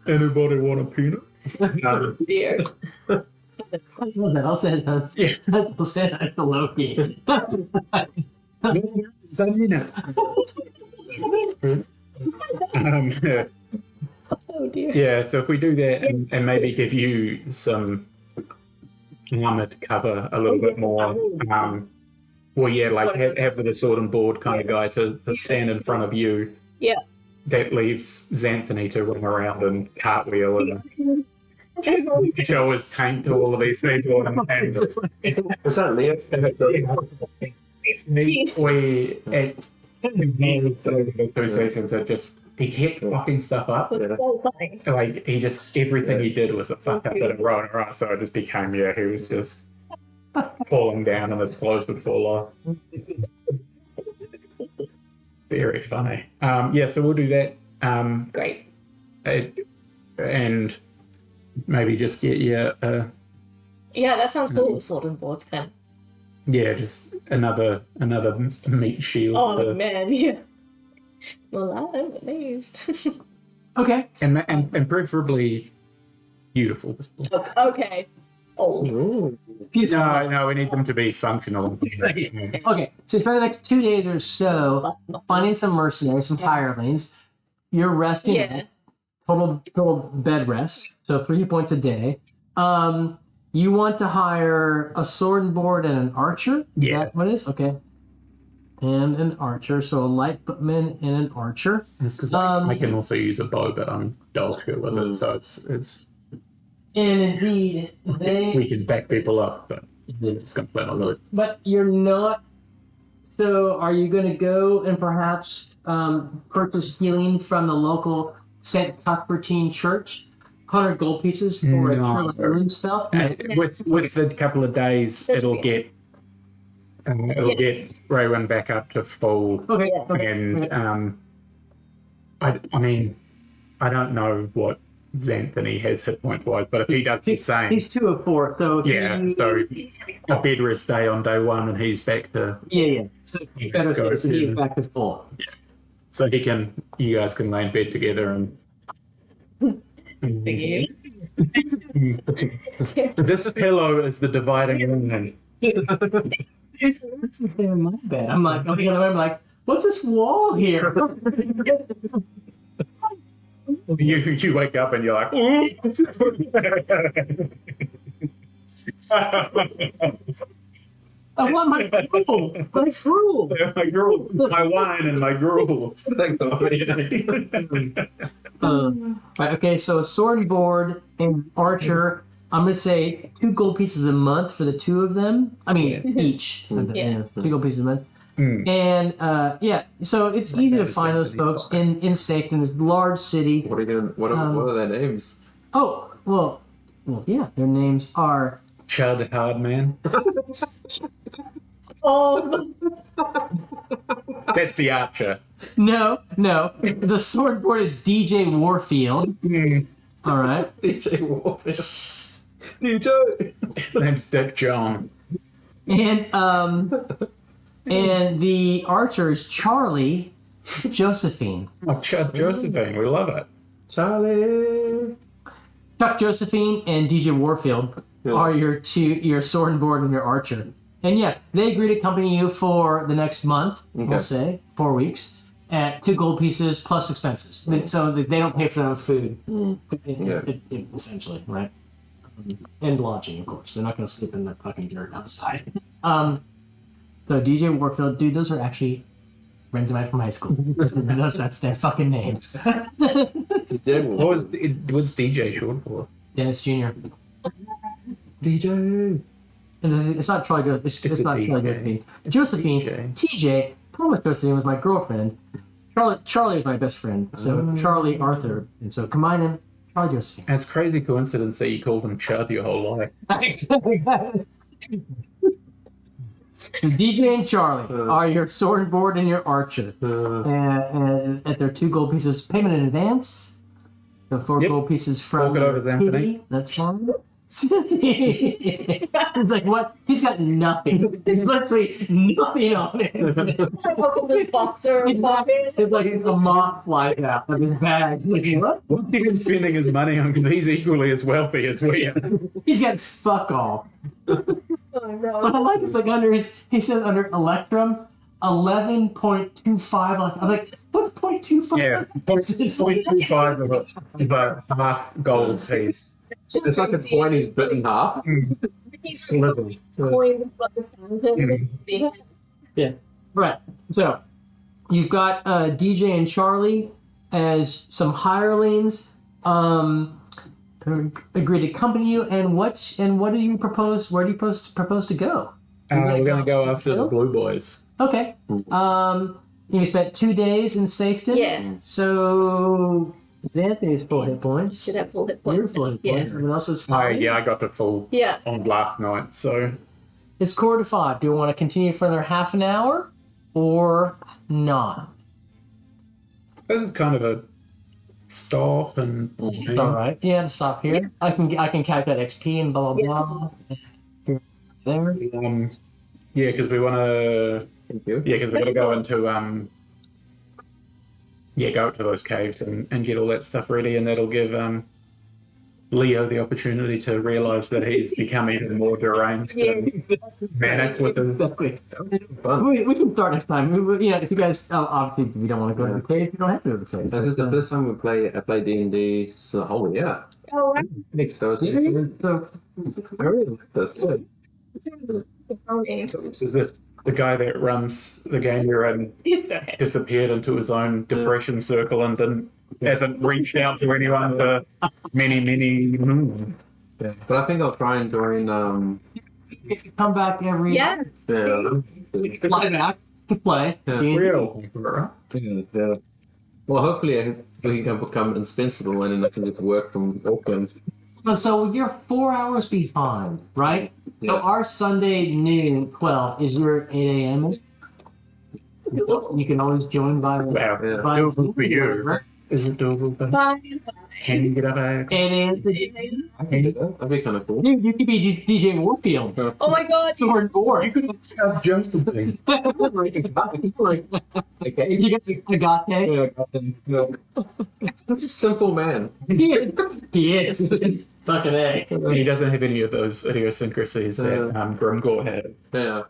Anybody want a peanut? No. Dear. I'll say that. I'll say that to Loki. It's a minute. Yeah. Oh dear. Yeah, so if we do that and maybe give you some armored cover a little bit more, have the sword and board kind of guy to stand in front of you. Yeah. That leaves Xanthony to run around and cartwheel and show his tank to all of these people. And Is that Leo? those 2 seconds are just he kept fucking stuff up. It's so funny. Like he just everything he did was a fuck up in a row and a row. So it just became he was just falling down and his clothes would fall off. Very funny. So we'll do that. Great. And maybe just get you Yeah, that sounds cool. Sword and board then. just another meat shield. Oh man, yeah. Well, I'm amazed. Okay. And preferably beautiful. Okay. Old. No, we need them to be functional. Okay, so spend the next 2 days or so finding some mercenaries, some hirelings. You're resting, Yeah. total bed rest, so 3 points a day. You want to hire a sword and board and an archer? Is Yeah. that what it is? Okay. And an archer, so a light footman and an archer. It's 'cause I can also use a bow, but I'm dog shit with it, so it's And indeed, we can back people up, but it's gonna plan on it. But you're not. So, are you going to go and perhaps purchase healing from the local St. Cuthbertine Church? 100 gold pieces for a No. healing spell? With a couple of days, it'll get Raywin back up to full. Okay. And I mean, I don't know what Xanthony has hit point wise, but if he does the same, He's 2 of 4, so so a bed rest day on day 1, and he's back to yeah. So He better just goes so he's in. back to full. so you guys can lay in bed together and. This pillow is the dividing line. What's this in my bed? I'm like, I'm like, what's this wall here? You wake up and you're like, ooh. I want my gruel. My gruel. My gruel, my wine and my gruel. Right, okay, so sword and board and archer. I'm gonna say 2 gold pieces a month for the 2 of them. I mean, each. Yeah. 2 gold pieces a month. Mm. And so it's easy to find those folks in Safton, this large city. What are you gonna? What are their names? Oh, well, yeah, their names are. Chud Hardman. Oh, That's the archer. No. The sword board is DJ Warfield. All right. DJ Warfield. DJ. His name's Dick John. And the archer is Charlie Josephine. Oh, Chud Josephine. We love it. Charlie. Chuck Josephine and DJ Warfield are your sword and board and your archer. And yeah, they agree to accompany you for the next month, we'll say, 4 weeks, at 2 gold pieces plus expenses. So they don't pay for their own food, essentially, right? And lodging, of course. They're not going to sleep in the fucking dirt outside. So DJ Warfield, dude, those are actually friends of mine from high school. That's their fucking names. DJ What was DJ short for? Dennis Jr. DJ. And it's not Troy Josephine. It's not Troy Josephine. Josephine, TJ, Thomas Josephine was my girlfriend. Charlie is my best friend. So Charlie Arthur. And so combine him, Charlie Josephine. And it's crazy coincidence that you called him Chud your whole life. DJ and Charlie are your sword and board and your archer. And at their 2 gold pieces, payment in advance. So 4 gold pieces from Walk it over, Anthony. That's fine. It's like, what? He's got nothing. There's literally nothing on it. the boxer. It's like it's a moth flying out of his bag. Like, what? What's he been spending his money on? Because he's equally as wealthy as we are. He's got fuck all. Oh, But I like it's like he says under Electrum, 11.25. I'm like, what's 0.25? Yeah, 0.25 of a half gold piece. It's like a coin he's bit in half. He's Slither. coins in front of him. Yeah. Right. So you've got DJ and Charlie as some hirelings. Agree to accompany you. And what do you propose? Where do you propose to go? We're going to go after the Blue Boys. Okay. You spent 2 days in Safton. Yeah. So Anthony's full hit points. Should have full hit You're points. full hit Yeah. points. Everyone else is Oh, fine. yeah, I got the full Yeah. on last night, so... It's 4 to 5. Do you want to continue for another half an hour or not? This is kind of a stop and... All right. Yeah, stop here. I can calculate XP and blah blah blah. There. Yeah, because we want to... Thank you. Yeah, because we're going to go into... go to those caves and get all that stuff ready, and that'll give Leo the opportunity to realise that he's become even more deranged and manic with his... Exactly. Fun. We can start next time. If you guys obviously if you don't want to go to the cave, you don't have to go to the cave. This is the first time I play D&D the whole year. Oh, So it's So I really like this. Good. So it's as if the guy that runs the game you're in He's the disappeared into his own depression circle and then hasn't reached out to anyone for many, many moons. Yeah. But I think I'll try and join. If you come back every Yeah. fly back to play. Yeah. D&D. Real. Yeah. Well, hopefully we can become indispensable and then I can just work from Auckland. And so you're 4 hours behind, right? So Yeah. our Sunday noon 12 is your 8 a.m. You can always join by Wow. Yeah. by Doable for you. Is it doable? Bye. Can you get up at 8 a.m. That'd be kind of cool. You could be DJ Warfield. Oh my god. So we're bored. You could have just something. Okay. You got Agate? Yeah, I got them. Yeah. Such a simple man. He is. Fucking A. He doesn't have any of those idiosyncrasies that Grimgor had. Yeah.